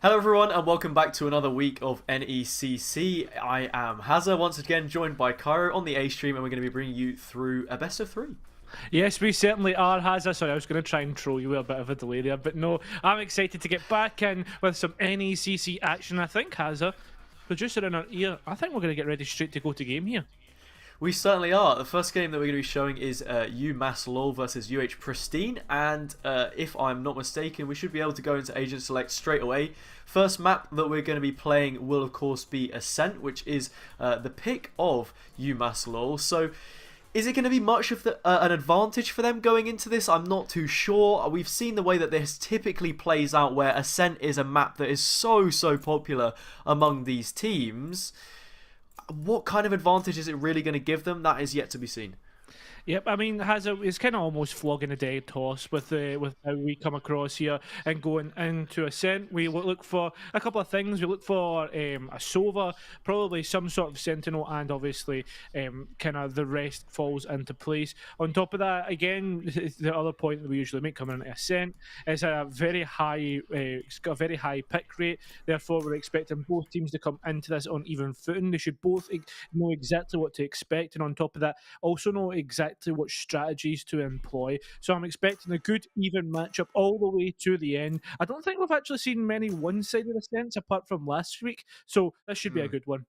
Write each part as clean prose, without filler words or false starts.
Hello everyone and welcome back to another week of NECC. I am Hazza, once again joined by Cairo on the A stream, and we're going to be bringing you through a best of three. Yes, we certainly are, Hazza. Sorry, I was going to try and troll you with a bit of a delay there, but no, I'm excited to get back in with some NECC action. I think, Hazza, producer in our ear, I think we're going to get ready straight to go to game here. We certainly are. The first game that we're going to be showing is UMass LOL versus UH Pristine, and if I'm not mistaken, we should be able to go into Agent Select straight away. First map that we're going to be playing will of course be Ascent, which is the pick of UMass LOL. So is it going to be much of an advantage for them going into this? I'm not too sure. We've seen the way that this typically plays out, where Ascent is a map that is so popular among these teams. What kind of advantage is it really going to give them? That is yet to be seen. Yep, I mean, it's kind of almost flogging a dead toss with how we come across here and going into Ascent. We look for a couple of things. We look for a Sova, probably some sort of Sentinel, and obviously kind of the rest falls into place. On top of that, again, the other point that we usually make coming into Ascent is a very high, it's got a very high pick rate. Therefore, we're expecting both teams to come into this on even footing. They should both know exactly what to expect, and on top of that, also know exactly what strategies to employ. So I'm expecting a good even matchup all the way to the end. I don't think we've actually seen many one-sided Ascents apart from last week, so this should be a good one.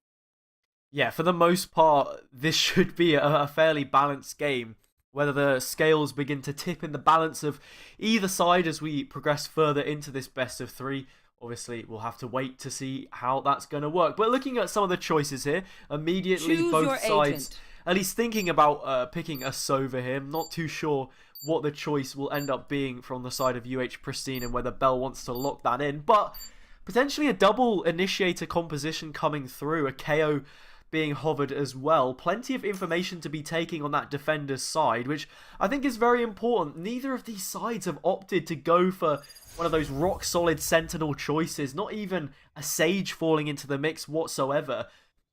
Yeah, for the most part, this should be a fairly balanced game. Whether the scales begin to tip in the balance of either side as we progress further into this best of three, obviously we'll have to wait to see how that's going to work. But looking at some of the choices here, immediately Choose both sides agent. at least thinking about picking a Sova here. I'm not too sure what the choice will end up being from the side of UH Pristine and whether Bell wants to lock that in. But potentially a double initiator composition coming through, a KO being hovered as well. Plenty of information to be taking on that defender's side, which I think is very important. Neither of these sides have opted to go for one of those rock-solid Sentinel choices, not even a Sage falling into the mix whatsoever.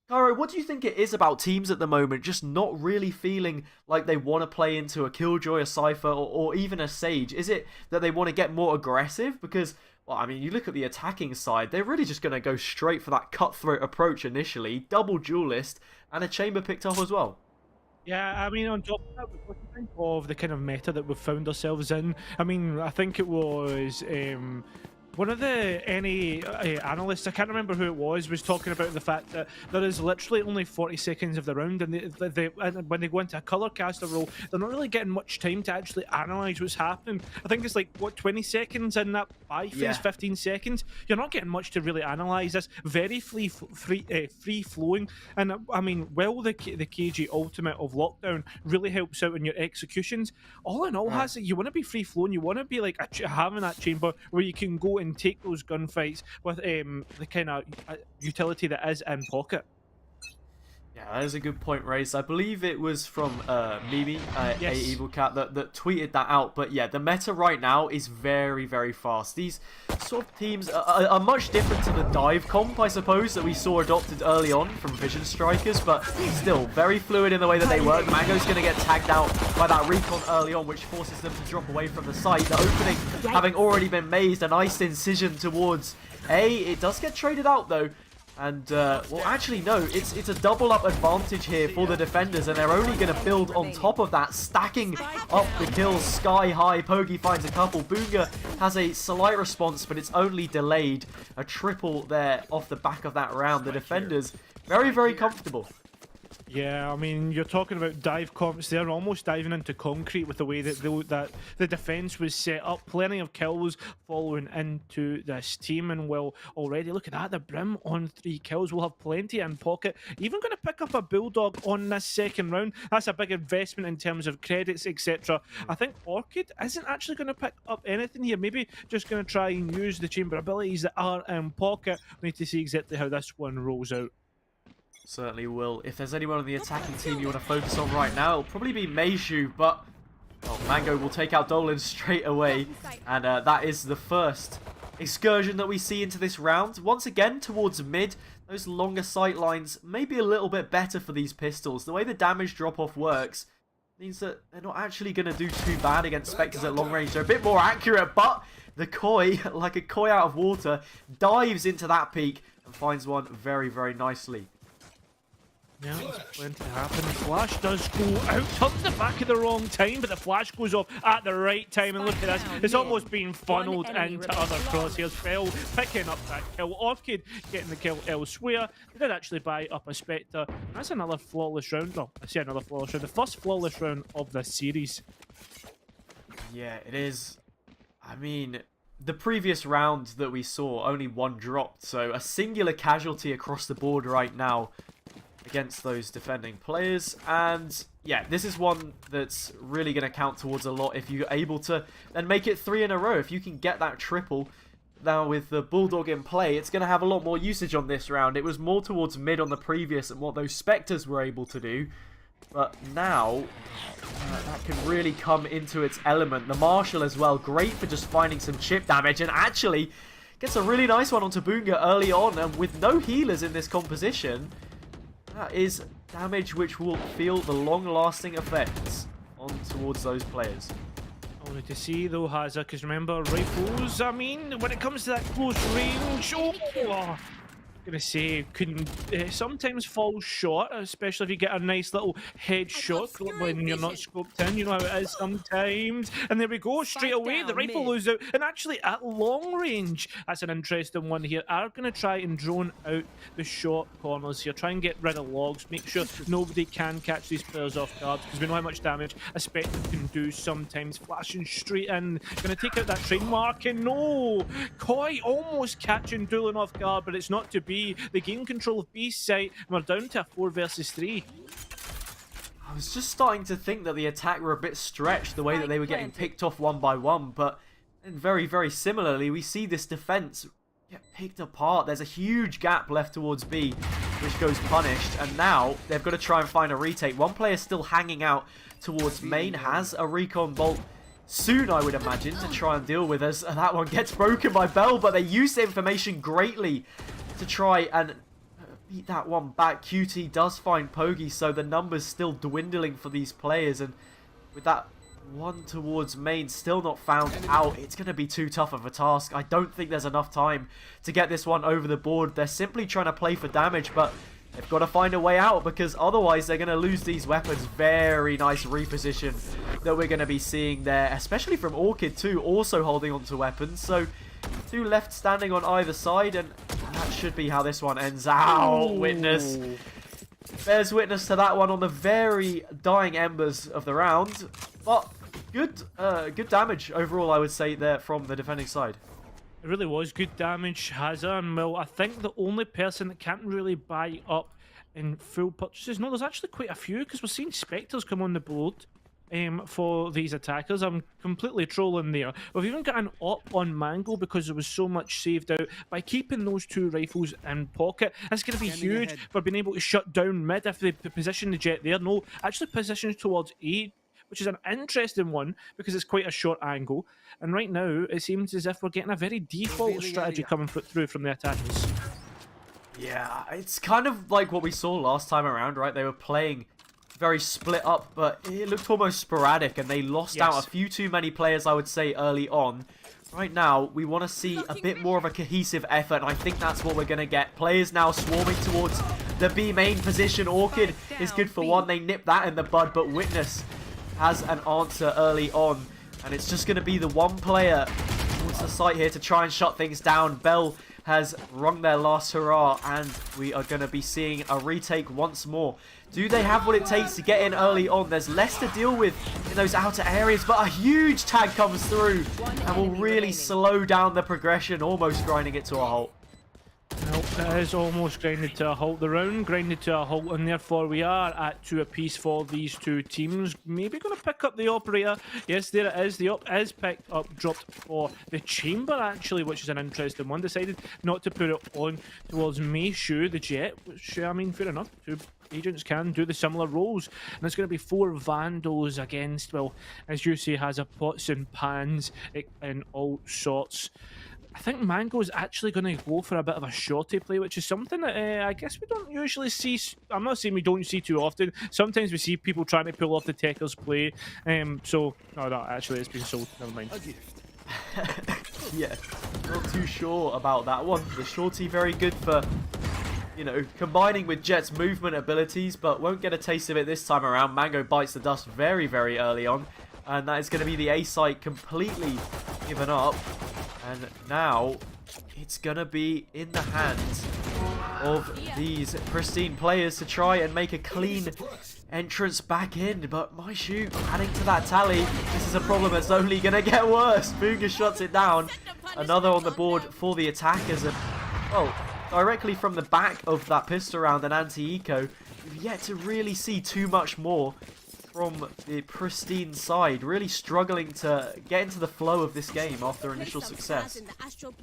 Cairo, what do you think it is about teams at the moment just not really feeling like they want to play into a Killjoy, a Cypher, or even a Sage? Is it that they want to get more aggressive? Because, well, I mean, you look at the attacking side, they're really just going to go straight for that cutthroat approach initially, double duelist, and a chamber picked up as well. Yeah, I mean, on top of that, what do you think of the kind of meta that we've found ourselves in? I mean, I think it was one of the analysts, I can't remember who it was talking about the fact that there is literally only 40 seconds of the round, and and when they go into a colour caster role, they're not really getting much time to actually analyse what's happening. I think it's like, what, 20 seconds in that buy phase, yeah. 15 seconds? You're not getting much to really analyse this. Very free-flowing, and I mean, well, the KG ultimate of Lockdown really helps out in your executions. All in all, you want to be free-flowing, you want to be like having that chamber where you can go and take those gunfights with the kind of utility that is in pocket. Yeah, that is a good point raised. I believe it was from Mimi, yes. A Evil Cat, that tweeted that out. But yeah, the meta right now is very fast. These sort of teams are much different to the dive comp, I suppose, that we saw adopted early on from Vision Strikers, but still very fluid in the way that they work. Mango's going to get tagged out by that recon early on, which forces them to drop away from the site. The opening having already been mazed, a nice incision towards A. It does get traded out though. And, well, actually, no, it's a double-up advantage here for the defenders, and they're only going to build on top of that, stacking up the kills sky high. Pogi finds a couple. Boonga has a slight response, but it's only delayed. A triple there off the back of that round. The defenders, very comfortable. Yeah, I mean, you're talking about dive comps. They're almost diving into concrete with the way that the defense was set up. Plenty of kills following into this team, and well, already look at that. The Brim on 3 kills. We'll have plenty in pocket. Even going to pick up a Bulldog on this second round. That's a big investment in terms of credits, etc. I think Orchid isn't actually going to pick up anything here. Maybe just going to try and use the chamber abilities that are in pocket. We need to see exactly how this one rolls out. Certainly will. If there's anyone on the attacking team you want to focus on right now, it'll probably be Meiju, but Mango will take out Dolan straight away, and that is the first excursion that we see into this round. Once again, towards mid, those longer sight lines may be a little bit better for these pistols. The way the damage drop-off works means that they're not actually going to do too bad against Spectres at long range. They're a bit more accurate, but the koi, like a koi out of water, dives into that peak and finds one very, very nicely. Yeah, there's plenty to happen. The flash does go out, turns the back at the wrong time, but the flash goes off at the right time. And look at this, it's almost being funneled into other crosshairs. Fell picking up that kill. Orchid getting the kill elsewhere. They did actually buy up a Spectre. And that's another flawless round. No, I say another flawless round. The first flawless round of this series. Yeah, it is. I mean, the previous round that we saw, only one dropped. So a singular casualty across the board right now against those defending players. And yeah, this is one that's really going to count towards a lot if you're able to then make it 3 in a row. If you can get that triple now with the Bulldog in play, it's going to have a lot more usage on this round. It was more towards mid on the previous and what those Spectres were able to do. But now, that can really come into its element. The Marshal as well, great for just finding some chip damage, and actually gets a really nice one onto Boonga early on, and with no healers in this composition, that is damage which will feel the long-lasting effects on towards those players. Only to see though, Hazza, because remember, rifles, I mean, when it comes to that close range, gonna say couldn't sometimes fall short, especially if you get a nice little headshot when you're not scoped in. You know how it is sometimes. And there we go, straight away the rifle loses out. And actually at long range, that's an interesting one here. Are gonna try and drone out the short corners here, try and get rid of logs, make sure nobody can catch these players off guard, because we know how much damage a Spectre can do sometimes. Flashing straight in, gonna take out that train mark, and no, Koi almost catching Doolin off guard, but it's not to be. They gain control of B's site, and we're down to a 4 versus 3. I was just starting to think that the attack were a bit stretched, the way that they were getting picked off one by one, but very, very similarly, we see this defense get picked apart. There's a huge gap left towards B, which goes punished, and now they've got to try and find a retake. One player still hanging out towards main, has a recon bolt soon, I would imagine, to try and deal with us. And that one gets broken by Bell, but they use the information greatly to try and beat that one back. QT does find Pogi, so the numbers still dwindling for these players, and with that one towards main still not found out, it's going to be too tough of a task. I don't think there's enough time to get this one over the board. They're simply trying to play for damage, but they've got to find a way out, because otherwise they're going to lose these weapons. Very nice reposition that we're going to be seeing there, especially from Orchid too, also holding on to weapons. So 2 left standing on either side, and that should be how this one ends out. Witness bears witness to that one on the very dying embers of the round. But good damage overall, I would say, there from the defending side. It really was good damage, Hazza, and well, I think the only person that can't really buy up in full purchases, no, there's actually quite a few, because we're seeing Spectres come on the board for these attackers. I'm completely trolling there. We've even got an op on Mango because there was so much saved out. By keeping those 2 rifles in pocket, that's going to be huge for being able to shut down mid if they position the jet there. No, actually positions towards A, which is an interesting one because it's quite a short angle. And right now, it seems as if we're getting a very default strategy coming through from the attackers. Yeah, it's kind of like what we saw last time around, right? They were playing very split up, but it looked almost sporadic, and they lost out a few too many players, I would say, early on. Right now, we want to see a bit more of a cohesive effort, and I think that's what we're going to get. Players now swarming towards the B main position. Orchid is good for one. They nip that in the bud, but Witness has an answer early on, and it's just going to be the one player towards the site here to try and shut things down. Bell has rung their last hurrah, and we are going to be seeing a retake once more. Do they have what it takes to get in early on? There's less to deal with in those outer areas, but a huge tag comes through and will really slow down the progression, almost grinding it to a halt. Nope, it is almost grinded to a halt. The round grinded to a halt, and therefore we are at 2 apiece for these 2 teams. Maybe going to pick up the operator. Yes, there it is. The op is picked up, dropped for the chamber, actually, which is an interesting one. Decided not to put it on towards Meishu, the jet, which, I mean, fair enough. 2 agents can do the similar roles. And there's going to be 4 Vandals against, well, as you say, has a pots and pans and all sorts. I think Mango is actually going to go for a bit of a shorty play, which is something that I guess we don't usually see. I'm not saying we don't see too often. Sometimes we see people trying to pull off the Techers play. No, actually, it's been sold. Never mind. Yeah, not too sure about that one. The shorty very good for, you know, combining with Jet's movement abilities, but won't get a taste of it this time around. Mango bites the dust very, very early on, and that is going to be the A site completely given up. And now it's going to be in the hands of these Pristine players to try and make a clean entrance back in, but my shoot adding to that tally. This is a problem that's only gonna get worse. Booga shuts it down. Another on the board for the attackers, and well, directly from the back of that pistol round and anti-eco, we've yet to really see too much more from the Pristine side, really struggling to get into the flow of this game after initial success.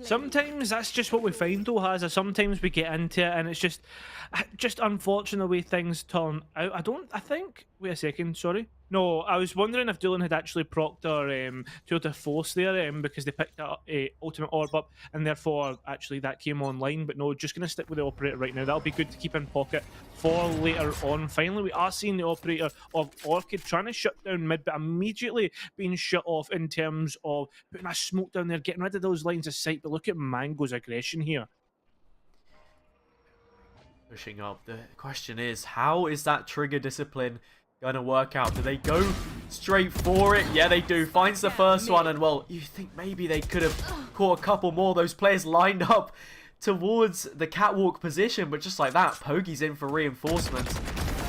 Sometimes that's just what we find though, Hazza. Sometimes we get into it and it's just unfortunate the way things turn out. I think, wait a second, sorry. No, I was wondering if Dylan had actually procced our Tour de Force there because they picked that Ultimate Orb up and therefore actually that came online. But no, just going to stick with the Operator right now. That'll be good to keep in pocket for later on. Finally, we are seeing the Operator of Orchid trying to shut down mid, but immediately being shut off in terms of putting a smoke down there, getting rid of those lines of sight. But look at Mango's aggression here. Pushing up. The question is, how is that trigger discipline going to work out? Do they go straight for it? Yeah, they do. Finds the first one, and well, you think maybe they could have caught a couple more. Those players lined up towards the catwalk position, but just like that, Poggy's in for reinforcements.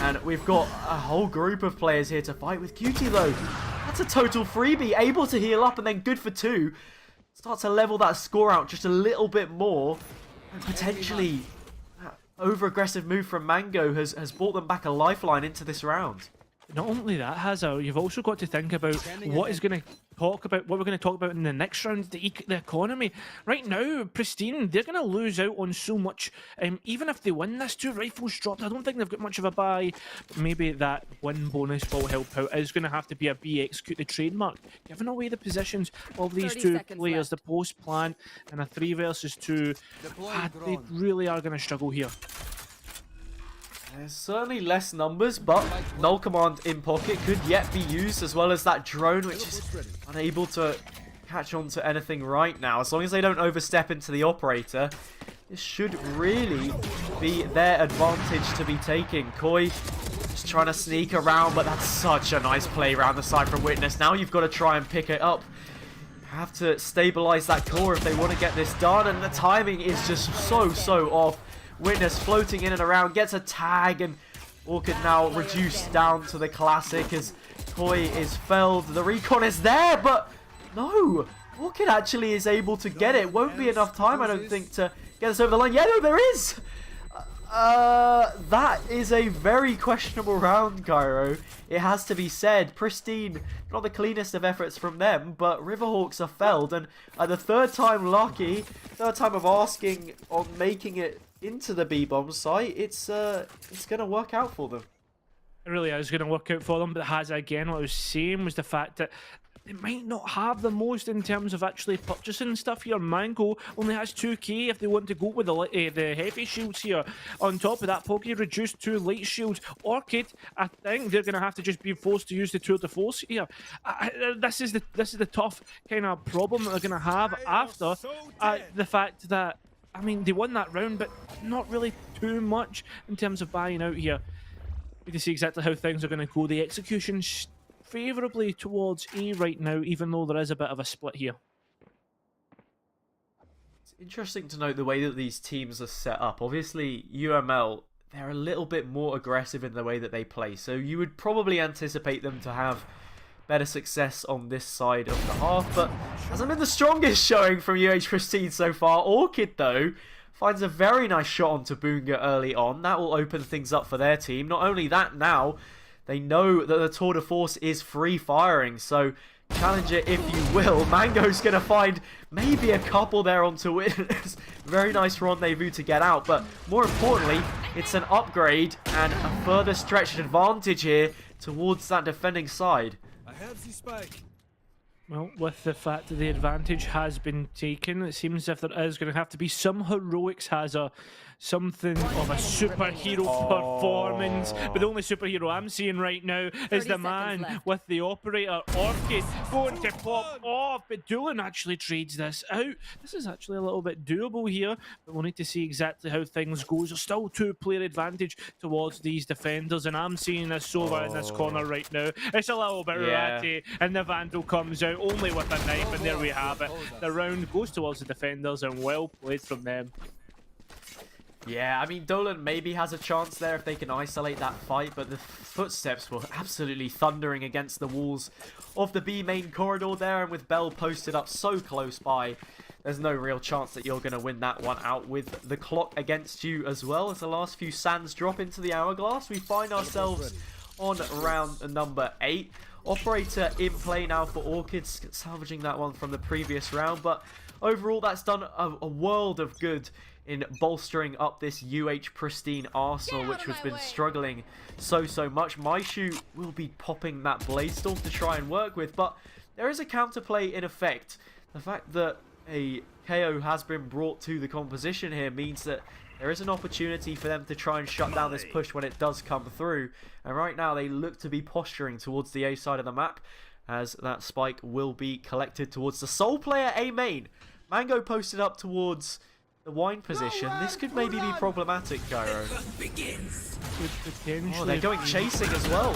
And we've got a whole group of players here to fight with. Cutie, though, that's a total freebie. Able to heal up and then good for 2. Start to level that score out just a little bit more. And potentially, that over-aggressive move from Mango has brought them back a lifeline into this round. Not only that, Hazza, you've also got to think about what we're going to talk about in the next round, the economy. Right now, Pristine, they're going to lose out on so much. Even if they win this, 2 rifles dropped, I don't think they've got much of a buy. Maybe that win bonus will help out. It's going to have to be a B execute the trademark, giving away the positions of these 2 players, the post plant and a 3 versus 2. They really are going to struggle here. There's certainly less numbers, but null command in pocket could yet be used, as well as that drone, which is unable to catch on to anything right now. As long as they don't overstep into the operator, this should really be their advantage to be taking. Koi just trying to sneak around, but that's such a nice play around the side from Witness. Now you've got to try and pick it up. Have to stabilize that core if they want to get this done, and the timing is just so off. Witness floating in and around, gets a tag, and Orchid now reduced down to the classic as Koi is felled. The recon is there, but no! Orchid actually is able to get it. Won't be enough time, I don't think, to get us over the line. Yeah, no, there is! That is a very questionable round, Cairo. It has to be said. Pristine, not the cleanest of efforts from them, but Riverhawks are felled, and the 3rd time lucky, 3rd time of asking on making it into the B-bomb site, it's gonna work out for them. It really is going to work out for them, but it has, again, what I was saying was the fact that they might not have the most in terms of actually purchasing stuff here. Mango only has 2k if they want to go with the heavy shields here. On top of that, Poggy reduced 2 light shields. Orchid, I think they're going to have to just be forced to use the Tour de Force here. This is the tough kind of problem that they're going to have after the fact that, I mean, they won that round, but not really too much in terms of buying out here. We can see exactly how things are going to go. The execution's favourably towards A right now, even though there is a bit of a split here. It's interesting to note the way that these teams are set up. Obviously, UML, they're a little bit more aggressive in the way that they play, so you would probably anticipate them to have better success on this side of the half, but hasn't been the strongest showing from UH Pristine so far. Orchid, though, finds a very nice shot onto Boonga early on. That will open things up for their team. Not only that, now they know that the Tour de Force is free firing, so challenge it if you will. Mango's going to find maybe a couple there onto Witness. Very nice rendezvous to get out, but more importantly, it's an upgrade and a further stretched advantage here towards that defending side. Well, with the fact that the advantage has been taken, it seems as if there is going to have to be some heroics, Hazza. something of a superhero performance. But the only superhero I'm seeing right now is the man with the operator, Orchid, going to pop off. But Doolan actually trades this out. This is actually a little bit doable here, but we'll need to see exactly how things go. There's still 2-player advantage towards these defenders, and I'm seeing this Sova in this corner right now. It's a little bit ratty, and the Vandal comes out only with a knife, and there we have it. The round goes towards the defenders, and well played from them. Yeah, I mean, Dolan maybe has a chance there if they can isolate that fight, but the footsteps were absolutely thundering against the walls of the B main corridor there, and with Bell posted up so close by, there's no real chance that you're going to win that one out with the clock against you as well. As the last few sands drop into the hourglass, we find ourselves on round number 8. Operator in play now for Orchids, salvaging that one from the previous round, but overall that's done a world of good in bolstering up this Pristine arsenal, which has been struggling so much. Maishu will be popping that Blaze Storm to try and work with, but there is a counterplay in effect. The fact that a KO has been brought to the composition here means that there is an opportunity for them to try and shut down this push when it does come through. And right now they look to be posturing towards the A side of the map, as that spike will be collected towards the sole player A main. Mango posted up towards the wine position. This could maybe be problematic, Gyro. Oh, they're going chasing as well.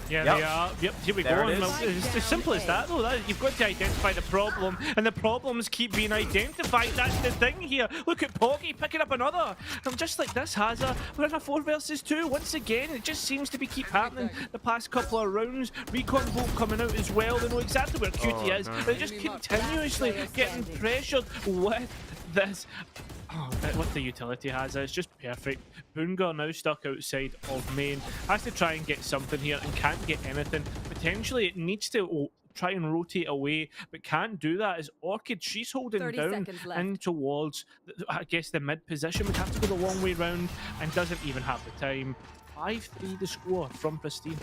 Yeah, they are. Yep, here we go. It's as simple as that, though. You've got to identify the problem, and the problems keep being identified. That's the thing here. Look at Poggy picking up another. And just like this, Hazza, we're in a 4 versus 2. Once again, it just seems to be keep happening the past couple of rounds. Recon Bolt coming out as well. They know exactly where Cutie is. They're just continuously getting pressured with this. Oh, what the utility has, it's just perfect. Boongar now stuck outside of main, has to try and get something here and can't get anything. Potentially it needs to try and rotate away, but can't do that as Orchid, she's holding down and towards, I guess, the mid position. Would have to go the long way round and doesn't even have the time. 5-3 the score from Pristine.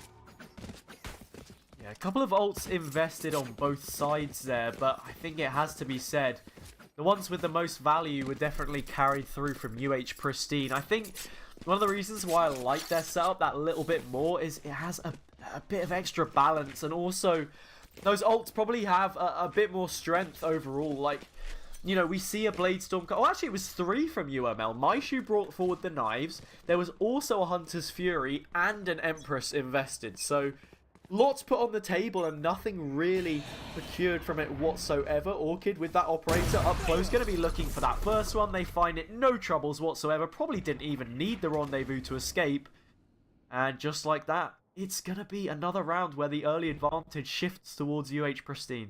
Yeah, a couple of ults invested on both sides there, but I think it has to be said, the ones with the most value were definitely carried through from Pristine. I think one of the reasons why I like their setup that little bit more is it has a bit of extra balance, and also those ults probably have a bit more strength overall. Like, you know, we see a Blade Storm. Oh, actually, it was 3 from UML. Maishu brought forward the knives. There was also a Hunter's Fury and an Empress invested. So lots put on the table and nothing really procured from it whatsoever. Orchid with that operator up close, going to be looking for that first one. They find it, no troubles whatsoever. Probably didn't even need the rendezvous to escape. And just like that, it's going to be another round where the early advantage shifts towards Pristine.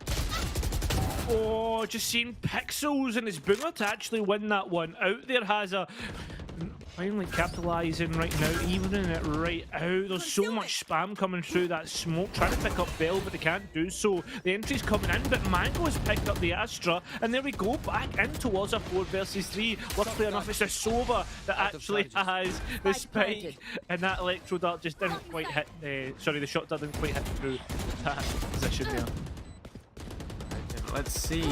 Oh, just seeing Pixels and his boomer to actually win that one out there. Has a finally capitalizing right now, evening it right out. There's so much spam coming through that smoke, trying to pick up Bell, but they can't do so. The entry's coming in, but Mango has picked up the Astra, and there we go, back in towards a 4 versus 3. Luckily enough, it's a Sova that actually has the spike, and that Electro Dart just didn't quite hit, the shot dart didn't quite hit through that position there. Let's see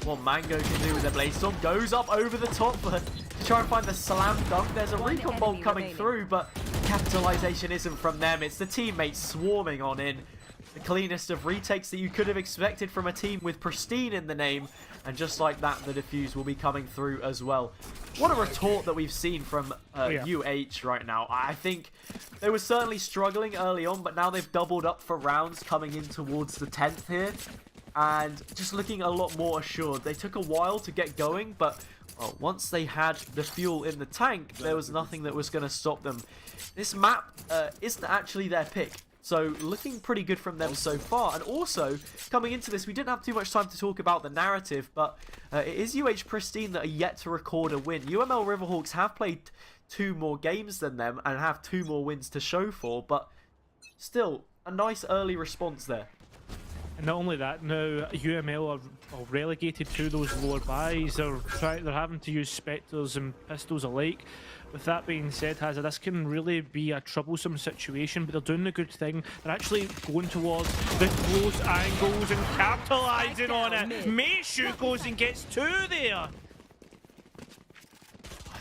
what Mango can do with the Blaze Storm. Goes up over the top to try and find the slam dunk. There's a recon bolt coming through, but capitalization isn't from them. It's the teammates swarming on in. The cleanest of retakes that you could have expected from a team with Pristine in the name. And just like that, the defuse will be coming through as well. What a retort that we've seen from right now. I think they were certainly struggling early on, but now they've doubled up for rounds coming in towards the 10th here. And just looking a lot more assured. They took a while to get going, but once they had the fuel in the tank, there was nothing that was going to stop them. This map isn't actually their pick, so looking pretty good from them so far. And also, coming into this, we didn't have too much time to talk about the narrative, but it is Pristine that are yet to record a win. UML Riverhawks have played 2 more games than them and have 2 more wins to show for, but still, a nice early response there. And not only that, now UML are relegated to those lower buys. They're having to use Spectres and Pistols alike. With that being said, Hazza, this can really be a troublesome situation, but they're doing the good thing. They're actually going towards the close angles and capitalising on it. Maishu goes and gets 2 there.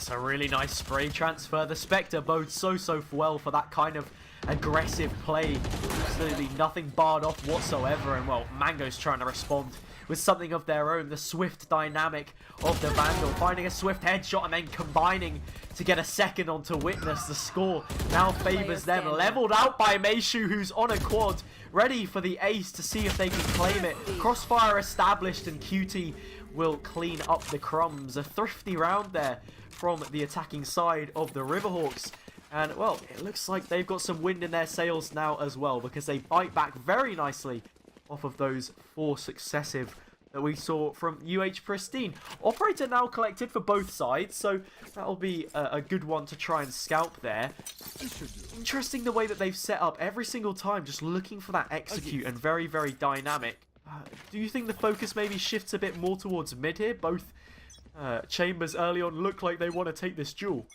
That's a really nice spray transfer. The Spectre bodes so well for that kind of aggressive play. Absolutely nothing barred off whatsoever. And, well, Mango's trying to respond with something of their own. The swift dynamic of the Vandal, finding a swift headshot and then combining to get a second onto Witness. The score now favors them. Leveled out by Meishu, who's on a quad, ready for the ace to see if they can claim it. Crossfire established, and QT will clean up the crumbs. A thrifty round there from the attacking side of the Riverhawks. And, well, it looks like they've got some wind in their sails now as well, because they bite back very nicely off of those 4 successive that we saw from UH Pristine. Operator now collected for both sides, so that'll be a good one to try and scalp there. Interesting the way that they've set up every single time, just looking for that execute, and very dynamic. Do you think the focus maybe shifts a bit more towards mid here? Both chambers early on look like they want to take this duel.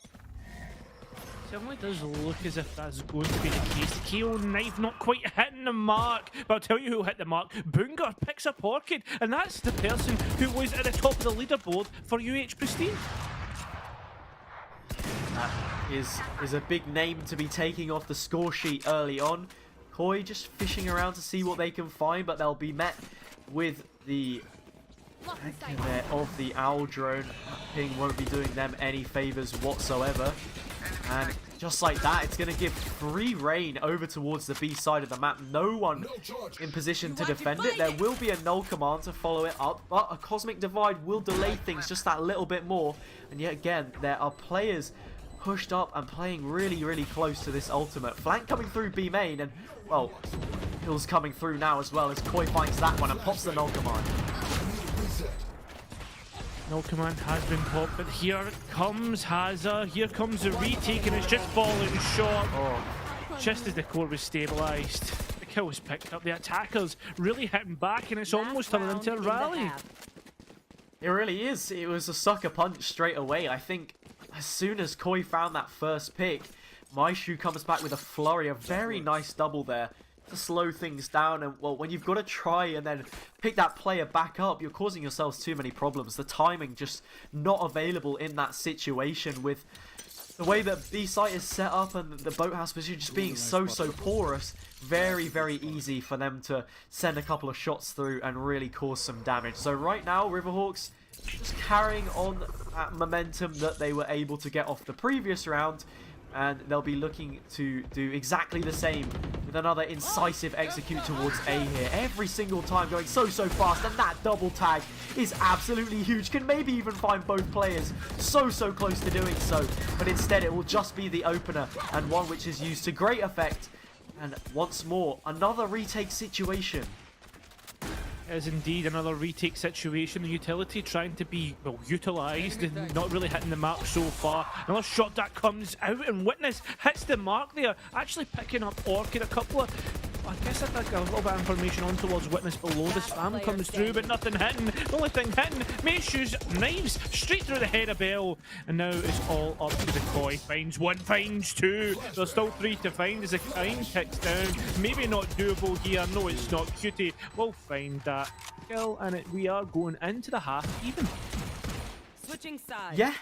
Certainly does look as if that's going to be the case. The KO knife not quite hitting the mark, but I'll tell you who hit the mark. Boongar picks up Orchid, and that's the person who was at the top of the leaderboard for UH Pristine. That is a big name to be taking off the score sheet early on. Koi just fishing around to see what they can find, but they'll be met with the there of the Owl drone. Ping won't be doing them any favors whatsoever. And just like that, it's going to give free reign over towards the B side of the map. No one in position to defend it. There will be a null command to follow it up, but a Cosmic Divide will delay things just that little bit more. And yet again, there are players pushed up and playing really close to this ultimate. Flank coming through B main, and, well, Hill's coming through now as well as Koi finds that one and pops the null command. Null command has been popped, but here comes Hazza. Here comes the retake, and it's just falling short. Just as the core was stabilised, the kill was picked up. The attackers really hitting back, and it's almost turned into a rally. It really is. It was a sucker punch straight away. I think as soon as Koi found that first pick, Meishu comes back with a flurry. A very nice double there to slow things down. And, well, when you've got to try and then pick that player back up, you're causing yourselves too many problems. The timing just not available in that situation, with the way that B site is set up and the boathouse position just being so porous. Very easy for them to send a couple of shots through and really cause some damage. So right now, Riverhawks just carrying on that momentum that they were able to get off the previous round, and they'll be looking to do exactly the same with another incisive execute towards A here. Every single time going so fast, and that double tag is absolutely huge. Can maybe even find both players so close to doing so, but instead it will just be the opener, and one which is used to great effect. And once more, another retake situation. Is indeed another retake situation. The utility trying to be, well, utilised and not really hitting the mark so far. Another shot that comes out, and Witness hits the mark there, actually picking up Orchid. A couple of, I guess I think a little bit of information on towards Witness below. The spam comes through, but nothing hitting. The only thing hitting, Meishu's knives straight through the head of Bell. And now it's all up to the Koi. Finds one, finds two. There's still 3 to find as the time ticks down. Maybe not doable here. No, it's not. Cutie will find that kill, and we are going into the half even. Switching sides. Yeah,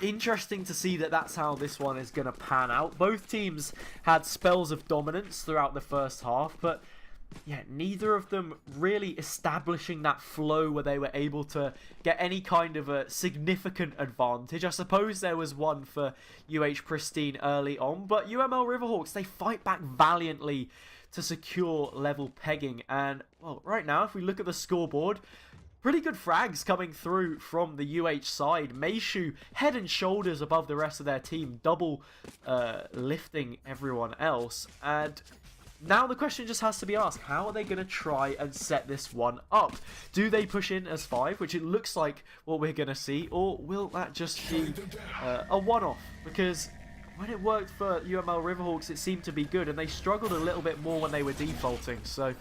interesting to see that that's how this one is going to pan out. Both teams had spells of dominance throughout the first half, but yeah, neither of them really establishing that flow where they were able to get any kind of a significant advantage. I suppose there was one for UH Pristine early on, but UML Riverhawks, they fight back valiantly to secure level pegging. And, well, right now, if we look at the scoreboard, pretty good frags coming through from the UH side. Meishu head and shoulders above the rest of their team, double lifting everyone else. And now the question just has to be asked, how are they going to try and set this one up? Do they push in as 5, which it looks like what we're going to see, or will that just be a one-off? Because when it worked for UML Riverhawks, it seemed to be good, and they struggled a little bit more when they were defaulting. So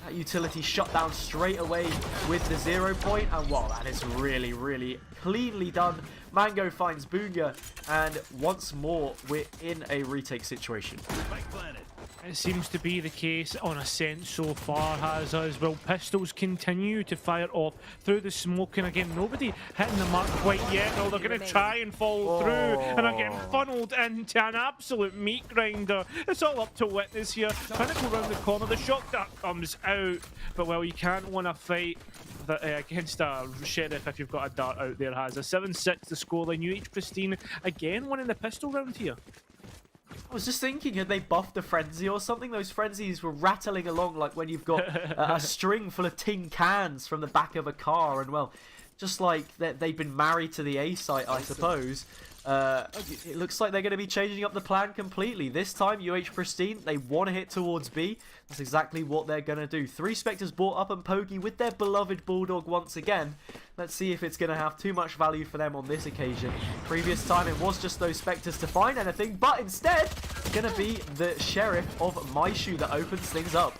that utility shut down straight away with the 0 point, and wow, that is really cleanly done. Mango finds Boonga, and once more we're in a retake situation. It seems to be the case on Ascent so far, has as well. Pistols continue to fire off through the smoke, and again, nobody hitting the mark quite yet. No, they're going to try and fall through, and are getting funneled into an absolute meat grinder. It's all up to Witness here, trying to go around the corner. The shot dart comes out, but well, you can't win a fight against a Sheriff if you've got a dart out there. Has a 7-6 the scoreline. UH Pristine again winning the pistol round here. I was just thinking, had they buffed the frenzy or something? Those frenzies were rattling along like when you've got a string full of tin cans from the back of a car, and well, just like they've been married to the A site, I suppose. It looks like they're going to be changing up the plan completely. This time, UH Pristine, they want to hit towards B. That's exactly what they're going to do. 3 Spectres brought up and Pogi with their beloved Bulldog once again. Let's see if it's going to have too much value for them on this occasion. Previous time, it was just those Spectres to find anything, but instead, it's going to be the Sheriff of Maishu that opens things up.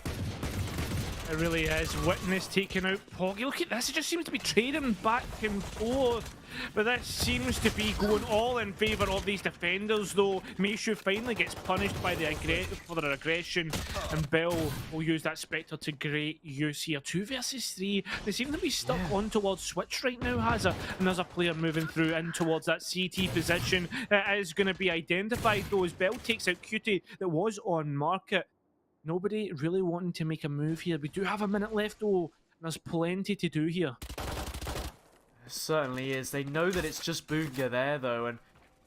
It really is. Witness taking out Poggy. Look at this. It just seems to be trading back and forth. But that seems to be going all in favour of these defenders, though. Maishu finally gets punished by for their aggression. And Bell will use that Spectre to great use here. 2 versus 3. They seem to be stuck on towards Switch right now, Hazza. And there's a player moving through in towards that CT position. It is going to be identified, though, as Bell takes out Cutie that was on market. Nobody really wanting to make a move here. We do have a minute left, though. There's plenty to do here. It certainly is. They know that it's just Boonga there, though, and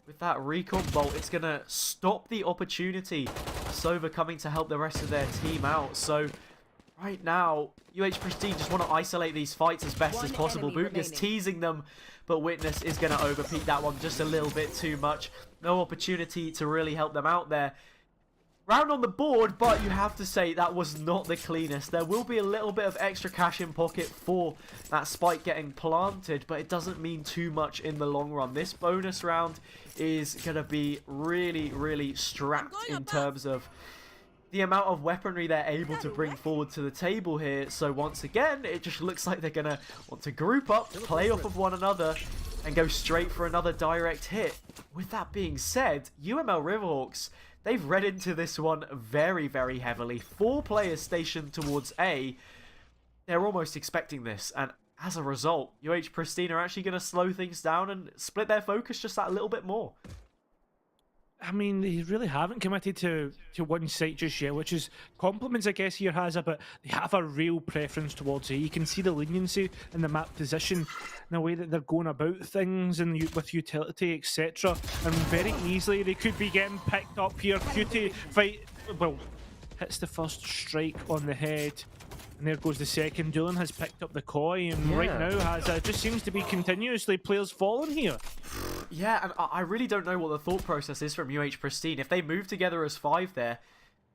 with that recon bolt, it's going to stop the opportunity. Sova coming to help the rest of their team out. So, right now, UH Pristine just want to isolate these fights as best as possible. Boonga's teasing them, but Witness is going to overpeak that one just a little bit too much. No opportunity to really help them out there. Round on the board, but you have to say that was not the cleanest. There will be a little bit of extra cash in pocket for that spike getting planted, but it doesn't mean too much in the long run. This bonus round is going to be really, really strapped in terms of the amount of weaponry they're able to bring forward to the table here. So once again, it just looks like they're going to want to group up, play off of one another, and go straight for another direct hit. With that being said, UML Riverhawks, they've read into this one very, very heavily. 4 players stationed towards A. They're almost expecting this. And as a result, UH Pristine are actually going to slow things down and split their focus just that little bit more. I mean, they really haven't committed to one site just yet, which is compliments, I guess, here, Hazza, but they have a real preference towards it. You can see the leniency in the map position, in the way that they're going about things and with utility, etc. And very easily, they could be getting picked up here. Cutie hits the first strike on the head. And there goes the second. Doolan has picked up the koi, and right now it just seems to be continuously players falling here. Yeah, and I really don't know what the thought process is from UH Pristine. If they move together as 5 there,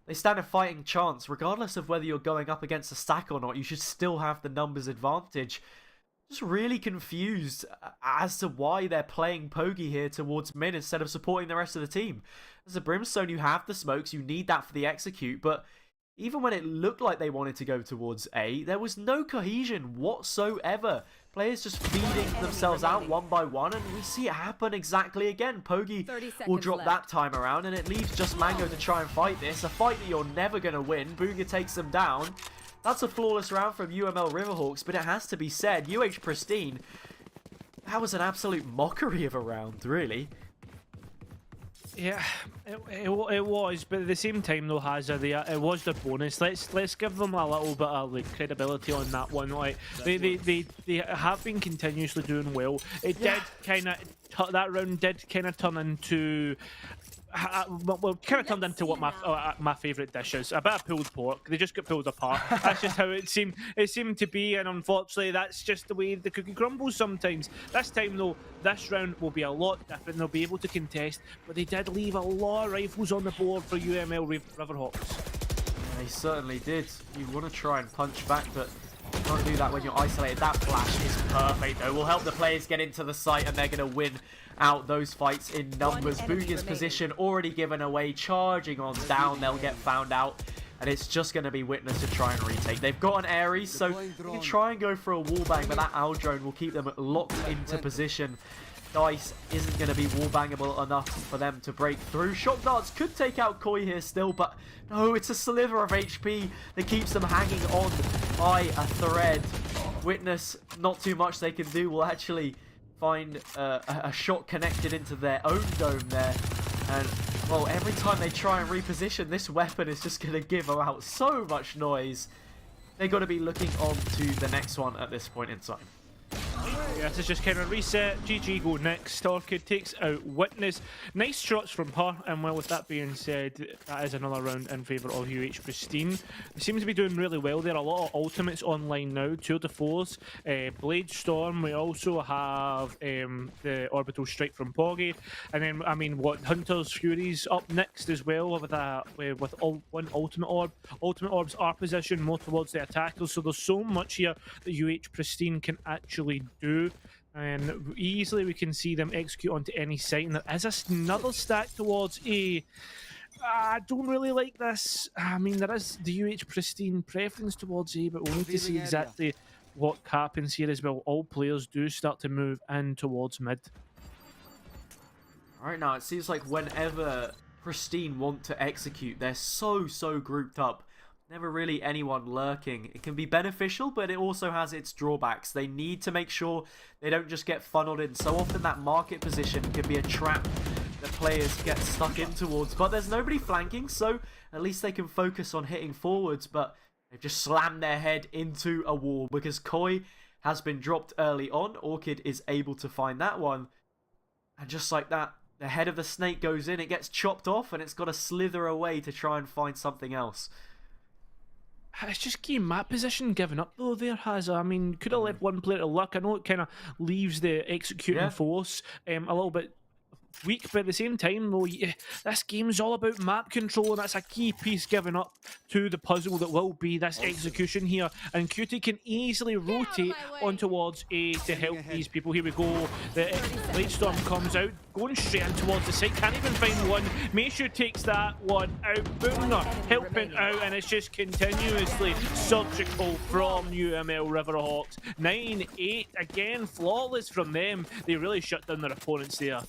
they stand a fighting chance. Regardless of whether you're going up against a stack or not, you should still have the numbers advantage. Just really confused as to why they're playing Pogi here towards mid instead of supporting the rest of the team. As a Brimstone, you have the smokes, you need that for the execute, but even when it looked like they wanted to go towards A, there was no cohesion whatsoever. Players just feeding themselves out one by one, and we see it happen exactly again. Pogi will drop that time around, and it leaves just Mango to try and fight this. A fight that you're never going to win. Boonga takes them down. That's a flawless round from UML Riverhawks, but it has to be said, UH Pristine, that was an absolute mockery of a round, really. Yeah, it was, but at the same time though, Hazza, it was the bonus. Let's give them a little bit of like credibility on that one. Like they have been continuously doing well. It did kind of that round did kind of turn into. Well, kind of turned into what my favourite dish is. A bit of pulled pork. They just got pulled apart. That's just how it seemed. It seemed to be, and unfortunately, that's just the way the cookie crumbles sometimes. This time, though, this round will be a lot different. They'll be able to contest, but they did leave a lot of rifles on the board for UML Riverhawks. They certainly did. You want to try and punch back, but you can't do that when you're isolated. That flash is perfect, though. Will help the players get into the site, and they're going to win out those fights in numbers. Boonga's position already given away, charging on down. They'll get found out, and it's just going to be Witness to try and retake. They've got an Ares, so they can try and go for a wallbang, but that owl drone will keep them locked into position. Dice isn't going to be wallbangable enough for them to break through. Shock darts could take out Koi here still, but no, it's a sliver of HP that keeps them hanging on by a thread. Witness, not too much they can do, will actually find a shot connected into their own dome there. And, well, every time they try and reposition, this weapon is just going to give out so much noise. They've got to be looking on to the next one at this point in time. Yeah, this is just kind of reset. GG go next. Orchid takes out Witness. Nice shots from her, and well, with that being said, that is another round in favour of UH Pristine. They seem to be doing really well there. A lot of ultimates online now. Tour de Force, Blade Storm. We also have the Orbital Strike from Poggy, and then I mean, what Hunter's Furies up next as well with one ultimate orb. Ultimate orbs are positioned more towards the attackers, so there's so much here that UH Pristine can actually do. And easily we can see them execute onto any site, and there is another stack towards A. I don't really like this. I mean, there is the UH Pristine preference towards A, but we'll need to see exactly what happens here as well. All players do start to move in towards mid. Right now, it seems like whenever Pristine want to execute, they're so grouped up. Never really anyone lurking. It can be beneficial, but it also has its drawbacks. They need to make sure they don't just get funneled in. So often that market position can be a trap that players get stuck in towards. But there's nobody flanking, so at least they can focus on hitting forwards. But they've just slammed their head into a wall because Koi has been dropped early on. Orchid is able to find that one. And just like that, the head of the snake goes in. It gets chopped off, and it's got to slither away to try and find something else. It's just key map position given up though there, has I mean, could have left one player to luck. I know it kind of leaves the executing force a little bit weak, but at the same time though, this game's all about map control, and that's a key piece given up to the puzzle that will be this execution here. And Cutie can easily rotate on towards A to help these people. Here we go, the Blade Storm comes out, going straight in towards the site, can't even find one. Meishu takes that one out, Boomner helping out, and it's just continuously surgical from UML Riverhawks. 9-8 again, flawless from them. They really shut down their opponents there.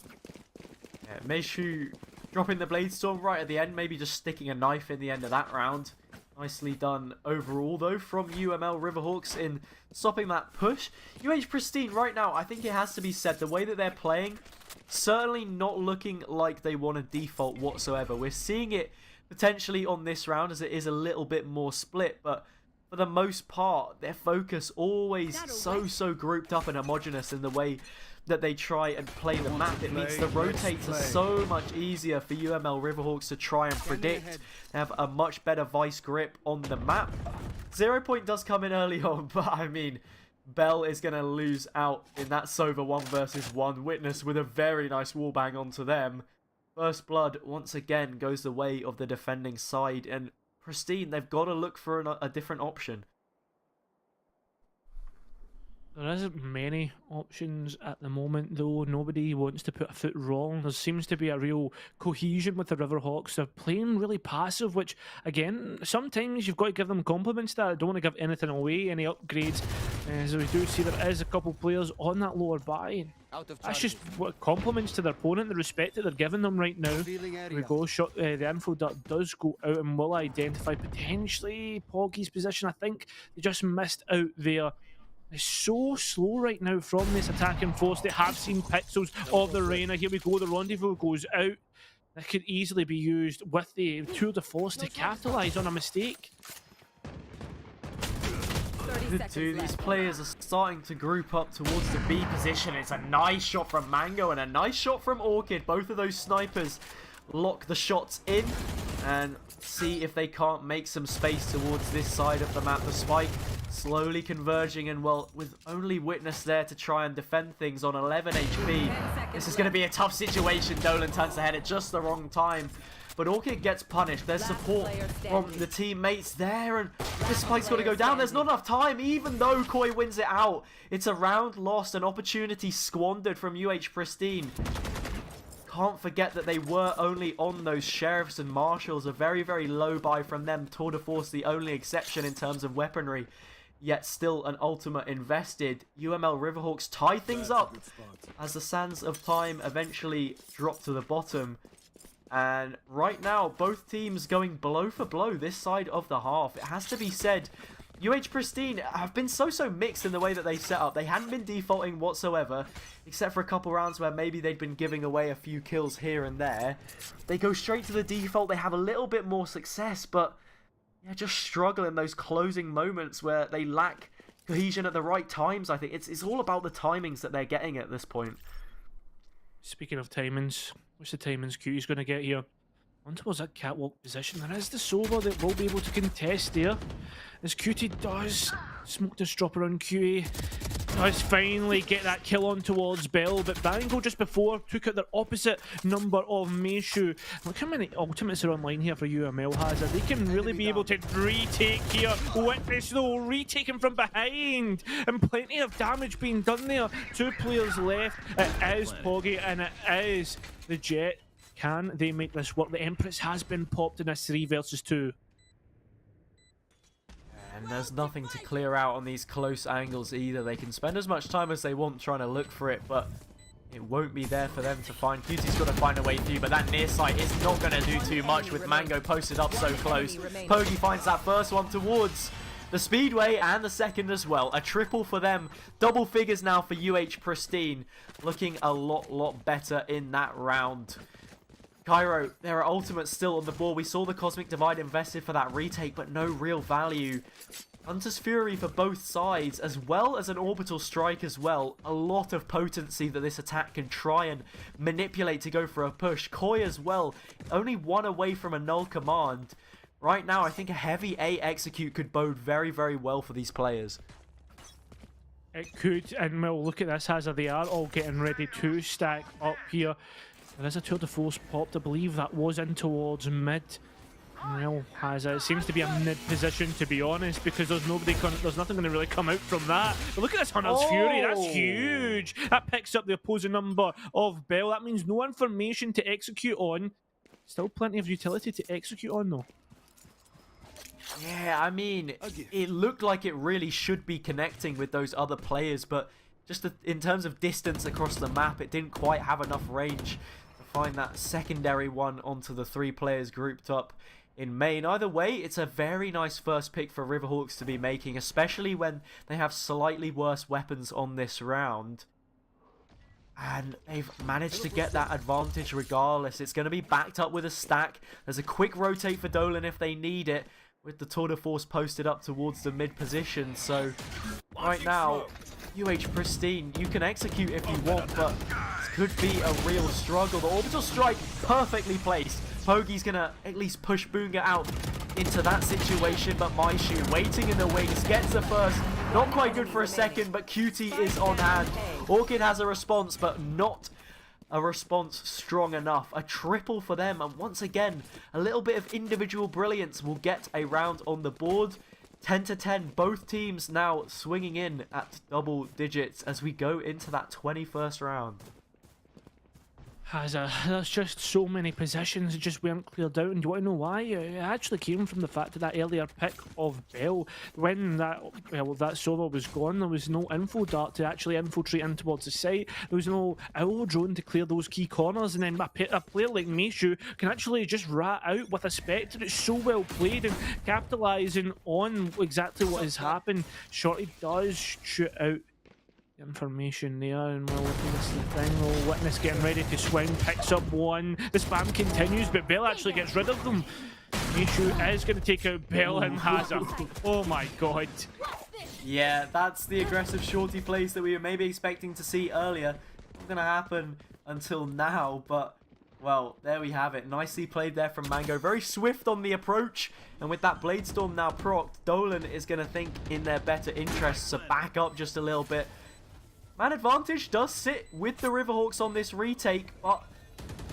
Yeah, Meishu dropping the Blade Storm right at the end, maybe just sticking a knife in the end of that round. Nicely done overall though from UML Riverhawks in stopping that push. UH Pristine right now, I think it has to be said, the way that they're playing, certainly not looking like they want to default whatsoever. We're seeing it potentially on this round as it is a little bit more split, but for the most part, their focus always so grouped up and homogenous in the way that they try and play the map. It means the rotates are so much easier for UML Riverhawks to try and predict. They have a much better vice grip on the map. 0 point does come in early on, but I mean, Bell is going to lose out in that Sova 1 versus 1. Witness with a very nice wallbang onto them. First blood once again goes the way of the defending side, and Pristine, they've got to look for a different option. There isn't many options at the moment though. Nobody wants to put a foot wrong. There seems to be a real cohesion with the Riverhawks. They're playing really passive, which again, sometimes you've got to give them compliments that. I don't want to give anything away, any upgrades. So we do see there is a couple players on that lower buy. That's just what compliments to their opponent, the respect that they're giving them right now. Here we go, shot, the info dart does go out and will identify potentially Poggy's position. I think they just missed out there. It's so slow right now from this attacking force. They have seen pixels of the Reyna. Here we go, the rendezvous goes out. That could easily be used with the tour de force to capitalise on a mistake. These players are starting to group up towards the B position. It's a nice shot from Mango and a nice shot from Orchid. Both of those snipers lock the shots in and see if they can't make some space towards this side of the map. The spike slowly converging, and well, with only Witness there to try and defend things on 11 HP, this is going to be a tough situation. Dolan turns ahead at just the wrong time, but Orchid gets punished. There's support from the teammates there, and this spike's got to go down. There's not enough time, even though Koi wins it out. It's a round lost, an opportunity squandered from UH Pristine. Can't forget that they were only on those Sheriffs and Marshals, a very low buy from them. Tour de Force the only exception in terms of weaponry yet still an ultimate invested. UML Riverhawks tie things up as the sands of time eventually drop to the bottom. And right now, both teams going blow for blow this side of the half. It has to be said, Pristine have been so mixed in the way that they set up. They hadn't been defaulting whatsoever, except for a couple rounds where maybe they'd been giving away a few kills here and there. They go straight to the default. They have a little bit more success, but yeah, just struggle in those closing moments where they lack cohesion at the right times. I think it's all about the timings that they're getting at this point. Speaking of timings, what's the timings Q's going to get here? On towards that catwalk position. There is the Sova that will be able to contest there. As QT does smoke this drop around QA. Does finally get that kill on towards Bell, but Bango just before took out their opposite number of Meishu. Look how many ultimates are online here for UML Hazard. They can really be able to retake here. Witness though, retaken from behind, and plenty of damage being done there. 2 players left. It is Poggy and it is the Jet. Can they make this work? The Empress has been popped in this 3 versus 2. And there's nothing to clear out on these close angles either. They can spend as much time as they want trying to look for it, but it won't be there for them to find. QT's got to find a way through, but that near sight is not going to do too much with Mango posted up so close. Poggy finds that first one towards the Speedway and the second as well. A triple for them. Double figures now for Pristine. Looking a lot better in that round. Cairo, there are ultimates still on the board. We saw the Cosmic Divide invested for that retake, but no real value. Hunter's Fury for both sides, as well as an Orbital Strike as well. A lot of potency that this attack can try and manipulate to go for a push. Koi as well, only 1 away from a null command. Right now, I think a heavy A execute could bode very well for these players. It could, and we'll look at this Hazard. They are all getting ready to stack up here. There is a tour de force popped. I believe that was in towards mid. Well, Hazard, it seems to be a mid position, to be honest, because there's nothing going to really come out from that. But look at this Hunter's Fury. That's huge. That picks up the opposing number of Bell. That means no information to execute on. Still plenty of utility to execute on, though. Yeah, I mean, it looked like it really should be connecting with those other players, but just in terms of distance across the map, it didn't quite have enough range to find that secondary one onto the 3 players grouped up in main. Either way, it's a very nice first pick for Riverhawks to be making, especially when they have slightly worse weapons on this round. And they've managed to get that advantage regardless. It's going to be backed up with a stack. There's a quick rotate for Dolan if they need it, with the Tour de Force posted up towards the mid position. So right now, Pristine, you can execute if you want, but this could be a real struggle. The Orbital Strike perfectly placed. Poggy's gonna at least push Boonga out into that situation, but Maishu waiting in the wings, gets the first. Not quite good for a second, but QT is on hand. Orchid has a response, but not a response strong enough. A triple for them, and once again, a little bit of individual brilliance will get a round on the board. 10-10, both teams now swinging in at double digits as we go into that 21st round. There's just so many positions that just weren't cleared out, and do you want to know why? It actually came from the fact of that earlier pick of Bell. When that solo was gone, there was no info dart to actually infiltrate in towards the site. There was no owl drone to clear those key corners, and then a player like Meishu can actually just rat out with a Spectre. It's so well played and capitalising on exactly what has happened. Shorty does shoot out information there, and we'll look at this thing. We'll Witness getting ready to swing, picks up one. The spam continues, but Bell actually gets rid of them. Meishu is going to take out Bell and Hazard. Oh my god. Yeah, that's the aggressive shorty plays that we were maybe expecting to see earlier. Not going to happen until now, but well, there we have it. Nicely played there from Mango. Very swift on the approach. And with that Blade Storm now procced, Dolan is going to think in their better interests to back up just a little bit. Man advantage does sit with the Riverhawks on this retake, but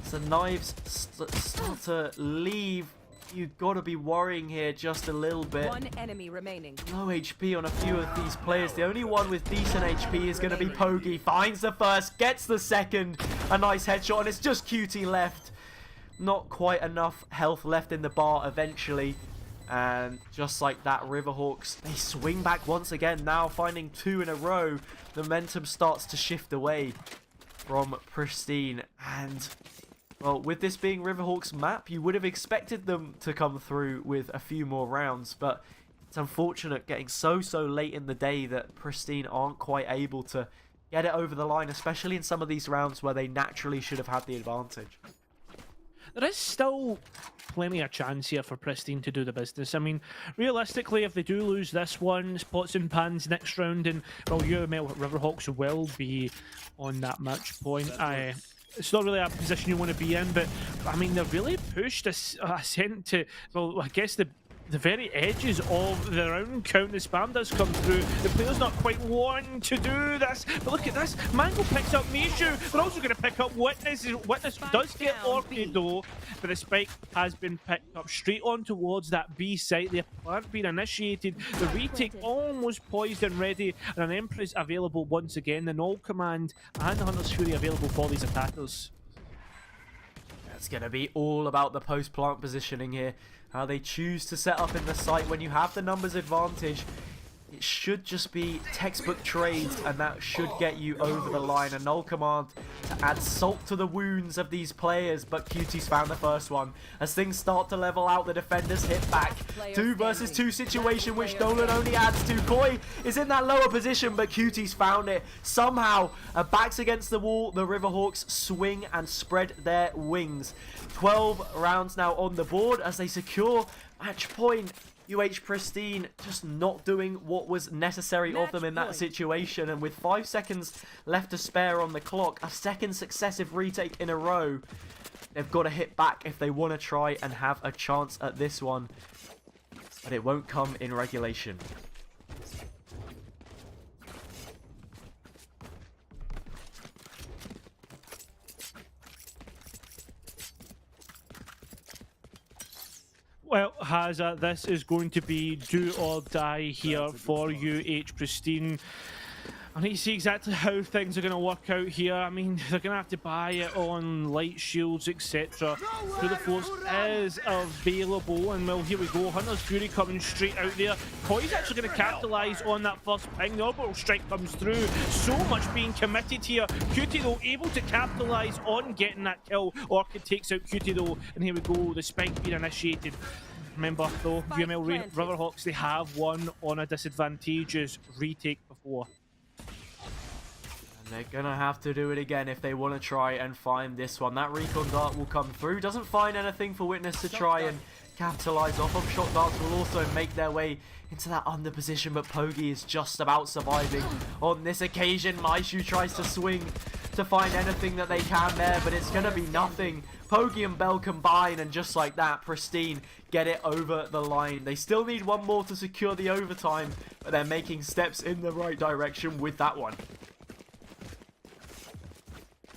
as the knives start to leave, you've got to be worrying here just a little bit. 1 enemy remaining. Low HP on a few of these players. The only one with decent HP is going to be Poggy. Finds the first, gets the second. A nice headshot, and it's just QT left. Not quite enough health left in the bar eventually. And just like that, Riverhawks, they swing back once again, now finding 2 in a row. The momentum starts to shift away from Pristine. And, well, with this being Riverhawks' map, you would have expected them to come through with a few more rounds. But it's unfortunate getting so late in the day that Pristine aren't quite able to get it over the line, especially in some of these rounds where they naturally should have had the advantage. There is still plenty of chance here for Pristine to do the business. I mean, realistically, if they do lose this one, pots and pans next round, and well, UML Riverhawks will be on that match point. It's not really a position you want to be in, but I mean, they're really pushed a ascent to, well, I guess the very edges of the round count. The spam does come through. The player's not quite wanting to do this, but look at this. Mango picks up Mishu. They're also going to pick up Witness. Witness does get orchid though, but the spike has been picked up straight on towards that B site. The plant being initiated. The retake almost poised and ready, and an Empress available once again. The Null Command and the Hunter's Fury available for these attackers. It's going to be all about the post-plant positioning here. How they choose to set up in the site when you have the numbers advantage. It should just be textbook trades, and that should get you over the line. A Null Command to add salt to the wounds of these players, but Cutie's found the first one. As things start to level out, the defenders hit back. 2 versus 2 situation, which Dolan only adds to. Koi is in that lower position, but Cutie's found it. Somehow, backs against the wall, the Riverhawks swing and spread their wings. 12 rounds now on the board as they secure match point. UH Pristine just not doing what was necessary of them in that situation, and with 5 seconds left to spare on the clock, a second successive retake in a row, they've got to hit back if they want to try and have a chance at this one, but it won't come in regulation. Well, Hazza, this is going to be do or die here for UH Pristine. I need to see exactly how things are going to work out here. I mean, they're going to have to buy it on light shields, etc. Through the Force is available, and well, here we go. Hunter's Fury coming straight out there. Koi's actually going to capitalise on that first ping. The orbital strike comes through. So much being committed here. Cutie, though, able to capitalise on getting that kill. Orchid takes out Cutie, though, and here we go. The spike being initiated. Remember, though, UML Riverhawks, they have won on a disadvantageous retake before. They're gonna have to do it again if they want to try and find this one. That recon dart will come through. Doesn't find anything for Witness to try and capitalize off of. Shot darts will also make their way into that under position, but Pogi is just about surviving on this occasion. Maishu tries to swing to find anything that they can there, but it's gonna be nothing. Pogi and Bell combine, and just like that, Pristine get it over the line. They still need one more to secure the overtime, but they're making steps in the right direction with that one.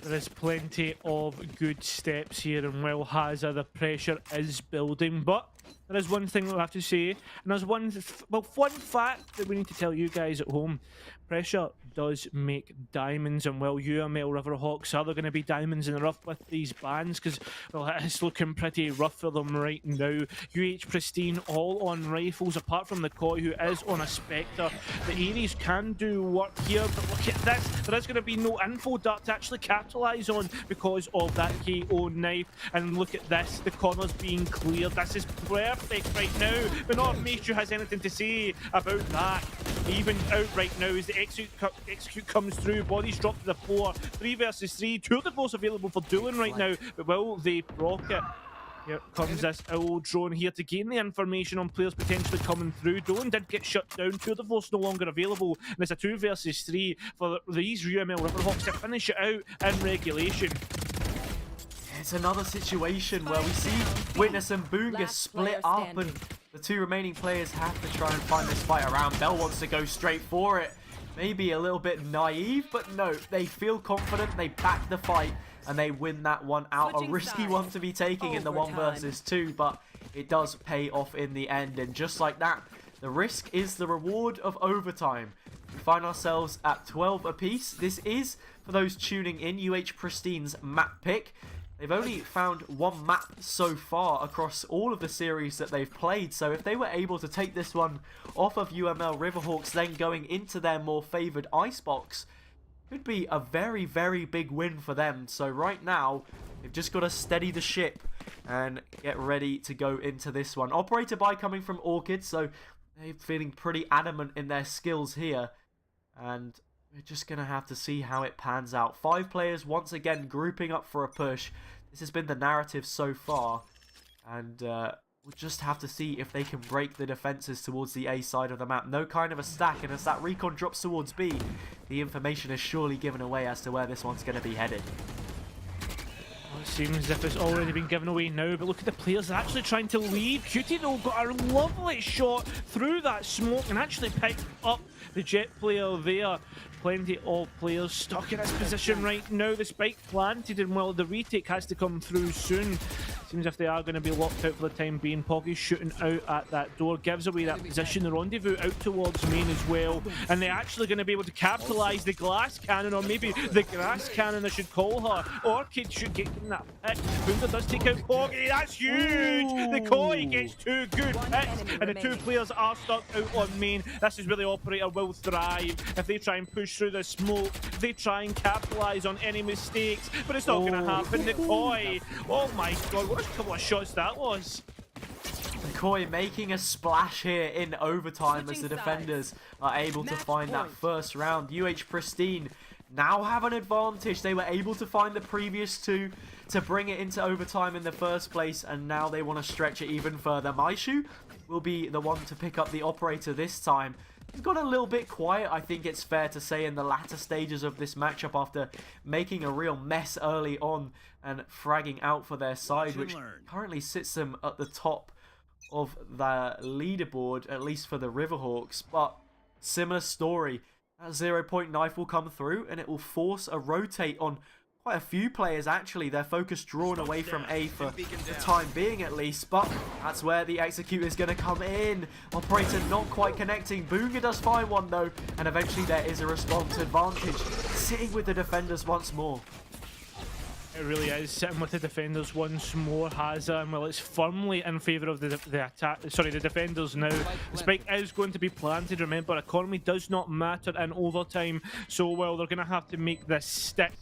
There is plenty of good steps here, and well, Hazza, the pressure is building, but there is one thing that I have to say, and there's one fact that we need to tell you guys at home. Pressure does make diamonds, and well, UML Riverhawks are going to be diamonds in the rough with these bans, because well, it's looking pretty rough for them right now. UH Pristine all on rifles, apart from the Koi, who is on a Spectre. The Ares can do work here, but look at this. There is going to be no info dart to actually capitalise on because of that KO knife, and look at this, the corners being cleared. This is perfect right now, but not if Maestro has anything to say about that. Even out right now as the execute comes through, bodies drop to the floor. 3 versus 3, tour de force available for Doolan right now, but will they proc it? Here comes this owl drone here to gain the information on players potentially coming through. Doolan did get shut down, tour de force no longer available, and it's a 2 versus 3 for these UML Riverhawks to finish it out in regulation. It's another situation where we see Witness and Boonga split up, and the 2 remaining players have to try and find this fight around. Bell wants to go straight for it. Maybe a little bit naive, but no, they feel confident, they back the fight, and they win that one out. A risky one to be taking in the 1 versus 2, but it does pay off in the end. And just like that, the risk is the reward of overtime. We find ourselves at 12 apiece. This is, for those tuning in, UH Pristine's map pick. they've only found one map so far across all of the series that they've played. So if they were able to take this one off of UML Riverhawks, then going into their more favoured icebox, could be a very, very big win for them. So right now, they've just got to steady the ship and get ready to go into this one. Operator buy coming from Orchid, so they're feeling pretty adamant in their skills here. And we're just going to have to see how it pans out. 5 players once again grouping up for a push. This has been the narrative so far. And we'll just have to see if they can break the defenses towards the A side of the map. No kind of a stack, and as that recon drops towards B, the information is surely given away as to where this one's going to be headed. Well, it seems as if it's already been given away now, but look at the players actually trying to leave. Cutie though got a lovely shot through that smoke and actually picked up the Jet player there. Plenty of players stuck in this position right now. The spike planted, and well, the retake has to come through soon. Seems if they are going to be locked out for the time being. Poggy's shooting out at that door, gives away that position. The rendezvous out towards main as well, and they're actually going to be able to capitalise the glass cannon, or maybe the grass cannon I should call her. Orchid should get in that pick. Boomba does take out Poggy, that's huge! Ooh. The Koi gets 2 good picks, and the 2 players are stuck out on main. This is where the operator will thrive. If they try and push through the smoke, they try and capitalise on any mistakes, but it's not going to happen. The Koi, oh my god, what a couple of shots that was. Koi making a splash here in overtime as the defenders are able to find that first round. UH Pristine now have an advantage. They were able to find the previous 2 to bring it into overtime in the first place, and now they want to stretch it even further. Maishu will be the one to pick up the operator this time. He's got a little bit quiet, I think it's fair to say, in the latter stages of this matchup after making a real mess early on and fragging out for their side, which currently sits them at the top of the leaderboard, at least for the Riverhawks. But similar story, that 0-point knife will come through and it will force a rotate on quite a few players actually. Their focus drawn away from A for the time being at least, but that's where the execute is going to come in. Operator not quite connecting. Boonga does find one though, and eventually there is a response advantage sitting with the defenders once more. It really is sitting with the defenders once more. Hazza, well, it's firmly in favour of the defenders now. The spike is going to be planted. Remember, economy does not matter in overtime, so well, they're going to have to make this stick.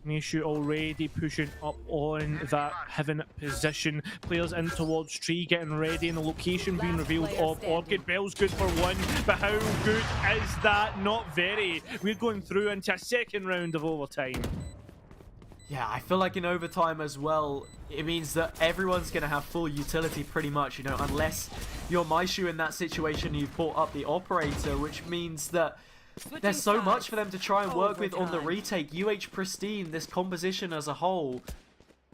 Nishu already pushing up on that heaven position. Players in towards tree getting ready, and the location being revealed of Orchid. Bell's good for 1, but how good is that? Not very. We're going through into a second round of overtime. Yeah, I feel like in overtime as well, it means that everyone's going to have full utility pretty much, you know, unless you're Maishu in that situation, you've brought up the operator, which means that there's so much for them to try and work with on the retake. UH Pristine, this composition as a whole,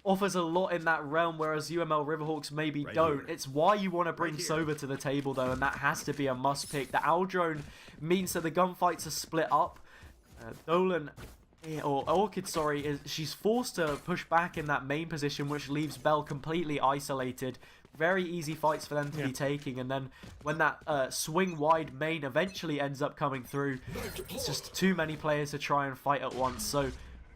offers a lot in that realm, whereas UML Riverhawks maybe don't. It's why you want to bring Sober to the table though, and that has to be a must pick. The Owl Drone means that the gunfights are split up. Dolan, or Orchid, sorry, she's forced to push back in that main position, which leaves Bell completely isolated. Very easy fights for them to be taking, and then when that swing wide main eventually ends up coming through, it's just too many players to try and fight at once. So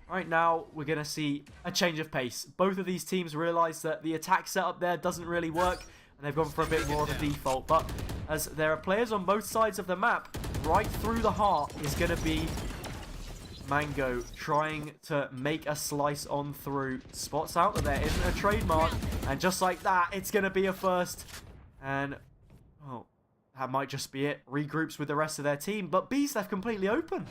right now we're going to see a change of pace. Both of these teams realize that the attack setup there doesn't really work, and they've gone for a bit more of a default. But as there are players on both sides of the map, right through the heart is going to be Mango trying to make a slice on through. Spots out that there isn't a trademark, and just like that, it's going to be a first. And, oh, that might just be it. Regroups with the rest of their team, but B's left completely open.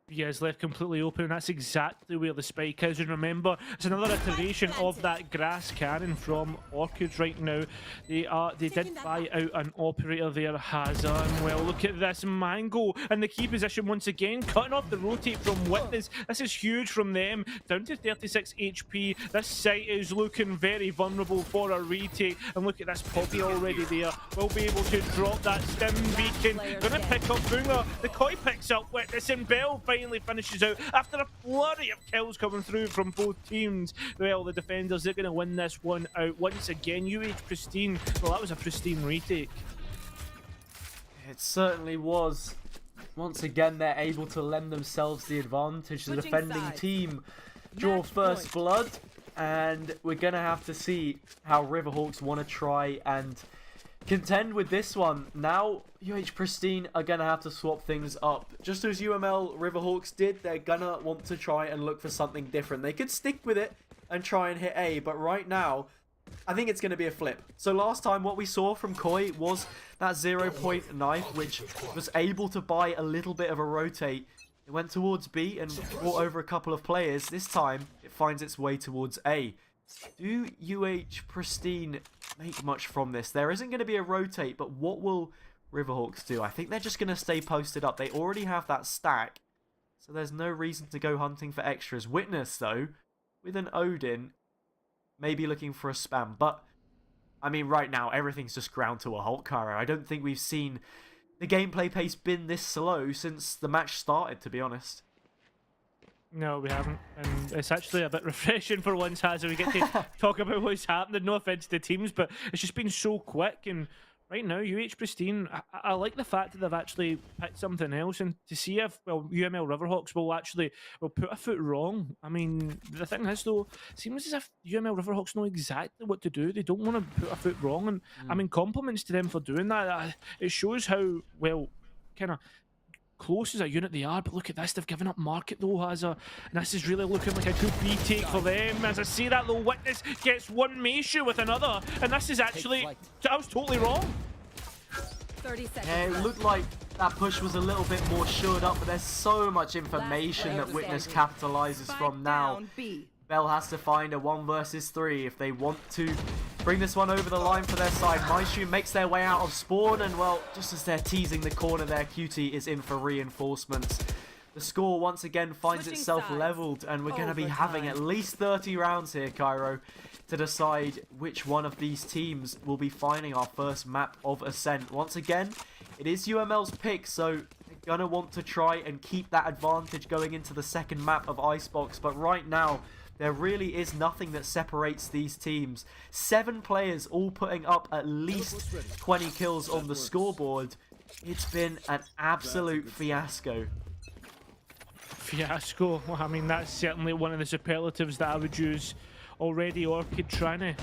Yeah, it's left completely open, and that's exactly where the spike is. And remember, it's another iteration of that grass cannon from Orchids right now. They did buy out an operator there, Hazza, and well, look at this. Mango in the key position once again, cutting off the rotate from Witness. This is huge from them, down to 36 HP. This site is looking very vulnerable for a retake, and look at this Poppy already there. We'll be able to drop that stim beacon. Gonna pick up Boomer. The Koi picks up Witness, and Bell finally finishes out after a flurry of kills coming through from both teams. Well, the defenders, they're going to win this one out once again. UH Pristine, well, that was a pristine retake. It certainly was. Once again, they're able to lend themselves the advantage. The defending team draw first blood. and we're going to have to see how Riverhawks want to try and contend with this one. Now, Pristine are going to have to swap things up. Just as UML Riverhawks did, they're going to want to try and look for something different. They could stick with it and try and hit A, but right now, I think it's going to be a flip. So last time, what we saw from Koi was that 0-point knife, which was able to buy a little bit of a rotate. It went towards B and brought over a couple of players. This time, it finds its way towards A. Do Pristine make much from this? There isn't going to be a rotate, but what will Riverhawks do? I think they're just going to stay posted up. They already have that stack, so there's no reason to go hunting for extras. Witness, though, with an Odin, maybe looking for a spam. But, I mean, right now, everything's just ground to a halt, Cairo. I don't think we've seen the gameplay pace been this slow since the match started, to be honest. No, we haven't, and it's actually a bit refreshing for once, as we get to talk about what's happening. No offense to the teams, but it's just been so quick. And right now, Pristine, I like the fact that they've actually picked something else, and to see if UML Riverhawks will put a foot wrong. I mean, the thing is though, it seems as if UML Riverhawks know exactly what to do. They don't want to put a foot wrong, and I mean, compliments to them for doing that. It shows how well kind of close as a unit they are, but look at this, they've given up market though, and this is really looking like a good B take for them. As I see that though, Witness gets one Meishu with another, and this is actually, I was totally wrong. 30 seconds. Yeah, it looked like that push was a little bit more shored up, but there's so much information that Witness capitalizes from now. Bell has to find a 1 versus 3 if they want to bring this one over the line for their side. Meishu makes their way out of spawn, and well, just as they're teasing the corner there, QT is in for reinforcements. The score once again finds itself leveled, and we're going to be having at least 30 rounds here, Cairo, to decide which one of these teams will be finding our first map of Ascent. Once again, it is UML's pick, so they're going to want to try and keep that advantage going into the second map of Icebox, but right now, there really is nothing that separates these teams. 7 players all putting up at least 20 kills on the scoreboard. It's been an absolute fiasco. Fiasco. Well, I mean, that's certainly one of the superlatives that I would use. Already Orchid trying to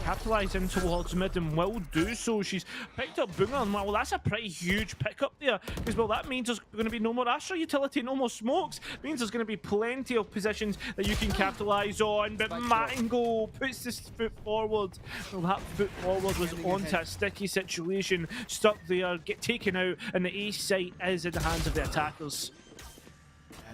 capitalise in towards mid and will do so. She's picked up Boomer, and well, that's a pretty huge pickup there, because well, that means there's going to be no more Astra utility, no more smokes. It means there's going to be plenty of positions that you can capitalise on, but Mango puts his foot forward. Well, that foot forward was onto a sticky situation, stuck there, get taken out, and the A site is in the hands of the attackers.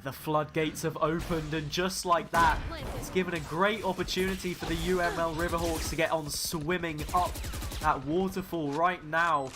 The floodgates have opened, and just like that, it's given a great opportunity for the UML Riverhawks to get on swimming up that waterfall right now.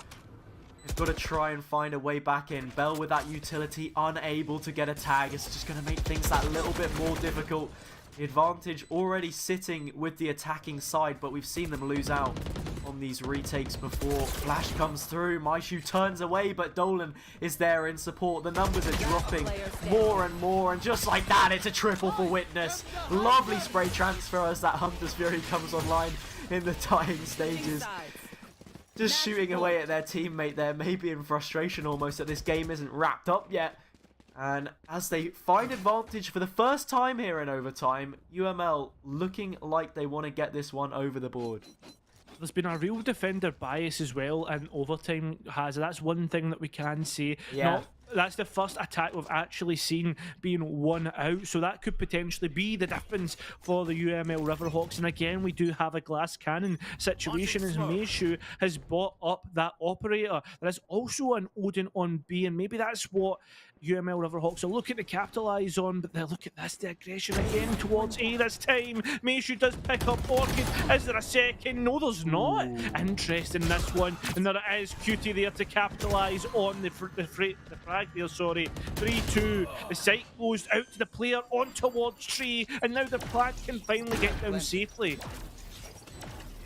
They've got to try and find a way back in. Bell with that utility, unable to get a tag. It's just going to make things that little bit more difficult. The advantage already sitting with the attacking side, but we've seen them lose out on these retakes before. Flash comes through, Meishu turns away, but Dolan is there in support. The numbers are dropping more and more, and just like that, it's a triple for Witness. Lovely spray transfer as that Hunter's Fury comes online in the dying stages. Just shooting away at their teammate there, maybe in frustration almost that this game isn't wrapped up yet. And as they find advantage for the first time here in overtime, UML looking like they want to get this one over the board. There's been a real defender bias as well, and overtime has. That's one thing that we can say. Yeah. That's the first attack we've actually seen being won out, so that could potentially be the difference for the UML Riverhawks. And again, we do have a glass cannon situation as Meishu has bought up that operator. There is also an Odin on B, and maybe that's what UML Riverhawks are looking to capitalise on, but look at this, the aggression again towards A this time. Meishu does pick up Orchid. Is there a second? No, there's not. Interesting, this one. And there it is, QT there to capitalise on the frag there, sorry. 3-2. The site goes out to the player on towards Tree, and now the plant can finally get down safely.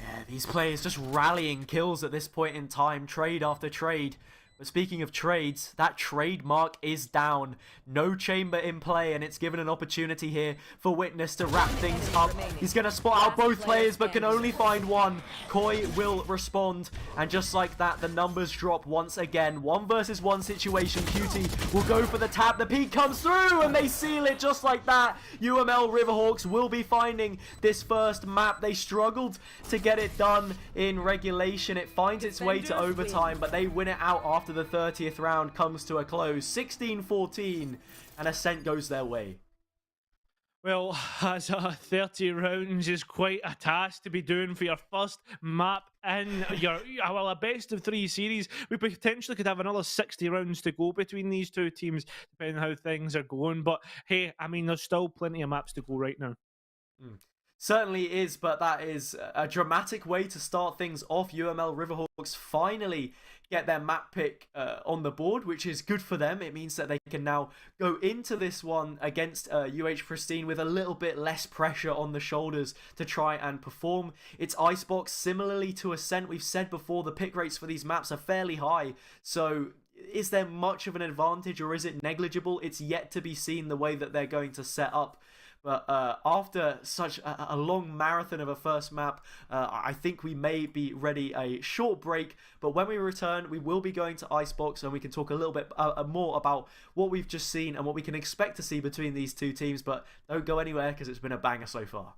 Yeah, these players just rallying kills at this point in time, trade after trade. But speaking of trades, that trademark is down. No chamber in play, and it's given an opportunity here for Witness to wrap things up. He's going to spot out both players, but can only find one. Koi will respond, and just like that, the numbers drop once again. 1 versus 1 situation. QT will go for the tap. The peek comes through, and they seal it just like that. UML Riverhawks will be finding this first map. They struggled to get it done in regulation. It finds its way to overtime, but they win it out after the 30th round comes to a close. 16-14, and Ascent goes their way. Well, as 30 rounds is quite a task to be doing for your first map in your, well, a best of 3 series. We potentially could have another 60 rounds to go between these two teams, depending on how things are going. But hey, I mean, there's still plenty of maps to go right now. Certainly is, but that is a dramatic way to start things off. UML Riverhawks finally get their map pick on the board, which is good for them. It means that they can now go into this one against Pristine with a little bit less pressure on the shoulders to try and perform. It's Icebox, similarly to Ascent. We've said before, the pick rates for these maps are fairly high, so is there much of an advantage or is it negligible? It's yet to be seen the way that they're going to set up. But after such a long marathon of a first map, I think we may be ready a short break. But when we return, we will be going to Icebox, and we can talk a little bit more about what we've just seen and what we can expect to see between these two teams. But don't go anywhere, because it's been a banger so far.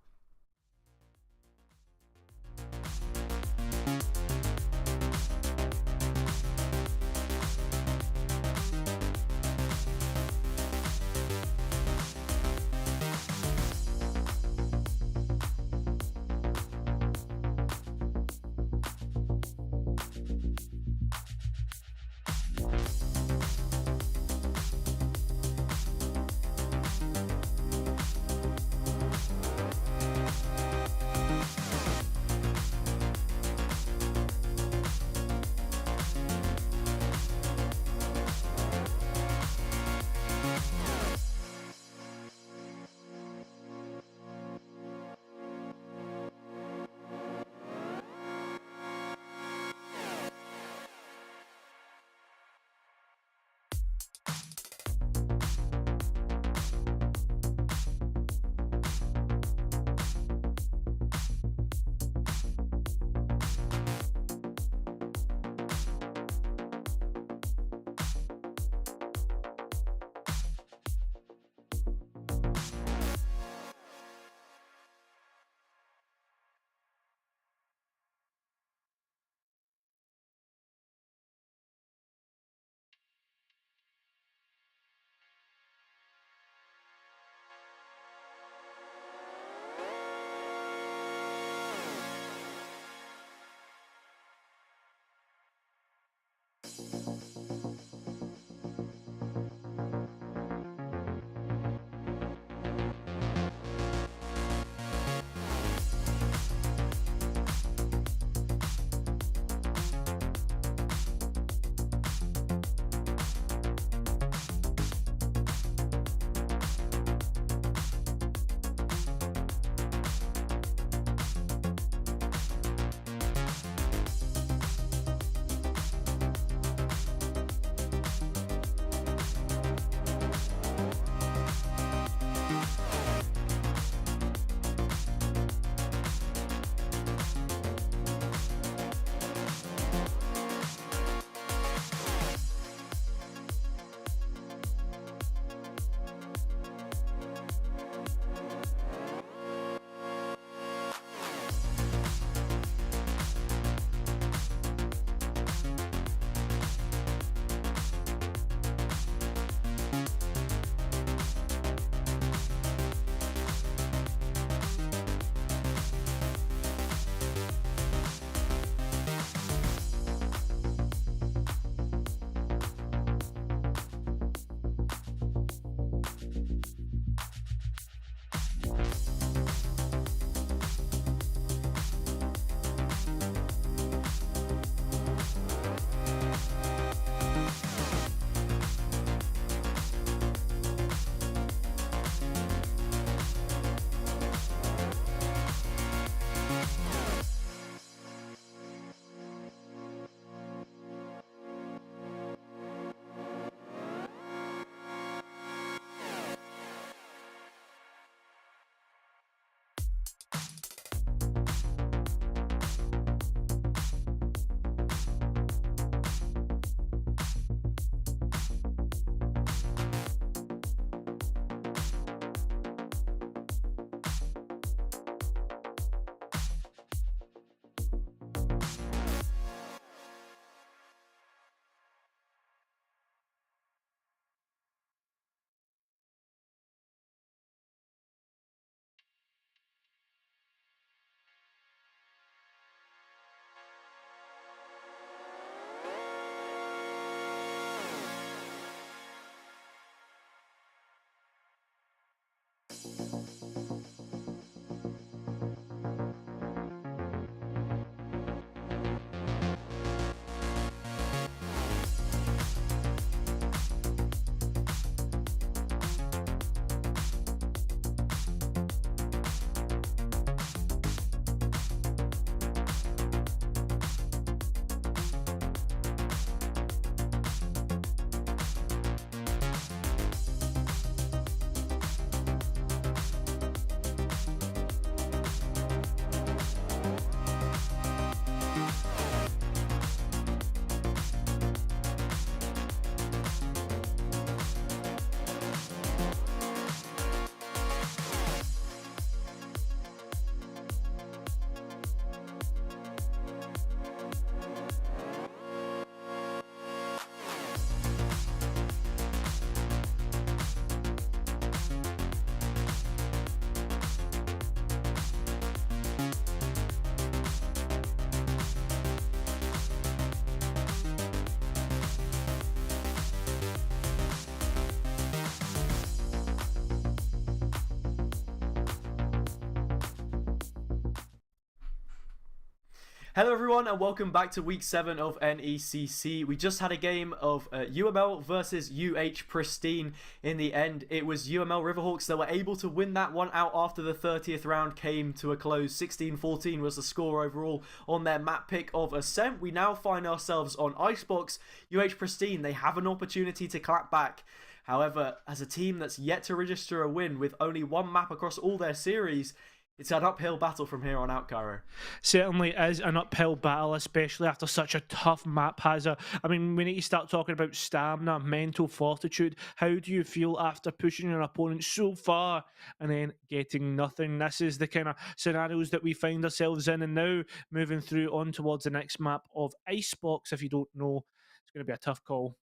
Hello everyone and welcome back to week 7 of NECC. We just had a game of UML versus UH Pristine. In the end, it was UML Riverhawks that were able to win that one out after the 30th round came to a close. 16-14 was the score overall on their map pick of Ascent. We now find ourselves on Icebox. UH Pristine, they have an opportunity to clap back. However, as a team that's yet to register a win with only one map across all their series, it's an uphill battle from here on out, Cairo. Certainly is an uphill battle, especially after such a tough map, Hazza. I mean, we need to start talking about stamina, mental fortitude. How do you feel after pushing your opponent so far and then getting nothing? This is the kind of scenarios that we find ourselves in, and now moving through on towards the next map of Icebox. If you don't know, it's going to be a tough call.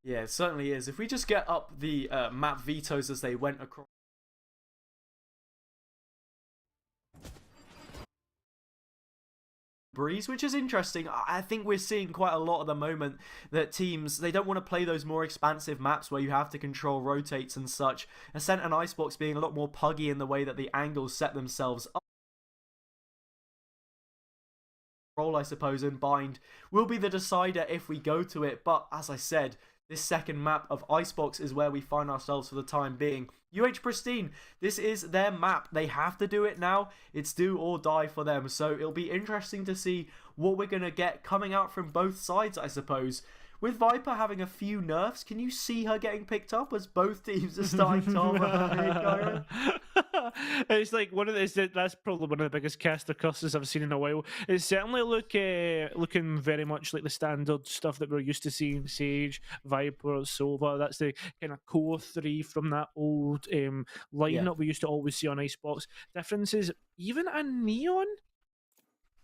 Yeah, it certainly is. If we just get up the map vetoes as they went across. Breeze, which is interesting. I think we're seeing quite a lot at the moment that teams, they don't want to play those more expansive maps where you have to control rotates and such. Ascent and Icebox being a lot more puggy in the way that the angles set themselves up. Roll, I suppose, and Bind will be the decider if we go to it, but as I said, this second map of Icebox is where we find ourselves for the time being. UH Pristine, this is their map. They have to do it now. It's do or die for them. So it'll be interesting to see what we're going to get coming out from both sides, I suppose. With Viper having a few nerfs, can you see her getting picked up as both teams are starting to armor her? It's like that's probably one of the biggest caster curses I've seen in a while. It's certainly looking very much like the standard stuff that we're used to seeing: Sage, Viper, Sova. That's the kind of core three from that old lineup we used to always see on Icebox. Differences, even a Neon.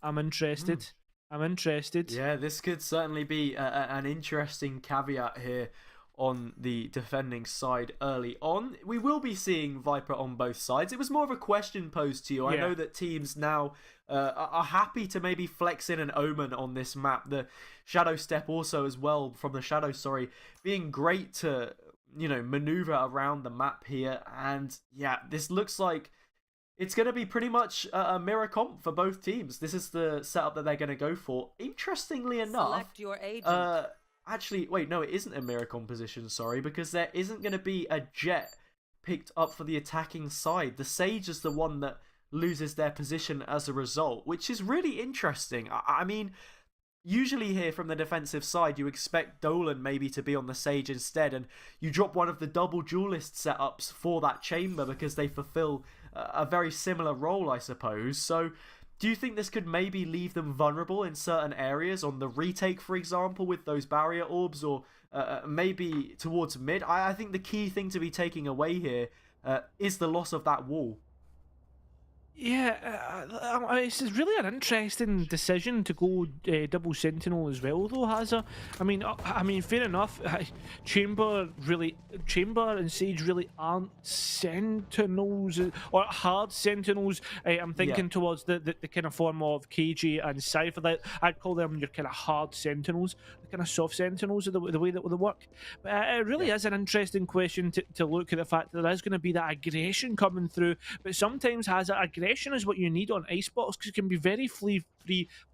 I'm interested. I'm interested. Yeah, this could certainly be an interesting caveat here on the defending side early on. We will be seeing Viper on both sides. It was more of a question posed to you. I know that teams now are happy to maybe flex in an Omen on this map. The Shadow Step also as well, from the Shadow, being great to, maneuver around the map here. And yeah, this looks like it's going to be pretty much a mirror comp for both teams. This is the setup that they're going to go for. Interestingly enough, select your agent. Actually, wait, no, it isn't a mirror composition, because there isn't going to be a Jet picked up for the attacking side. The Sage is the one that loses their position as a result, which is really interesting. I mean, usually here from the defensive side, you expect Dolan maybe to be on the Sage instead, and you drop one of the double duelist setups for that chamber because they fulfill a very similar role, I suppose. So do you think this could maybe leave them vulnerable in certain areas on the retake, for example, with those barrier orbs, or maybe towards mid? I think the key thing to be taking away here is the loss of that wall. Yeah, it's really an interesting decision to go double Sentinel as well, though, Hazza. I mean, fair enough. Chamber and Sage really aren't Sentinels or hard Sentinels. I'm thinking towards the kind of form of KG and Cypher. I'd call them your kind of hard Sentinels, the kind of soft Sentinels, are the way that they work. But it really is an interesting question to look at the fact that there is going to be that aggression coming through. But sometimes Hazza, aggression is what you need on Icebox because it can be very free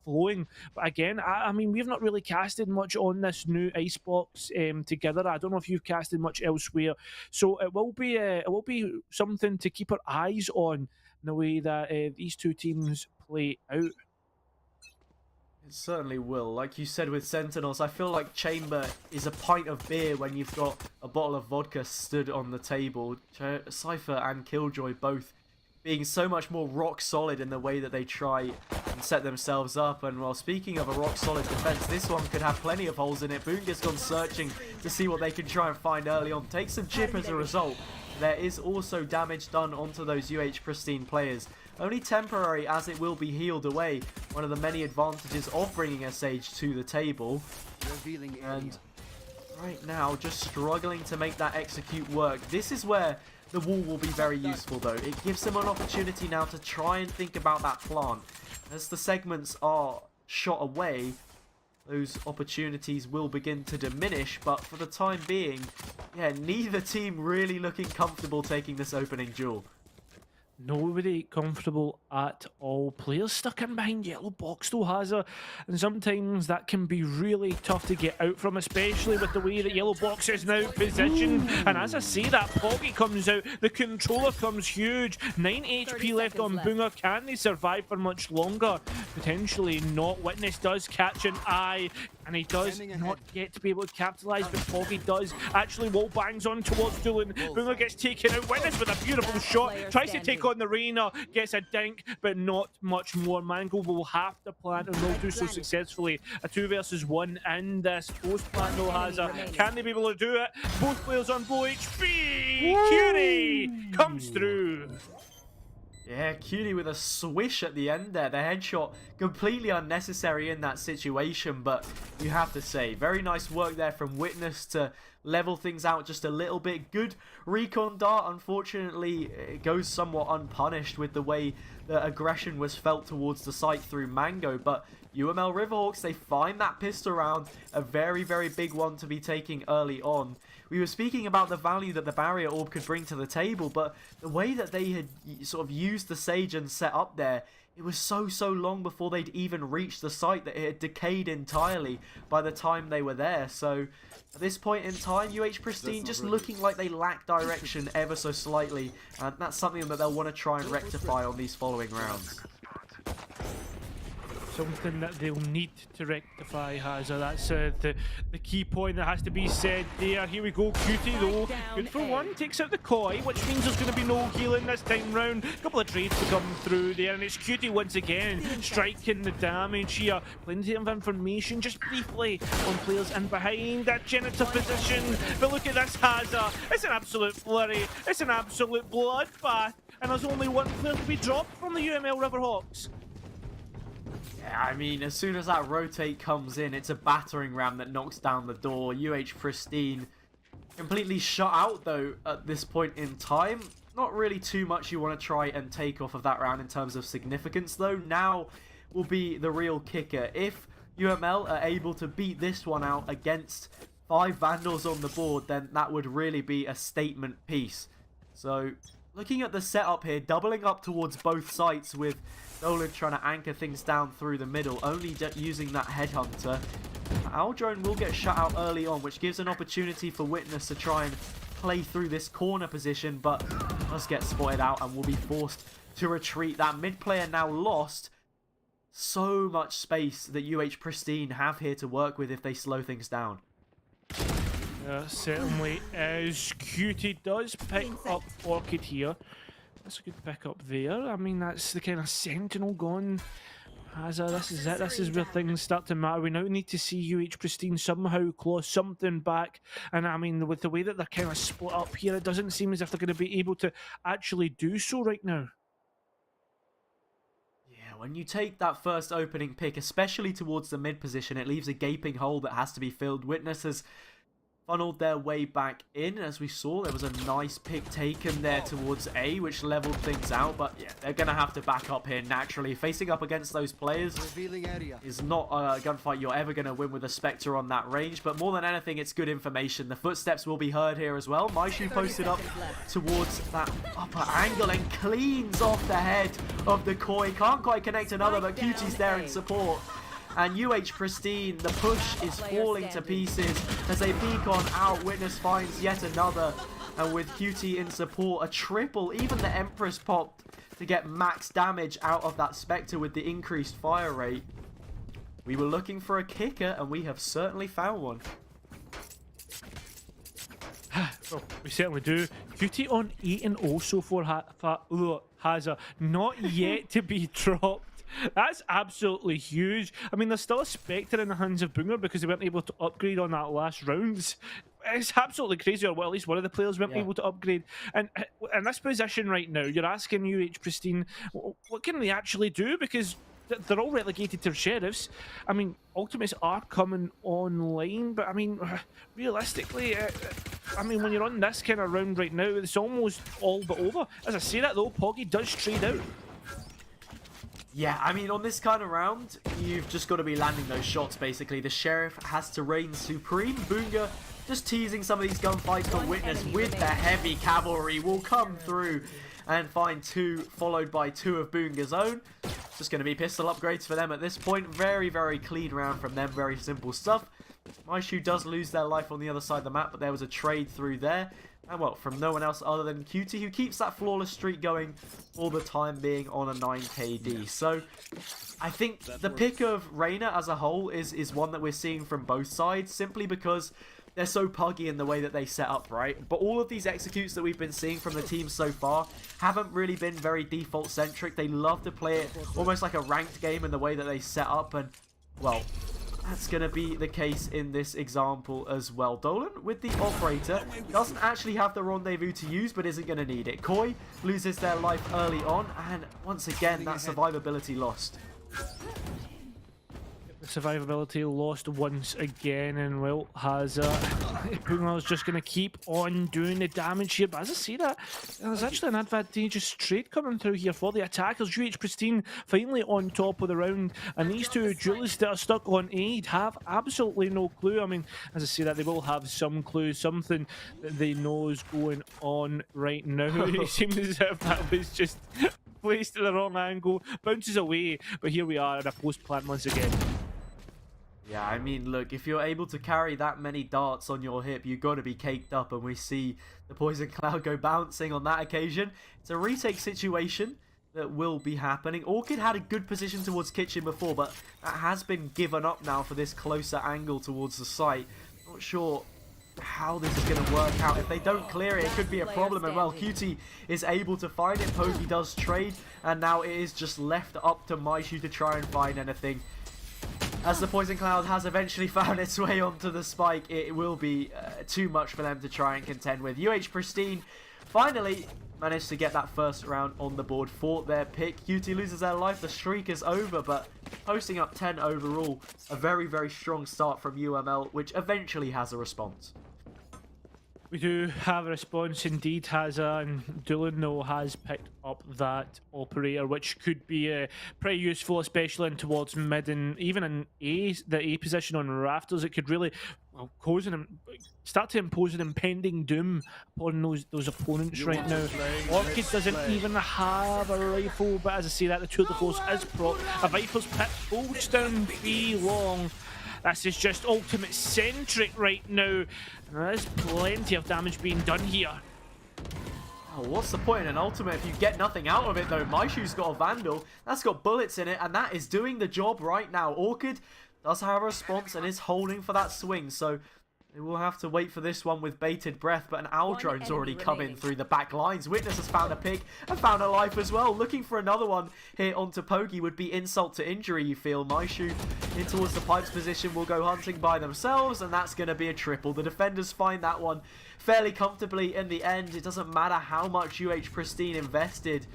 flowing. But again, I mean, we've not really casted much on this new Icebox together. I don't know if you've casted much elsewhere, so it will be something to keep our eyes on in the way that these two teams play out. It certainly will. Like you said with Sentinels, I feel like Chamber is a pint of beer when you've got a bottle of vodka stood on the table. Cypher and Killjoy both being so much more rock solid in the way that they try and set themselves up. And while speaking of a rock solid defense, this one could have plenty of holes in it. Boonga's gone searching to see what they can try and find early on. Take some chip as a result. There is also damage done onto those UH Pristine players. Only temporary, as it will be healed away. One of the many advantages of bringing a Sage to the table. And right now, just struggling to make that execute work. This is where the wall will be very useful, though. It gives them an opportunity now to try and think about that plant. As the segments are shot away, those opportunities will begin to diminish, but for the time being, yeah, neither team really looking comfortable taking this opening duel. Nobody comfortable at all. Players stuck in behind yellow box though, Hazard, and sometimes that can be really tough to get out from, especially with the way that yellow box is now positioned. And as I say, that Poggy comes out, the controller comes huge. 9 HP left on Boonger. Can they survive for much longer? Potentially not. Witness does catch an eye, and he does not get to be able to capitalize, but Poggy does actually wall bangs on towards Doolan. Boonger gets taken out. Witness with a beautiful shot, tries to take on the Reyna, gets a dink, but not much more. Mango will have to plant, and will do so successfully. A 2 versus 1 in this post plant though, Hazard. Can they be able to do it? Both players on low HP. Cutie comes through. Yeah, Cutie with a swish at the end there. The headshot completely unnecessary in that situation, but you have to say, very nice work there from Witness to level things out just a little bit. Good recon dart. Unfortunately, it goes somewhat unpunished with the way the aggression was felt towards the site through Mango, but UML Riverhawks, they find that pistol round, a very, very big one to be taking early on. We were speaking about the value that the barrier orb could bring to the table, but the way that they had sort of used the Sage and set up there, it was so long before they'd even reached the site that it had decayed entirely by the time they were there. So at this point in time, UH Pristine just looking like they lack direction ever so slightly, and that's something that they'll want to try and rectify on these following rounds. Something that they'll need to rectify, Hazard. That's the key point that has to be said there. Here we go, Cutie though. Good for one, takes out the Koi, which means there's going to be no healing this time round. A couple of trades to come through there, and it's Cutie once again striking the damage here. Plenty of information just briefly on players in behind that genital position. But look at this, Hazard. It's an absolute flurry. It's an absolute bloodbath. And there's only one player to be dropped from the UML Riverhawks. Yeah, I mean, as soon as that rotate comes in, it's a battering ram that knocks down the door. UH Pristine completely shut out, though, at this point in time. Not really too much you want to try and take off of that round in terms of significance, though. Now will be the real kicker. If UML are able to beat this one out against 5 Vandals on the board, then that would really be a statement piece. So, looking at the setup here, doubling up towards both sites with Dolan trying to anchor things down through the middle, only using that headhunter. Aldrone will get shut out early on, which gives an opportunity for Witness to try and play through this corner position, but does get spotted out and will be forced to retreat. That mid player now lost. So much space that UH Pristine have here to work with if they slow things down. Certainly is. Cutie does pick up Orchid here. That's a good pick up there. I mean, that's the kind of sentinel gone. Hazard, this is it. This is where things start to matter. We now need to see UH Pristine somehow claw something back. And I mean, with the way that they're kind of split up here, it doesn't seem as if they're going to be able to actually do so right now. Yeah, when you take that first opening pick, especially towards the mid position, it leaves a gaping hole that has to be filled. Witnesses funneled their way back in. As we saw, there was a nice pick taken there towards A, which leveled things out. But yeah, they're going to have to back up here naturally. Facing up against those players is not a gunfight you're ever going to win with a Spectre on that range. But more than anything, it's good information. The footsteps will be heard here as well. Maishu posted up towards that upper angle and cleans off the head of the Koi. Can't quite connect another, but Cutie's there in support. And UH Pristine, the push is falling to pieces as they peek on out. Witness finds yet another, and with Cutie in support, a triple. Even the Empress popped to get max damage out of that Spectre with the increased fire rate. We were looking for a kicker, and we have certainly found one. Well, we certainly do. Cutie on 8-0 so far. Hazard not yet to be dropped. That's absolutely huge. I mean, there's still a Spectre in the hands of Boonger because they weren't able to upgrade on that last round. It's absolutely crazy, or well, at least one of the players weren't able to upgrade. And in this position right now, you're asking UH Pristine, what can they actually do? Because they're all relegated to sheriffs. I mean, ultimates are coming online, but I mean, realistically, I mean, when you're on this kind of round right now, it's almost all but over. As I say that though, Poggy does trade out. Yeah, I mean, on this kind of round, you've just got to be landing those shots, basically. The Sheriff has to reign supreme. Boonga just teasing some of these gunfights, but Witness with the heavy cavalry will come through and find 2, followed by 2 of Boonga's own. Just going to be pistol upgrades for them at this point. Very, very clean round from them. Very simple stuff. Maishu does lose their life on the other side of the map, but there was a trade through there. And well, from no one else other than Cutie, who keeps that flawless streak going all the time being on a 9 KD. So I think the pick of Reyna as a whole is one that we're seeing from both sides, simply because they're so puggy in the way that they set up, right? But all of these executes that we've been seeing from the team so far haven't really been very default-centric. They love to play it almost like a ranked game in the way that they set up, and, well, that's going to be the case in this example as well. Dolan, with the operator, doesn't actually have the rendezvous to use, but isn't going to need it. Koi loses their life early on, and once again, that survivability lost. Survivability lost once again, and well, has Pugna's just going to keep on doing the damage here. But as I say that, there's actually an advantageous trade coming through here for the attackers. UH Pristine finally on top of the round, and these two duelists that are stuck on aid have absolutely no clue. I mean, as I say that, they will have some clue, something that they know is going on right now. It seems as if that was just placed at the wrong angle, bounces away, but here we are at a post plant once again. Yeah, I mean, look, if you're able to carry that many darts on your hip, you've got to be caked up, and we see the Poison Cloud go bouncing on that occasion. It's a retake situation that will be happening. Orchid had a good position towards Kitchen before, but that has been given up now for this closer angle towards the site. Not sure how this is going to work out. If they don't clear it, it could be a problem, and well, Cutie is able to find it. Pogi does trade, and now it is just left up to Maishu to try and find anything. As the Poison Cloud has eventually found its way onto the spike, it will be too much for them to try and contend with. UH Pristine finally managed to get that first round on the board for their pick. Cutie loses their life, the streak is over, but posting up 10 overall. A very, very strong start from UML, which eventually has a response. We do have a response indeed, Hazza, and Doolan though has picked up that operator, which could be pretty useful, especially in towards mid and even in the A position on rafters. It could really start to impose an impending doom upon those opponents right now. Orchid doesn't even have a rifle, but as I say that, the tour de force is proc. A Viper's Pit holds down B long. This is just ultimate centric right now. There's plenty of damage being done here. Oh, what's the point in an ultimate if you get nothing out of it though? Maishu's got a Vandal, that's got bullets in it, and that is doing the job right now. Orchid does have a response and is holding for that swing, so they will have to wait for this one with bated breath, but an owl drone's already come in through the back lines. Witness has found a pick and found a life as well. Looking for another one here onto Pogi would be insult to injury, you feel. Maishu in towards the pipes position will go hunting by themselves, and that's going to be a triple. The defenders find that one fairly comfortably in the end. It doesn't matter how much UH Pristine invested.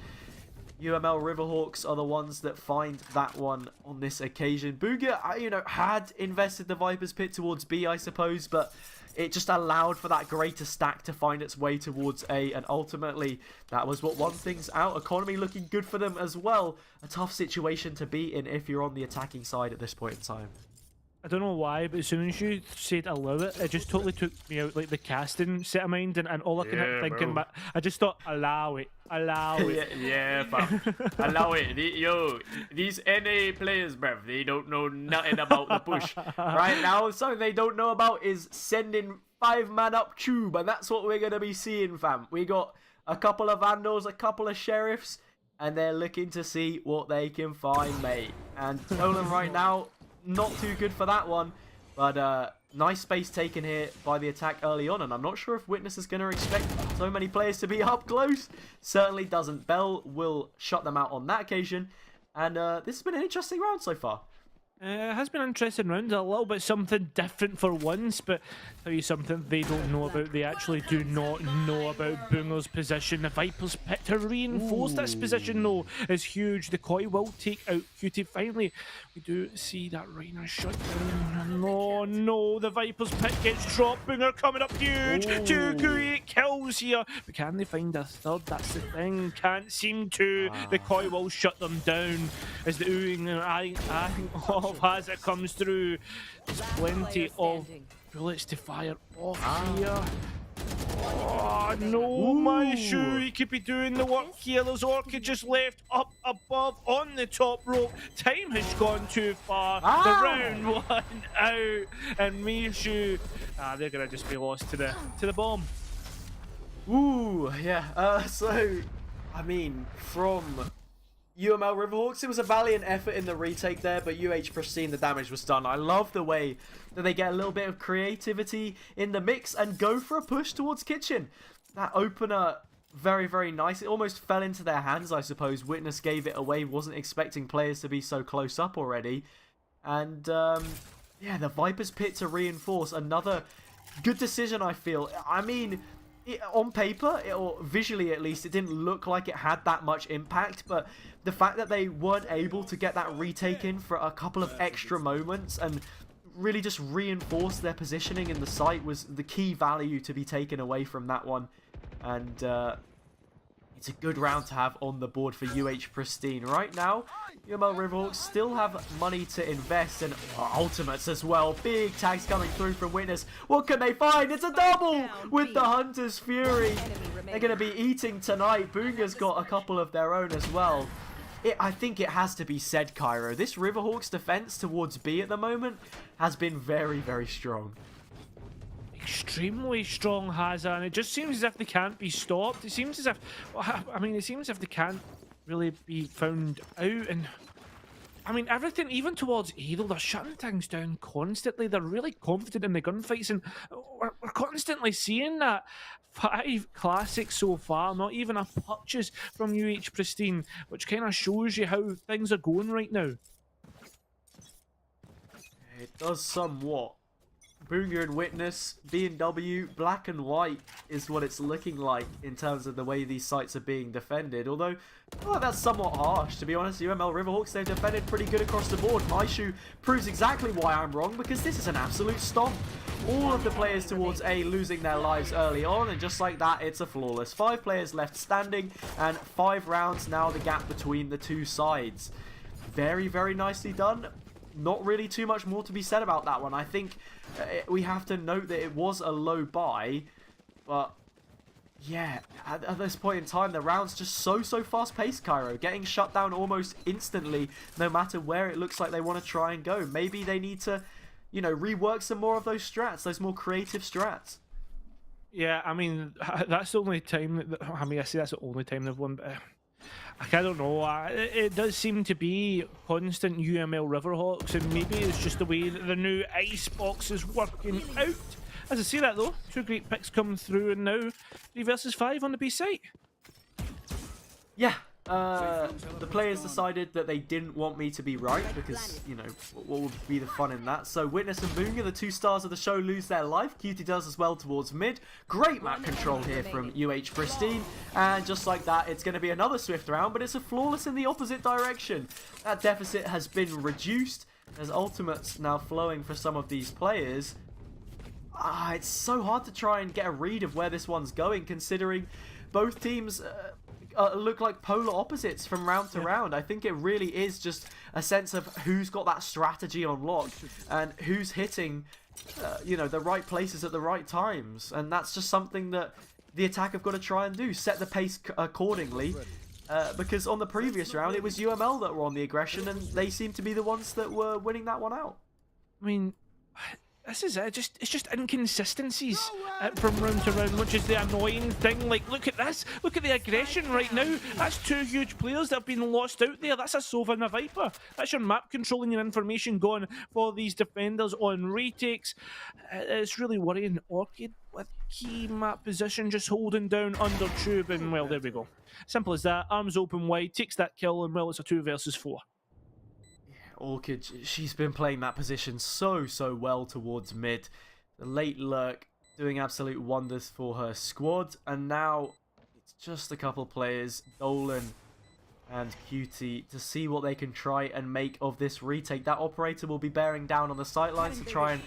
UML Riverhawks are the ones that find that one on this occasion. Booga, had invested the Viper's Pit towards B, I suppose, but it just allowed for that greater stack to find its way towards A, and ultimately that was what won things out. Economy looking good for them as well. A tough situation to be in if you're on the attacking side at this point in time. I don't know why, but as soon as you said allow it, it just totally took me out like the casting set of mind, and all I can thinking, but I just thought allow it. yeah, fam. Allow it. These NA players, bruv, they don't know nothing about the push. Right now, something they don't know about is sending 5-man up tube, and that's what we're going to be seeing, fam. We got a couple of Vandals, a couple of Sheriffs, and they're looking to see what they can find, mate. And Nolan right now, not too good for that one, but nice space taken here by the attack early on, and I'm not sure if Witness is going to expect so many players to be up close. Certainly doesn't. Bell will shut them out on that occasion, and this has been an interesting round so far. It has been an interesting round, a little bit something different for once, but I'll tell you something they don't know about. They actually do not know about Boonger's position. The Viper's Pit to reinforce this position, though, is huge. The Koi will take out Cutie. Finally, we do see that Reyna shot down. No, Oh no, the Viper's pit gets dropped. Boonger coming up huge. Ooh. 2 great kills here. But can they find a third? That's the thing. Can't seem to. The Koi will shut them down as the oohing and eyeing off as it comes through. There's plenty of bullets to fire off here. Oh no, my shoe, he could be doing the work here. There's Orchid just left up above on the top rope. Time has gone too far. The round one out, and Mishu, they're gonna just be lost to the bomb. Ooh, yeah. So, I mean, from UML Riverhawks, it was a valiant effort in the retake there, but UH Pristine, the damage was done. I love the way that they get a little bit of creativity in the mix and go for a push towards Kitchen. That opener, very, very nice. It almost fell into their hands, I suppose. Witness gave it away, wasn't expecting players to be so close up already. And, yeah, the Viper's Pit to reinforce. Another good decision, I feel. I mean, on paper, or visually at least, it didn't look like it had that much impact, but the fact that they weren't able to get that retake in for a couple of extra moments and really just reinforce their positioning in the site was the key value to be taken away from that one. And it's a good round to have on the board for UH Pristine. Right now, UML Riverhawks still have money to invest in ultimates as well. Big tags coming through from Witness. What can they find? It's a double with the Hunter's Fury. They're going to be eating tonight. Boonga's got a couple of their own as well. I think it has to be said, Cairo. This Riverhawks defense towards B at the moment has been very, very strong. Extremely strong, Hazza, and it just seems as if they can't be stopped. It seems as if, I mean, it seems as if they can't really be found out. And I mean, everything, even towards A, though, they're shutting things down constantly. They're really confident in the gunfights, and we're constantly seeing that. 5 classics so far, not even a purchase from UH Pristine, which kind of shows you how things are going right now. It does somewhat. Boonga and Witness, B&W, black and white is what it's looking like in terms of the way these sites are being defended. Although, oh, that's somewhat harsh, to be honest. UML Riverhawks, they've defended pretty good across the board. Myshu proves exactly why I'm wrong, because this is an absolute stomp. All of the players towards A losing their lives early on, and just like that, it's a flawless. 5 players left standing, and 5 rounds now the gap between the two sides. Very, very nicely done. Not really too much more to be said about that one. I think we have to note that it was a low buy, but yeah, at this point in time, the round's just so fast-paced, Cairo. Getting shut down almost instantly, no matter where it looks like they want to try and go. Maybe they need to, you know, rework some more of those strats, those more creative strats. Yeah, I mean, that's the only time that, I mean, I say that's the only time they've won, but I don't know. It does seem to be constant UML Riverhawks, and maybe it's just the way that the new ice box is working out. As I say that though, 2 great picks come through, and now 3 versus 5 on the B site. Yeah, the players decided that they didn't want me to be right, because, you know, what would be the fun in that? So Witness and Boonga, the 2 stars of the show, lose their life. Cutie does as well towards mid. Great map control here from UH Pristine, and just like that, it's going to be another swift round, but it's a flawless in the opposite direction. That deficit has been reduced. There's ultimates now flowing for some of these players. It's so hard to try and get a read of where this one's going, considering both teams look like polar opposites from round to round. I think it really is just a sense of who's got that strategy on lock and who's hitting, you know, the right places at the right times. And that's just something that the attack have got to try and do, set the pace accordingly. Because on the previous round, it was UML that were on the aggression, and they seem to be the ones that were winning that one out. I mean, this is it. It's just inconsistencies from round to round, which is the annoying thing. Like, look at this. Look at the aggression right now. That's 2 huge players that have been lost out there. That's a Sova and a Viper. That's your map control and your information gone for these defenders on retakes. It's really worrying. Orchid with key map position, just holding down under tube, and well, there we go. Simple as that. Arms open wide, takes that kill, and well, it's a 2 versus 4. Orchid, she's been playing that position so well towards mid. The late lurk doing absolute wonders for her squad. And now it's just a couple players, Dolan and Cutie, to see what they can try and make of this retake. That operator will be bearing down on the sightlines to try and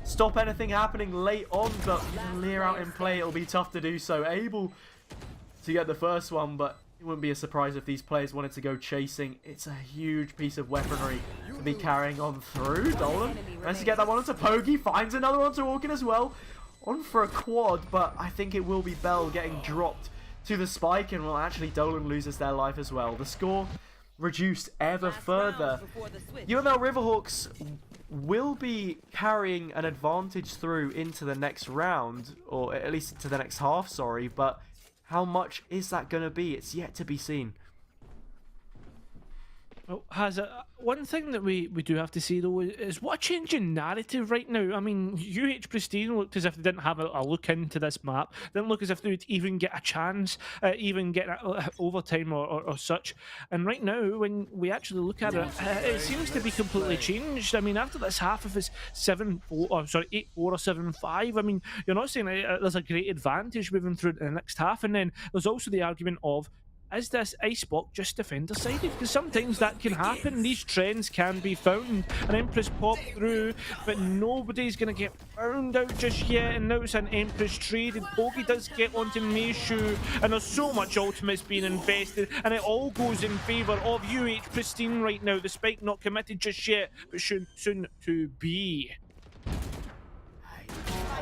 stop anything happening late on, but Lear out in play, it'll be tough to do so. Able to get the first one, but it wouldn't be a surprise if these players wanted to go chasing. It's a huge piece of weaponry to be carrying on through. Dolan managed to get that one onto Pogi, finds another onto Orkin as well. On for a quad, but I think it will be Bell getting dropped to the spike, and well, actually Dolan loses their life as well. The score reduced ever further. UML Riverhawks will be carrying an advantage through into the next round, or at least into the next half, sorry, but how much is that going to be? It's yet to be seen. Well, one thing that we do have to see though is what a change in narrative right now. I mean, UH Pristine looked as if they didn't have a look into this map. Didn't look as if they would even get a chance, even get overtime or such. And right now, when we actually look at it, it seems to be completely changed. I mean, after this half of his 8-4 or 7-5, I mean, you're not saying there's a great advantage moving through the next half. And then there's also the argument of, is this Icebox just defender-sided? Because sometimes that can happen. These trends can be found. An Empress pop through, but nobody's going to get found out just yet. And now it's an Empress trade, and Pogi does get onto Meishu, and there's so much ultimates being invested, and it all goes in favour of UH Pristine right now. The spike not committed just yet, but soon to be.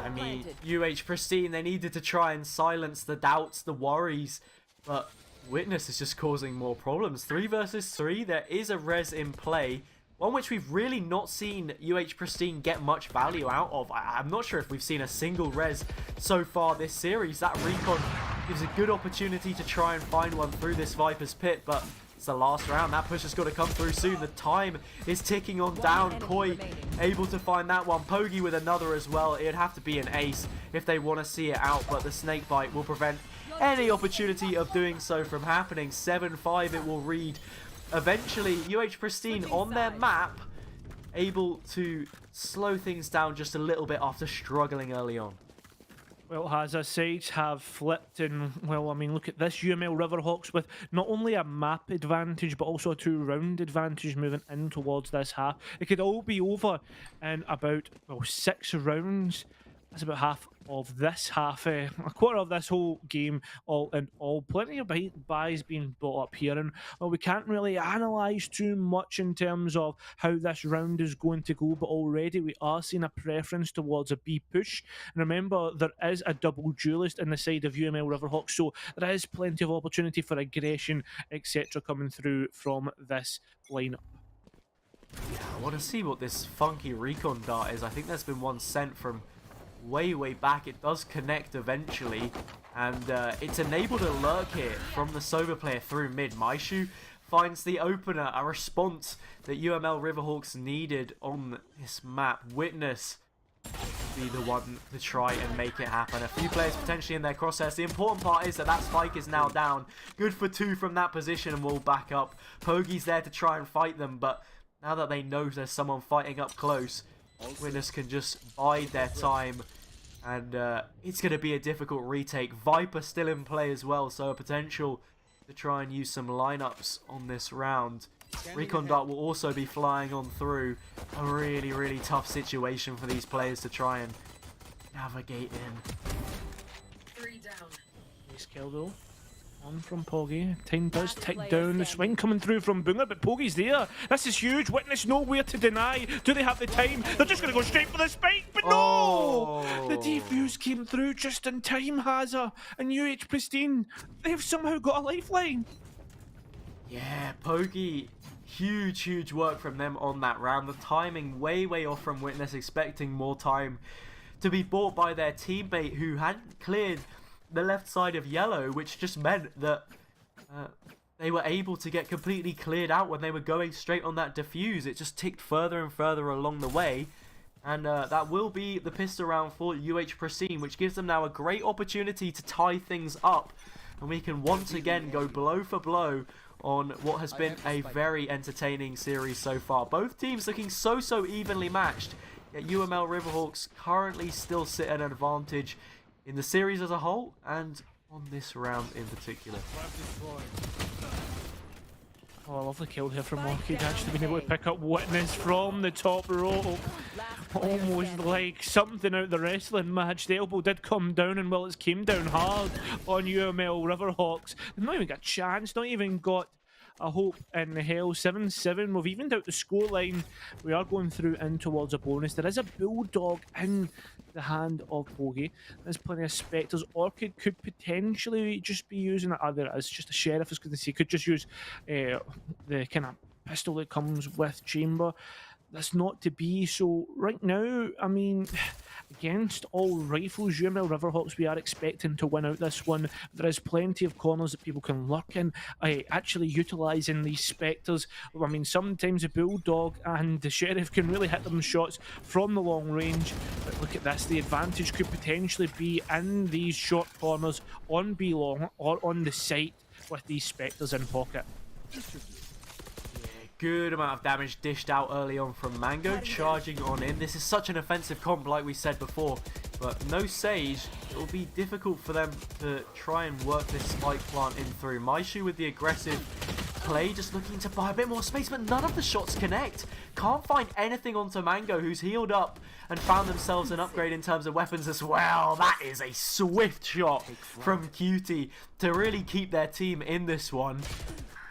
I mean, UH Pristine, they needed to try and silence the doubts, the worries, but Witness is just causing more problems. 3 versus 3, there is a res in play, one which we've really not seen UH Pristine get much value out of. I'm not sure if we've seen a single res so far this series. That recon gives a good opportunity to try and find one through this Viper's pit, but it's the last round. That push has got to come through soon. The time is ticking on down. Koi able to find that one. Pogi with another as well. It'd have to be an ace if they want to see it out, but the snake bite will prevent any opportunity of doing so from happening. 7-5 it will read. Eventually, UH Pristine on their map able to slow things down just a little bit after struggling early on. Well, Hazza, sides have flipped, and well, I mean, look at this. UML Riverhawks with not only a map advantage, but also a 2-round advantage moving in towards this half. It could all be over in about, well, 6 rounds. That's about half of this half, a quarter of this whole game, all in all. Plenty of buys being brought up here, and well, we can't really analyse too much in terms of how this round is going to go, but already we are seeing a preference towards a B push. And remember, there is a double duelist in the side of UML Riverhawks, so there is plenty of opportunity for aggression, etc. coming through from this lineup. Yeah, I want to see what this funky recon dart is. I think there's been one sent from way back. It does connect eventually, and it's enabled a lurk here from the Sober player through mid. Meishu finds the opener, a response that UML Riverhawks needed on this map. Witness be the one to try and make it happen. A few players potentially in their crosshairs. The important part is that that spike is now down. Good for 2 from that position, and we'll back up. Pogi's there to try and fight them, but now that they know there's someone fighting up close, Witness can just bide their time, and it's going to be a difficult retake. Viper still in play as well, so a potential to try and use some lineups on this round. Recon Dart will also be flying on through. A really tough situation for these players to try and navigate in. 3 down. Nice kill though. On from Pogi. Time does tick down. The swing coming through from Boonger, but Pogi's there. This is huge. Witness nowhere to deny. Do they have the time? They're just going to go straight for the spike, but no! The defuse came through just in time, Hazza. And UH Pristine, they've somehow got a lifeline. Yeah, Pogi, huge work from them on that round. The timing way off from Witness, expecting more time to be bought by their teammate who hadn't cleared the left side of yellow, which just meant that they were able to get completely cleared out when they were going straight on that defuse. It just ticked further and further along the way, and that will be the pistol round for UH Pristine, which gives them now a great opportunity to tie things up, and we can once again go blow for blow on what has been a very entertaining series so far. Both teams looking so evenly matched, yet UML Riverhawks currently still sit at an advantage in the series as a whole, and on this round in particular. Oh, a lovely kill here from Orchid, actually being able to pick up Witness from the top rope. Almost like something out of the wrestling match. The elbow did come down, and well, it came down hard on UML Riverhawks. They've not even got a chance, not even got a hope in hell. 7-7. We've evened out the scoreline. We are going through in towards a bonus. There is a Bulldog in the hand of Bogey. There's plenty of Spectres. Orchid could potentially just be using it. There it is, just a Sheriff, is going to see. Could just use the kind of pistol that comes with Chamber. That's not to be. So right now, I mean, against all rifles, UML Riverhawks, we are expecting to win out this one. There is plenty of corners that people can lurk in, actually utilising these Spectres. I mean, sometimes the Bulldog and the Sheriff can really hit them shots from the long range. But look at this, the advantage could potentially be in these short corners on B long or on the site with these Spectres in pocket. Good amount of damage dished out early on from Mango, charging on in. This is such an offensive comp, like we said before, but no Sage. It will be difficult for them to try and work this spike plant in through. Maishu with the aggressive play, just looking to buy a bit more space, but none of the shots connect. Can't find anything onto Mango, who's healed up and found themselves an upgrade in terms of weapons as well. That is a swift shot from Cutie to really keep their team in this one.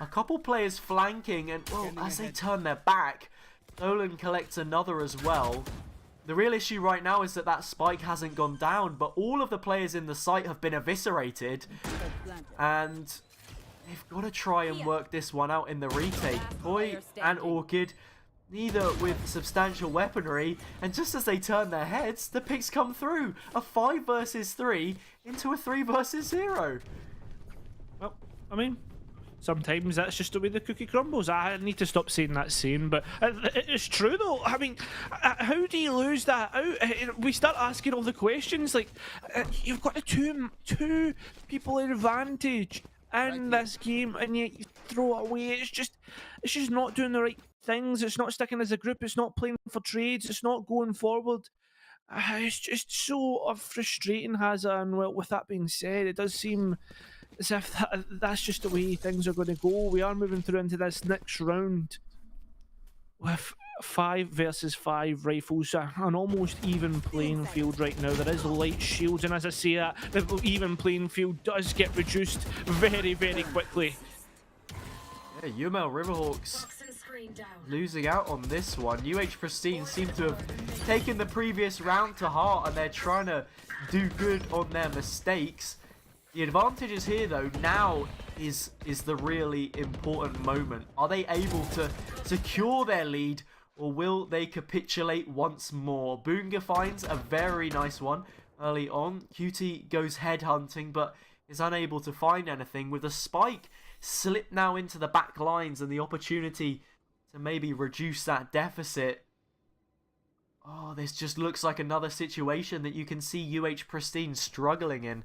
A couple players flanking, and well, as they turn their back, Dolan collects another as well. The real issue right now is that that spike hasn't gone down, but all of the players in the site have been eviscerated, and they've got to try and work this one out in the retake. Toy and Orchid, neither with substantial weaponry, and just as they turn their heads, the picks come through. A 5 versus 3 into a 3 versus 0. Well, I mean, sometimes that's just the way the cookie crumbles. I need to stop saying that saying, but it's true though. I mean, how do you lose that out? We start asking all the questions, like, you've got a two people advantage in this game, and yet you throw it away. It's just not doing the right things. It's not sticking as a group. It's not playing for trades. It's not going forward. It's just so frustrating, Hazza. And well, with that being said, it does seem as if that's just the way things are going to go. We are moving through into this next round with 5 versus 5 rifles, an almost even playing field right now. There is light shields, and as I say that, the even playing field does get reduced very, very quickly. Yeah, UML Riverhawks losing out on this one. Pristine seem to have taken the previous round to heart, and they're trying to do good on their mistakes. The advantage is here though. Now is the really important moment. Are they able to secure their lead, or will they capitulate once more? Boonga finds a very nice one early on. Cutie goes headhunting but is unable to find anything, with a spike slipped now into the back lines and the opportunity to maybe reduce that deficit. Oh, this just looks like another situation that you can see Pristine struggling in.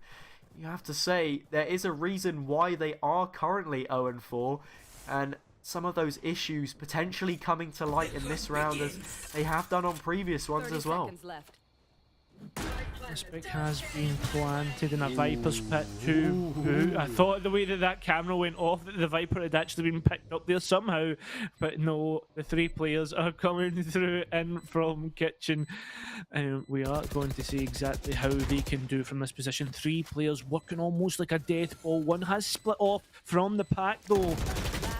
You have to say, there is a reason why they are currently 0-4, and some of those issues potentially coming to light in this round, as they have done on previous ones as well. The spike has been planted in a Viper's pit too. I thought the way that camera went off that the Viper had actually been picked up there somehow, but no, the 3 players are coming through in from kitchen. We are going to see exactly how they can do from this position. 3 players working almost like a death ball. One has split off from the pack though.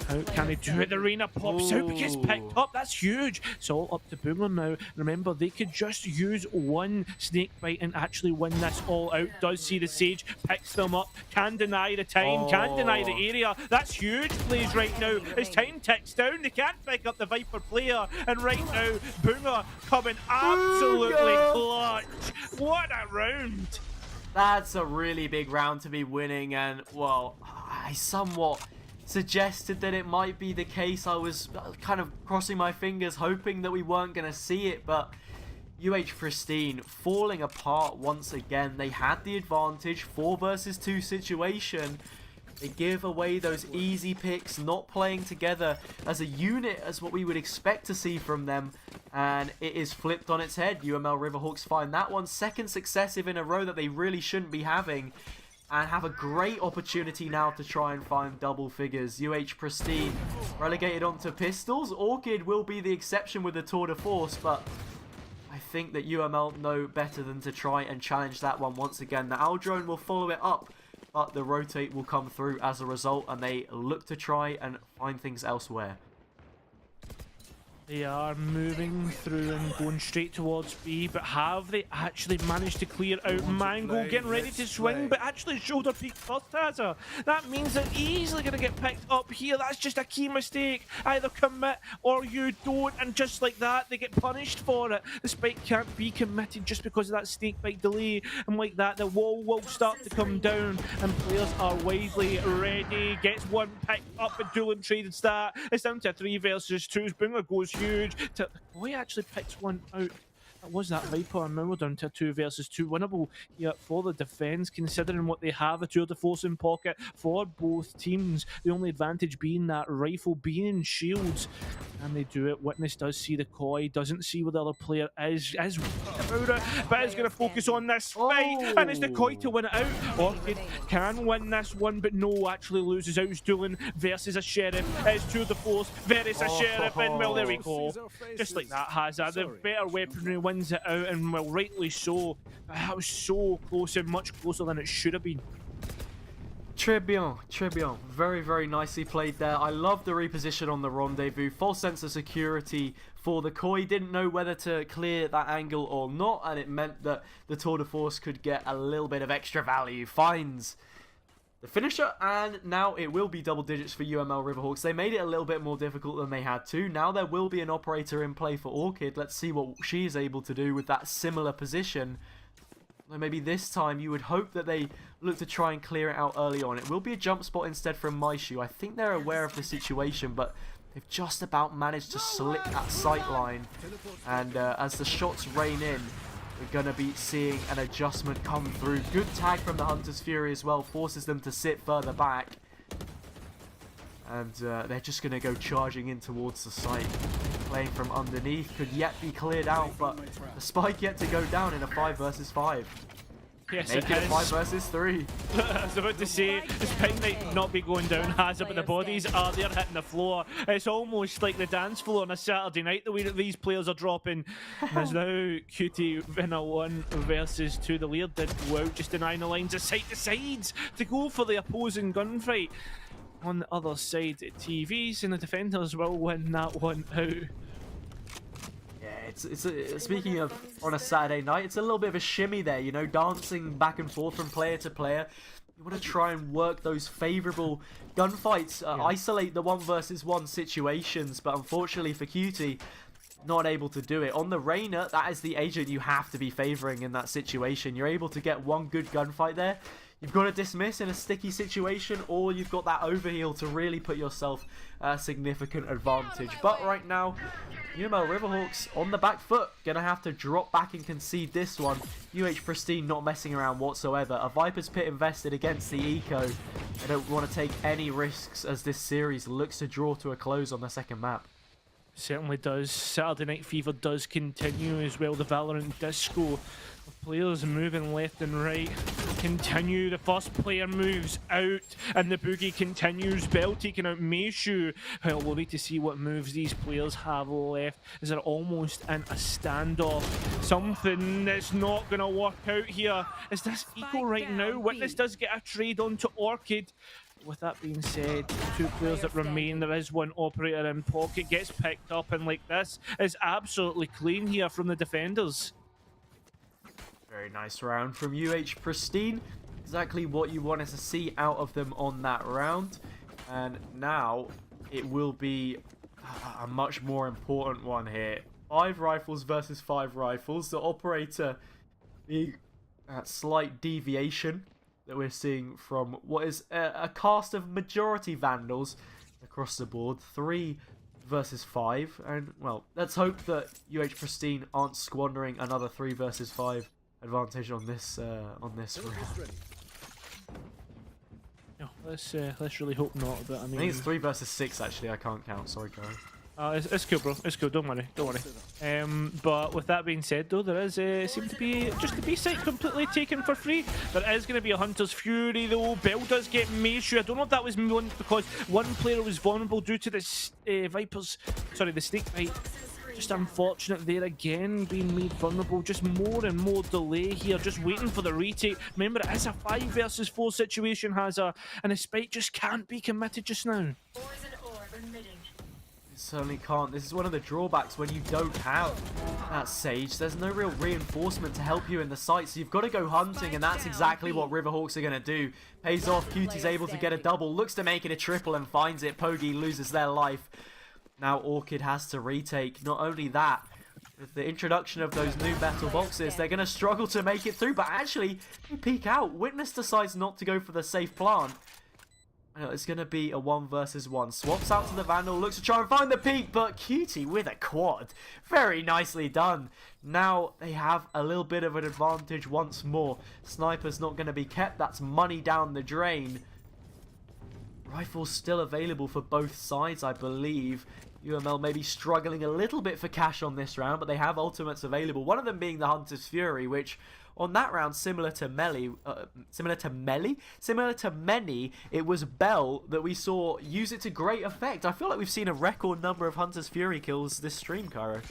How can they do it? The arena pops out, but gets picked up. That's huge. It's all up to Boomer now. Remember, they could just use one snake bite and actually win this all out. Does see the Sage, picks them up, can deny the time, can deny the area. That's huge plays right now. As time ticks down, they can't pick up the Viper player. And right now, Boomer coming absolutely clutch. What a round. That's a really big round to be winning, and well, I somewhat suggested that it might be the case. I was kind of crossing my fingers hoping that we weren't going to see it, but Pristine falling apart once again. They had the advantage, 4 versus 2 situation. They give away those easy picks, not playing together as a unit as what we would expect to see from them, and it is flipped on its head. UML Riverhawks find that one, second successive in a row that they really shouldn't be having. and have a great opportunity now to try and find double figures. Pristine relegated onto pistols. Orchid will be the exception with the tour de force, but I think that UML know better than to try and challenge that one once again. The Aldrone will follow it up, but the rotate will come through as a result, and they look to try and find things elsewhere. They are moving through and going straight towards B, but have they actually managed to clear out Mango? Getting ready to swing, but actually shoulder peek first, Hazza. That means they're easily going to get picked up here. That's just a key mistake. Either commit or you don't, and just like that, they get punished for it. The spike can't be committed just because of that snake bite delay, and like that, the wall will start to come down, and players are widely ready. Gets one picked up, but dueling traded start. It's down to a 3 versus 2. Boomer goes huge. Boy actually picks one out. That was that Viper, and now we're down to a 2 versus 2 winnable here for the defense, considering what they have, a tour de force in pocket for both teams. The only advantage being that rifle being in shields, and they do it. Witness does see the koi, doesn't see where the other player is about it, but is going to focus on this fight, and it's the koi to win it out. Orchid can win this one, but no, actually loses out. He's dueling versus a sheriff. It's tour de force versus a sheriff, and well, there we go. Just like that, Hazard, the better weaponry wins it out, and well, rightly so. That was so close, and much closer than it should have been. Très bien. Very, very nicely played there. I love the reposition on the rendezvous. False sense of security for the koi. Didn't know whether to clear that angle or not, and it meant that the tour de force could get a little bit of extra value. Finds the finisher, and now it will be double digits for UML Riverhawks. They made it a little bit more difficult than they had to. Now there will be an operator in play for Orchid. Let's see what she is able to do with that similar position. Maybe this time you would hope that they look to try and clear it out early on. It will be a jump spot instead from Maishu. I think they're aware of the situation, but they've just about managed to slick that sight line. And as the shots rain in, we're going to be seeing an adjustment come through. Good tag from the Hunter's Fury as well. Forces them to sit further back. And they're just going to go charging in towards the site. Playing from underneath. Could yet be cleared out, but the spike yet to go down in a 5 versus 5. Yes, Make it 5 versus 3. I was about to say, the spike might not be going down, Hazard, but the bodies are there hitting the floor. It's almost like the dance floor on a Saturday night, the way that these players are dropping. There's now Cutie in a 1 versus 2. The leader did go out, just denying the lines of side to sides to go for the opposing gunfight. On the other side, TVs and the defenders will win that one out. Yeah, speaking of on a Saturday night, it's a little bit of a shimmy there, you know, dancing back and forth from player to player. You want to try and work those favourable gunfights, isolate the 1 versus 1 situations, but unfortunately for Cutie, not able to do it. On the Reyna, that is the agent you have to be favouring in that situation. You're able to get one good gunfight there. You've got to dismiss in a sticky situation, or you've got that overheal to really put yourself a significant advantage. But right now, UML Riverhawks on the back foot. Gonna have to drop back and concede this one. Pristine not messing around whatsoever. A Viper's Pit invested against the Eco. They don't want to take any risks as this series looks to draw to a close on the second map. Certainly does. Saturday Night Fever does continue as well. The Valorant Disco. Players moving left and right. Continue. The first player moves out, and the boogie continues. Bell taking out Meishu. Well, we'll need to see what moves these players have left. Is they're almost in a standoff. Something that's not going to work out here. Is this equal right now? Witness does get a trade onto Orchid. With that being said, 2 players that remain, there is 1 operator in pocket, gets picked up, and like this is absolutely clean here from the defenders. Very nice round from Pristine. Exactly what you wanted to see out of them on that round. And now it will be a much more important one here. 5 rifles versus 5 rifles. The operator being that slight deviation that we're seeing from what is a cast of majority Vandals across the board. 3 versus 5. And, well, let's hope that Pristine aren't squandering another 3 versus 5 advantage on this round. No, let's really hope not. But I mean, I think it's 3 versus 6 actually. I can't count. Sorry, Gary. It's cool, bro. It's cool. Don't worry. Don't worry. But with that being said, though, there is seem to be just the B site completely taken for free. There is going to be a Hunter's Fury, though. Bell does get Meishu. I don't know if that was because one player was vulnerable due to this Viper's, sorry, the Snake Bite. Just unfortunate there again, being made vulnerable. Just more and more delay here, just waiting for the retake. Remember, it is a 5 versus 4 situation, Hazza, and the spike just can't be committed just now. Poison orb emitting. It certainly can't. This is one of the drawbacks when you don't have that Sage. There's no real reinforcement to help you in the site, so you've got to go hunting, and that's exactly what Riverhawks are going to do. Pays off. Cutie's able to get a double, looks to make it a triple and finds it. Pogi loses their life. Now Orchid has to retake. Not only that, with the introduction of those new metal boxes, they're going to struggle to make it through. But actually, they peek out. Witness decides not to go for the safe plant. It's going to be a 1 versus 1. Swaps out to the Vandal, looks to try and find the peak, but Cutie with a quad. Very nicely done. Now they have a little bit of an advantage once more. Sniper's not going to be kept. That's money down the drain. Rifles still available for both sides, I believe. UML may be struggling a little bit for cash on this round, but they have ultimates available. One of them being the Hunter's Fury, which on that round, similar to Many, it was Bell that we saw use it to great effect. I feel like we've seen a record number of Hunter's Fury kills this stream, Cairo.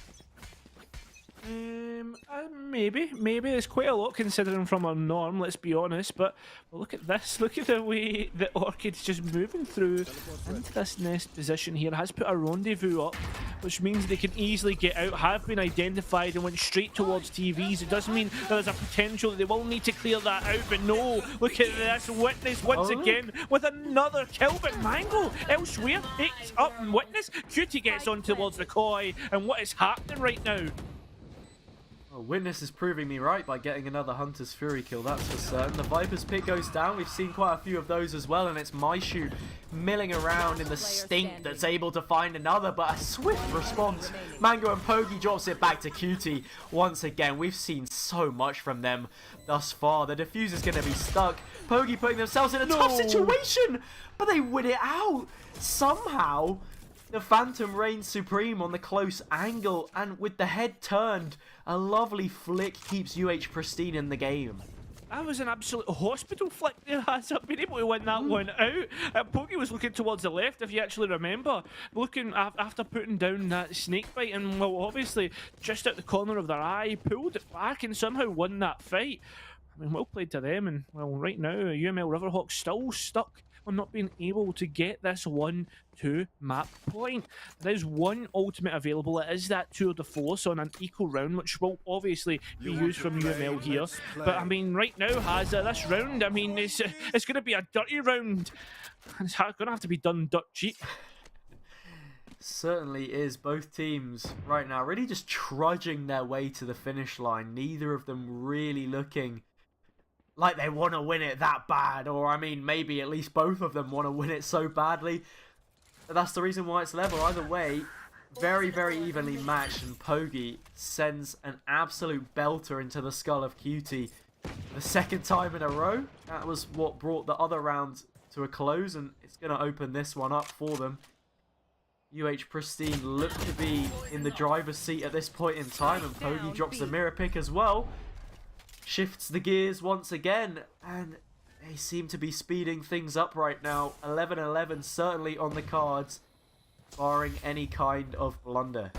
Maybe it's quite a lot considering from our norm, let's be honest, but look at this, look at the way the Orchid's just moving through into this nest position here, has put a rendezvous up, which means they can easily get out, have been identified and went straight towards TVs. It does mean there's a potential that they will need to clear that out, but no, look at this, Witness once again with another kill, but Mango elsewhere picks up Witness. Cutie gets on towards the Koi, and what is happening right now? Witness is proving me right by getting another Hunter's Fury kill, that's for certain. The Viper's pick goes down. We've seen quite a few of those as well, and it's Meishu milling around in the stink that's able to find another, but a swift response. Mango and Pogi drops it back to Cutie. Once again, we've seen so much from them thus far. The diffuser's going to be stuck. Pogi putting themselves in a tough situation, but they win it out somehow. The Phantom reigns supreme on the close angle, and with the head turned, a lovely flick keeps UH pristine in the game. That was an absolute hospital flick there, Hazard, been able to win that one out. Pogi was looking towards the left, if you actually remember, looking after putting down that snake bite, and well, obviously, just out the corner of their eye, pulled it back and somehow won that fight. I mean, well played to them, and well, right now, UML Riverhawks still stuck on not being able to get this 1-2 map point. There's one ultimate available. It is that tour de force on an equal round, which will obviously be used from UML here. But I mean, right now, Hazza, this round, I mean, it's going to be a dirty round. It's going to have to be done dirt cheap. Certainly is. Both teams right now really just trudging their way to the finish line. Neither of them really looking like they want to win it that bad, or I mean, maybe at least both of them want to win it so badly. But that's the reason why it's level. Either way, very, very evenly matched, and Pogi sends an absolute belter into the skull of Cutie. The second time in a row. That was what brought the other round to a close, and it's going to open this one up for them. UH Pristine look to be in the driver's seat at this point in time, and Pogi drops the mirror pick as well. Shifts the gears once again, and they seem to be speeding things up right now. 11-11 certainly on the cards, barring any kind of blunder.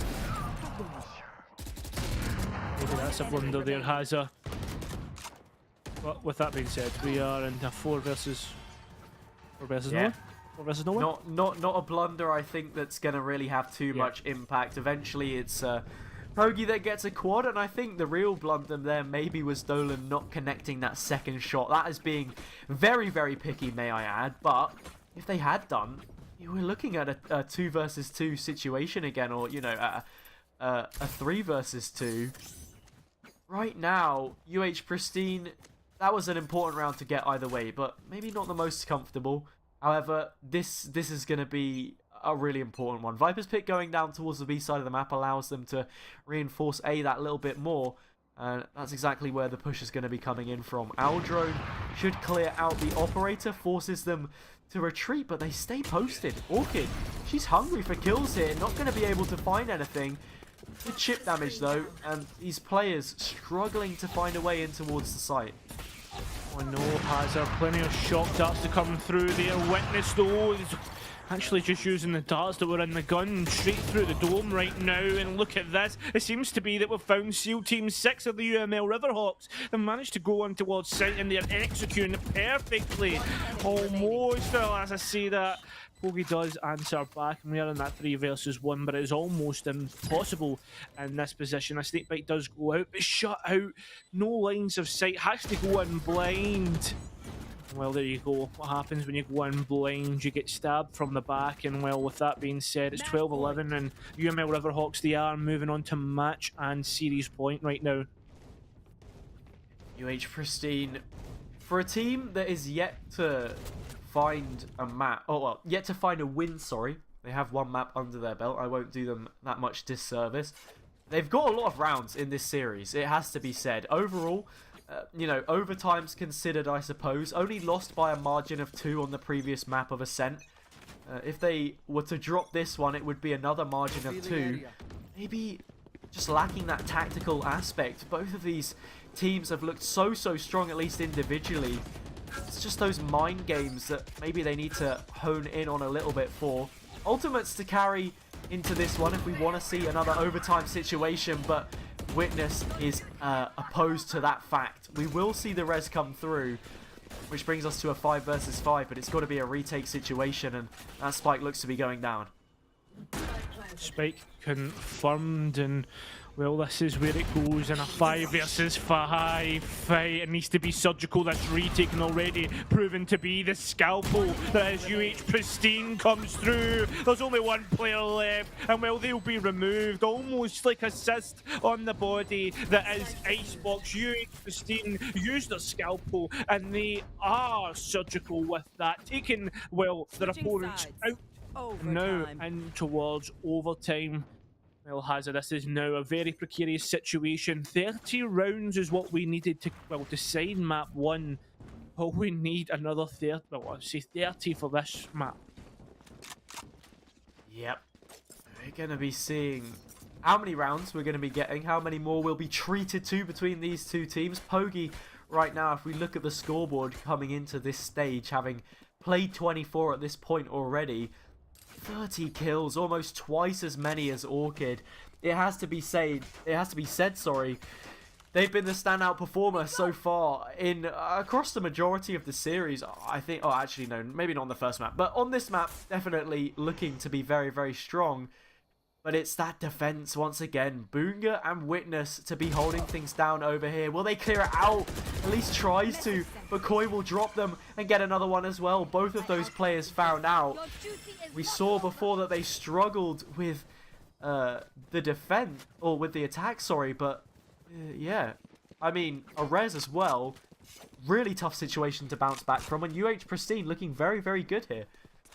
Maybe that's a blunder there, Hazza. But with that being said, we are in a 4 versus no one. 4 versus no one. Not a blunder, I think, that's going to really have too much impact. Eventually, it's Pogi that gets a quad, and I think the real blunder there maybe was Dolan not connecting that second shot. That is being very, very picky, may I add. But if they had done, you were looking at a 2 versus 2 situation again, or, you know, a 3 versus 2. Right now, UH Pristine, that was an important round to get either way, but maybe not the most comfortable. However, this is going to be a really important one. Viper's pick going down towards the B side of the map allows them to reinforce A that little bit more. And that's exactly where the push is going to be coming in from. Our drone should clear out the operator, forces them to retreat, but they stay posted. Orchid, she's hungry for kills here, not going to be able to find anything. Good chip damage though, and these players struggling to find a way in towards the site. Oh no, Hazard, plenty of shock darts to come through there. Witness though, is actually just using the darts that were in the gun straight through the dome right now. And look at this, it seems to be that we've found SEAL Team 6 of the UML Riverhawks. They've managed to go on towards site and they're executing it perfectly. Almost, well, as I say that, Bogey does answer back, and we are in that 3 versus 1, but it is almost impossible in this position. A snakebite does go out, but shut out, no lines of sight, has to go in blind. Well, there you go. What happens when you go in blind? You get stabbed from the back, and well, with that being said, it's 12-11, and UML Riverhawks, they are moving on to match and series point right now. Pristine, for a team that is yet to find a map, yet to find a win, sorry. They have one map under their belt. I won't do them that much disservice. They've got a lot of rounds in this series, it has to be said. Overall, you know, overtime's considered, I suppose. Only lost by a margin of 2 on the previous map of Ascent. If they were to drop this one, it would be another margin of 2. Maybe just lacking that tactical aspect. Both of these teams have looked so strong, at least individually. It's just those mind games that maybe they need to hone in on a little bit for. Ultimates to carry into this one if we want to see another overtime situation, but Witness is opposed to that fact. We will see the res come through, which brings us to a 5 versus 5, but it's got to be a retake situation, and that spike looks to be going down. Spike confirmed, and well, this is where it goes in a 5 versus 5 fight. It needs to be surgical. That's retaken already, proven to be the scalpel that is Pristine comes through. There's only one player left, and well, they'll be removed. Almost like a cyst on the body that is Icebox. Pristine use their scalpel, and they are surgical with that, taking, well, their opponents out now and towards overtime. Well, Hazard, this is now a very precarious situation. 30 rounds is what we needed to, well, decide map 1. But we need another 30, well, I'd say 30 for this map. Yep. We're going to be seeing how many rounds we're going to be getting, how many more will be treated to between these two teams. Pogi, right now, if we look at the scoreboard coming into this stage, having played 24 at this point already, 30 kills, almost twice as many as Orchid. It has to be said, sorry. They've been the standout performer so far in across the majority of the series. I think, oh, actually no, maybe not on the first map, but on this map, definitely looking to be very strong. But it's that defense once again. Boonga and Witness to be holding things down over here. Will they clear it out? At least tries to. But Koi will drop them and get another one as well. Both of those players found out. We saw before that they struggled with the defense, or with the attack, sorry. But yeah, I mean, a res as well. Really tough situation to bounce back from. And Pristine looking very good here.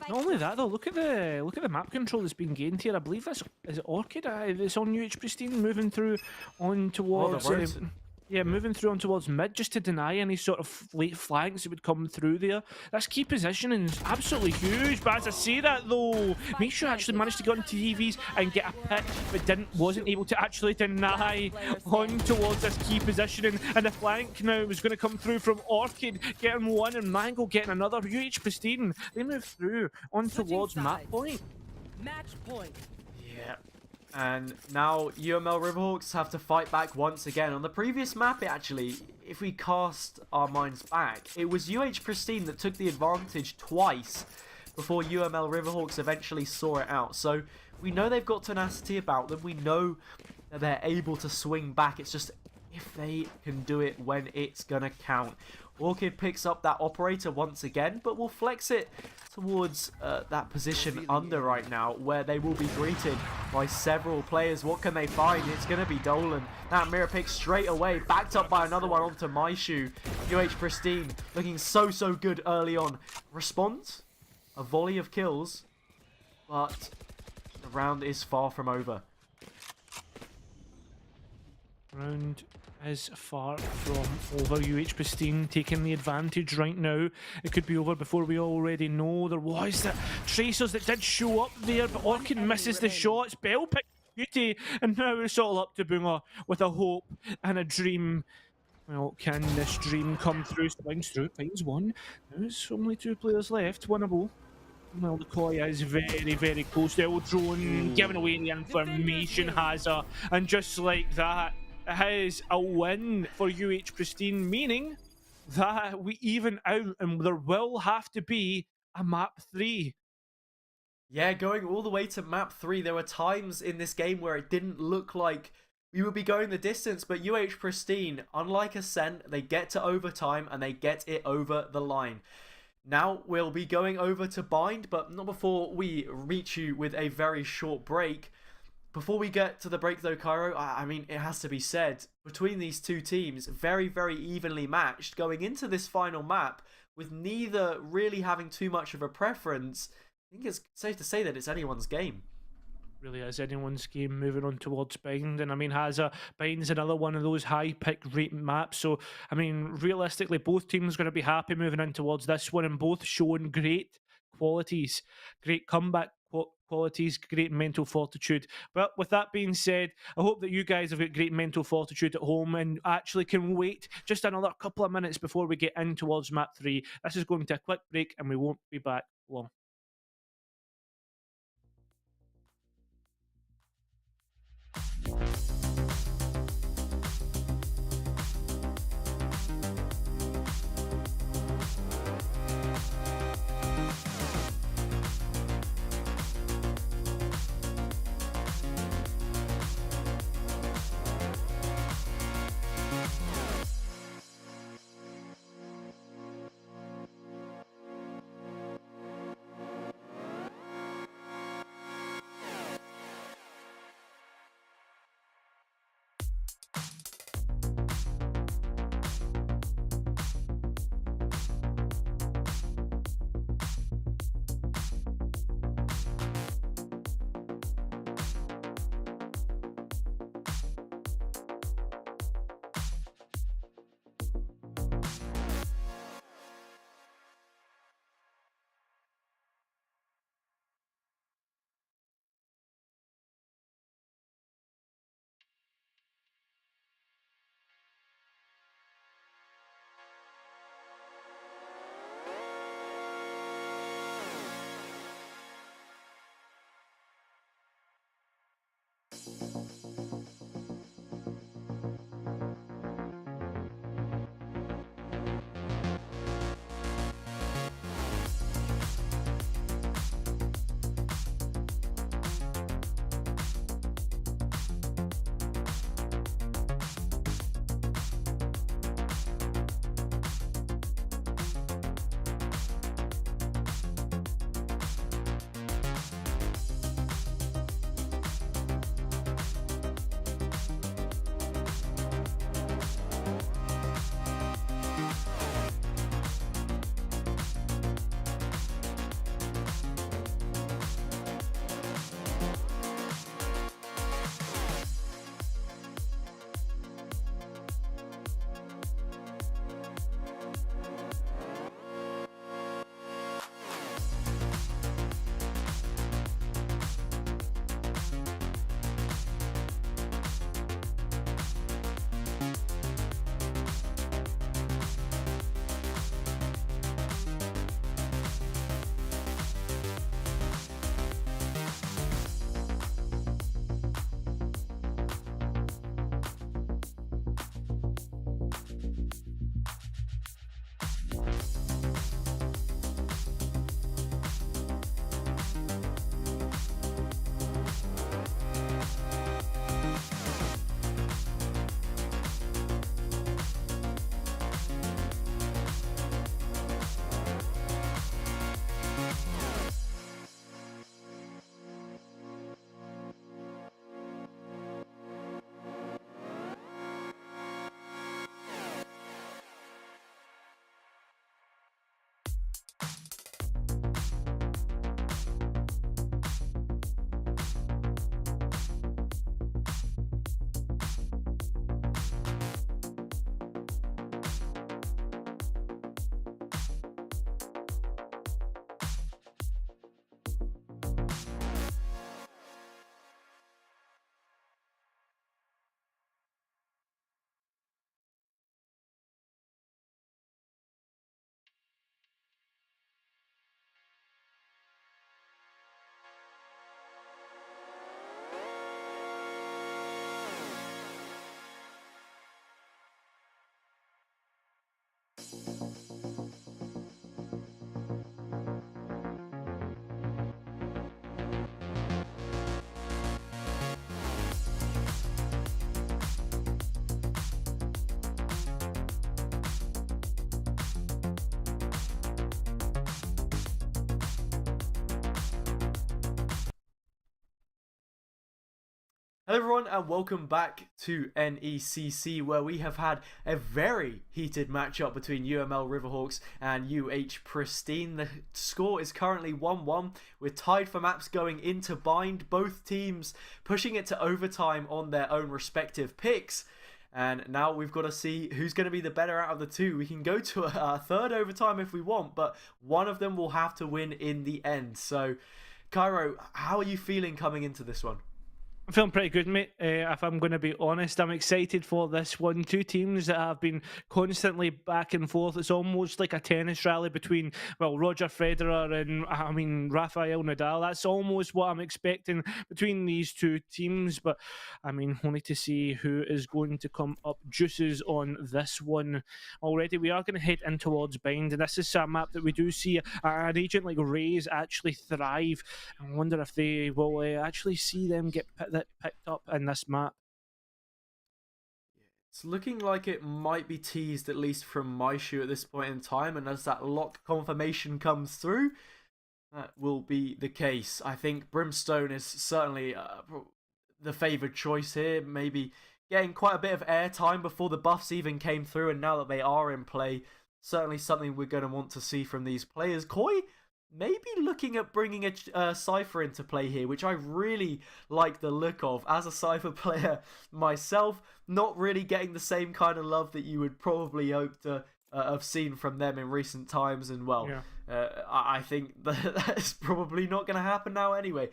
Not only that though, look at the map control that's been gained here. I believe that's, is it Orchid? It's on Pristine, moving through on towards moving through on towards mid, just to deny any sort of late flanks that would come through there. That's key positioning is absolutely huge. But as I say that though, Misha actually managed to get on TVs and get a pick, but wasn't able to actually deny on towards this key positioning. And the flank now is going to come through from Orchid, getting one, and Mango getting another. Pristine, they move through on towards map point. Match point. Yeah. And now UML Riverhawks have to fight back once again. On the previous map, if we cast our minds back, it was Pristine that took the advantage twice before UML Riverhawks eventually saw it out. So we know they've got tenacity about them. We know that they're able to swing back. It's just if they can do it when it's gonna count. Orchid picks up that operator once again, but will flex it towards that position under right now, where they will be greeted by several players. What can they find? It's going to be Dolan. That mirror pick straight away, backed up by another one onto Maishu. Pristine looking so good early on. Response? A volley of kills, but the round is far from over. Round is far from over. UH Pristine taking the advantage right now. It could be over before we already know. There was that Tracers that did show up there, but Orkin misses the shots. Bell picked beauty, and now it's all up to Boonger with a hope and a dream. Well, can this dream come through? Swings through, finds one. There's only 2 players left, winnable. Well, the Koi is very, very close. The old drone giving away the information hazard, and just like that, it is a win for UH Pristine, meaning that we even out, and there will have to be a map 3. Yeah, going all the way to map 3, there were times in this game where it didn't look like we would be going the distance, but UH Pristine, unlike Ascent, they get to overtime and they get it over the line. Now we'll be going over to Bind, but not before we reach you with a very short break. Before we get to the break though, Cairo, I mean, it has to be said, between these two teams, very, very evenly matched going into this final map, with neither really having too much of a preference. I think it's safe to say that it's anyone's game. Really is anyone's game moving on towards Bind. And I mean, Bind's another one of those high pick rate maps. So, I mean, realistically, both teams are going to be happy moving in towards this one, and both showing great qualities, great comeback qualities, great mental fortitude. But with that being said, I hope that you guys have got great mental fortitude at home and actually can wait just another couple of minutes before we get in towards map 3. This is going to a quick break and we won't be back long. Hello everyone and welcome back to NECC, where we have had a very heated matchup between UML Riverhawks and Pristine. The score is currently 1-1. We're tied for maps going into bind, both teams pushing it to overtime on their own respective picks. And now we've got to see who's going to be the better out of the two. We can go to a third overtime if we want, but one of them will have to win in the end. So, Cairo, how are you feeling coming into this one? I'm feeling pretty good, mate. If I'm going to be honest, I'm excited for this one. Two teams that have been constantly back and forth. It's almost like a tennis rally between, well, Roger Federer and, Rafael Nadal. That's almost what I'm expecting between these two teams. But, only to see who is going to come up juices on this one. Already, we are going to head in towards bind. And this is a map that we do see an agent like Rays actually thrive. I wonder if they will actually see them get picked up in this map. It's looking like it might be teased, at least from my shoe at this point in time, and as that lock confirmation comes through, that will be the case. I think Brimstone is certainly the favoured choice here, maybe getting quite a bit of airtime before the buffs even came through, and now that they are in play, certainly something we're going to want to see from these players. Koi maybe looking at bringing a Cypher into play here, which I really like the look of. As a Cypher player myself, not really getting the same kind of love that you would probably hope to have seen from them in recent times. And, well, yeah. I think that's probably not going to happen now anyway.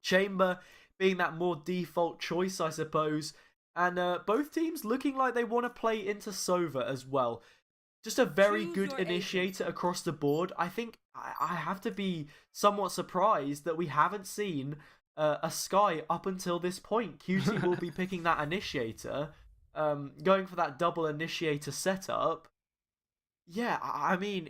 Chamber being that more default choice, I suppose. And both teams looking like they want to play into Sova as well. Just a very good initiator across the board. I think I have to be somewhat surprised that we haven't seen a Sky up until this point. QT will be picking that initiator, going for that double initiator setup. Yeah,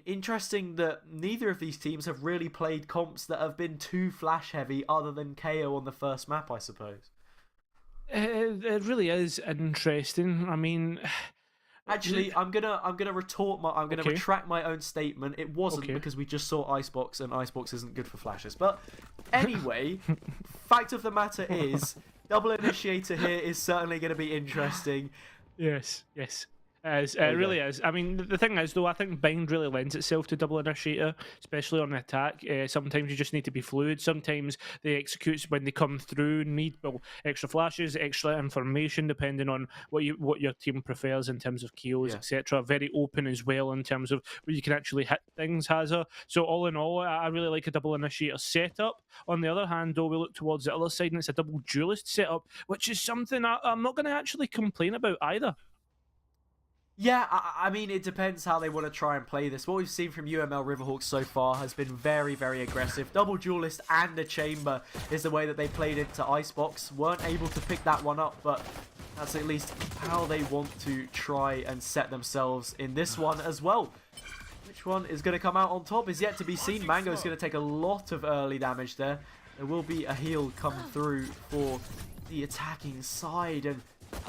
interesting that neither of these teams have really played comps that have been too flash heavy other than KO on the first map, I suppose. It really is interesting. Actually, I'm gonna retract my own statement. It wasn't because we just saw Icebox, and Icebox isn't good for flashes. But anyway, fact of the matter is, double initiator here is certainly going to be interesting. Yes. It really is. The thing is, though, I think bind really lends itself to double initiator, especially on the attack. Sometimes you just need to be fluid. Sometimes the executes, when they come through, need extra flashes, extra information, depending on what your team prefers in terms of kills, etc. Very open as well in terms of where you can actually hit things, Hazza. So all in all, I really like a double initiator setup. On the other hand, though, we look towards the other side, and it's a double duelist setup, which is something I'm not going to actually complain about either. Yeah, it depends how they want to try and play this. What we've seen from UML Riverhawks so far has been very, very aggressive. Double duelist and a chamber is the way that they played into Icebox. Weren't able to pick that one up, but that's at least how they want to try and set themselves in this one as well. Which one is going to come out on top is yet to be seen. Mango's going to take a lot of early damage there. There will be a heal come through for the attacking side, and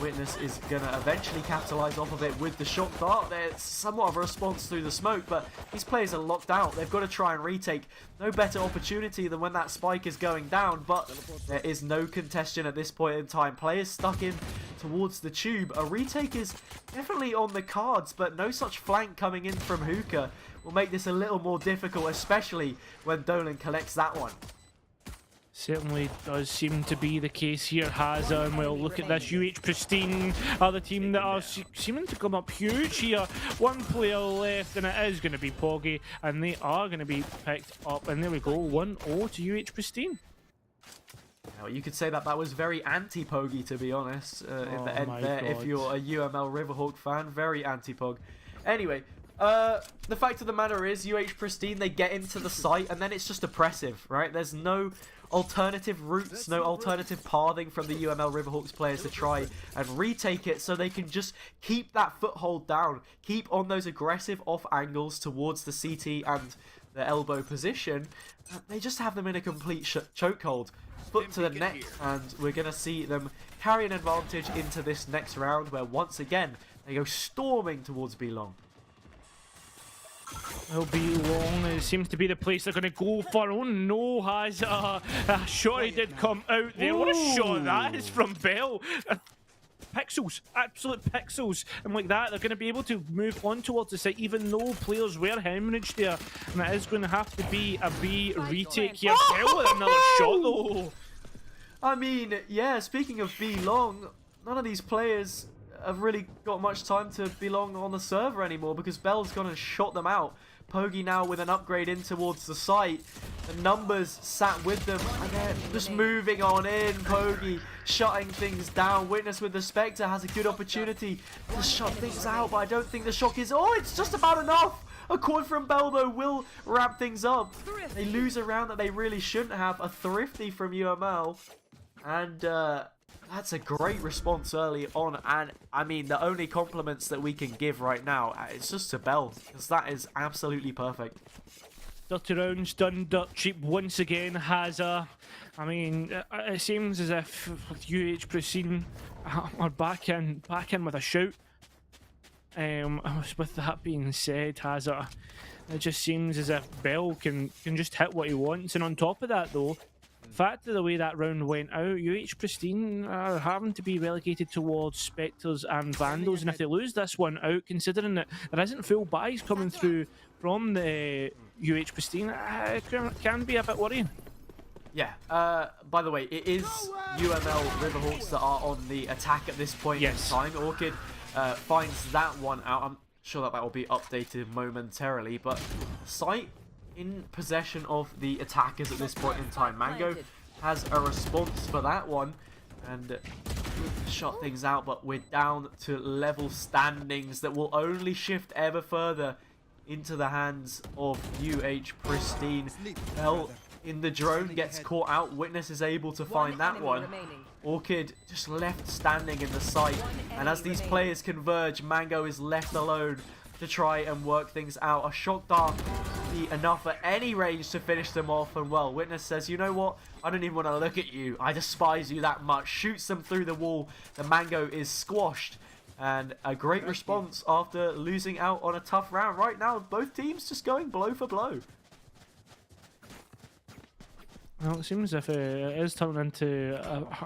Witness is going to eventually capitalize off of it with the shock dart. There's somewhat of a response through the smoke, but these players are locked out. They've got to try and retake. No better opportunity than when that spike is going down, but there is no contention at this point in time. Players stuck in towards the tube. A retake is definitely on the cards, but no such flank coming in from Hookah will make this a little more difficult, especially when Dolan collects that one. Certainly does seem to be the case here, Hazza, and we'll look at this. Pristine are the team that are seeming to come up huge here. One player left, and it is going to be Poggy, and they are going to be picked up. And there we go, 1-0 to Pristine. Now, you could say that was very anti-Poggy, to be honest, in the end there. God. If you're a UML Riverhawk fan, very anti-Pog. Anyway, the fact of the matter is, Pristine, they get into the site, and then it's just oppressive, right? There's no alternative routes, no alternative pathing from the UML Riverhawks players to try and retake it, so they can just keep that foothold down, keep on those aggressive off angles towards the CT and the elbow position. They just have them in a complete chokehold. Foot to the neck, and we're going to see them carry an advantage into this next round, where once again they go storming towards B long. It'll be long. It seems to be the place they're going to go for. Oh no, has a shot he did come out there. What a shot that is from Bell. Pixels, absolute pixels, and like that they're going to be able to move on towards the site even though players were hemorrhaged there, and it is going to have to be a B retake here. Bell with another shot though. I mean, yeah, speaking of B long, none of these players have really got much time to be long on the server anymore because Bell's gone and shot them out. Pogi now with an upgrade in towards the site. The numbers sat with them and they're just moving on in. Pogi shutting things down. Witness with the Spectre has a good opportunity to shut things out, but I don't think the shock is... Oh, it's just about enough! A quad from Bell though will wrap things up. They lose a round that they really shouldn't have. A thrifty from UML. And that's a great response early on, and I mean the only compliments that we can give right now is just to Bell, because that is absolutely perfect. 30 rounds done dirt cheap once again. Has a... I mean, it seems as if with UH Pristine are back in with a shout. With that being said, has a... It just seems as if Bell can just hit what he wants, and on top of that though, fact of the way that round went out, UH Pristine are having to be relegated towards Spectres and Vandals, and if they lose this one out, considering that there isn't full buys coming through from the UH Pristine, it can be a bit worrying. Yeah, by the way, it is UML Riverhawks that are on the attack at this point in time. Orchid finds that one out. I'm sure that will be updated momentarily, but Sight in possession of the attackers at this point in time. Mango has a response for that one and shot things out, but we're down to level standings that will only shift ever further into the hands of UH Pristine. Bell in the drone gets caught out. Witness is able to find that one. Orchid just left standing in the site, and as these players converge, Mango is left alone to try and work things out. A shock dart be enough at any range to finish them off, and well, Witness says, you know what, I don't even want to look at you, I despise you that much. Shoots them through the wall. The Mango is squashed, and a great response after losing out on a tough round. Right now both teams just going blow for blow. Well, it seems as if it is turning into,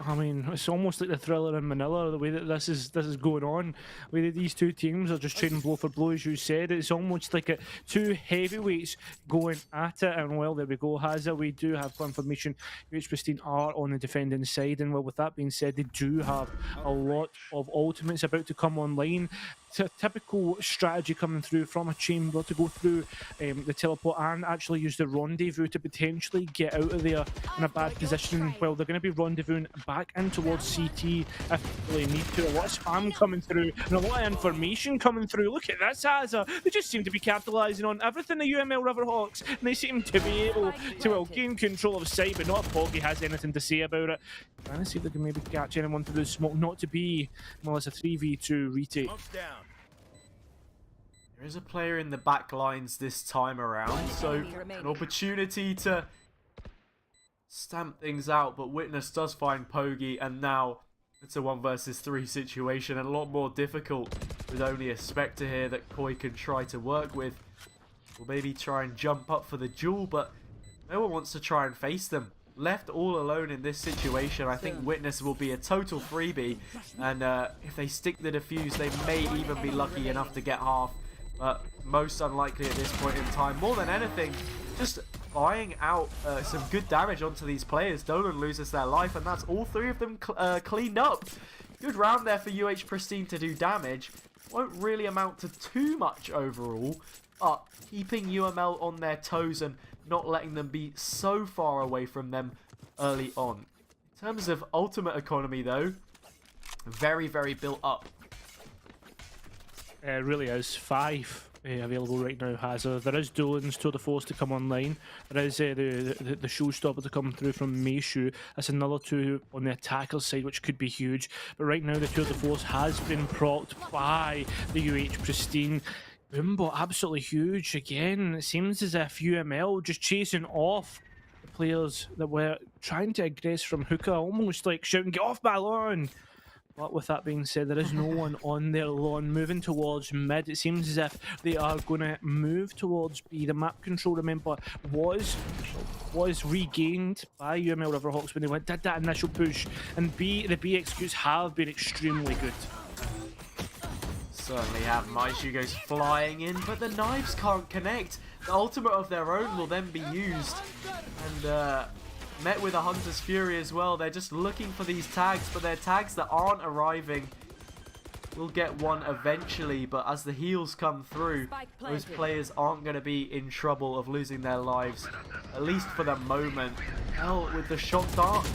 I mean, it's almost like the Thriller in Manila, the way that this is going on. The way that these two teams are just trading blow for blow, as you said. It's almost like two heavyweights going at it, and well, there we go, Hazza. We do have confirmation UH Pristine are on the defending side, and well, with that being said, they do have a lot of ultimates about to come online. It's a typical strategy coming through from a chamber to go through the teleport and actually use the rendezvous to potentially get out of there in a bad position. Well, they're going to be rendezvousing back in towards CT if they need to. A lot of spam coming through and a lot of information coming through. Look at this, Hazza. They just seem to be capitalising on everything the UML Riverhawks, and they seem to be able to, well, gain control of sight, but not if Poggy has anything to say about it. Trying to see if they can maybe catch anyone through the smoke. Not to be, well, it's a 3v2 retake. There is a player in the back lines this time around, so an opportunity to stamp things out, but Witness does find Pogi, and now it's a 1 versus 3 situation, and a lot more difficult with only a Spectre here that Koi can try to work with. Or maybe try and jump up for the duel, but no one wants to try and face them. Left all alone in this situation, I think Witness will be a total freebie, and if they stick the defuse, they may even be lucky enough to get half. But most unlikely at this point in time. More than anything, just buying out some good damage onto these players. Dolan loses their life, and that's all 3 of them cleaned up. Good round there for UH Pristine to do damage. Won't really amount to too much overall, but keeping UML on their toes and not letting them be so far away from them early on. In terms of ultimate economy though, very, very built up. It really is. 5 available right now, Hazza. There is Dolan's Tour de Force to come online. There is the showstopper to come through from Meishu. That's another 2 on the attacker side, which could be huge. But right now, the Tour de Force has been procced by the UH Pristine. Boombot absolutely huge again. It seems as if UML just chasing off the players that were trying to aggress from hookah, almost like shouting, "Get off my lawn!" But with that being said, there is no one on their lawn moving towards mid. It seems as if they are going to move towards B. The map control, remember, was regained by UML Riverhawks when they did that initial push. And B, the B executes have been extremely good. Certainly have. Maishu goes flying in, but the knives can't connect. The ultimate of their own will then be used. And met with a Hunter's Fury as well. They're just looking for these tags, but they're tags that aren't arriving. We'll get one eventually, but as the heals come through, those players aren't going to be in trouble of losing their lives, at least for the moment. Hell, with the shock dart,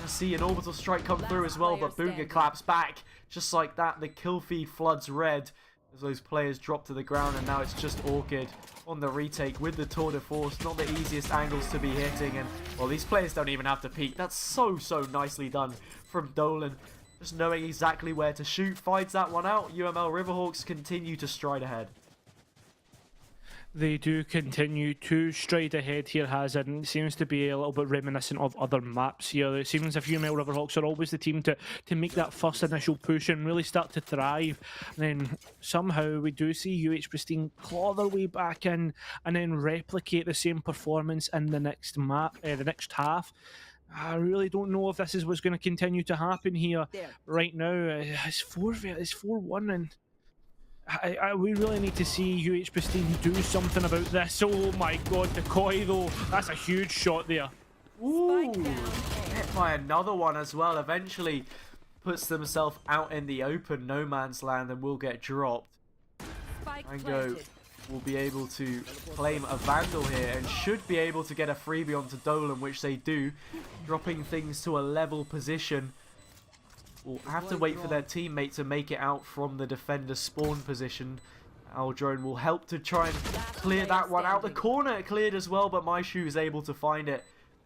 I see an orbital strike come through as well, but Booga claps back. Just like that, the kill feed floods red as those players drop to the ground, and now it's just Orchid on the retake with the tour de force. Not the easiest angles to be hitting, and well, these players don't even have to peek. That's so nicely done from Dolan, just knowing exactly where to shoot. Finds that one out. UML Riverhawks continue to stride ahead. They do continue to stride ahead here, Hazard, and it seems to be a little bit reminiscent of other maps here. It seems as if UML Riverhawks are always the team to make that first initial push and really start to thrive. And then somehow we do see UH Pristine claw their way back in and then replicate the same performance in the next map, the next half. I really don't know if this is what's going to continue to happen here. Right now, it's 4-1, and we really need to see UH Pristine do something about this. Oh my god, the Koi though, that's a huge shot there. Ooh, hit by another one as well. Eventually puts themselves out in the open no man's land and will get dropped. Mango will be able to claim a Vandal here and should be able to get a freebie onto Dolan, which they do, dropping things to a level position. Will have to wait for their teammate to make it out from the defender spawn position. Aldrone will help to try and clear that one out. The corner it cleared as well, but Maishu is able to find it.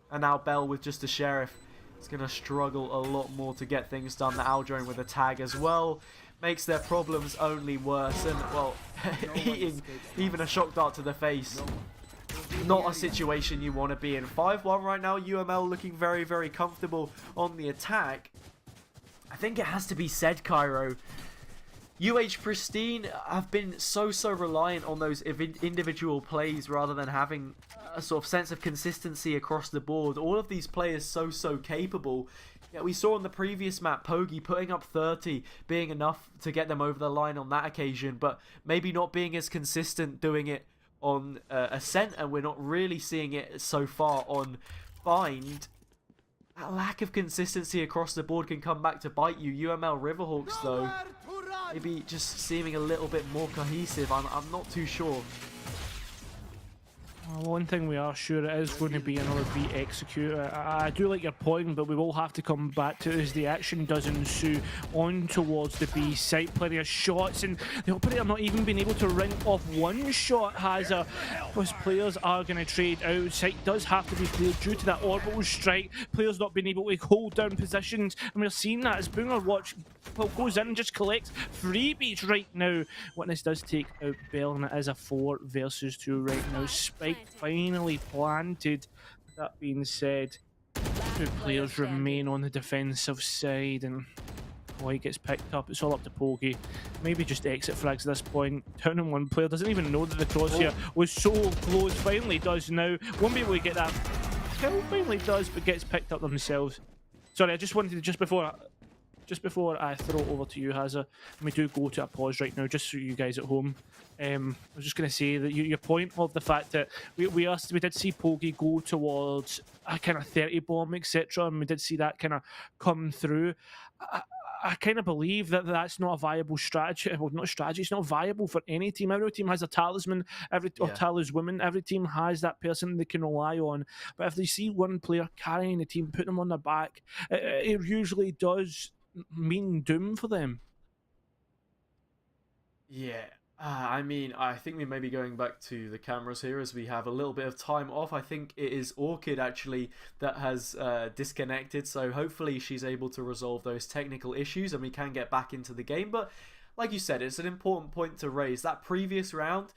And now Bell with just a Sheriff is going to struggle a lot more to get things done. The Aldrone with a tag as well makes their problems only worse. And, well, eating even a shock dart to the face. Not a situation you want to be in. 5-1 right now. UML looking very comfortable on the attack. I think it has to be said, Cairo, UH Pristine have been so reliant on those individual plays rather than having a sort of sense of consistency across the board. All of these players so capable. Yeah, we saw on the previous map, Pogi putting up 30 being enough to get them over the line on that occasion, but maybe not being as consistent doing it on Ascent, and we're not really seeing it so far on Bind. That lack of consistency across the board can come back to bite you. UML Riverhawks, though, maybe just seeming a little bit more cohesive. I'm not too sure. Well, one thing we are sure it is going to be another B execute. I do like your point, but we will have to come back to it as the action does ensue on towards the B site. Plenty of shots, and the operator not even being able to ring off one shot. Those players are going to trade out. Site does have to be cleared due to that orbital strike. Players not being able to hold down positions, and we're seeing that as Boomer goes in and just collects freebies right now. Witness does take out Bell, and it is a 4 versus 2 right now. Spike finally planted. That being said, 2 players remain on the defensive side, and White gets picked up. It's all up to Pogi. Maybe just exit frags at this point. Down on 1 player, doesn't even know that the crosshair was so close. Finally does now. Won't be able to get that kill. Finally does, but gets picked up themselves. Sorry, I just wanted to, just before I throw it over to you, Hazza, we do go to a pause right now, just so you guys at home. I was just going to say that your point of the fact that we did see Pogi go towards a kind of 30 bomb, etc., and we did see that kind of come through. I kind of believe that that's not a viable strategy. Well, not a strategy. It's not viable for any team. Every team has a talisman, or taliswoman. Every team has that person they can rely on. But if they see one player carrying the team, put them on their back, it usually does mean doom for them. Yeah. I mean, I think we may be going back to the cameras here as we have a little bit of time off. I think it is Orchid actually that has disconnected, so hopefully she's able to resolve those technical issues and we can get back into the game. But like you said, it's an important point to raise. That previous round,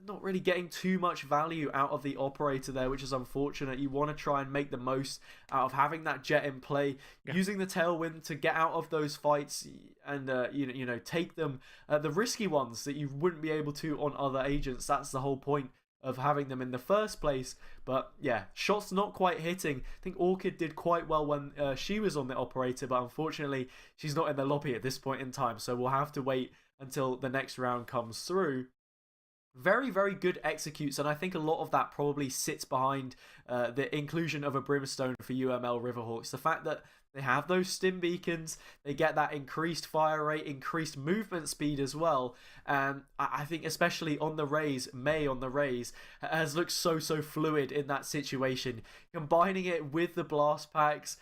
not really getting too much value out of the operator there, which is unfortunate. You want to try and make the most out of having that jet in play, using the tailwind to get out of those fights and you know take them, the risky ones that you wouldn't be able to on other agents. That's the whole point of having them in the first place. But yeah, shots not quite hitting. I think Orchid did quite well when she was on the operator, but unfortunately she's not in the lobby at this point in time, so we'll have to wait until the next round comes through. Very, very good executes, and I think a lot of that probably sits behind the inclusion of a Brimstone for UML Riverhawks. The fact that they have those stim beacons, they get that increased fire rate, increased movement speed as well. And I think especially on the Rays, May on the Rays has looked so fluid in that situation. Combining it with the blast packs,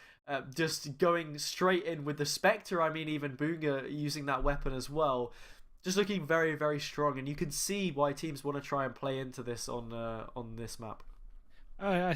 just going straight in with the Spectre, I mean even Boonga using that weapon as well. Just looking very, very strong, and you can see why teams want to try and play into this on this map. I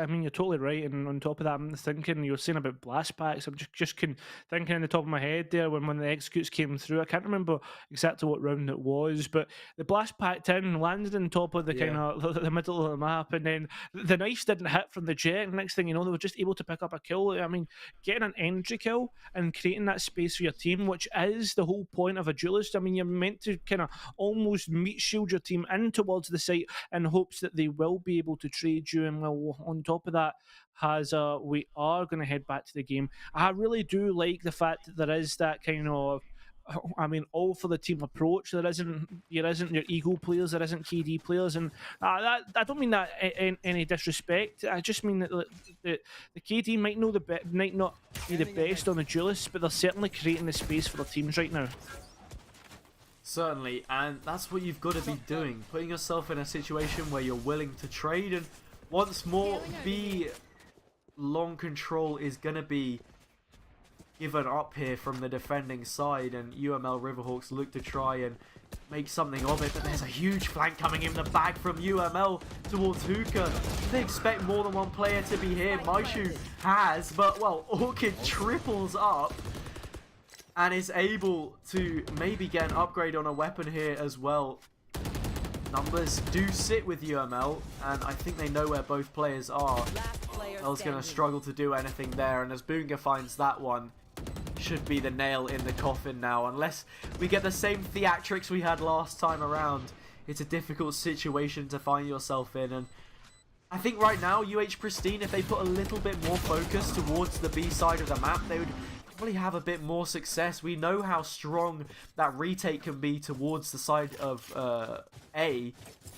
mean, you're totally right, and on top of that, I'm thinking you're saying about blast packs. I'm just thinking in the top of my head there when the executes came through. I can't remember exactly what round it was, but the blast packed in, landed on top of the kind of the middle of the map, and then the knife didn't hit from the jet. Next thing you know, they were just able to pick up a kill. I mean, getting an entry kill and creating that space for your team, which is the whole point of a duelist. I mean, you're meant to kind of almost meat shield your team in towards the site in hopes that they will be able to trade you. And well, on top of that, we are going to head back to the game. I really do like the fact that there is that kind of, I mean, all for the team approach. There isn't your ego players, there isn't KD players, and I don't mean that in any disrespect. I just mean that the KD might not be the best on the duelists, but they're certainly creating the space for their teams right now. Certainly, and that's what you've got to be doing, putting yourself in a situation where you're willing to trade. And once more, B long control is going to be given up here from the defending side, and UML Riverhawks look to try and make something of it, but there's a huge flank coming in the bag from UML towards Hookah. They expect more than one player to be here. Maishu has, but well, Orchid triples up and is able to maybe get an upgrade on a weapon here as well. Numbers do sit with UML, and I think they know where both players are. L's going to struggle to do anything there, and as Boonga finds that one, should be the nail in the coffin now. Unless we get the same theatrics we had last time around, it's a difficult situation to find yourself in. And I think right now, Pristine, if they put a little bit more focus towards the B side of the map, they would probably have a bit more success. We know how strong that retake can be towards the side of A,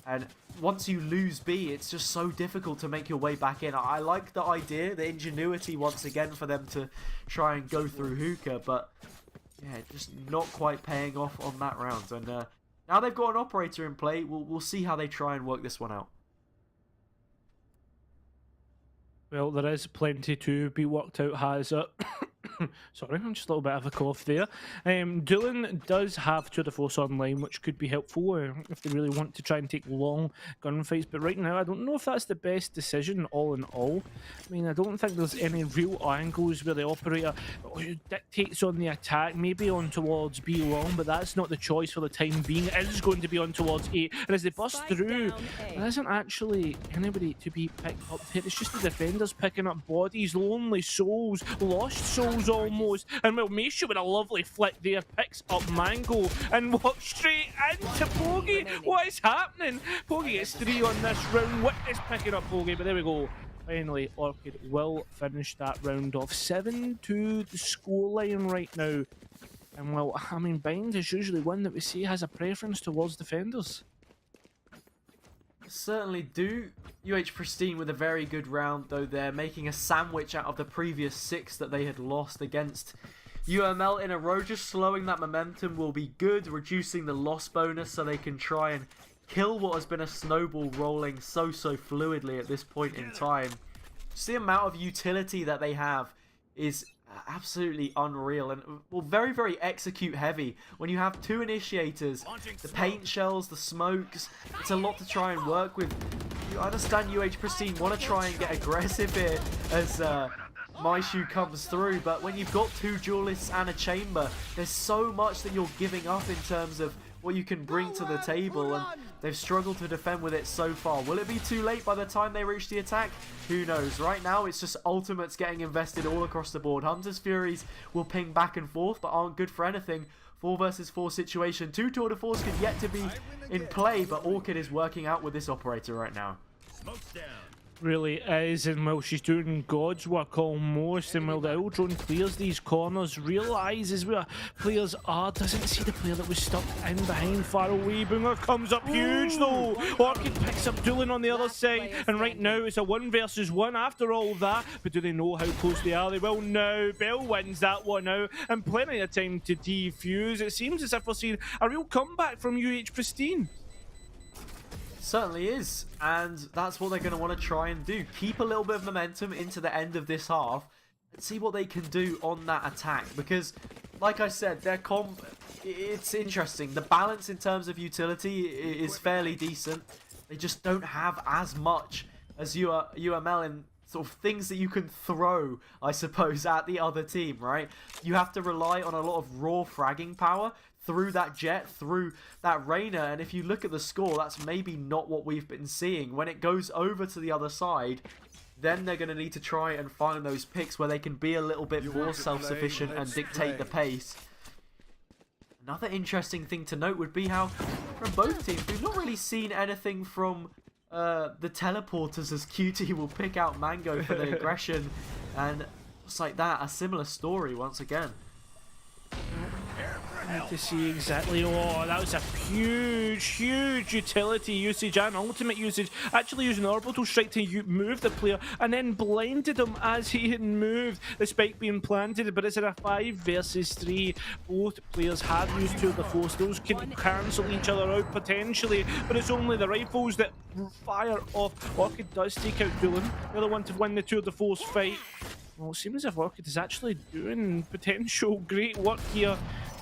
and once you lose B, it's just so difficult to make your way back in. I like the idea, the ingenuity once again for them to try and go through Hookah, but yeah, just not quite paying off on that round. And now they've got an operator in play. We'll see how they try and work this one out. Well, there is plenty to be worked out, has sorry, I'm just a little bit of a cough there. Doolan does have Tour de Force online, which could be helpful if they really want to try and take long gunfights. But right now, I don't know if that's the best decision all in all. I mean, I don't think there's any real angles where the operator dictates on the attack, maybe on towards B long, but that's not the choice for the time being. It is going to be on towards A. And as they bust through, there isn't actually anybody to be picked up here. It's just the defenders picking up bodies, lonely souls, lost souls almost. And well, Maishu with a lovely flick there picks up Mango and walks straight into Pogi. What is happening? Pogi gets 3 on this round. Witness picking up Pogi, but there we go. Finally, Orchid will finish that round off. 7-2 the scoreline right now. And well, I mean, Bind is usually one that we see has a preference towards defenders. Certainly do. Pristine with a very good round, though they're making a sandwich out of the previous 6 that they had lost against UML in a row. Just slowing that momentum will be good, reducing the loss bonus so they can try and kill what has been a snowball rolling so fluidly at this point in time. Just the amount of utility that they have is absolutely unreal, and well, very execute heavy. When you have 2 initiators, the paint shells, the smokes, it's a lot to try and work with. You understand Pristine want to try and get aggressive here as Maishu comes through, but when you've got 2 duelists and a chamber, there's so much that you're giving up in terms of what you can bring to the table, and they've struggled to defend with it so far. Will it be too late by the time they reach the attack? Who knows? Right now, it's just ultimates getting invested all across the board. Hunter's Furies will ping back and forth, but aren't good for anything. 4 versus 4 situation. 2 tour de force could yet to be in play, but Orchid is working out with this operator right now. Smoke's down. Really is, and while she's doing God's work almost, and while the Eldron clears these corners, realises where players are, doesn't see the player that was stuck in behind far away. Boomer comes up huge though. Orchid picks up Doolin on the other side, and right now it's a 1 versus 1 after all that. But do they know how close they are? They will now. Bell wins that one out, and plenty of time to defuse. It seems as if we're seeing a real comeback from UH Pristine. Certainly is, and that's what they're going to want to try and do. Keep a little bit of momentum into the end of this half and see what they can do on that attack, because like I said, their comp, it's interesting. The balance in terms of utility is fairly decent. They just don't have as much as UML in sort of things that you can throw, I suppose, at the other team, right? You have to rely on a lot of raw fragging power through that Jet, through that Reyna, and if you look at the score, that's maybe not what we've been seeing. When it goes over to the other side, then they're going to need to try and find those picks where they can be a little bit more self-sufficient and dictate the pace. Another interesting thing to note would be how, from both teams, we've not really seen anything from the teleporters, as QT will pick out Mango for the aggression, and just like that, a similar story once again. To see exactly. Oh, that was a huge utility usage and ultimate usage. Actually using orbital strike to move the player and then blinded him as he had moved. The spike being planted, but it's in a 5 versus 3. Both players have used tour de force. Those can cancel each other out potentially, but it's only the rifles that fire off. Orchid does take out Doolin, the other one to win the tour de force fight. Well, it seems as if Orchid is actually doing potential great work here.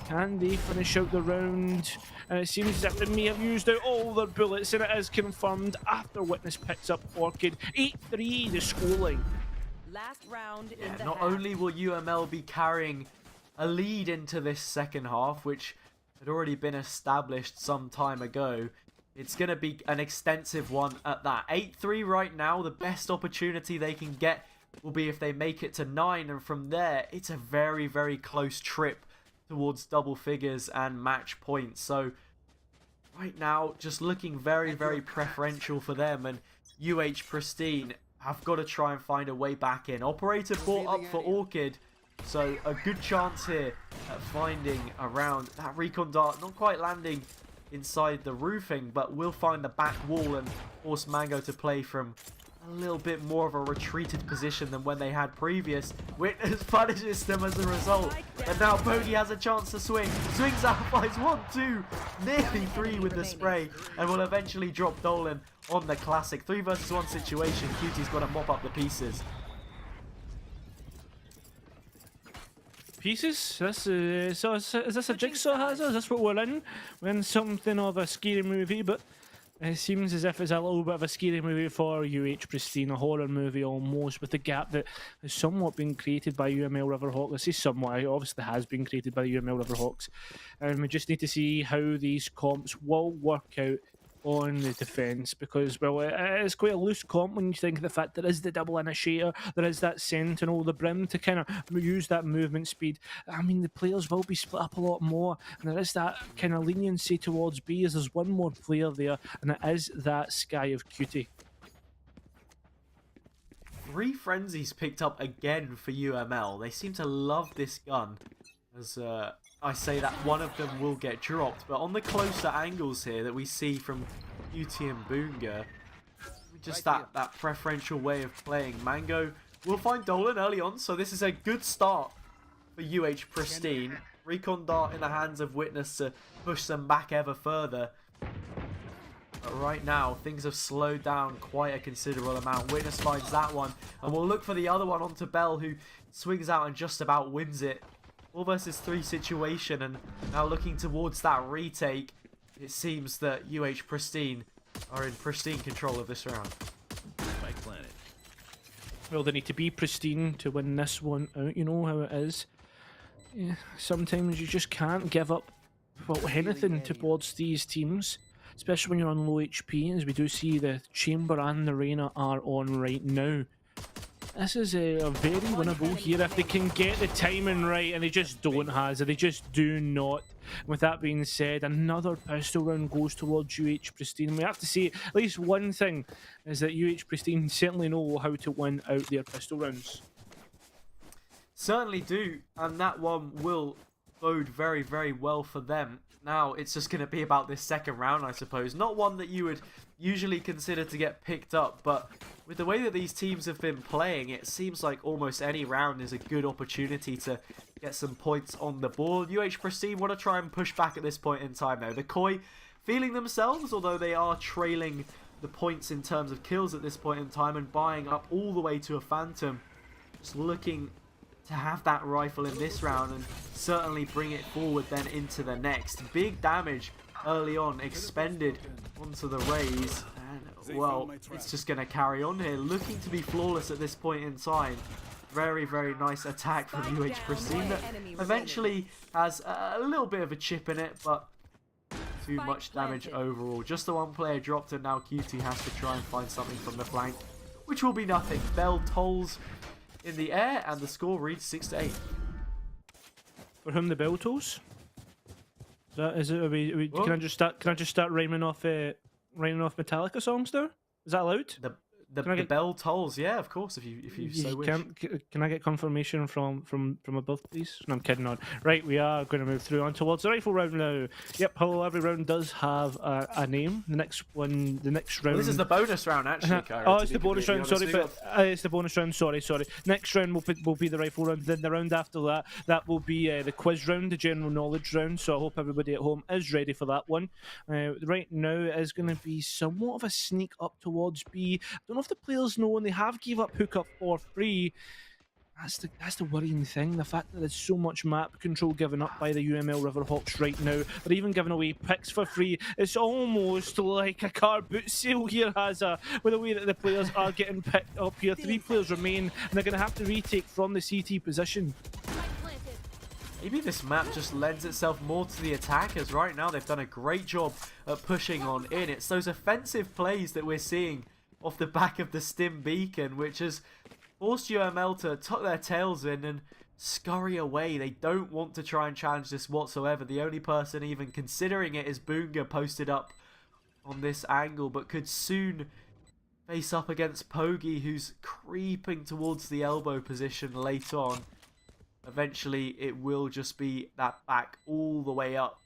Can they finish out the round? And it seems as if they may have used out all their bullets, and it is confirmed after Witness picks up Orchid. 8-3 the scoreline. Last round in the Not half. only will UML be carrying a lead into this second half, which had already been established some time ago, it's going to be an extensive one at that. 8-3 right now. The best opportunity they can get will be if they make it to 9, and from there, it's a very, very close trip towards double figures and match points. So right now, just looking very, very preferential for them, and UH Pristine have got to try and find a way back in. Operator brought up for Orchid, so a good chance here at finding around that recon dart, not quite landing inside the roofing, but will find the back wall and force Mango to play from a little bit more of a retreated position than when they had previous. Witness punishes them as a result, and now Bogey has a chance to swing. Swings out, finds 1, 2, nearly 3 with the spray, and will eventually drop Dolan on the classic 3 versus 1 situation. Cutie's got to mop up the pieces. Pieces? So is this a jigsaw hazard? Is this what we're in? We're in something of a scary movie, but it seems as if it's a little bit of a scary movie for UH Pristine, a horror movie almost, with the gap that has somewhat been created by UML Riverhawks. I say somewhat, it obviously has been created by the UML Riverhawks. And we just need to see how these comps will work out on the defence, because, well, it's quite a loose comp when you think of the fact there is the double initiator, there is that sentinel, the brim to kind of use that movement speed. I mean, the players will be split up a lot more, and there is that kind of leniency towards B as there's one more player there, and it is that Sky of Cutie. 3 frenzies picked up again for UML. They seem to love this gun, as I say that one of them will get dropped, but on the closer angles here that we see from QT and Boonga, just that preferential way of playing. Mango will find Dolan early on, so this is a good start for UH Pristine. Recon dart in the hands of Witness to push them back ever further. But right now, things have slowed down quite a considerable amount. Witness finds that one, and we'll look for the other one onto Bell, who swings out and just about wins it. 4 versus 3 situation, and now looking towards that retake, it seems that UH Pristine are in pristine control of this round. Spike planet. Well, they need to be pristine to win this one out, you know how it is. Yeah, sometimes you just can't give up well, anything towards these teams, especially when you're on low HP, as we do see the Chamber and the Reyna are on right now. This is a very winnable here if they can get the timing right, and they just don't, Hazard. They just do not. With that being said, another pistol round goes towards UH Pristine. We have to say at least one thing is that UH Pristine certainly know how to win out their pistol rounds. Certainly do, and that one will bode very, very well for them. Now, it's just going to be about this second round, I suppose. Not one that you would usually consider to get picked up, but with the way that these teams have been playing, it seems like almost any round is a good opportunity to get some points on the board. UH Pristine want to try and push back at this point in time, though. The Koi feeling themselves, although they are trailing the points in terms of kills at this point in time and buying up all the way to a Phantom. Just looking to have that rifle in this round and certainly bring it forward then into the next. Big damage early on expended onto the Rays, and well, it's just going to carry on here, looking to be flawless at this point in time. Very, very nice attack from UH Pristine that eventually has a little bit of a chip in it, but too much damage overall. Just the one player dropped, and now QT has to try and find something from the flank, which will be nothing. Bell tolls in the air, and the score reads 6-8. For whom the bell tolls? Is it? Can I just start rhyming off Metallica songs now? Is that allowed? The bell tolls, yeah, of course, if you so wish. Can I get confirmation from above, please? No, I'm kidding on. Right, we are going to move through on towards the rifle round now. Yep, hello, every round does have a name. The next round... Well, this is the bonus round, actually, Kyra. Oh, it's the bonus round, sorry, but it's the bonus round, sorry. Next round will be the rifle round, then the round after that will be the quiz round, the general knowledge round, so I hope everybody at home is ready for that one. Right now is going to be somewhat of a sneak up towards B. I don't know if the players know, and they have gave up hookup for free. That's the worrying thing, the fact that there's so much map control given up by the UML Riverhawks right now. They're even giving away picks for free. It's almost like a car boot sale here, Hazza, with the way that the players are getting picked up here. 3 players remain, and they're going to have to retake from the CT position. Maybe this map just lends itself more to the attackers. Right now, they've done a great job at pushing on in. It's those offensive plays that we're seeing off the back of the Stim Beacon, which has forced UML to tuck their tails in and scurry away. They don't want to try and challenge this whatsoever. The only person even considering it is Boonga, posted up on this angle, but could soon face up against Pogi, who's creeping towards the elbow position late on. Eventually, it will just be that back all the way up.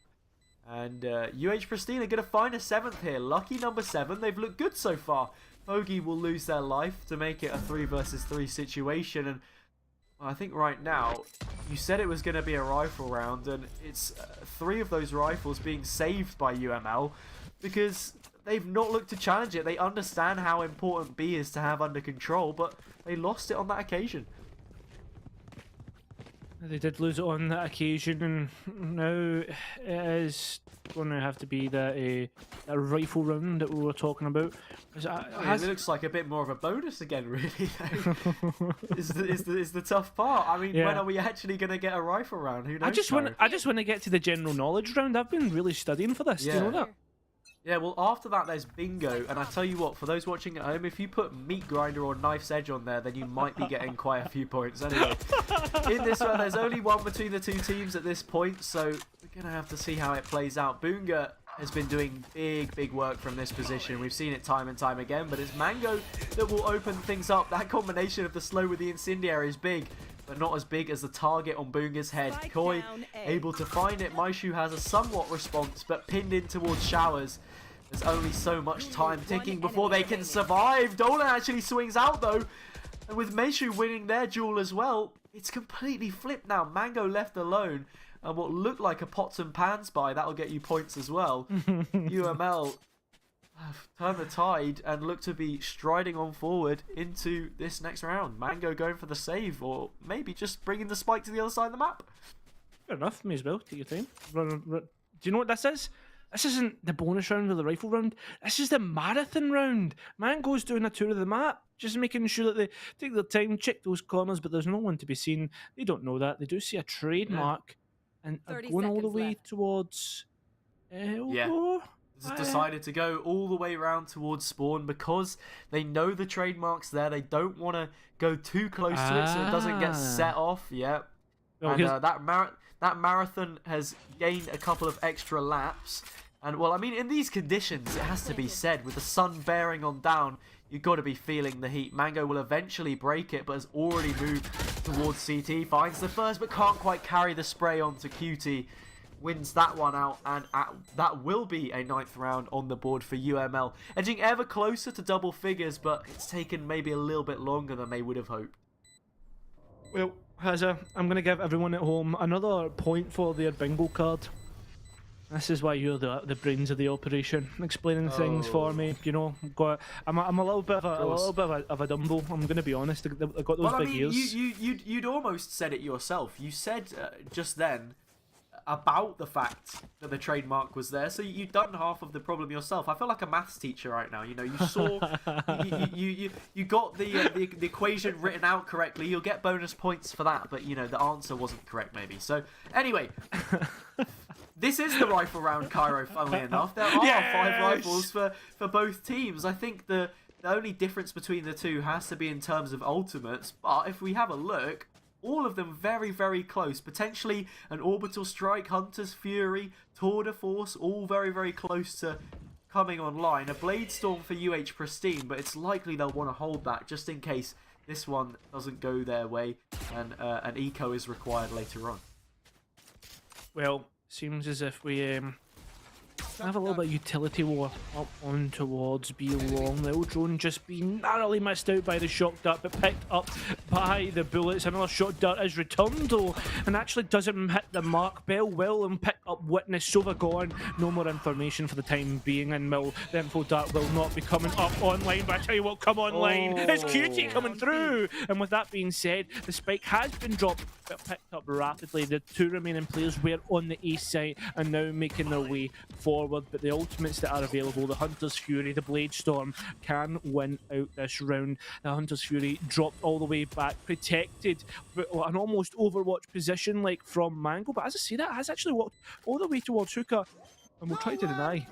And UH Pristine are going to find a 7th here. Lucky number 7. They've looked good so far. Pogi will lose their life to make it a 3 versus 3 situation. And I think right now, you said it was going to be a rifle round, and it's 3 of those rifles being saved by UML because they've not looked to challenge it. They understand how important B is to have under control, but they lost it on that occasion. They did lose it on that occasion, and now it is going to have to be that rifle round that we were talking about. It looks like a bit more of a bonus again, really. is the tough part. I mean, yeah. When are we actually going to get a rifle round? Who knows? I just want to get to the general knowledge round. I've been really studying for this. Yeah. Do you know that? Yeah, well, after that, there's bingo. And I tell you what, for those watching at home, if you put meat grinder or knife's edge on there, then you might be getting quite a few points. Anyway, in this one, there's only one between the 2 teams at this point, so we're going to have to see how it plays out. Boonga has been doing big work from this position. We've seen it time and time again, but it's Mango that will open things up. That combination of the slow with the incendiary is big, but not as big as the target on Boonga's head. Koi able to find it. Maishu has a somewhat response, but pinned in towards Showers. There's only so much time ticking before they can survive. Dolan actually swings out though. And with Maishu winning their duel as well, it's completely flipped now. Mango left alone. And what looked like a pots and pans buy, that'll get you points as well. UML turn the tide and look to be striding on forward into this next round. Mango going for the save, or maybe just bringing the spike to the other side of the map. Fair enough, may as well. Take your time. Do you know what this is? This isn't the bonus round or the rifle round. This is the marathon round. Mango's doing a tour of the map, just making sure that they take their time, check those corners, but there's no one to be seen. They don't know that. They do see a trademark and are 30 going all the seconds way left. towards Elbow. Yeah. Has decided to go all the way around towards spawn because they know the trademark's there. They don't want to go too close to it so it doesn't get set off. Yep. Well, And here's- that marathon has gained a couple of extra laps. And well, I mean, in these conditions, it has to be said, with the sun bearing on down, you've got to be feeling the heat. Mango will eventually break it, but has already moved towards CT. Finds the first, but can't quite carry the spray onto QT. Wins that one out, and that will be a 9th round on the board for UML. Edging ever closer to double figures, but it's taken maybe a little bit longer than they would have hoped. Well, Hazza, I'm going to give everyone at home another point for their bingo card. This is why you're the brains of the operation, explaining things for me. You know, I'm a little bit of a Dumbo. I'm going to be honest. I've got those Well, I big mean, ears. you'd almost said it yourself. You said just then about the fact that the trademark was there, so you've done half of the problem yourself. I feel like a maths teacher right now. You know, you saw, you got the equation written out correctly. You'll get bonus points for that, but you know the answer wasn't correct maybe. So anyway, this is the rifle round, Cairo. Funnily enough, there are 5 rifles for both teams. I think the only difference between the two has to be in terms of ultimates. But if we have a look, all of them very, very close. Potentially an Orbital Strike, Hunter's Fury, Tour de Force, all very, very close to coming online. A Blade Storm for UH Pristine, but it's likely they'll want to hold that just in case this one doesn't go their way and an eco is required later on. Well, seems as if we have a little bit of utility war up on towards B long. The old drone just being narrowly missed out by the shock dart, but picked up by the bullets. Another shock dart is returned though, and actually doesn't hit the mark. Bell will and pick up Witness. Sova gone. No more information for the time being, and the info dart will not be coming up online. But I tell you what, come online. It's QT coming through. And with that being said, the spike has been dropped but picked up rapidly. The 2 remaining players were on the east side and now making their way forward, but the ultimates that are available, the Hunter's Fury, the Blade Storm, can win out this round. The Hunter's Fury dropped all the way back, protected, but an almost Overwatch position like from Mango, but as I say, that has actually walked all the way towards Hookah, and we'll try to deny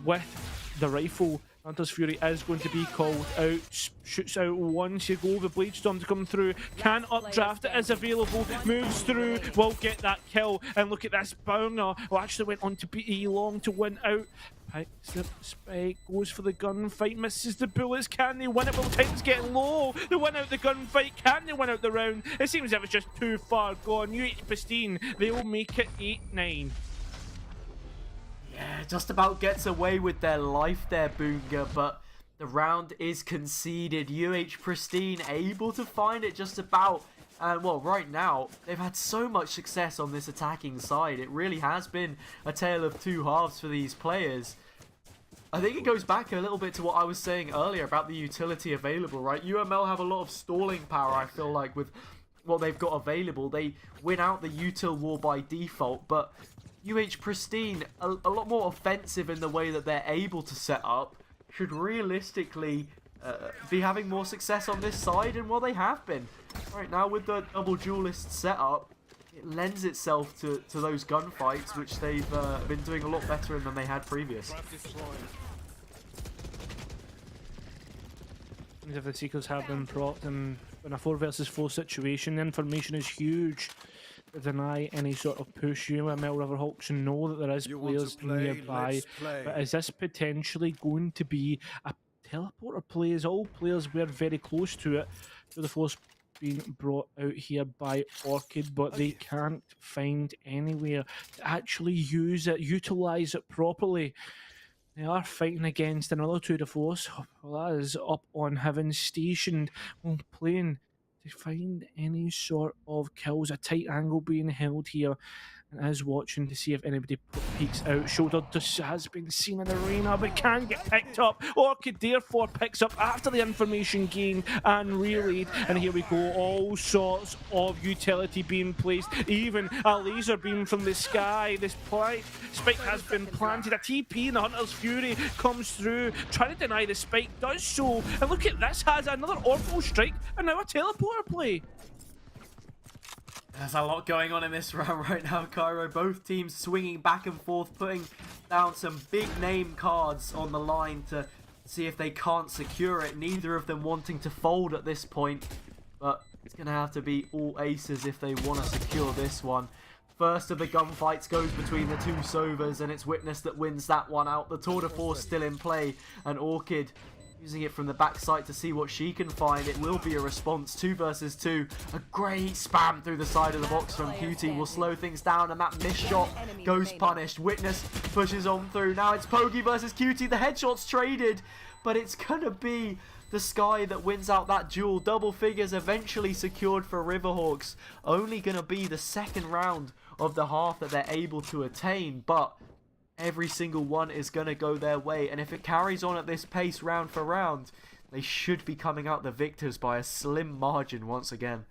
with the rifle. Hunter's Fury is going to be called out, shoots out once you go, the Blade Storm to come through, can updraft, it is available, moves through, will get that kill, and look at this Bowner, who actually went on to beat E Long to win out. Picks up spike, goes for the gunfight, misses the bullets, can they win it? Well, time's getting low, they win out the gunfight, can they win out the round? It seems as if it's just too far gone. UH Pristine, they'll make it 8-9. Yeah, just about gets away with their life there, Boonga, but the round is conceded. UH Pristine able to find it just about. And well, right now, they've had so much success on this attacking side. It really has been a tale of 2 halves for these players. I think it goes back a little bit to what I was saying earlier about the utility available, right? UML have a lot of stalling power, I feel like, with what they've got available. They win out the util war by default, but UH Pristine, a lot more offensive in the way that they're able to set up, should realistically be having more success on this side, and well, they have been. Right now, with the double duelist setup, it lends itself to those gunfights, which they've been doing a lot better in than they had previous. If the Seekers have been propped in a 4 versus 4 situation, the information is huge. To deny any sort of push, UML Riverhawks know that there is players nearby, but is this potentially going to be a teleporter play? As all players were very close to it, to the force being brought out here by Orchid, but they can't find anywhere to actually use it, utilize it properly. They are fighting against another 2 to force. Well, that is up on Heaven stationed, playing to find any sort of kills. A tight angle being held here, and is watching to see if anybody peeks out. Shoulder just has been seen in the arena, but can get picked up. Orchid therefore picks up after the information gained and relayed, and here we go. All sorts of utility being placed, even a laser beam from the sky. This spike has been planted. A TP in the Hunter's Fury comes through, trying to deny the spike, does so, and look at this, has another orbital strike and now a teleporter play. There's a lot going on in this round right now, Cairo. Both teams swinging back and forth, putting down some big name cards on the line to see if they can't secure it. Neither of them wanting to fold at this point, but it's going to have to be all aces if they want to secure this one. First of the gunfights goes between the two Sovas, and it's Witness that wins that one out. The tour de force still in play, and Orchid using it from the backside to see what she can find. It will be a response, 2 versus 2. A great spam through the side of the box from QT will slow things down, and that missed shot goes punished. Witness pushes on through. Now it's Pogi versus QT. The headshots traded, but it's gonna be the Sky that wins out that duel. Double figures eventually secured for Riverhawks. Only gonna be the second round of the half that they're able to attain, but every single one is going to go their way, and if it carries on at this pace round for round, they should be coming out the victors by a slim margin once again.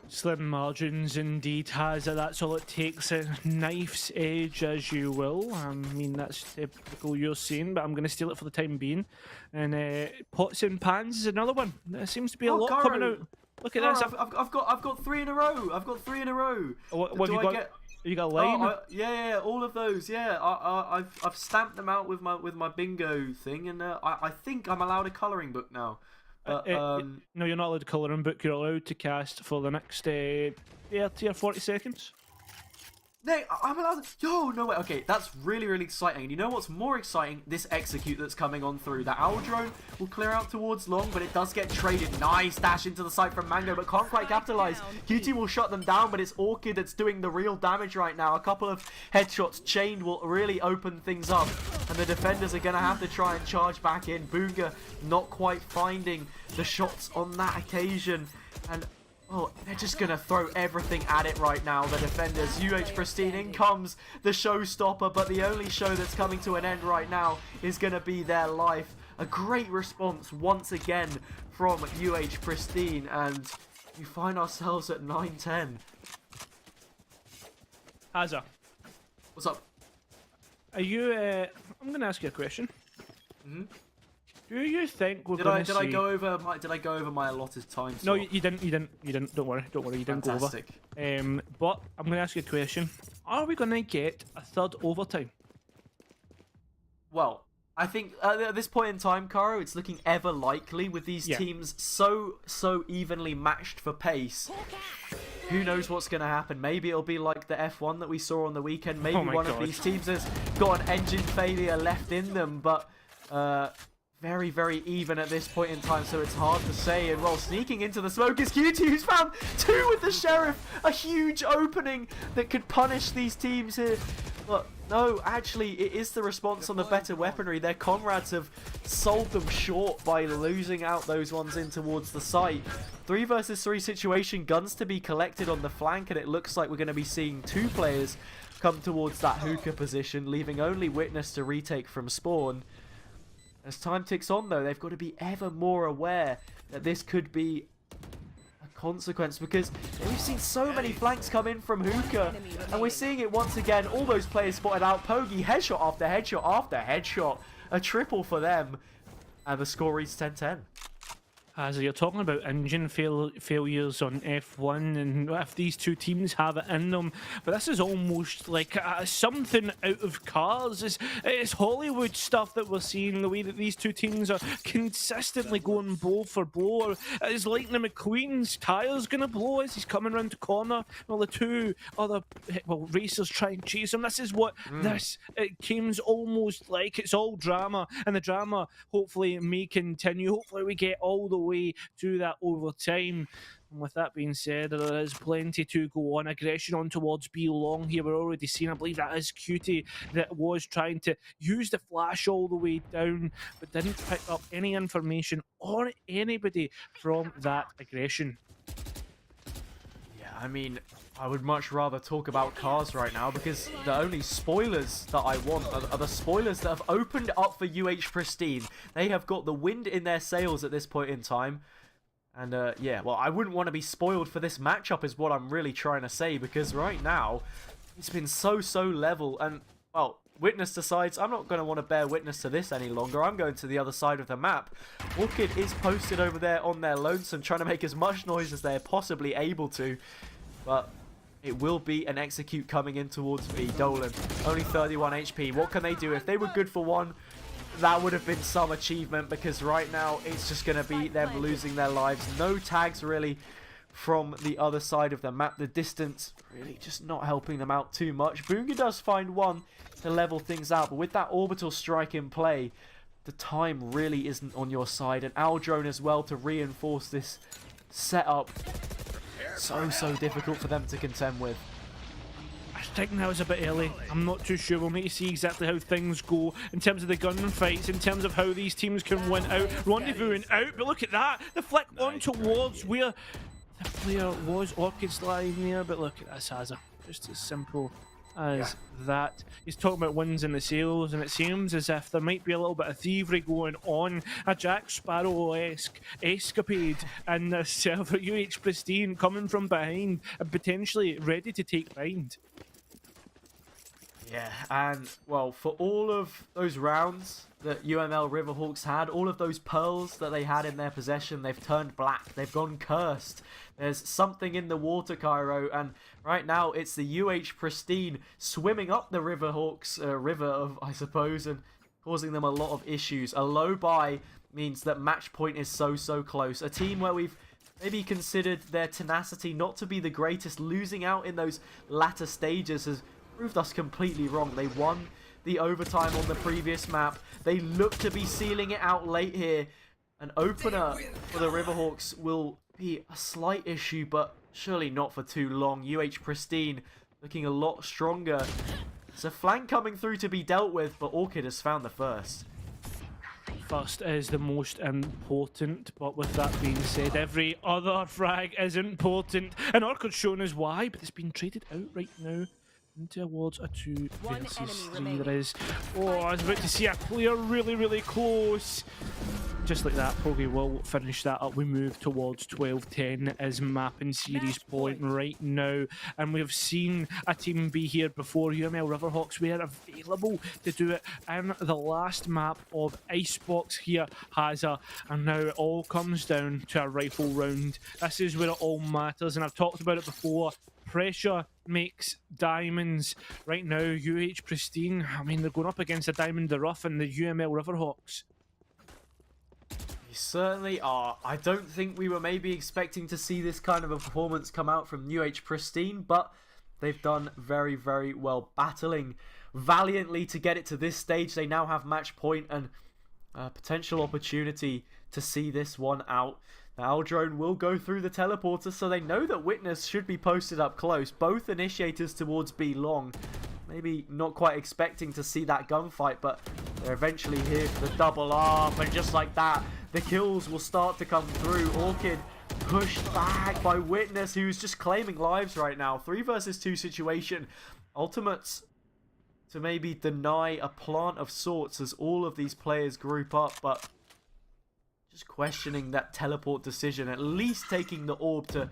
Slim margins indeed, has it. That's all it takes. A knife's edge, as you will. I mean, that's typical you're saying, but I'm going to steal it for the time being. And pots and pans is another one. There seems to be a lot Cairo, coming out. Look at this. I've got 3 in a row. I've got 3 in a row. What have you got? You got a line? Yeah, all of those. Yeah, I've stamped them out with my bingo thing, and I think I'm allowed a colouring book now. But, no, you're not allowed to colouring book. You're allowed to cast for the next 30 or 40 seconds. No, I'm allowed to... Yo, no way. Okay, that's really, really exciting. And you know what's more exciting? This execute that's coming on through. The owl drone will clear out towards long, but it does get traded. Nice dash into the site from Mango, but can't quite capitalize. QT will shut them down, but it's Orchid that's doing the real damage right now. A couple of headshots chained will really open things up, and the defenders are going to have to try and charge back in. Boonga not quite finding the shots on that occasion, and... oh, they're just going to throw everything at it right now, the defenders. UH Pristine, in comes the showstopper, but the only show that's coming to an end right now is going to be their life. A great response once again from UH Pristine, and we find ourselves at 9-10. Hazza, What's up? are you... I'm going to ask you a question. Mm-hmm. Do you think we're Did going to see... I go over my allotted time? No, slot? you didn't. Don't worry, you didn't Fantastic. go over. But I'm going to ask you a question. Are we going to get a third overtime? Well, I think at this point in time, Caro, it's looking ever likely with these teams so evenly matched for pace. Who knows what's going to happen? Maybe it'll be like the F1 that we saw on the weekend. Maybe one of these teams has got an engine failure left in them, but very, very even at this point in time, so it's hard to say. And while sneaking into the smoke is QT, who's found 2 with the Sheriff. A huge opening that could punish these teams here. But no, actually, it is the response on the better weaponry. Their comrades have sold them short by losing out those ones in towards the site. 3 versus 3 situation, guns to be collected on the flank, and it looks like we're going to be seeing 2 players come towards that hookah position, leaving only Witness to retake from spawn. As time ticks on, though, they've got to be ever more aware that this could be a consequence, because we've seen so many flanks come in from hookah, and we're seeing it once again. All those players spotted out. Pogi, headshot after headshot after headshot. A triple for them, and the score reads 10-10. As you're talking about engine failures on F1, and if these 2 teams have it in them, but this is almost like something out of Cars. It's Hollywood stuff that we're seeing, the way that these 2 teams are consistently going blow for blow. Is Lightning McQueen's tyres going to blow as he's coming around the corner? Well, the 2 other racers try and chase him. This is what this game's almost like. It's all drama, and the drama hopefully may continue. Hopefully we get all the way to that overtime. And with that being said, there is plenty to go on. Aggression on towards B long here. We're already seeing, I believe that is QT that was trying to use the flash all the way down, but didn't pick up any information on anybody from that aggression. Yeah, I mean, I would much rather talk about Cars right now, because the only spoilers that I want are the spoilers that have opened up for UH Pristine. They have got the wind in their sails at this point in time. And yeah, well, I wouldn't want to be spoiled for this matchup is what I'm really trying to say, because right now, it's been so level. And, well, Witness decides, I'm not going to want to bear witness to this any longer. I'm going to the other side of the map. Orchid is posted over there on their lonesome, trying to make as much noise as they're possibly able to. but it will be an execute coming in towards B. Dolan, only 31 HP. What can they do? If they were good for one, that would have been some achievement, because right now it's just going to be them losing their lives. No tags really from the other side of the map. The distance really just not helping them out too much. Boonga does find one to level things out, but with that orbital strike in play, the time really isn't on your side. And Aldrone as well to reinforce this setup. So difficult for them to contend with. I think that was a bit early. I'm not too sure. We'll need to see exactly how things go in terms of the gunfights, in terms of how these teams can win out. Rendezvousing out, but look at that. The flick on towards where the player was. Orchid's lying there, but look at this, Hazza. Just as simple as that. He's talking about wins in the sales, and it seems as if there might be a little bit of thievery going on, a Jack Sparrow-esque escapade in this server. UH Pristine coming from behind and potentially ready to take bind. Yeah, and well, for all of those rounds that UML Riverhawks had, all of those pearls that they had in their possession, they've turned black. They've gone cursed. There's something in the water, Cairo, and right now it's the UH Pristine swimming up the Riverhawks river, of, I suppose, and causing them a lot of issues. A low buy means that match point is so close. A team where we've maybe considered their tenacity not to be the greatest, losing out in those latter stages has proved us completely wrong. They won the overtime on the previous map. They look to be sealing it out late here. An opener for the Riverhawks will be a slight issue, but surely not for too long. UH Pristine looking a lot stronger. It's a flank coming through to be dealt with, but Orchid has found the first. First is the most important, but with that being said, every other frag is important, and Orchid's shown us why, but it's been traded out right now towards a 2 versus 3. There is, oh, I was about to see a player really close. Just like that, Pogi will finish that up. We move towards 12-10 as map and series point right now, and we've seen a team be here before. UML Riverhawks were available to do it in the last map of Icebox here, Hazza, and now it all comes down to a rifle round. This is where it all matters, and I've talked about it before. Pressure makes diamonds. Right now, UH Pristine, I mean, they're going up against a Diamond the Rough and the UML Riverhawks. They certainly are. I don't think we were maybe expecting to see this kind of a performance come out from UH Pristine, but they've done very well, battling valiantly to get it to this stage. They now have match point and a potential opportunity to see this one out. Now, Aldrone will go through the teleporter, so they know that Witness should be posted up close. Both initiators towards B long. Maybe not quite expecting to see that gunfight, but they're eventually here for the double up, and just like that, the kills will start to come through. Orchid pushed back by Witness, who's just claiming lives right now. 3 versus 2 situation. Ultimates to maybe deny a plant of sorts as all of these players group up, but just questioning that teleport decision, at least taking the orb to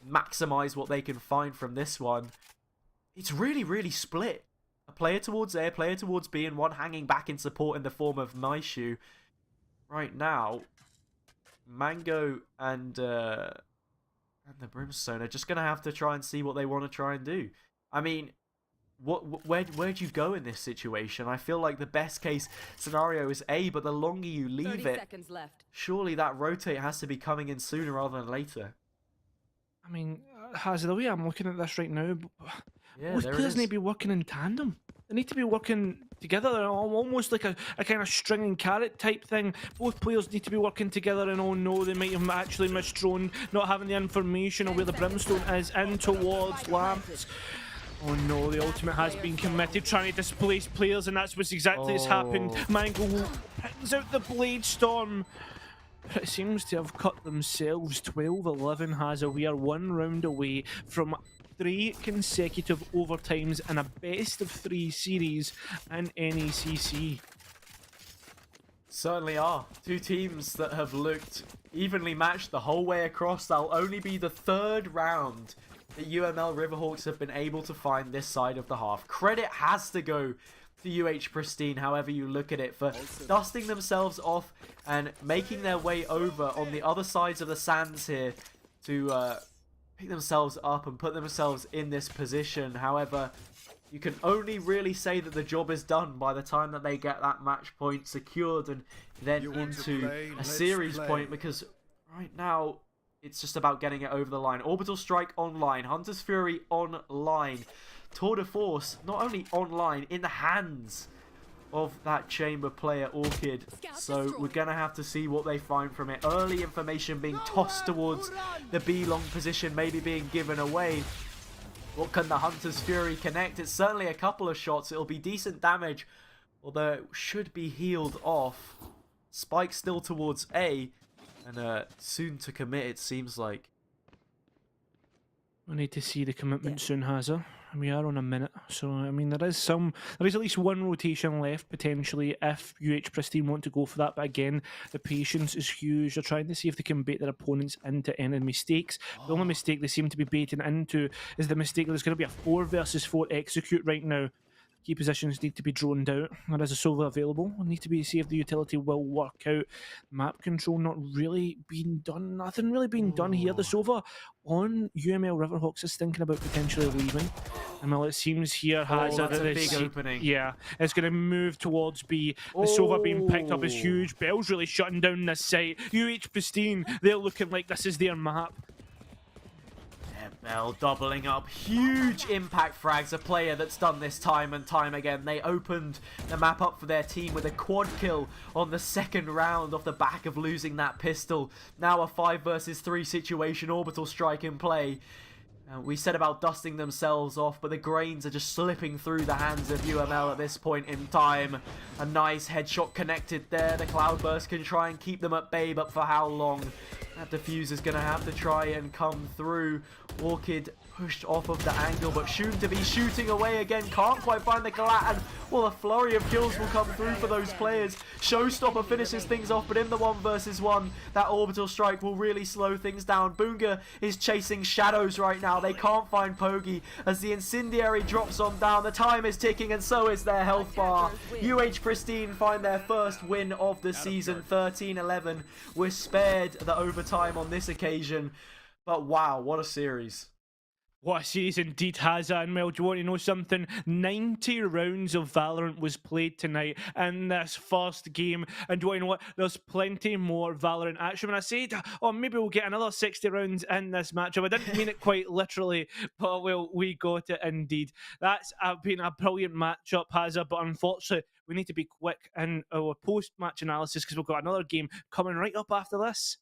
maximize what they can find from this one. It's really split. A player towards A, a player towards B, and one hanging back in support in the form of Naishu. Right now, Mango and the Brimstone are just going to have to try and see what they want to try and do. I mean, where'd you go in this situation? I feel like the best case scenario is A, but the longer you leave 30 it, seconds left. surely that rotate has to be coming in sooner rather than later. I mean, Hazza, the way I'm looking at this right now, Yeah, both there it players is. need to be working in tandem. They need to be working together, almost like a kind of string and carrot type thing. Both players need to be working together, and oh no, they might have actually misdrawn, not having the information of where the Brimstone is in towards Lamps. Oh no, the ultimate has been committed, trying to displace players, and that's what's exactly has happened. Mango brings out the Blade Storm. But it seems to have cut themselves. 12-11 Hazza. We are 1 round away from 3 consecutive overtimes and a best of 3 series in NECC. Certainly are. 2 teams that have looked evenly matched the whole way across. That'll only be the 3rd round that UML Riverhawks have been able to find this side of the half. Credit has to go to UH Pristine, however you look at it, for dusting themselves off and making their way over on the other sides of the sands here to pick themselves up and put themselves in this position. However, you can only really say that the job is done by the time that they get that match point secured and then into a series point, because right now it's just about getting it over the line. Orbital Strike online, Hunter's Fury online, Tour de Force not only online, in the hands of that chamber player Orchid. So we're gonna have to see what they find from it. Early information being tossed towards the B long position, maybe being given away. What can the Hunter's Fury connect? It's certainly a couple of shots. It'll be decent damage, although it should be healed off. Spike still towards A, and soon to commit, it seems like. We need to see the commitment soon, Hazza. We are on a minute, so I mean there is at least one rotation left potentially if UH Pristine want to go for that. But again, the patience is huge. They're trying to see if they can bait their opponents into any mistakes. The only mistake they seem to be baiting into is the mistake that there's going to be a 4 versus 4 execute right now. Key positions need to be droned out. There is a Sova available. We need to see if the utility will work out. Map control not really being done. Nothing really being done here. The Sova on UML Riverhawks is thinking about potentially leaving. And well, it seems here has that's a big opening. Yeah, it's going to move towards B. The Sova being picked up is huge. Bell's really shutting down this site. UH Pristine, they're looking like this is their map. Bell doubling up. Huge impact frags. A player that's done this time and time again. They opened the map up for their team with a quad kill on the second round off the back of losing that pistol. Now a 5 versus 3 situation. Orbital Strike in play. We said about dusting themselves off, but the grains are just slipping through the hands of UML at this point in time. A nice headshot connected there. The Cloudburst can try and keep them at bay, but for how long? That defuse is going to have to try and come through. Orchid pushed off of the angle, but soon to be shooting away again. Can't quite find the collat, and well, a flurry of kills will come through for those players. Showstopper finishes things off, but in the 1 versus 1, that Orbital Strike will really slow things down. Boonga is chasing shadows right now. They can't find Pogi as the Incendiary drops on down. The time is ticking, and so is their health bar. UH Pristine find their first win of the season, 13-11. We're spared the overtime on this occasion, but wow, what a series. What a series indeed, Hazza. And well, do you want to know something? 90 rounds of Valorant was played tonight in this first game. And do you want to know what? There's plenty more Valorant action. When I said, oh, maybe we'll get another 60 rounds in this matchup, I didn't mean it quite literally, but well, we got it indeed. That's been a brilliant matchup, Hazza, but unfortunately, we need to be quick in our post-match analysis because we've got another game coming right up after this.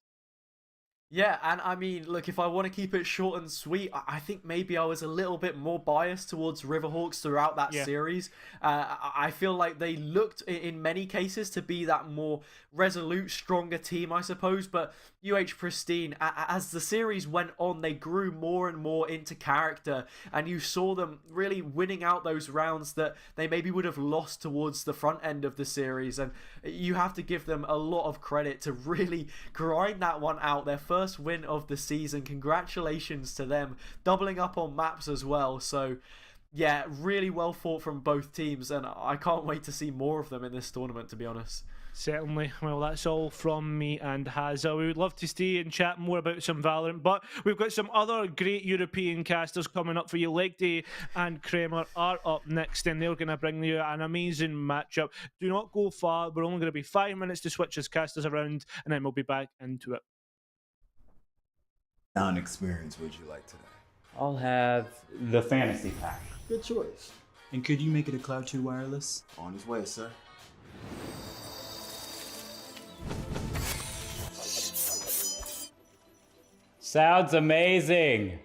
Yeah, and I mean, look, if I want to keep it short and sweet, I think maybe I was a little bit more biased towards Riverhawks throughout that series. I feel like they looked, in many cases, to be that more resolute, stronger team, I suppose. But UH Pristine, as the series went on, they grew more and more into character. And you saw them really winning out those rounds that they maybe would have lost towards the front end of the series. And you have to give them a lot of credit to really grind that one out. Their first win of the season. Congratulations to them. Doubling up on maps as well. So yeah, really well fought from both teams, and I can't wait to see more of them in this tournament, to be honest. Certainly. Well, that's all from me and Hazza. We would love to stay and chat more about some Valorant, but we've got some other great European casters coming up for you. Legday and Kremer are up next, and they're going to bring you an amazing matchup. Do not go far. We're only going to be 5 minutes to switch his casters around, and then we'll be back into it. Sound experience would you like today? I'll have the fantasy pack. Good choice. And could you make it a Cloud 2 wireless? On his way, sir. Sounds amazing.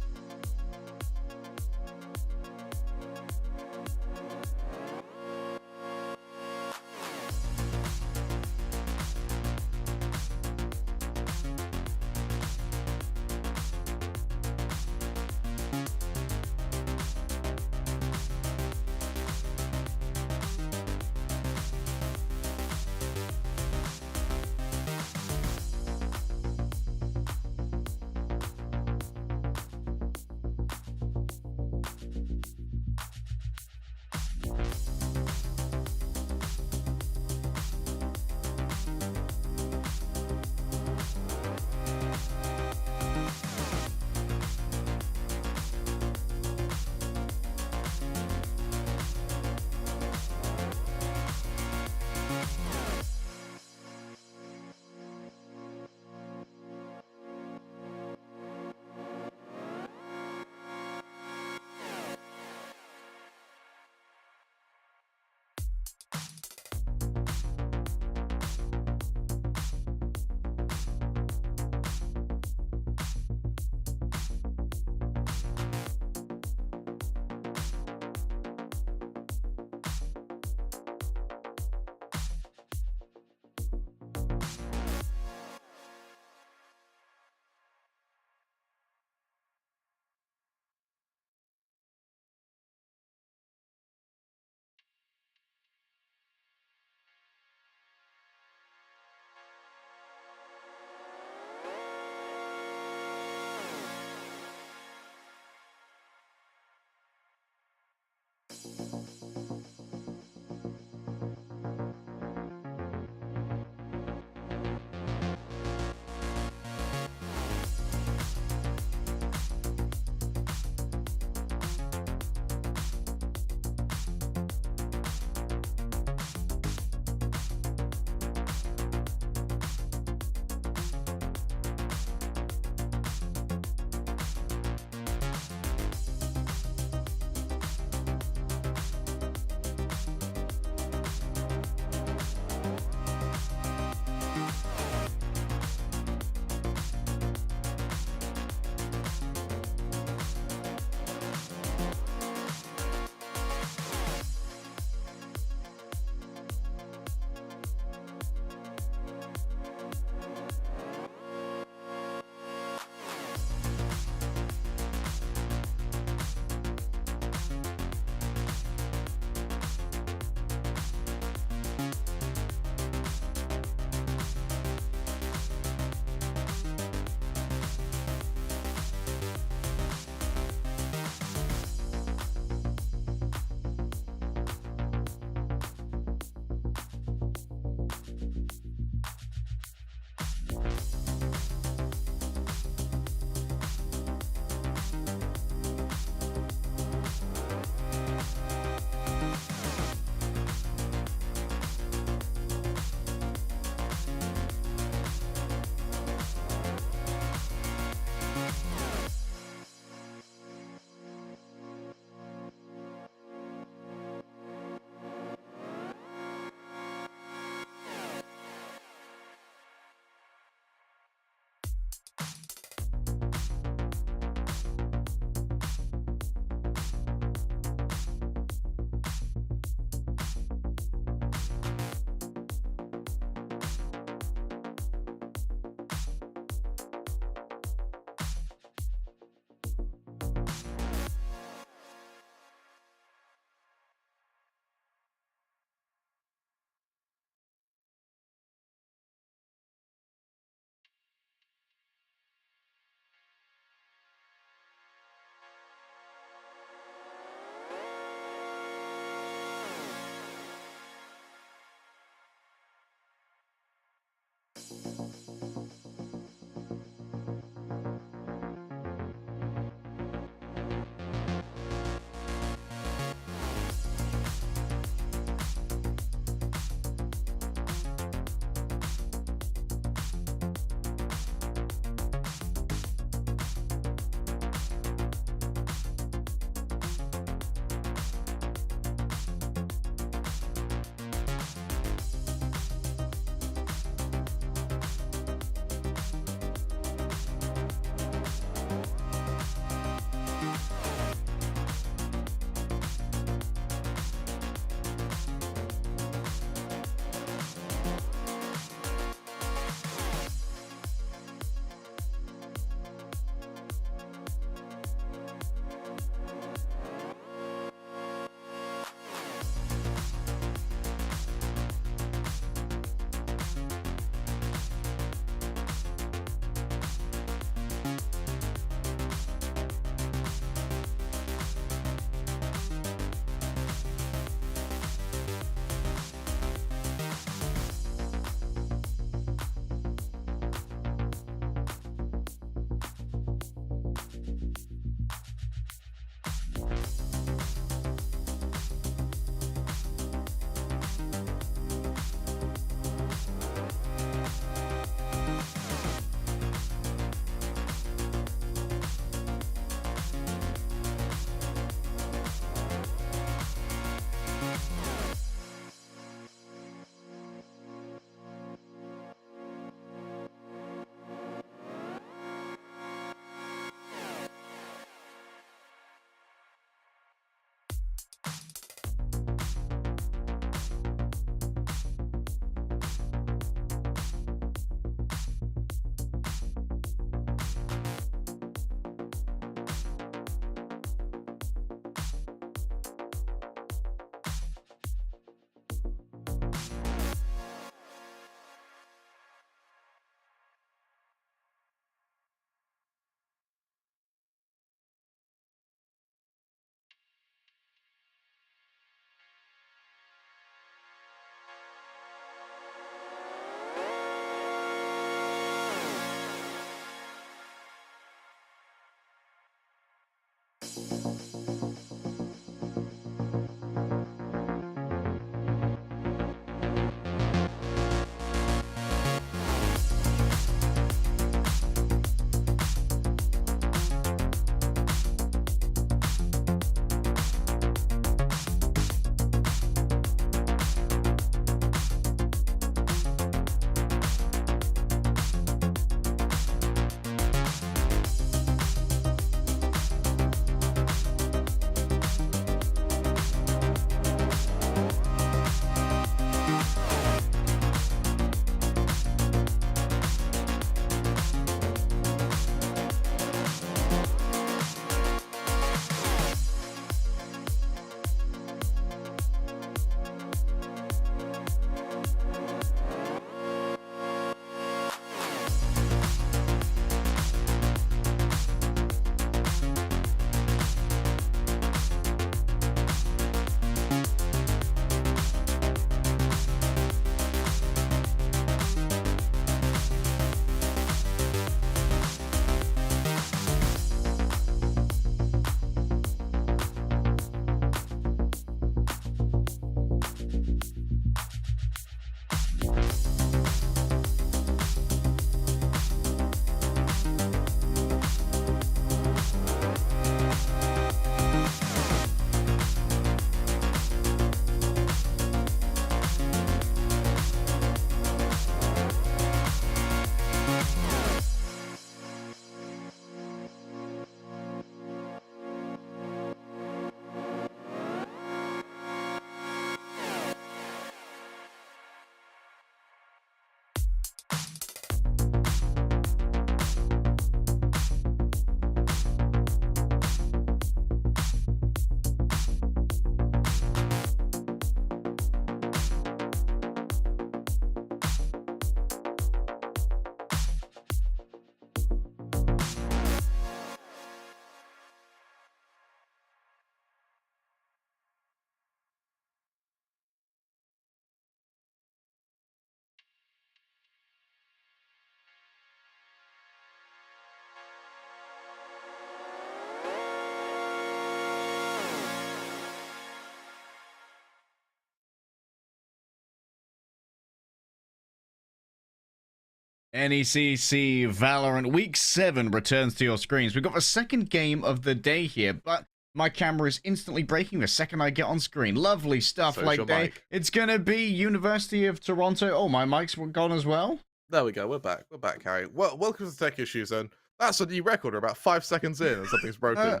NECC Valorant Week 7 returns to your screens. We've got the second game of the day here, but my camera is instantly breaking the second I get on screen. Lovely stuff, like day. It's gonna be University of Toronto. Oh, my mic's gone as well. There we go. We're back. We're back, Harry. Well, welcome to Tech Issues, and that's a new record. We're about 5 seconds in, and something's broken.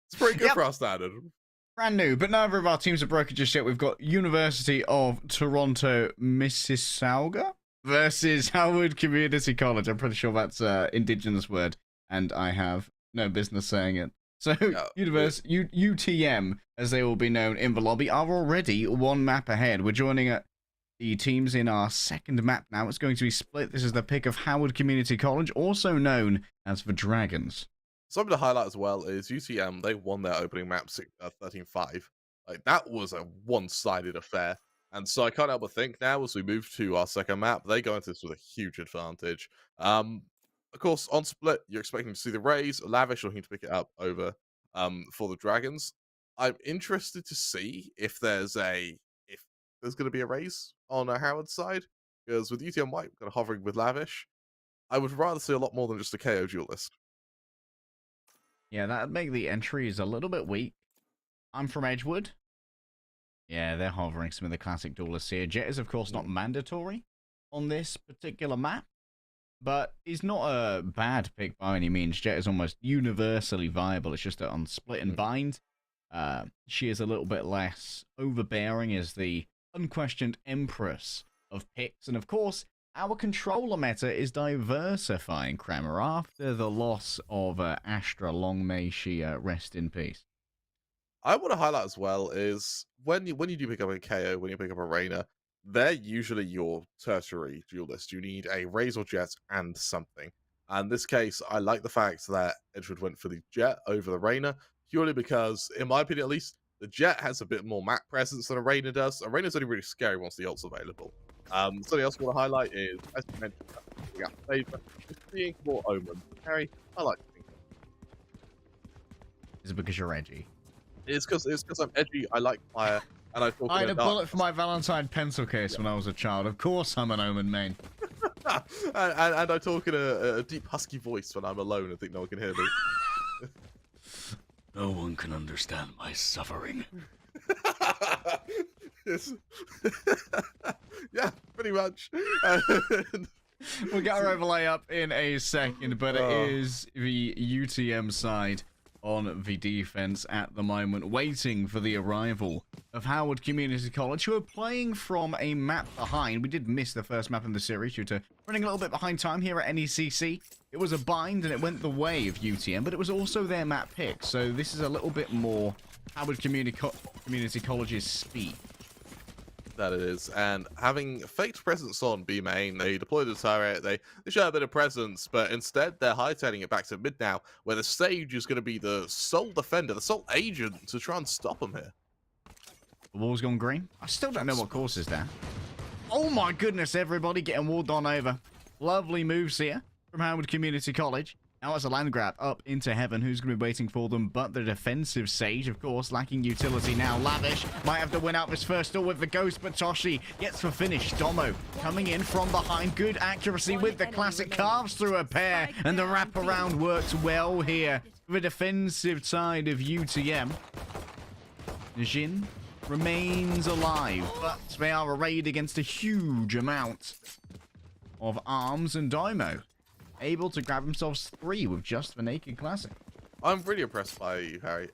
It's pretty good for our standard. Brand new, but neither of our teams are broken just yet. We've got University of Toronto, Mississauga versus Howard Community College. I'm pretty sure that's an indigenous word, and I have no business saying it. So, UTM, as they will be known in the lobby, are already one map ahead. We're joining the teams in our second map now. It's going to be split. This is the pick of Howard Community College, also known as the Dragons. Something to highlight as well is UTM, they won their opening map 13-5. Like, that was a one-sided affair. And so I can't help but think now, as we move to our second map, they go into this with a huge advantage. Of course, on split, you're expecting to see the Rays, Lavish looking to pick it up over for the Dragons. I'm interested to see if there's going to be a Rays on Howard's side, because with UTM White kind of hovering with Lavish, I would rather see a lot more than just a KO duelist. Yeah, that'd make the entries a little bit weak. I'm from Edgewood. Yeah, they're hovering some of the classic duelists here. Jet is, of course, not mandatory on this particular map, but he's not a bad pick by any means. Jet is almost universally viable. It's just that on Split and Bind, she is a little bit less overbearing as the unquestioned empress of picks. And, of course, our controller meta is diversifying, Kramer, after the loss of Astra. Long may she rest in peace. I want to highlight as well is when you do pick up a KO, when you pick up a Reyna, they're usually your tertiary duelist. You need a Raze or Jet and something. And in this case, I like the fact that Edgewood went for the Jet over the Reyna, purely because, in my opinion at least, the Jet has a bit more map presence than a Reyna does. A Reyna's only really scary once the ult's available. Something else I want to highlight is, as you mentioned, we got favor, is being more Omen. Harry, I like to think so. Is it because you're edgy? It's because I'm edgy, I like fire, and I talk I had a dark. bullet for my Valentine pencil case when I was a child. Of course I'm an Omen main. and I talk in a deep husky voice when I'm alone and think no one can hear me. No one can understand my suffering. Yeah, pretty much. We'll get our overlay up in a second, but it is the UTM side on the defense at the moment, waiting for the arrival of Howard Community College, who are playing from a map behind. We did miss the first map in the series due to running a little bit behind time here at NECC. It was a bind and it went the way of UTM, but it was also their map pick, so this is a little bit more Howard Community College's speed. That it is, and having faked presence on B main, they deploy the turret, they show a bit of presence, but instead they're hightailing it back to mid now, where the stage is going to be the sole defender, the sole agent to try and stop them here. The wall's gone green. I still don't know what course is there. Oh my goodness, everybody getting walled on over. Lovely moves here from Howard Community College. Now it's a land grab up into heaven. Who's going to be waiting for them? But the defensive Sage, of course, lacking utility now. Lavish might have to win out this first duel with the Ghost, but Toshi gets the finish. Domo coming in from behind. Good accuracy with the classic carves through a pair. And the wraparound works well here. The defensive side of UTM. Jin remains alive, but they are arrayed against a huge amount of arms, and Domo able to grab themselves 3 with just the Naked Classic. I'm really impressed by you, Harry.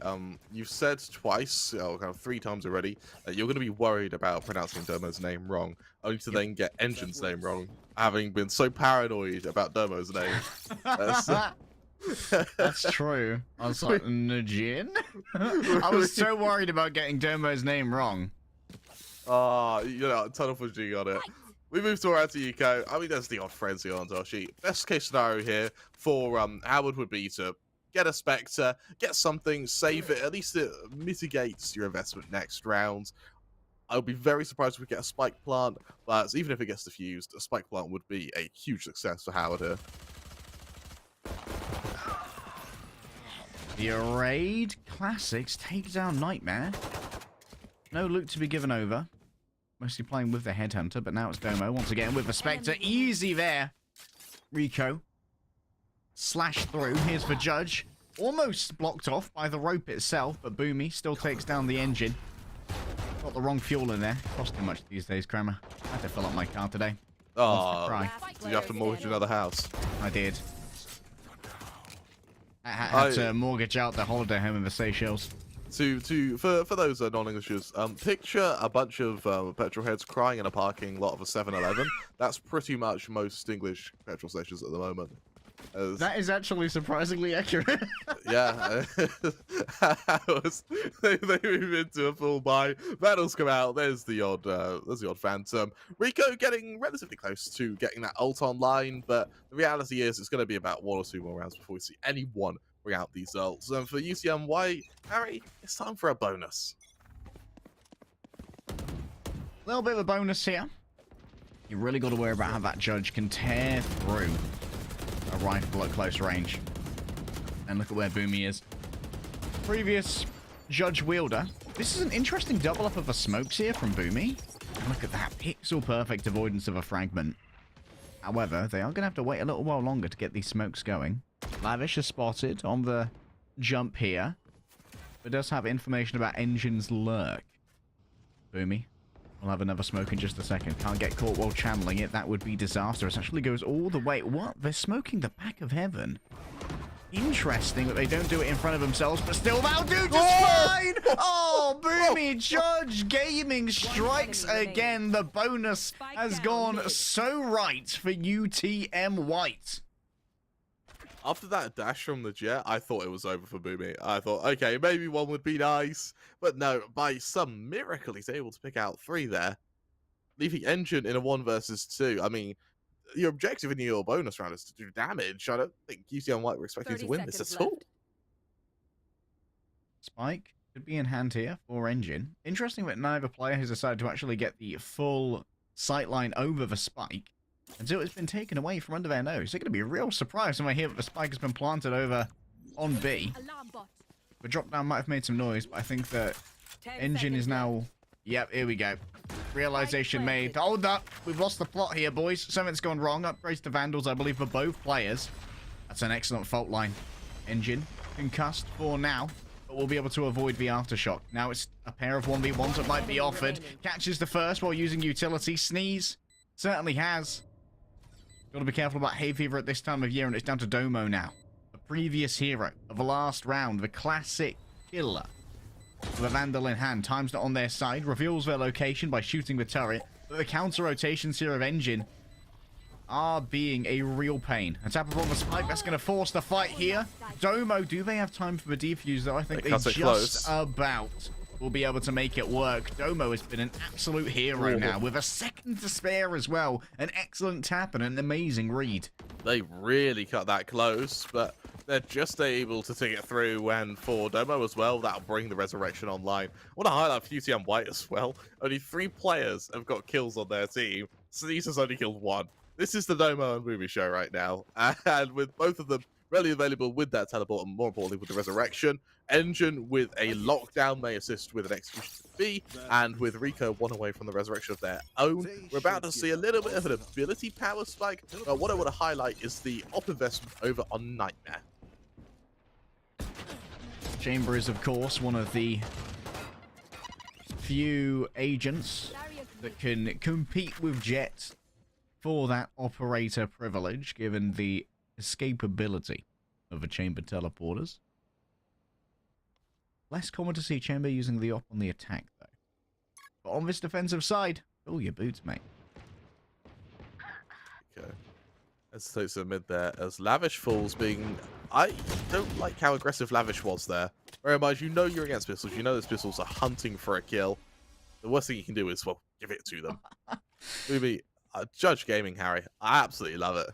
You've said twice, kind of 3 times already, that you're going to be worried about pronouncing Domo's name wrong, only to then get Engine's name wrong, having been so paranoid about Domo's name. That's true. I was like, Najin? I was so worried about getting Domo's name wrong. Tunnel fudging on it. We move to our anti-eco. I mean, there's the odd frenzy on Toshi. Best case scenario here for Howard would be to get a Spectre, get something, save it. At least it mitigates your investment next round. I would be very surprised if we get a Spike Plant, but even if it gets defused, a Spike Plant would be a huge success for Howard here. The Arrayed Classics take down Nightmare. No loot to be given over. Mostly playing with the Headhunter, but now it's Domo once again with the Spectre. Easy there. Rico. Slash through. Here's for Judge. Almost blocked off by the rope itself, but Boomy still takes down the engine. Got the wrong fuel in there. Cost too much these days, Kramer. I had to fill up my car today. Oh, Cry. so you have to mortgage another house. I did. I had to mortgage out the holiday home in the Seychelles. For those non-Englishers, picture a bunch of petrol heads crying in a parking lot of a 7-Eleven. That's pretty much most English petrol stations at the moment. That is actually surprisingly accurate. Yeah, they move into a full buy. Battles come out. There's the odd phantom. Rico getting relatively close to getting that ult online, but the reality is it's going to be about 1 or 2 more rounds before we see anyone bring out these ults. And for UCMY, Harry, it's time for a bonus. A little bit of a bonus here. You really got to worry about how that Judge can tear through a rifle at close range. And look at where Boomy is. Previous Judge wielder. This is an interesting double up of a smokes here from Boomy. And look at that pixel perfect avoidance of a fragment. However, they are going to have to wait a little while longer to get these smokes going. Lavish is spotted on the jump here, but does have information about Engine's lurk. Boomy. We'll have another smoke in just a second. Can't get caught while channeling it. That would be disastrous. Actually goes all the way. What? They're smoking the back of heaven. Interesting that they don't do it in front of themselves, but still that'll do just fine! Oh, Boomy Judge Gaming strikes again. The bonus has gone so right for UTM White. After that dash from the jet, I thought it was over for Boomy. I thought, okay, maybe one would be nice. But no, by some miracle, he's able to pick out 3 there. Leaving Engine in a 1 versus 2. I mean, your objective in your bonus round is to do damage. I don't think UCM White were expecting to win this at all. Spike could be in hand here for Engine. Interesting that neither player has decided to actually get the full sightline over the spike until it's been taken away from under their nose. They're going to be real surprised when I hear that the spike has been planted over on B. The drop down might have made some noise, but I think that Engine is now... Yep, here we go. Realization made. Hold up. We've lost the plot here, boys. Something's gone wrong. Upgrades to Vandals, I believe, for both players. That's an excellent fault line. Engine concussed for now, but we'll be able to avoid the aftershock. Now it's a pair of 1v1s that might be offered. Catches the first while using utility. Sneeze. Certainly has. Got to be careful about hay fever at this time of year, and it's down to Domo now. The previous hero of the last round, the classic killer. With a Vandal in hand, time's not on their side, reveals their location by shooting the turret, but the counter rotations here of Engine are being a real pain. A tap upon the spike, that's going to force the fight here. Domo, do they have time for the defuse though? I think they just about will be able to make it work. Domo has been an absolute hero now, with a second to spare as well. An excellent tap and an amazing read. They really cut that close, but they're just able to take it through, and for Domo as well, that'll bring the resurrection online. I want to highlight for UTM White as well. Only 3 players have got kills on their team. Sneeze has only killed 1. This is the Domo and Movie show right now, and with both of them readily available with that teleport, and more importantly with the resurrection, Engine with a lockdown may assist with an execution to B, and with Rico 1 away from the resurrection of their own. We're about to see a little bit of an ability power spike, but what I want to highlight is the op investment over on Nightmare. Chamber is, of course, one of the few agents that can compete with Jet for that operator privilege, given the escapability of the Chamber teleporters. Less common to see Chamber using the op on the attack, though. But on this defensive side, oh, your boots, mate. Okay. Let's take some mid there, as Lavish falls being... I don't like how aggressive Lavish was there. Very much, you know you're against pistols. You know those pistols are hunting for a kill. The worst thing you can do is, well, give it to them. Maybe Judge Gaming, Harry. I absolutely love it.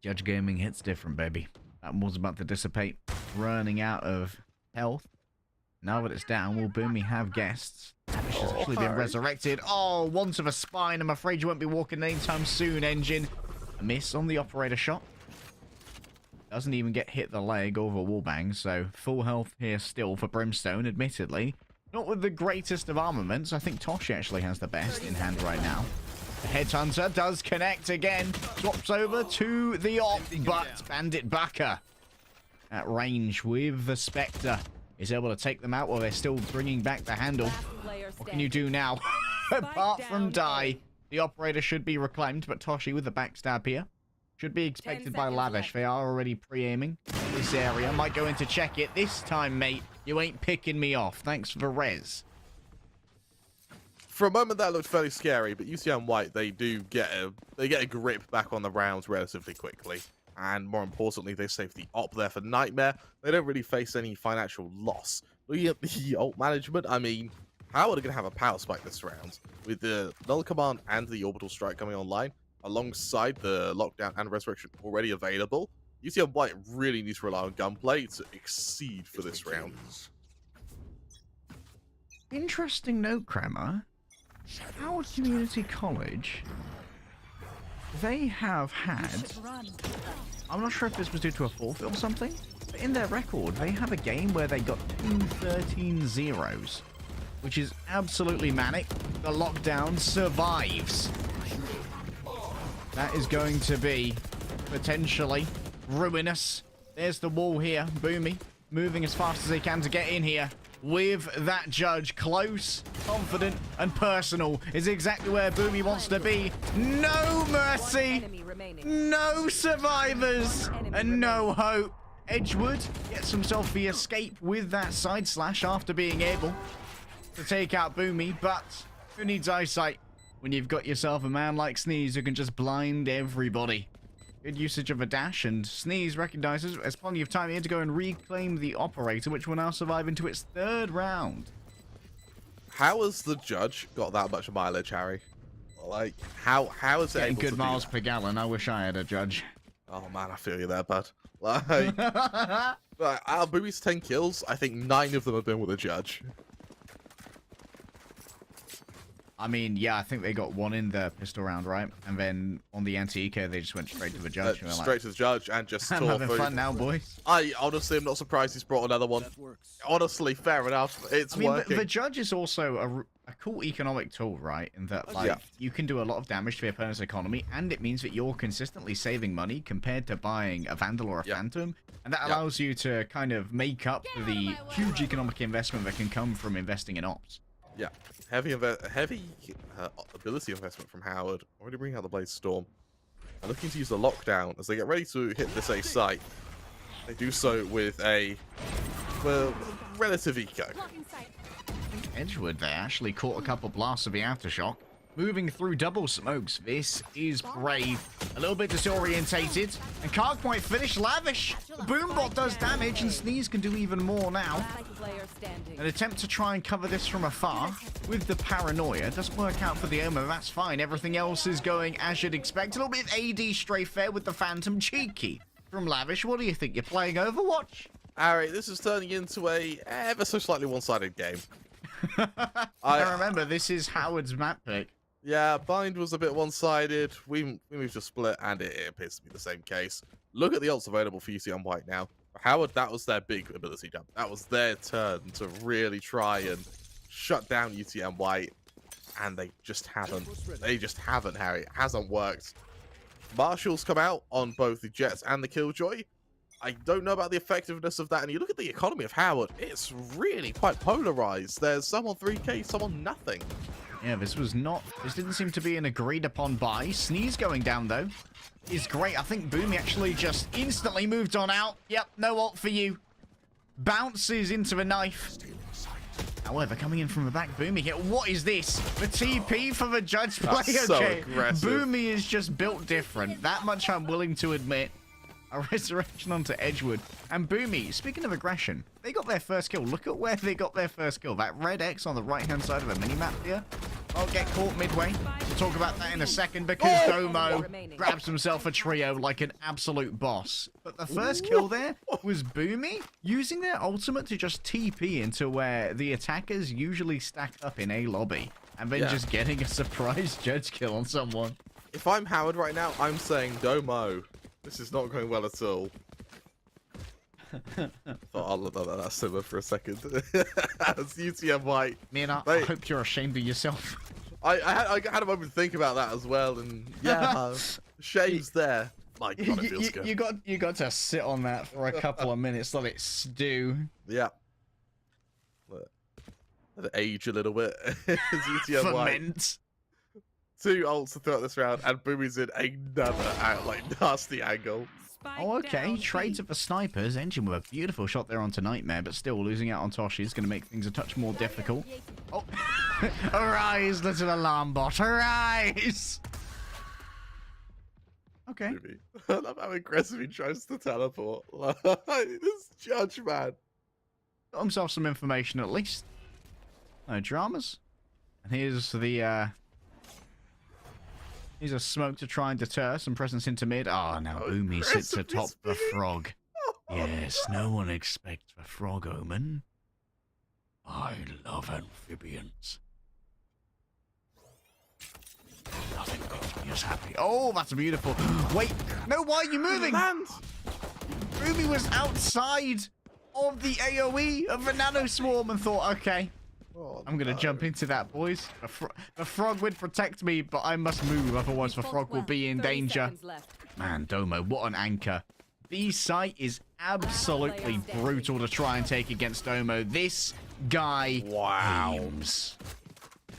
Judge Gaming hits different, baby. That was about to dissipate, running out of health. Now that it's down, will Boomy have guests? Lavish has actually been resurrected. Oh, one to the spine. I'm afraid you won't be walking anytime soon, Engine. A miss on the operator shot. Doesn't even get hit the leg over wallbang, so full health here still for Brimstone, admittedly. Not with the greatest of armaments. I think Tosh actually has the best in hand right now. The Headhunter does connect again. Swaps over to the op, but Bandit Baka at range with the Spectre is able to take them out while they're still bringing back the handle. What can you do now? Apart from die, the operator should be reclaimed, but Toshi with the backstab here should be expected by Lavish. They are already pre-aiming this area. Might go in to check it. This time, mate, you ain't picking me off. Thanks for the res. For a moment, that looked fairly scary, but UCM White, they get a grip back on the rounds relatively quickly. And more importantly, they save the op there for Nightmare. They don't really face any financial loss. Looking at the ult management, I mean, Howard are going to have a power spike this round, with the Null Command and the Orbital Strike coming online, alongside the Lockdown and Resurrection already available. UCM White really needs to rely on gunplay to exceed for this round. Interesting note, Kramer. Howard Community College, they have had, I'm not sure if this was due to a forfeit or something, but in their record, they have a game where they got 2-13-0s, which is absolutely manic. The lockdown survives. That is going to be potentially ruinous. There's the wall here. Boomy moving as fast as they can to get in here. With that judge, close, confident, and personal is exactly where Boomy wants to be. No mercy, no survivors, and no hope. Edgewood gets himself the escape with that side slash after being able to take out Boomy, but who needs eyesight when you've got yourself a man like Sneeze who can just blind everybody? Good usage of a dash, and Sneeze recognizes there's plenty of time here to go and reclaim the operator, which will now survive into its third round. How has the judge got that much mileage, Harry? Like, how is it Getting able good to miles do per gallon. I wish I had a judge. that? Oh man, I feel you there, bud. Like, out of Booby's 10 kills, I think 9 of them have been with a judge. I mean, yeah, I think they got one in the pistol round, right? And then on the anti-eco, they just went straight to the judge. And Straight to the judge and just I'm tore having through. fun now, boys. I honestly am not surprised he's brought another one. Honestly, fair enough. It's working. The judge is also a cool economic tool, right? In that, like, you can do a lot of damage to the opponent's economy, and it means that you're consistently saving money compared to buying a Vandal or a Phantom. And that allows you to kind of make up for the huge economic investment that can come from investing in ops. Yeah, heavy ability investment from Howard. Already bringing out the Blaze Storm. And looking to use the lockdown as they get ready to hit this A site. They do so with a, well, relative eco. Edgewood there actually caught a couple blasts of the aftershock. Moving through double smokes. This is brave. A little bit disorientated. And Karg might finish Lavish. Boombot does damage, and Sneeze can do even more now. An attempt to try and cover this from afar with the paranoia. Doesn't work out for the Oma. That's fine. Everything else is going as you'd expect. A little bit of AD strafe there with the Phantom. Cheeky from Lavish. What do you think? You're playing Overwatch? Alright, this is turning into a ever so slightly one-sided game. I remember, this is Howard's map pick. Yeah, Bind was a bit one-sided. We moved to Split, and it appears to be the same case. Look at the ults available for UCM White now. Howard, that was their big ability jump. That was their turn to really try and shut down UCM White, and they just haven't. They just haven't, Harry. It hasn't worked. Marshals come out on both the Jets and the Killjoy. I don't know about the effectiveness of that, and you look at the economy of Howard, it's really quite polarized. There's some on 3k, some on nothing. Yeah, this didn't seem to be an agreed upon buy. Sneeze going down, though, is great. I think Boomy actually just instantly moved on out. Yep, no ult for you. Bounces into the knife. However, coming in from the back, Boomy here. What is this? The TP for the judge play? That's so aggressive. Boomy is just built different. That much I'm willing to admit. A resurrection onto Edgewood. And Boomy, speaking of aggression, they got their first kill. Look at where they got their first kill. That red X on the right-hand side of the minimap here. I'll get caught midway. We'll talk about that in a second because Domo grabs himself a trio like an absolute boss. But the first kill there was Boomy using their ultimate to just TP into where the attackers usually stack up in a lobby. And then just getting a surprise judge kill on someone. If I'm Howard right now, I'm saying Domo. This is not going well at all. I'll let that simmer for a second. As UCM White. Man, I hope you're ashamed of yourself. I had a moment to think about that as well, and yeah, shame's there. My God, it feels good. You got to sit on that for a couple of minutes, let it stew. Yeah. Let it age a little bit. Ferment. 2 ults to throw this round, and Boomy's in another nasty angle. Oh, okay. Trades it for snipers. Engine with a beautiful shot there onto Nightmare, but still losing out on Toshi is going to make things a touch more difficult. Oh, arise, little alarm bot, arise! Okay. Boomy. I love how aggressive he tries to teleport. This judge, man. Got himself some information at least. No dramas. And here's the here's a smoke to try and deter some presence into mid. Oh, now Boomy sits atop the frog. Yes, no one expects a frog omen. I love amphibians. Nothing makes me as happy. Oh, that's beautiful. Wait, no, why are you moving? Boomy was outside of the AoE of the nano swarm and thought, okay, I'm going to jump into that, boys. The frog would protect me, but I must move, otherwise the frog will be in danger. Man, Domo, what an anchor. B site is absolutely brutal to try and take against Domo. This guy aims.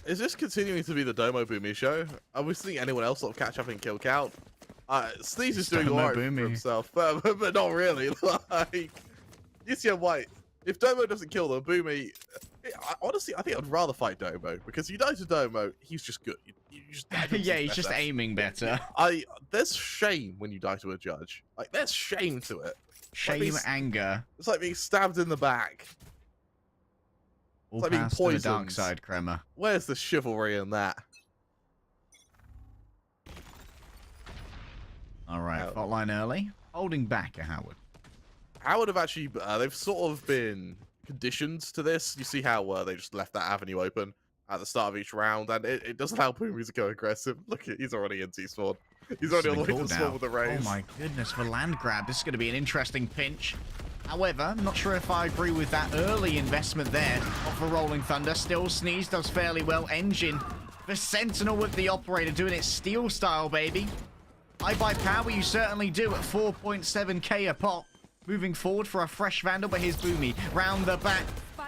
Is this continuing to be the Domo Boomy show? Are we seeing anyone else sort of catch up in kill count? Sneeze is doing alright for himself, but not really. Like, UCM White, if Domo doesn't kill them, Boomy... Honestly, I think I'd rather fight Domo, because you die to Domo, he's just good. You just yeah, he's just aiming better. There's shame when you die to a judge. Like, there's shame to it. Shame, anger. It's like being stabbed in the back. All it's like being past poisoned. the dark side, Kremer. Where's the chivalry in that? All right, hotline early. Holding back a Howard. Howard have actually, they've sort of been conditioned to this. You see how they just left that avenue open at the start of each round, and it doesn't help Boomy to go aggressive. Look, he's already in T-spawn. He's already on the way to spawn with the raise. Oh my goodness, the land grab. This is going to be an interesting pinch. However, I'm not sure if I agree with that early investment there of the Rolling Thunder. Still, Sneeze does fairly well. Engine, the Sentinel with the Operator doing it steel style, baby. I buy power, you certainly do at 4.7k a pop. Moving forward for a fresh Vandal, but here's Boomy. Round the back.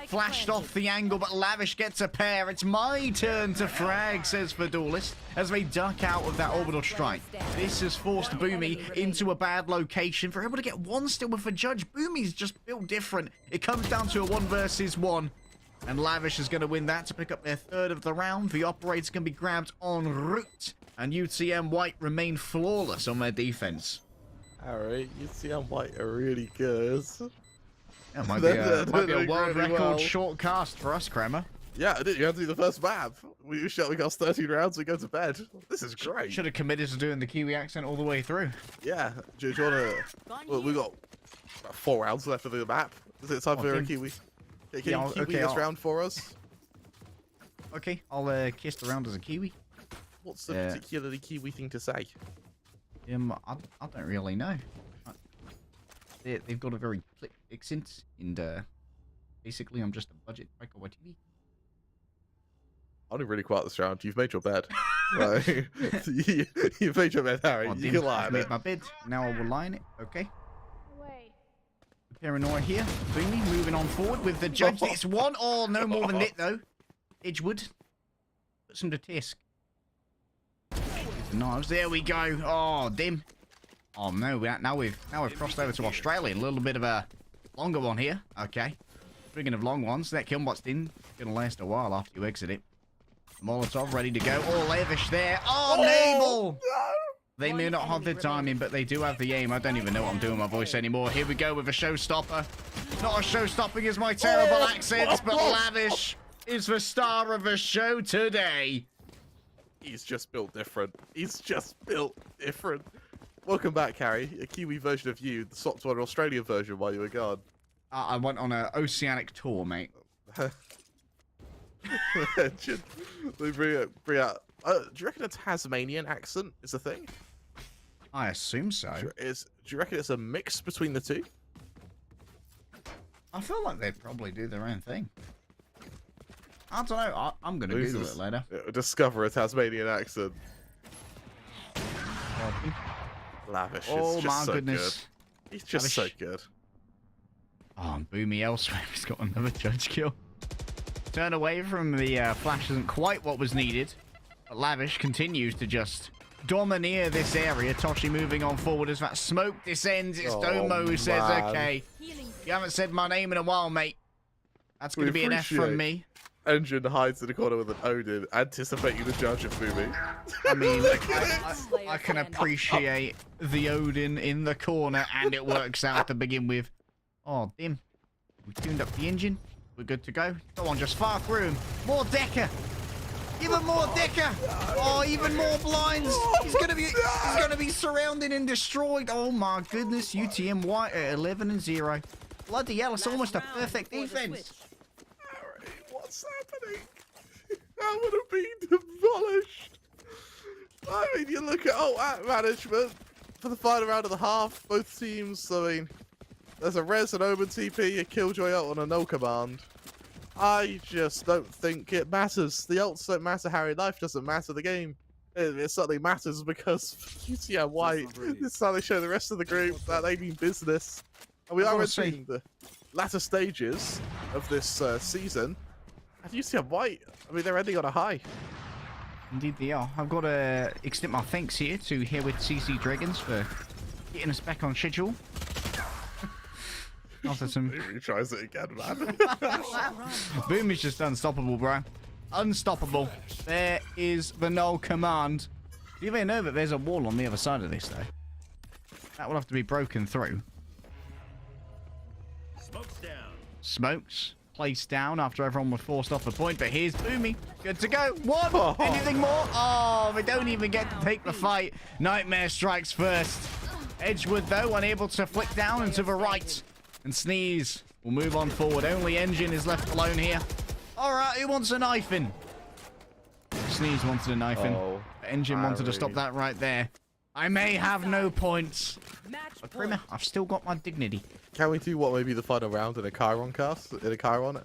Flashed off the angle, but Lavish gets a pair. It's my turn to frag, says the Duelist, as they duck out of that orbital strike. This has forced Boomy into a bad location. For able to get one still with the Judge, Boomy's just built different. It comes down to a 1 versus 1. And Lavish is going to win that to pick up their 3rd of the round. The Operator can be grabbed en route. And UTM White remain flawless on their defense. Alright, UTM White are really good. That might be a world record short cast for us, Kremer. Yeah, you have to do the first map. We got 13 rounds, we go to bed. This is great. Should have committed to doing the Kiwi accent all the way through. Yeah. Do you want to... Well, we got about 4 rounds left of the map. Is it time for a Kiwi? Can you Kiwi this round for us? Okay, I'll kiss the round as a Kiwi. What's the particularly Kiwi thing to say? I don't really know. They've got a very click accent, and basically I'm just a budget microwave TV. I'm really quiet this round. You've made your bed. Right. You've made your bed, Harry. You can lie on made it. my bed. Now I will lie in it. Okay. Paranoia here. Boomy moving on forward with the Judge. It's 1 all. No more than it though. Edgewood. Put some to Tisk. Knives. There we go. Oh, dim. Oh no, now we've crossed over to Australia. A little bit of a longer one here. Okay. Speaking of long ones, that Kilmbot's in. Gonna last a while after you exit it. Molotov ready to go. Oh, Lavish there. Oh, Naval! No. They may not have the timing, but they do have the aim. I don't even know what I'm doing with my voice anymore. Here we go with a showstopper. Not a showstopping is my terrible accents, but Lavish is the star of the show today. He's just built different. He's just built different. Welcome back, Harry. A Kiwi version of you swapped to an Australian version while you were gone. I went on an oceanic tour, mate. They bring out. Do you reckon a Tasmanian accent is a thing? I assume so. Do you reckon it's a mix between the two? I feel like they'd probably do their own thing. I don't know. I'm gonna Google it later. Discover a Tasmanian accent. Lavish. Oh is just my so goodness. Good. He's just Lavish. so good. Oh, and Boomy elsewhere. He's got another judge kill. Turn away from the flash isn't quite what was needed. But Lavish continues to just domineer this area. Toshi moving on forward as that smoke descends. It's Domo who says, okay, you haven't said my name in a while, mate. That's going to be an F from me. Engine hides in the corner with an Odin, anticipating the judge of Boomy. I mean, I can appreciate the Odin in the corner, and it works out to begin with. Oh, damn. We tuned up the engine. We're good to go. Go on, just far through him. More Decker. Even more Decker. Oh, even more blinds. He's gonna be surrounded and destroyed. Oh my goodness. UTM White at 11-0. Bloody hell, it's almost a perfect defense. Harry, what's happening? I would have been demolished. I mean, you look at management for the final round of the half. Both teams, I mean, there's a Res and Omen TP, a Killjoy ult, and a no command. I just don't think it matters. The ults don't matter, Harry. Life doesn't matter. The game, it certainly matters because UTM White, this is how they show the rest of the group that they mean business. And we are entering the latter stages of this season. And UTM White, I mean, they're ending on a high. Indeed they are. I've got to extend my thanks here to CC Dragons for getting us back on schedule. After some... He retries it again, man. Boom is just unstoppable, bro. Unstoppable. There is the null command. Do you even know that there's a wall on the other side of this, though? That will have to be broken through. Smoke's down. Smokes. Placed down after everyone was forced off the point, but here's Boomy. Good to go. One. Anything more? Oh, they don't even get to take the fight. Nightmare strikes first. Edgewood, though, unable to flick down and to the right. And Sneeze will move on forward. Only Engine is left alone here. All right, who wants a knife in? Sneeze wanted a knife in. Engine wanted to stop that right there. I may have no points. But Grimmer, I've still got my dignity. Can we do what may be the final round in a Chiron cast? In a Chiron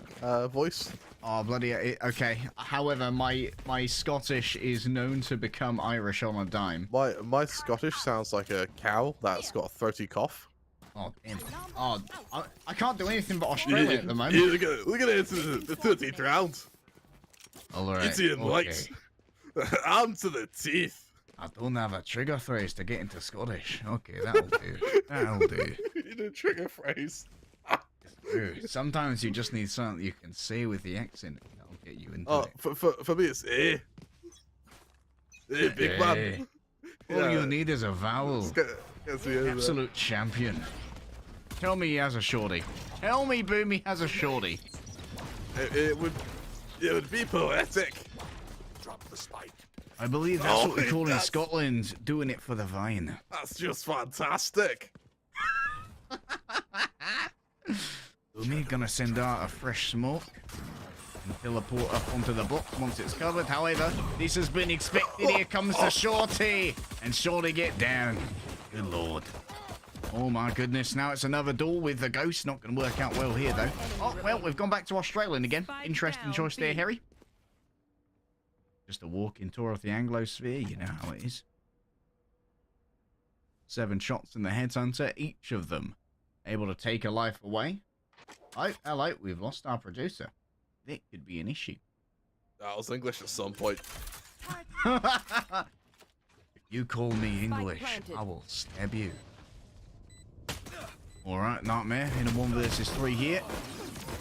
voice? Oh, bloody... Okay. However, my Scottish is known to become Irish on a dime. My Scottish sounds like a cow that's got a throaty cough. Oh, damn. Oh, I can't do anything but Australia at the moment. Yeah, look at it. It's the 13th round. All right. It's in White. Arm to the teeth. I don't have a trigger phrase to get into Scottish. Okay, that'll do. That'll do. You need a trigger phrase. Sometimes you just need something you can say with the accent. That'll get you into it. For me, it's eh. Eh, big man. All you need is a vowel. Absolute Absolute champion. Tell me he has a shorty. Tell me Boomy has a shorty. It would be poetic. Drop the spike. I believe that's what we call in Scotland doing it for the vine. That's just fantastic. Boomy gonna send out a fresh smoke and teleport up onto the box once it's covered. However, this has been expected. Here comes the shorty. And shorty get down. Good lord. Oh my goodness, now it's another duel with the ghost. Not going to work out well here, though. Oh, well, we've gone back to Australian again. Interesting choice there, Harry. Just a walking tour of the Anglosphere, you know how it is. 7 shots in the Headhunter, each of them able to take a life away. Oh, hello, we've lost our producer. That could be an issue. That was English at some point. You call me English, I will stab you. Alright, Nightmare in a 1 versus 3 here.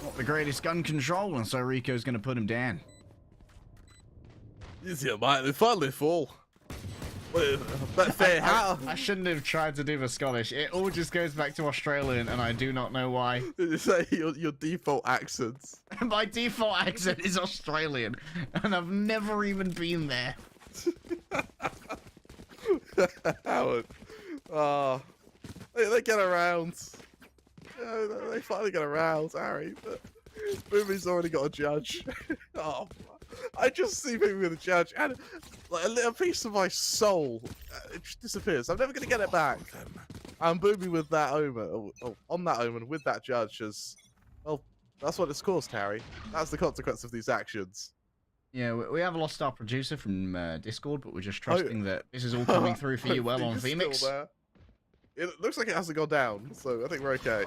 Not the greatest gun control, and so Rico's going to put him down. Easier, mate. They finally fall. But fair how? I shouldn't have tried to do the Scottish. It all just goes back to Australian, and I do not know why. Did you say your default accents? My default accent is Australian, and I've never even been there. Howard. Oh, they get around. Yeah, they finally get around, Harry. But Boomy's already got a judge. Oh, I just see Boomy with a judge, and like a little piece of my soul, it just disappears. I'm never gonna get it back. And Boomy with that omen, on that omen with that judge, has well That's what it's caused, Harry. That's the consequence of these actions. Yeah, we have lost our producer from Discord, but we're just trusting that this is all coming through for you well on He's Phoenix. still there. It looks like it hasn't gone down, so I think we're okay.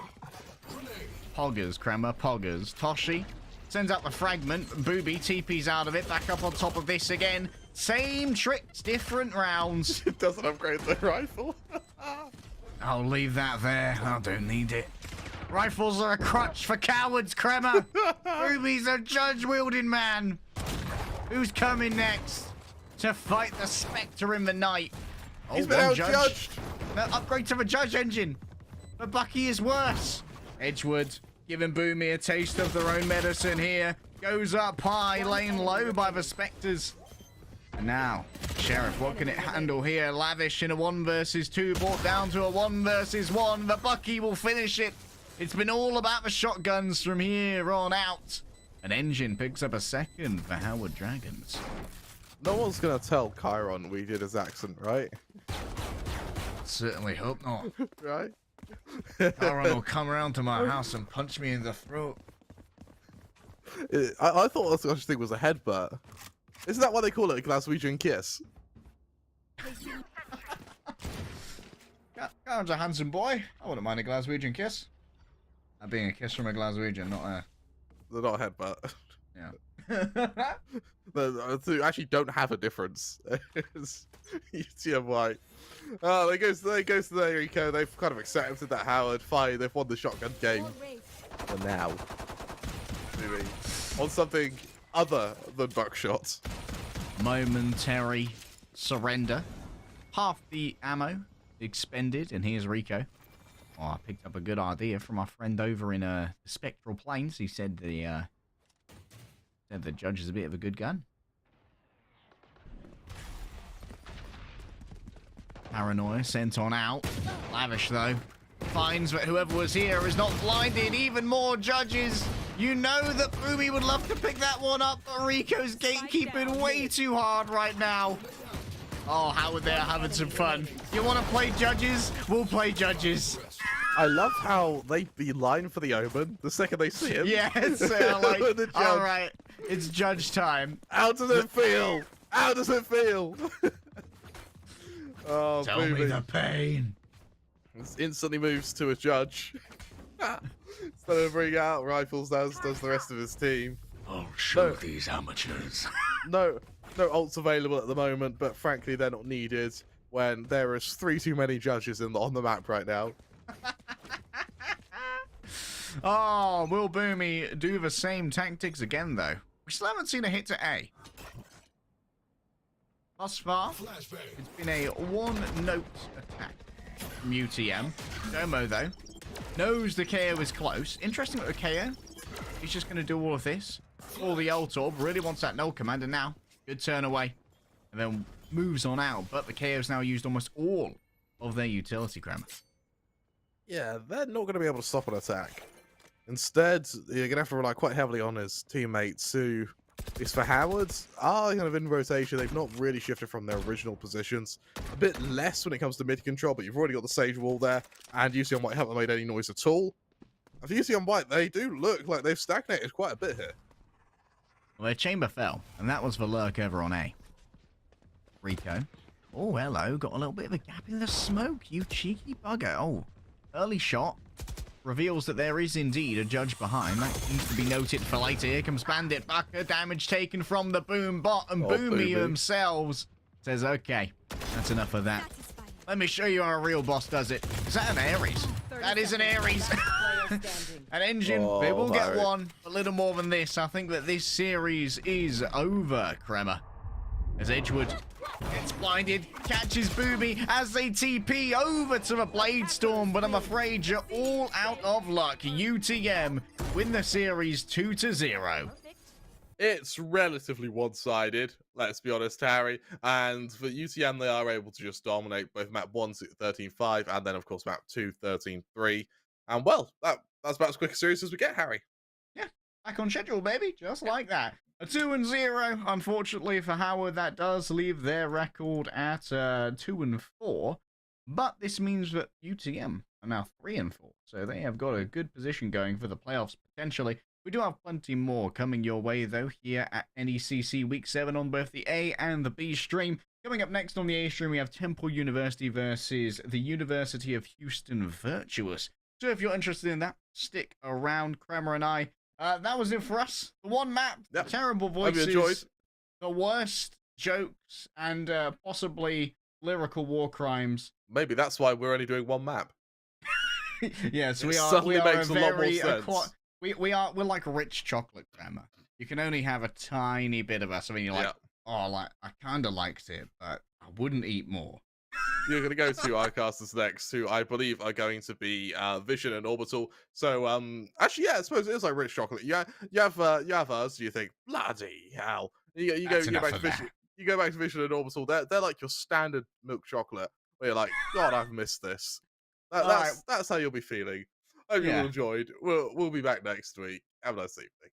Poggers, Kremer, Poggers. Toshi sends out the fragment. Booby TP's out of it. Back up on top of this again. Same tricks, different rounds. It doesn't upgrade the rifle. I'll leave that there. I don't need it. Rifles are a crutch for cowards, Kremer. Booby's a judge-wielding man. Who's coming next to fight the Spectre in the night? Oh, He's been outjudged. No, upgrade to the judge engine. But Bucky is worse. Edgewood giving Boomy a taste of their own medicine here. Goes up high, laying low by the Spectres. And now, Sheriff, what can it handle here? Lavish in a 1 versus 2, brought down to a 1 versus 1. The Bucky will finish it. It's been all about the shotguns from here on out. An engine picks up a second for Howard Dragons. No one's gonna tell Chiron we did his accent, right? Certainly hope not. Right? Chiron will come around to my house and punch me in the throat. I thought the Scottish thing was a headbutt. Isn't that why they call it a Glaswegian kiss? Chiron's a handsome boy. I wouldn't mind a Glaswegian kiss. That being a kiss from a Glaswegian, not a... They're not a headbutt. Yeah. The two actually don't have a difference. UTMY. Oh, they goes to there, Rico. They've kind of accepted that Howard. Fine, they've won the shotgun game. For now. Maybe on something other than buckshot. Momentary surrender. Half the ammo expended, and here's Rico. Oh, I picked up a good idea from our friend over in the Spectral Plains. He said the judge is a bit of a good gun. Paranoia sent on out. Lavish, though, finds that whoever was here is not blinded. Even more judges. You know that Boomy would love to pick that one up, but Rico's gatekeeping way too hard right now. Oh, Howard there having some fun. You want to play judges? We'll play judges. I love how they beeline for the Omen the second they see him. Yes, like, all right, it's judge time. How does it feel? How does it feel? Oh, Tell me the pain. This instantly moves to a judge. Instead of bring out rifles, does the rest of his team. I'll show these amateurs. No ults available at the moment, but frankly, they're not needed when there is 3 too many judges on the map right now. Oh, will Boomy do the same tactics again, though? We still haven't seen a hit to A. Thus far, it's been a 1-note attack from UTM. Domo, though, knows the KO is close. Interesting with the KO. He's just going to do all of this. All the ult orb. Really wants that null command, and now, good turn away. And then moves on out, but the KO's now used almost all of their utility, Kramer. Yeah, they're not going to be able to stop an attack. Instead, you're going to have to rely quite heavily on his teammates who, at least for Howard, are kind of in rotation. They've not really shifted from their original positions. A bit less when it comes to mid control, but you've already got the Sage Wall there, and UC on White haven't made any noise at all. And for UC on White, they do look like they've stagnated quite a bit here. Well, their chamber fell, and that was the lurk over on A. Rico. Oh, hello. Got a little bit of a gap in the smoke, you cheeky bugger. Oh, early shot. Reveals that there is indeed a judge behind. That needs to be noted for later. Here comes Bandit Bucker. Damage taken from the Boom bot. And Boomy themselves says, okay, that's enough of that. Let me show you how a real boss does it. Is that an Ares? That is an Ares. An engine. They will get one. A little more than this. I think that this series is over, Kremer. As Edgewood gets blinded, catches Booby as they TP over to the Blade Storm, but I'm afraid you're all out of luck. UTM win the series 2-0. It's relatively one-sided, let's be honest, Harry. And for UTM, they are able to just dominate both map 1, 13-5, and then, of course, map 2, 13-3. And, well, that's about as quick a series as we get, Harry. Yeah, back on schedule, baby. Just like that. A 2-0, unfortunately for Howard. That does leave their record at 2-4. But this means that UTM are now 3-4. So they have got a good position going for the playoffs, potentially. We do have plenty more coming your way, though, here at NECC Week 7 on both the A and the B stream. Coming up next on the A stream, we have Temple University versus the University of Houston Virtuous. So if you're interested in that, stick around. Kramer and I, that was it for us. The one map, Yep. terrible Hope you voices, enjoyed. the worst jokes, and possibly lyrical war crimes. Maybe that's why we're only doing one map. Yes, It we are. suddenly We are makes a a lot more very sense. we're like rich chocolate, Grammar. You can only have a tiny bit of us. I mean, you're like, oh, like I kind of liked it, but I wouldn't eat more. You're going to go to our casters next, who I believe are going to be Vision and Orbital. So, actually, yeah, I suppose it is like rich chocolate. You have us. You think, bloody hell. You go That's enough back to of Vision. that. You go back to Vision and Orbital. They're like your standard milk chocolate. Where you're like, God, I've missed this. That's how you'll be feeling. Hope you all enjoyed. We'll be back next week. Have a nice evening.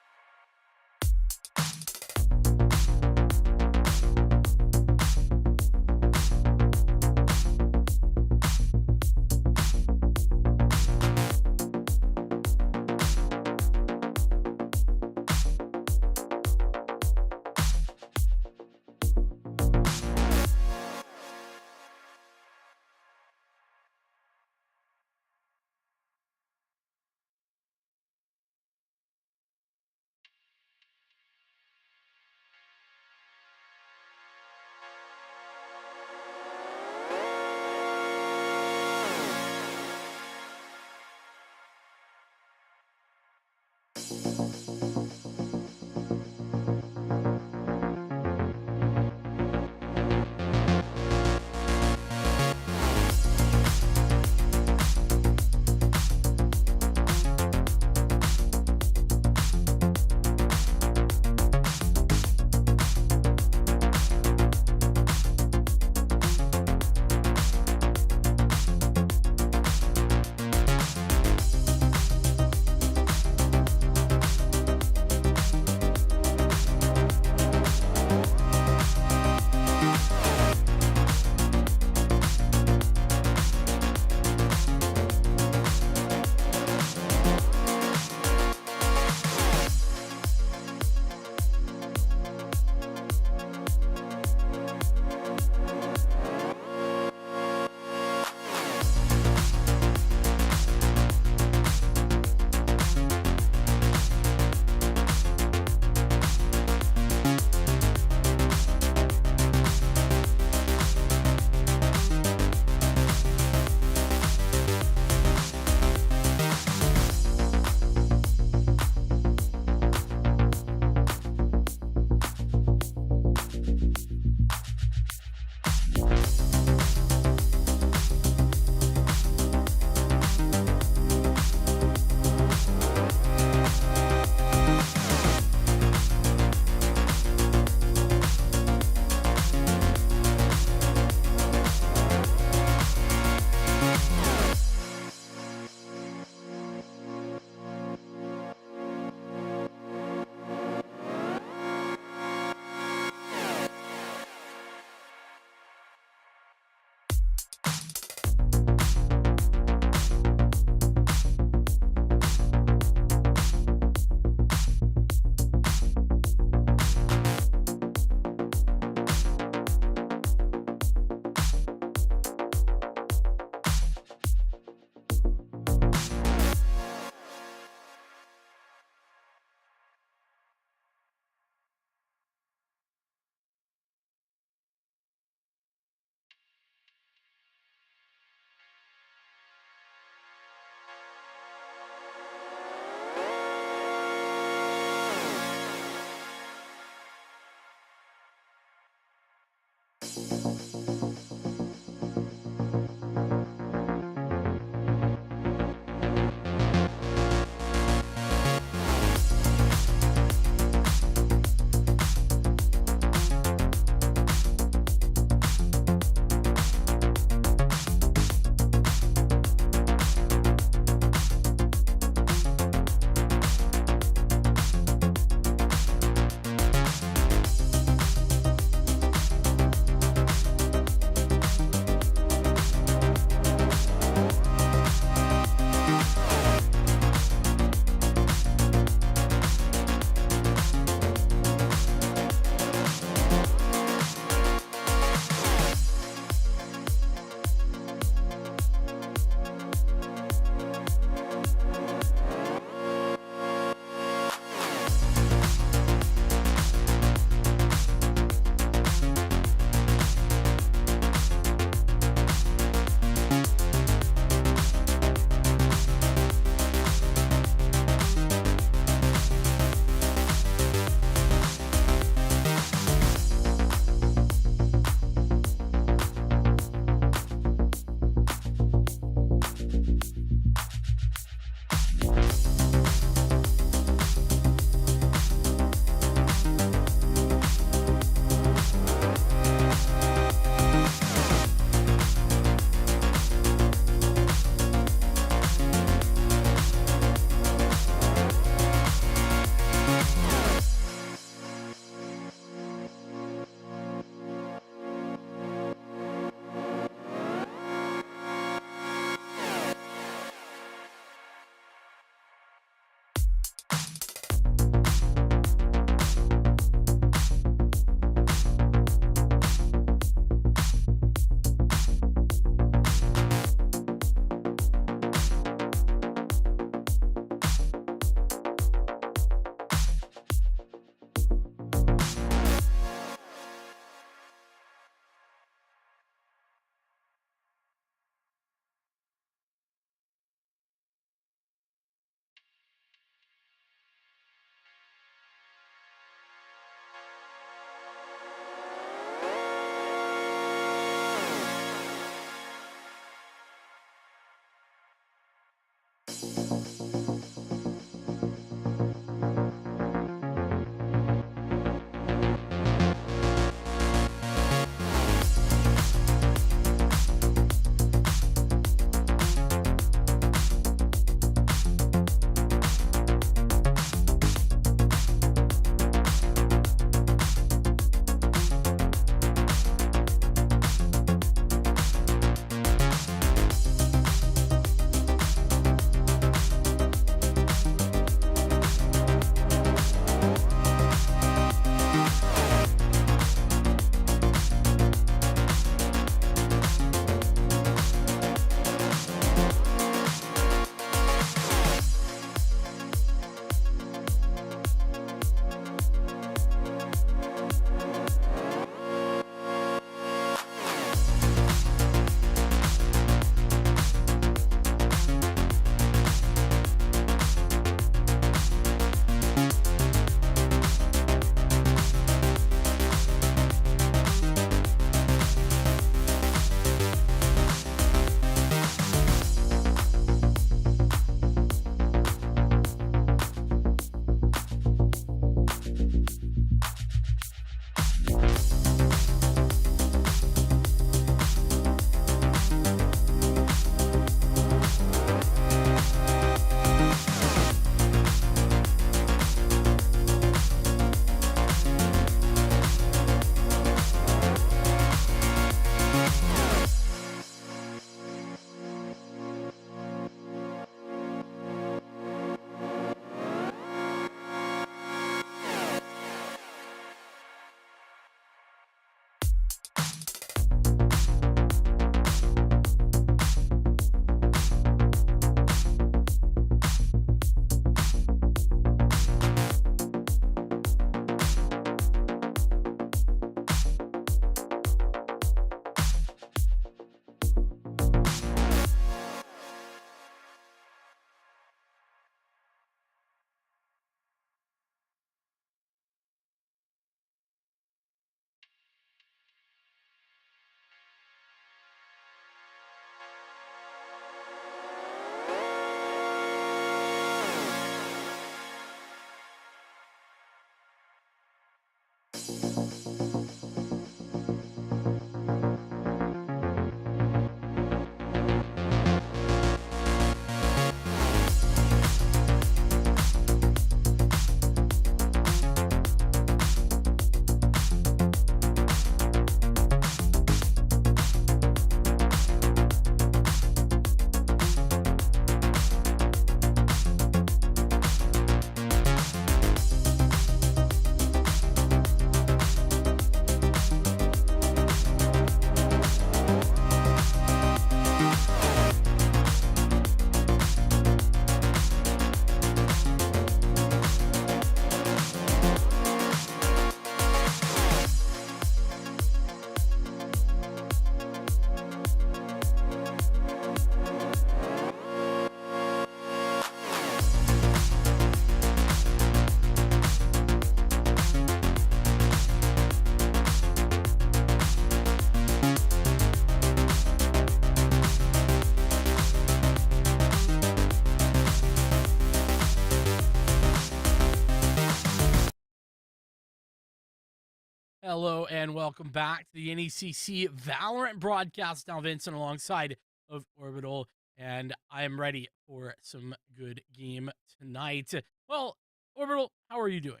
Hello and welcome back to the NECC Valorant broadcast. Now Vincent alongside of Orbital, and I am ready for some good game tonight. Well, Orbital, how are you doing?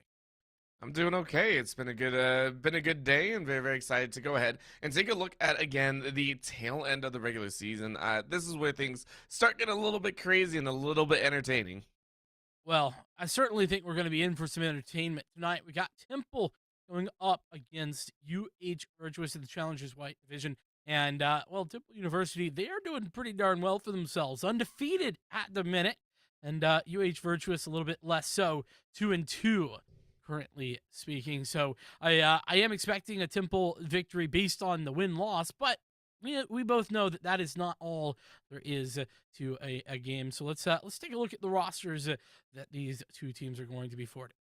I'm doing okay. It's been a good day, and very, very excited to go ahead and take a look at, again, the tail end of the regular season. This is where things start getting a little bit crazy and a little bit entertaining. Well, I certainly think we're going to be in for some entertainment tonight. We got Temple going up against Virtuous in the Challengers White Division. And, well, Temple University, they are doing pretty darn well for themselves. Undefeated at the minute. And Virtuous a little bit less so. 2-2, currently speaking. So I am expecting a Temple victory based on the win-loss. But we both know that that is not all there is to a game. So let's take a look at the rosters that these two teams are going to be fording.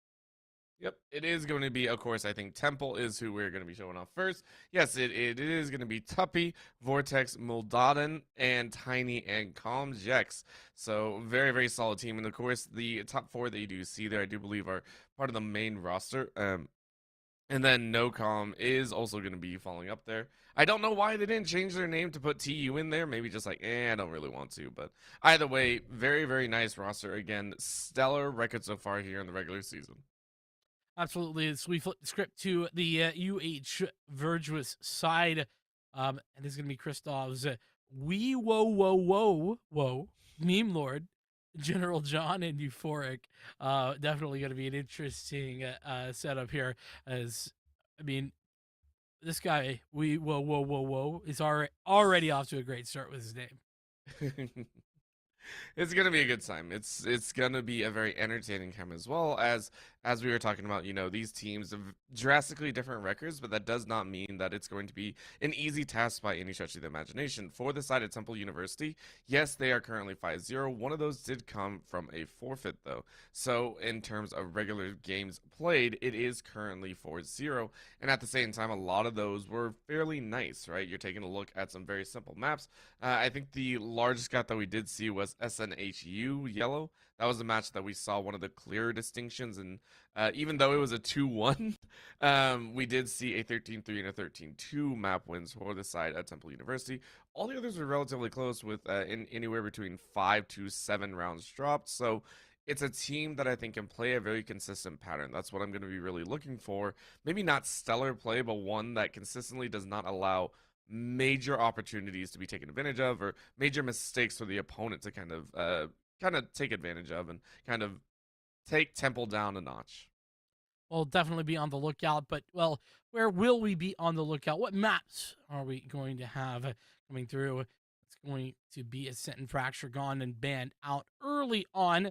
Yep, it is going to be, of course, I think Temple is who we're going to be showing off first. Yes, it is going to be Tuppy, Vortex, Muldaden, and Tiny and Comjex. So very, very solid team. And of course, the top four that you do see there, I do believe are part of the main roster. And then NoCom is also going to be following up there. I don't know why they didn't change their name to put TU in there. Maybe just like, I don't really want to. But either way, very, very nice roster. Again, stellar record so far here in the regular season. Absolutely. As we flip the script to the Virtuous side, and this is going to be Christov's whoa, meme lord, General John, and Euphoric. Definitely going to be an interesting setup here. As I mean, this guy, whoa, is already off to a great start with his name. It's gonna be a good time. It's gonna be a very entertaining time, as well as we were talking about. You know, these teams have drastically different records, but that does not mean that it's going to be an easy task by any stretch of the imagination. For the side of Temple University, yes, they are currently 5-0. One of those did come from a forfeit, though. So in terms of regular games played, it is currently 4-0. And at the same time, a lot of those were fairly nice, right? You're taking a look at some very simple maps. I think the largest gap that we did see was SNHU Yellow. That was the match that we saw one of the clearer distinctions, and even though it was a 2-1, we did see a 13-3 and a 13-2 map wins for the side at Temple University. All the others were relatively close, with in anywhere between 5 to 7 rounds dropped. So it's a team that I think can play a very consistent pattern. That's what I'm going to be really looking for. Maybe not stellar play, but one that consistently does not allow major opportunities to be taken advantage of, or major mistakes for the opponent to kind of take advantage of, and kind of take Temple down a notch. We'll definitely be on the lookout, but, well, where will we be on the lookout? What maps are we going to have coming through? It's going to be Ascent and Fracture gone and banned out early on.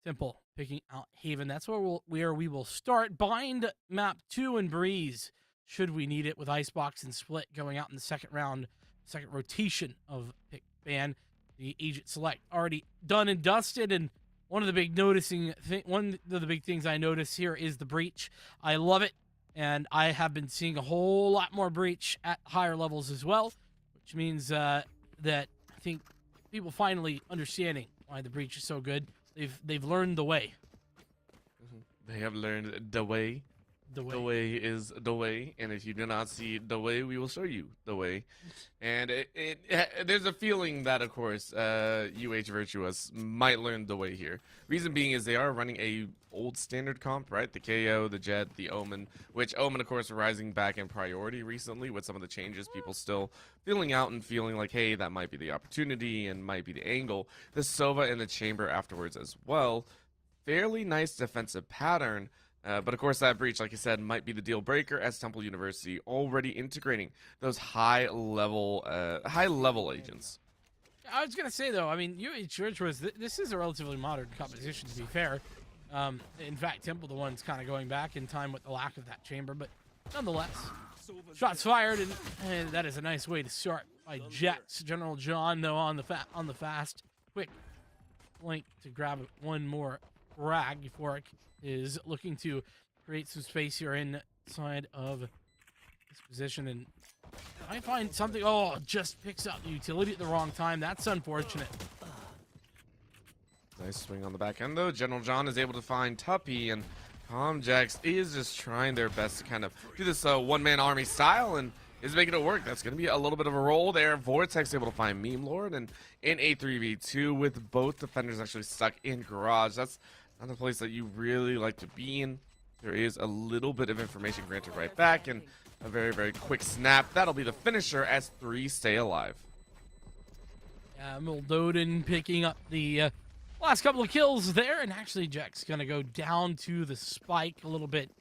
Temple picking out Haven. That's where we will start. Bind map 2 and Breeze, should we need it, with Icebox and Split going out in the second rotation of pick ban. The Agent Select already done and dusted, and one of the big things I notice here is the Breach. I love it, and I have been seeing a whole lot more Breach at higher levels as well, which means that I think people finally understanding why the Breach is so good. They've learned the way. They have learned the way. The way is the way, and if you do not see the way, we will show you the way. And there's a feeling that, of course, Virtuous might learn the way here. Reason being is they are running a old standard comp, right? The KO, the Jet, the Omen, which Omen, of course, rising back in priority recently with some of the changes. People still feeling out and feeling like, hey, that might be the opportunity and might be the angle. The Sova and the Chamber afterwards as well. Fairly nice defensive pattern. But of course, that Breach, like I said, might be the deal breaker, as Temple University already integrating those high level agents. I was gonna say, though, I mean, Virtuous, this is a relatively modern composition, to be fair. In fact, Temple, the one's kind of going back in time with the lack of that chamber, but nonetheless, shots fired, and that is a nice way to start by Jets. General John, though, on the fast, quick blink to grab one more frag. Euphoric is looking to create some space here inside of this position, and I find something. Oh, just picks up the utility at the wrong time. That's unfortunate. Nice swing on the back end, though. General John is able to find Tuppy, and Jax is just trying their best to kind of do this one-man army style and is making it work. That's going to be a little bit of a roll there. Vortex able to find Meme Lord and in a 3v2 with both defenders actually stuck in garage. That's not the place that you really like to be in. There is a little bit of information granted right back and a very, very quick snap. That'll be the finisher as 3 stay alive. Yeah, Mildoden picking up the last couple of kills there, and actually Jack's gonna go down to the spike a little bit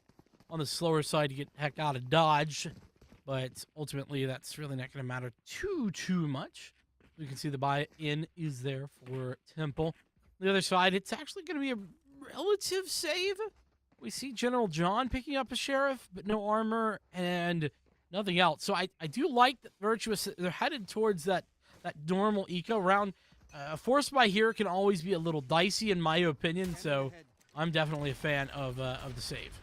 on the slower side to get the heck out of dodge, but ultimately that's really not gonna matter too much. You can see the buy-in is there for Temple. The other side, it's actually gonna be a relative save. We see General John picking up a sheriff, but no armor and nothing else. So I do like that Virtuous, they're headed towards that normal eco round. Force buy here can always be a little dicey in my opinion, so I'm definitely a fan of the save.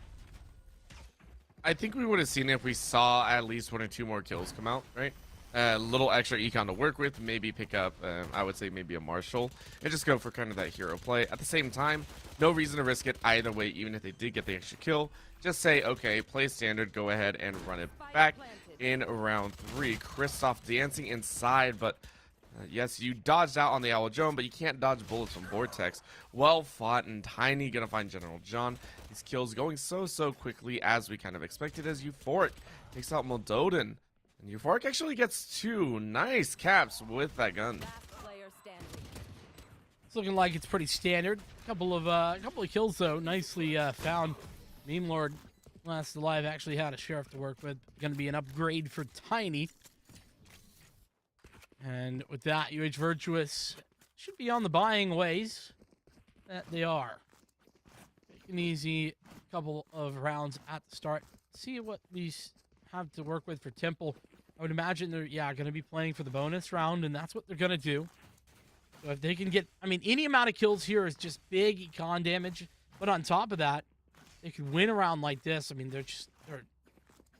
I think we would have seen it if we saw at least 1 or 2 more kills come out, right? A little extra econ to work with, maybe pick up, I would say maybe a Marshall, and just go for kind of that hero play. At the same time, no reason to risk it either way, even if they did get the extra kill. Just say, okay, play standard, go ahead and run it back in round 3. Kristoff dancing inside, but yes, you dodged out on the Owl Joan, but you can't dodge bullets from Vortex. Well fought, and Tiny gonna find General John. These kills going so quickly as we kind of expected, as Euphoric takes out Mildoden. And Euphoric actually gets 2 nice caps with that gun. It's looking like it's pretty standard. Couple of kills though, nicely found. Meme Lord last alive actually had a sheriff to work with. Gonna be an upgrade for Tiny. And with that, UH Virtuous should be on the buying ways that they are. Take an easy couple of rounds at the start. See what we have to work with for Temple. I would imagine they're, going to be playing for the bonus round, and that's what they're going to do. So if they can get, I mean, any amount of kills here is just big econ damage. But on top of that, they can win a round like this. I mean, they're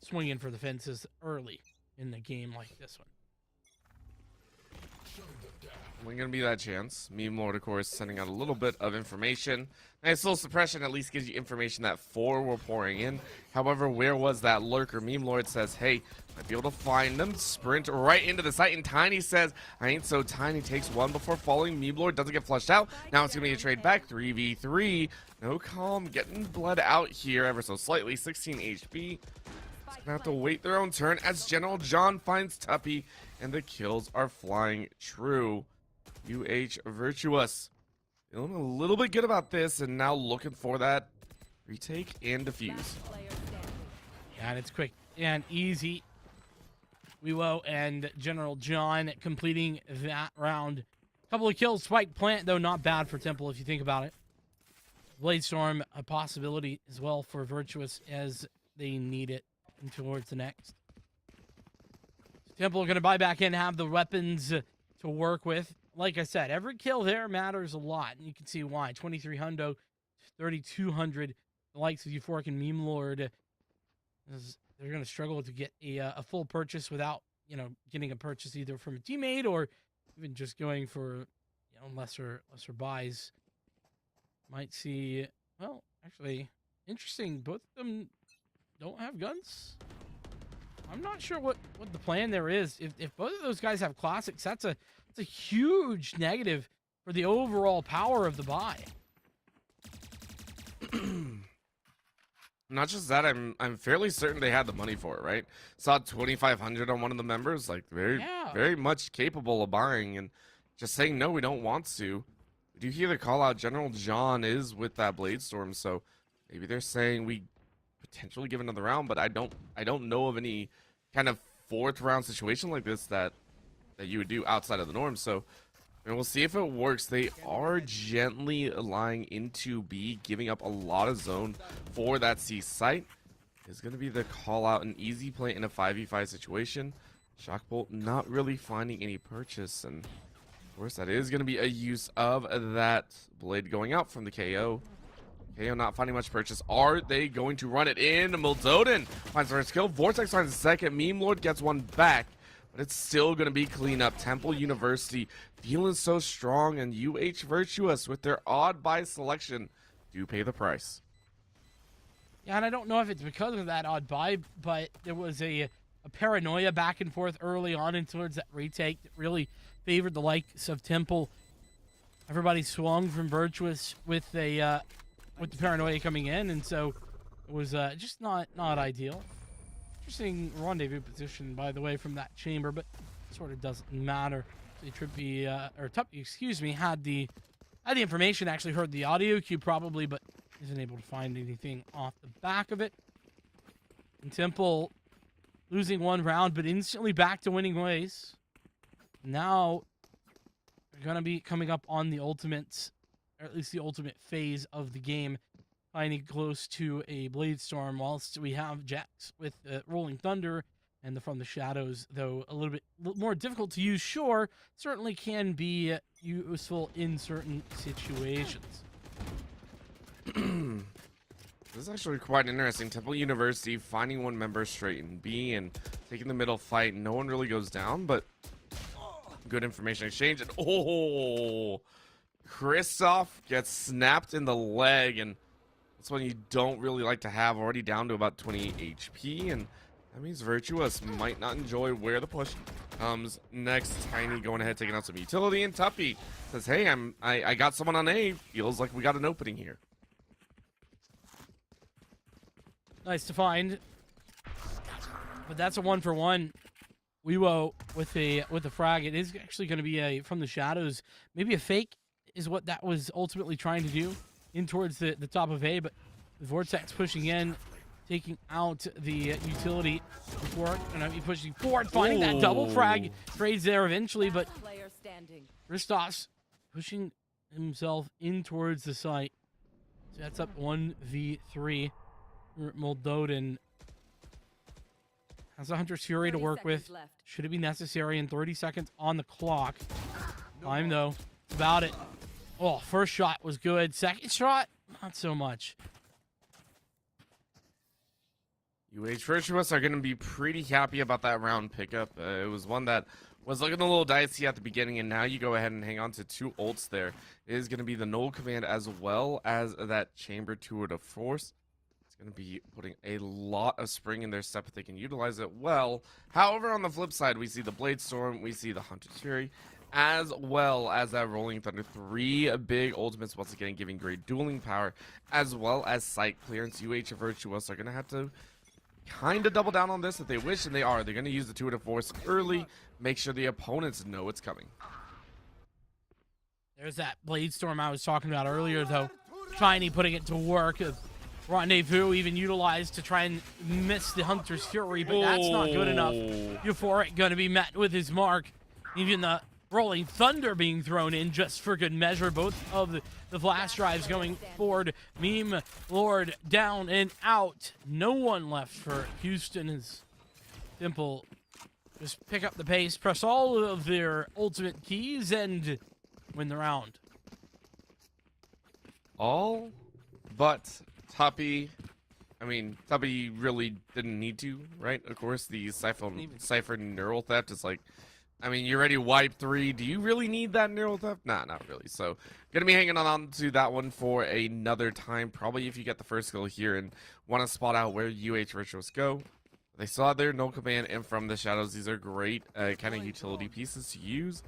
swinging for the fences early in the game like this one. We're going to be that chance. Meme Lord, of course, sending out a little bit of information. Nice little suppression, at least gives you information that 4 were pouring in. However, where was that lurker? Meme Lord says, hey, might be able to find them. Sprint right into the site, and Tiny says, I ain't so tiny. Takes 1 before falling. Meme Lord doesn't get flushed out. Now it's going to be a trade back. 3v3. No calm. Getting blood out here ever so slightly. 16 HP. Gonna have to wait their own turn as General John finds Tuppy, and the kills are flying true. UH Virtuous feeling a little bit good about this, and now looking for that retake and defuse. Yeah, and it's quick and easy. Weewo and General John completing that round. Couple of kills. Spike plant, though, not bad for Temple if you think about it. Blade Storm, a possibility as well for Virtuous as they need it towards the next. Temple are going to buy back in, have the weapons to work with. Like I said, every kill there matters a lot, and you can see why. 2300, 3200. The likes of Euphoric and Meme Lord, they're going to struggle to get a full purchase without, getting a purchase either from a teammate or even just going for, lesser buys. Might see, well, actually, interesting. Both of them don't have guns. I'm not sure what the plan there is. If both of those guys have classics, that's a huge negative for the overall power of the buy. Not just that, I'm fairly certain they had the money for it, right? Saw 2,500 on one of the members, like very much capable of buying and just saying no, we don't want to. We do hear the call out. General John is with that Blade Storm, so maybe they're saying we potentially give another round, but I don't know of any kind of 4th round situation like this that you would do outside of the norm. So we'll see if it works. They are gently lying into B, giving up a lot of zone for that C site. Is going to be the call out, an easy play in a 5v5 situation. Shockbolt not really finding any purchase, and of course that is going to be a use of that blade going out from the KO. KO not finding much purchase. Are they going to run it in? Mildoden finds the first kill. Vortex finds the second. Meme Lord gets one back, but it's still going to be cleanup. Temple University feeling so strong, and UH Virtuous with their odd buy selection do pay the price. Yeah, and I don't know if it's because of that odd buy, but there was a paranoia back and forth early on and towards that retake that really favored the likes of Temple. Everybody swung from Virtuous with the paranoia coming in, and so it was just not ideal. Interesting rendezvous position, by the way, from that chamber, but sort of doesn't matter. So Trippy, or Tuppy, excuse me, had the information, actually heard the audio cue probably, but isn't able to find anything off the back of it. And Temple losing one round, but instantly back to winning ways. Now they're going to be coming up on the ultimate, or at least the ultimate phase of the game. Tiny close to a Blade Storm, whilst we have Jax with Rolling Thunder and the From the Shadows, though a little bit more difficult to use, sure, certainly can be useful in certain situations. This is actually quite interesting. Temple University finding one member straight in B and taking the middle fight. No one really goes down, but good information exchange. And Kristoff gets snapped in the leg, and that's one you don't really like to have. Already down to about 20 HP, and that means Virtuous might not enjoy where the push comes next. Tiny going ahead taking out some utility, and Tuppy says, hey, I got someone on A. Feels like we got an opening here. Nice to find, but that's a 1-for-1. Weewo with a frag. It is actually going to be a From the Shadows, maybe a fake is what that was ultimately trying to do in towards the top of A, but the Vortex pushing in, taking out the utility before, and be pushing forward, finding that double frag. Trades there eventually, but Kristoff's pushing himself in towards the site. So that's up 1v3. Moldovan has a Hunter's Fury to work with. Should it be necessary in 30 seconds on the clock? Time though, about it. Oh, first shot was good. Second shot, not so much. Virtuous are going to be pretty happy about that round pickup. It was one that was looking a little dicey at the beginning, and now you go ahead and hang on to 2 ults there. It is going to be the Null command as well as that Chamber Tour de Force. Going to be putting a lot of spring in their step if they can utilize it well. However, on the flip side, we see the Blade Storm, we see the Hunter's Fury, as well as that Rolling Thunder. 3 big ultimates once again giving great dueling power, as well as sight clearance. Virtuous are going to have to kind of double down on this if they wish, and they are. They're going to use the Tour de Force early, make sure the opponents know it's coming. There's that Blade Storm I was talking about earlier, though. Tiny putting it to work. Rendezvous even utilized to try and miss the Hunter's Fury, but that's not good enough. Euphoric going to be met with his mark. Even the Rolling Thunder being thrown in just for good measure. Both of the flash drives going forward. Meme Lord down and out. No one left for Houston as Temple just pick up the pace, press all of their ultimate keys, and win the round. All but Tuppy. I mean, Tuppy really didn't need to, right? Of course, the Cypher Neural Theft is like, I mean, you already wiped 3. Do you really need that Neural Theft? Nah, not really. So, gonna be hanging on to that one for another time. Probably if you get the first skill here and want to spot out where Virtuous go. They saw their Null Command and From the Shadows. These are great kind of utility pieces to use.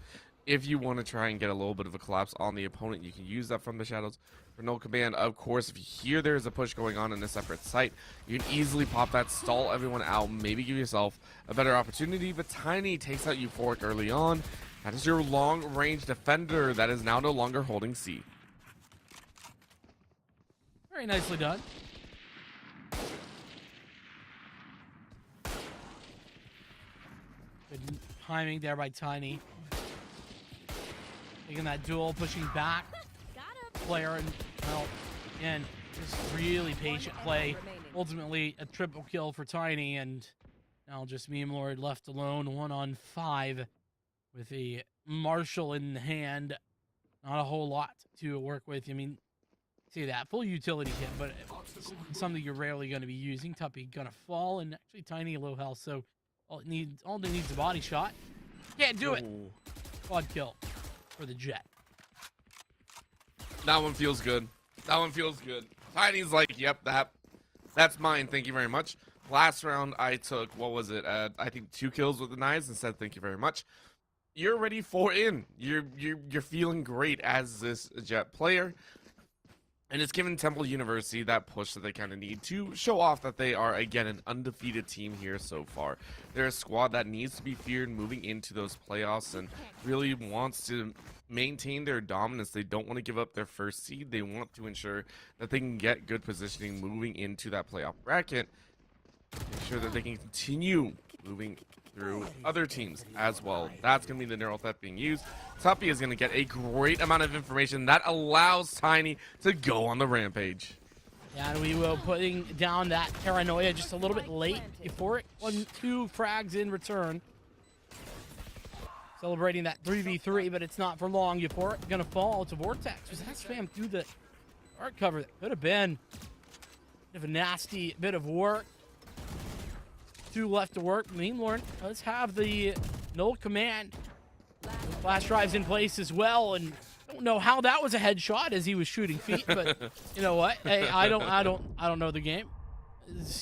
If you want to try and get a little bit of a collapse on the opponent, you can use that From the Shadows. For Null Command, of course, if you hear there's a push going on in a separate site, you can easily pop that, stall everyone out, maybe give yourself a better opportunity. But Tiny takes out Euphoric early on. That is your long-range defender that is now no longer holding C. Very nicely done. Good timing there by Tiny. Taking that duel, pushing back. Player, and well, again, just really patient play. Ultimately, a triple kill for Tiny, and now just Meme Lord left alone, 1-on-5 with a Marshall in the hand. Not a whole lot to work with. I mean, see that full utility kit, but it's something you're rarely going to be using. Tuppy gonna fall, and actually Tiny low health, so all they needs a body shot. Can't do it. Quad kill for the Jet. That one feels good. That one feels good. Tiny's like, yep, that That's mine. Thank you very much. Last round, I took, what was it? I think 2 kills with the knives and said thank you very much. You're ready for in. You're feeling great as this Jet player. And it's given Temple University that push that they kind of need to show off that they are, again, an undefeated team here so far. They're a squad that needs to be feared moving into those playoffs and really wants to maintain their dominance. They don't want to give up their first seed. They want to ensure that they can get good positioning moving into that playoff bracket. Make sure that they can continue moving through other teams as well. That's going to be the neural theft being used. Tuppy is going to get a great amount of information that allows Tiny to go on the rampage. Yeah, and we will putting down that paranoia just a little bit late. Euphoric 1-2 frags in return. Celebrating that 3v3, but it's not for long. Euphoric going to fall to Vortex. Was that spam through the art cover? That could have been a bit of a nasty bit of work. 2 left to work. Meanlord, let's have the null command. Flash drives in place as well, and I don't know how that was a headshot as he was shooting feet, but you know what? Hey, I don't know the game.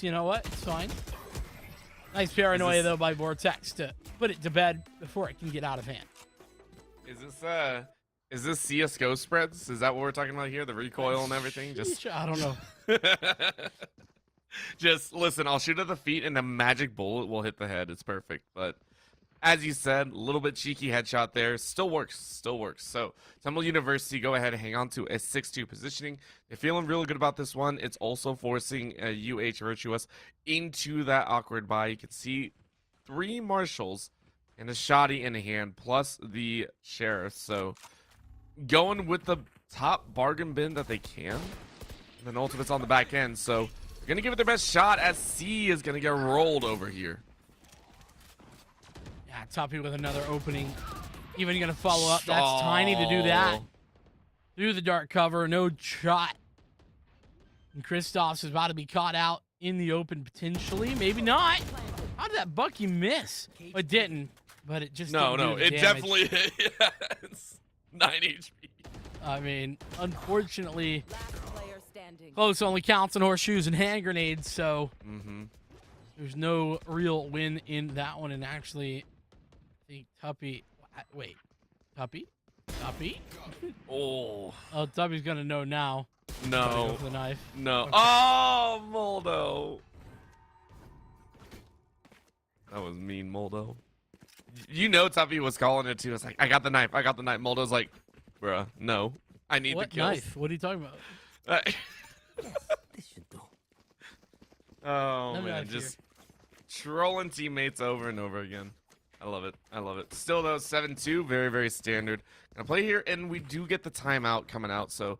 You know what? It's fine. Nice paranoia though by Vortex to put it to bed before it can get out of hand. Is this CS:GO spreads? Is that what we're talking about here? The recoil and everything? Just I don't know. Just listen, I'll shoot at the feet and a magic bullet will hit the head. It's perfect. But as you said, a little bit cheeky headshot there. Still works. So Temple University go ahead and hang on to a 6-2 positioning. They're feeling really good about this one. It's also forcing UH Virtuous into that awkward buy. You can see 3 marshals and a shoddy in hand, plus the sheriff. So going with the top bargain bin that they can. And then ultimate's on the back end. So they're going to give it their best shot as C is going to get rolled over here. Yeah, Tuppy with another opening. Even going to follow up. That's Tiny to do that. Through the dark cover, no shot. And Kristoff's is about to be caught out in the open potentially. Maybe not. How did that Bucky miss? It didn't, but it just No, didn't do the it damage. definitely yeah, it's 9 HP. I mean, unfortunately, close only counts on horseshoes and hand grenades, so there's no real win in that one. And actually, I think Tuppy, wait, Tuppy? Oh, Tuppy's gonna know now. No. Go for the knife. No. Okay. Oh, Moldo. That was mean, Moldo. You know Tuppy was calling it too. It's like, I got the knife. Moldo's like, bruh, no. I need What the kills. knife? What are you talking about? Oh, Let me man. out Just trolling teammates over and over again. I love it. Still, though, 7-2. Very, very standard. Gonna play here, and we do get the timeout coming out. So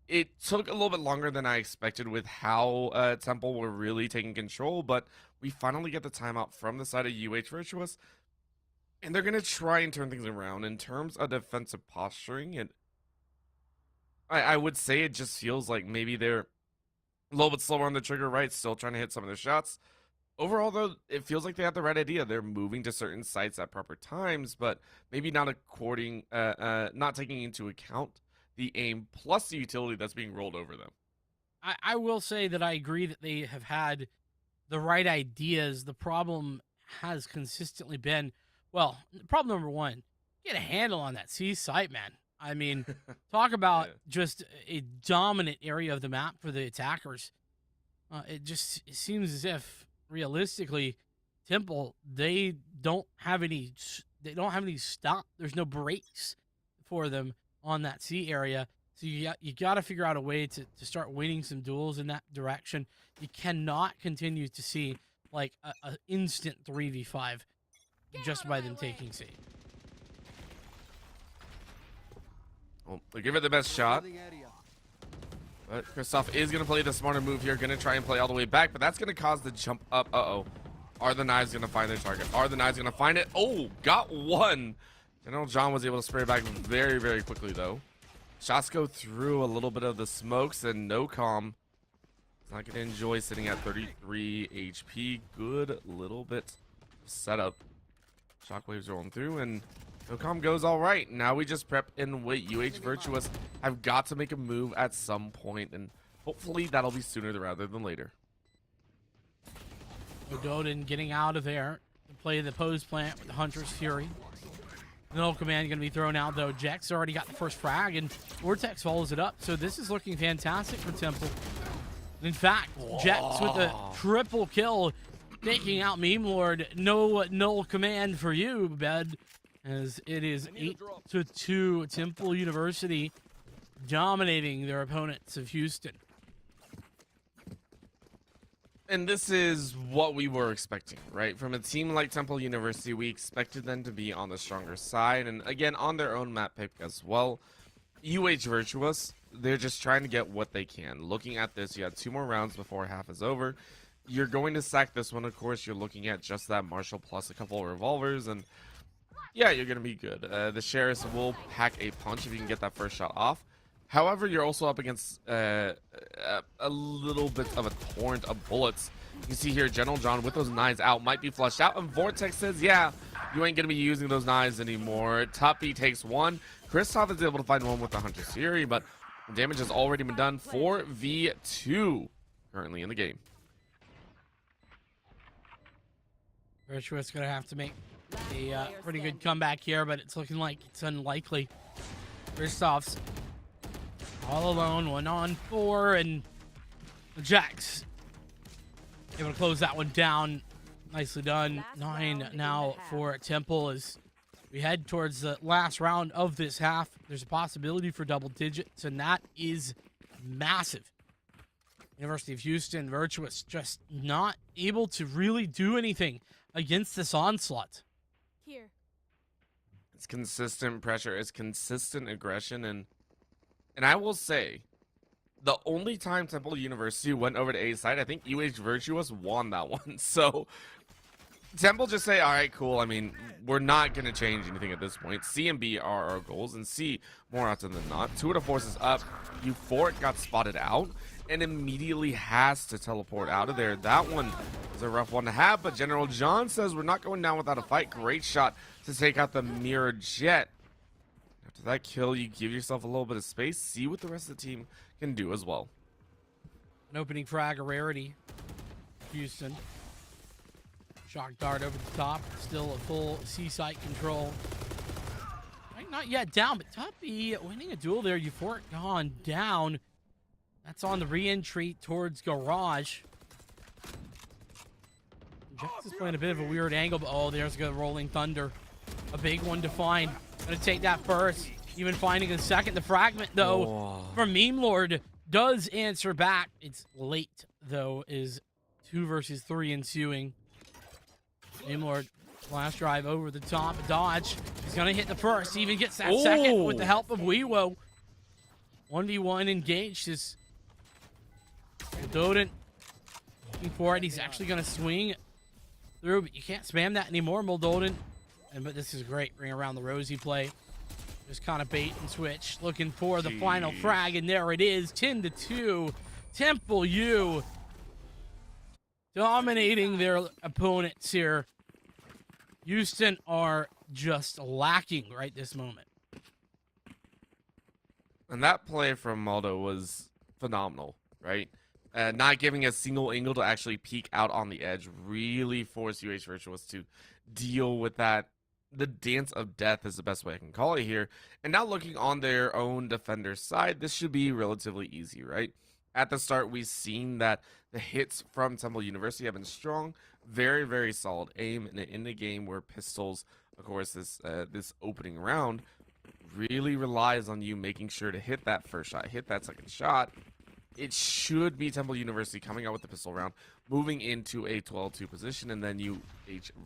it took a little bit longer than I expected with how Temple were really taking control, but we finally get the timeout from the side of UH Virtuous, and they're going to try and turn things around. In terms of defensive posturing, and I would say it just feels like maybe they're a little bit slower on the trigger, right? Still trying to hit some of their shots. Overall, though, it feels like they have the right idea. They're moving to certain sites at proper times, but maybe not not taking into account the aim plus the utility that's being rolled over them. I will say that I agree that they have had the right ideas. The problem has consistently been, well, problem number 1, get a handle on that C site, man. I mean, talk about just a dominant area of the map for the attackers. It seems as if realistically, Temple, they don't have any stop. There's no breaks for them on that C area. So you got to figure out a way to start winning some duels in that direction. You cannot continue to see like a instant 3v5 just by them taking C. Well, they give it the best shot. But Kristoff is going to play the smarter move here. Going to try and play all the way back, but that's going to cause the jump up. Uh-oh. Are the knives going to find their target? Are the knives going to find it? Oh, got one. General John was able to spray back very, very quickly, though. Shots go through a little bit of the smokes, and NOCOM is not going to enjoy sitting at 33 HP. Good little bit of setup. Shockwaves rolling through, and NOCOM goes all right. Now we just prep and wait. UH Virtuous have got to make a move at some point, and hopefully that'll be sooner rather than later. Doden getting out of there to play the pose plant with the Hunter's Fury. No command going to be thrown out, though. Jax already got the first frag, and Vortex follows it up. So this is looking fantastic for Temple. In fact, Jax with the triple kill, taking out Meme Lord. No null command for you, Bed, as it is 8-2. Temple University dominating their opponents of Houston. And this is what we were expecting, right? From a team like Temple University, we expected them to be on the stronger side, and again, on their own map pick as well. Virtuous, they're just trying to get what they can. Looking at this, you have 2 more rounds before half is over. You're going to sack this one, of course. You're looking at just that Marshall plus a couple of revolvers, and yeah, you're going to be good. The Sheriffs will pack a punch if you can get that first shot off. However, you're also up against a little bit of a torrent of bullets. You can see here General John with those knives out might be flushed out, and Vortex says, yeah, you ain't going to be using those knives anymore. Tuppy takes one. Kristoff is able to find one with the Hunter's Fury, but damage has already been done. 4v2 currently in the game. Virtuous going to have to make a pretty good comeback here, but it's looking like it's unlikely. Kristoff's all alone, 1-on-4, and Jax able to close that one down. Nicely done. 9 now for Temple as we head towards the last round of this half. There's a possibility for double digits, and that is massive. University of Houston, Virtuous just not able to really do anything against this onslaught. Here. It's consistent pressure, it's consistent aggression, and I will say, the only time Temple University went over to A side, I think Virtuous won that one. So Temple just say, all right, cool. I mean, we're not going to change anything at this point. C and B are our goals, and C, more often than not. 2 of the forces up. Euphoric got spotted out and immediately has to teleport out of there. That one is a rough one to have, but General John says we're not going down without a fight. Great shot to take out the Mirror Jet. After that kill, you give yourself a little bit of space, see what the rest of the team can do as well. An opening frag, a rarity. Houston. Shock dart over the top. Still a full C-site control. Not yet down, but Tuppy winning a duel there. Euphoric gone down. That's on the re-entry towards Garage. Jax is playing a bit of a weird angle, but oh, there's the Rolling Thunder. A big one to find. Gonna take that first. Even finding a second. The fragment, though, from Meme Lord does answer back. It's late, though, is 2 versus 3 ensuing. Meme Lord, flash drive over the top. Dodge. He's gonna hit the first. He even gets that second with the help of Weewo. 1v1 engaged is Doden looking for it. He's actually gonna swing through, but you can't spam that anymore, Moldoden. But this is great. Bring around the Rosie play. Just kind of bait and switch. Looking for the final frag, and there it is. 10-2. Temple U dominating their opponents here. Houston are just lacking right this moment. And that play from Maldo was phenomenal, right? Not giving a single angle to actually peek out on the edge really forced Virtuous to deal with that. The dance of death is the best way I can call it here. And now looking on their own defender's side, this should be relatively easy, right? At the start, we've seen that the hits from Temple University have been strong. Very, very solid aim in the game where pistols, of course, this opening round really relies on you making sure to hit that first shot, hit that second shot. It should be Temple University coming out with the pistol round, moving into a 12-2 position, and then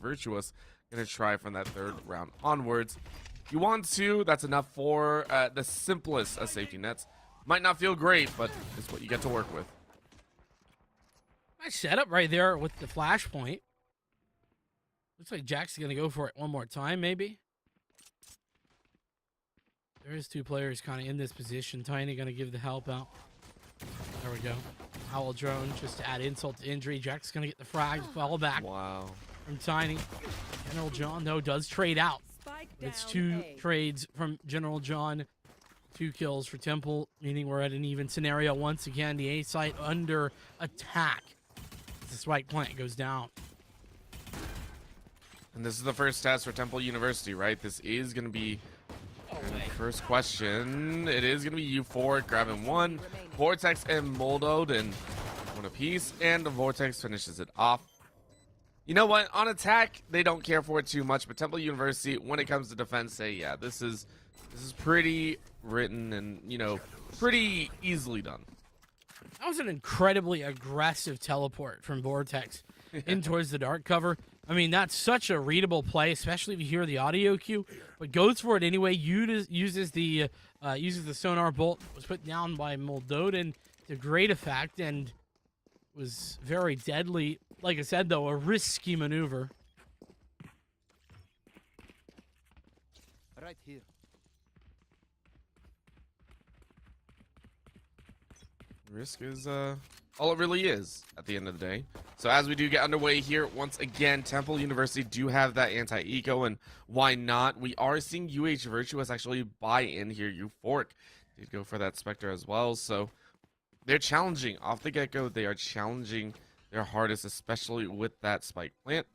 Virtuous going to try from that third round onwards. If you want to, that's enough for the simplest of safety nets. Might not feel great, but it's what you get to work with. Nice setup right there with the flashpoint. Looks like Jack's going to go for it one more time, maybe. There is 2 players kind of in this position. Tiny going to give the help out. There we go. Howl drone just to add insult to injury. Jack's going to get the frag, fall back. Wow. From Tiny. General John, though, does trade out. It's 2 trades from General John. 2 kills for Temple, meaning we're at an even scenario once again. The A site under attack. The spike plant goes down. And this is the first test for Temple University, right? This is going to be first question. It is going to be Euphoric grabbing one. Vortex and Moldoed and one apiece. And the Vortex finishes it off. You know what? On attack, they don't care for it too much. But Temple University, when it comes to defense, say, yeah, this is pretty written and, you know, pretty easily done. That was an incredibly aggressive teleport from Vortex in towards the dark cover. I mean, that's such a readable play, especially if you hear the audio cue. But goes for it anyway. Uses the sonar bolt. Was put down by Moldoden to great effect and was very deadly. Like I said, though, a risky maneuver. Right here. Risk is all it really is at the end of the day. So as we do get underway here, once again, Temple University do have that anti-eco, and why not? We are seeing Virtuous actually buy in here. Euphoric did go for that Spectre as well, so they're challenging off the get-go. They are challenging their hardest, especially with that spike plant.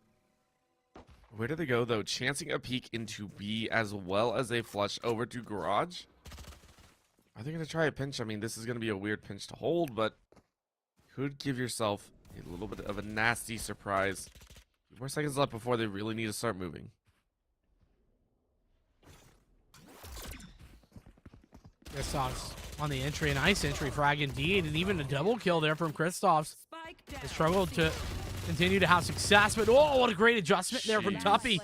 Where do they go though? Chancing a peek into B as well as a flush over to Garage. Are they going to try a pinch? I mean, this is going to be a weird pinch to hold, but could give yourself a little bit of a nasty surprise. 2 more seconds left before they really need to start moving. Kristoff's on the entry, a nice entry frag indeed, and even a double kill there from Kristoff's. They struggled to continue to have success, but oh, what a great adjustment there from Tuppy.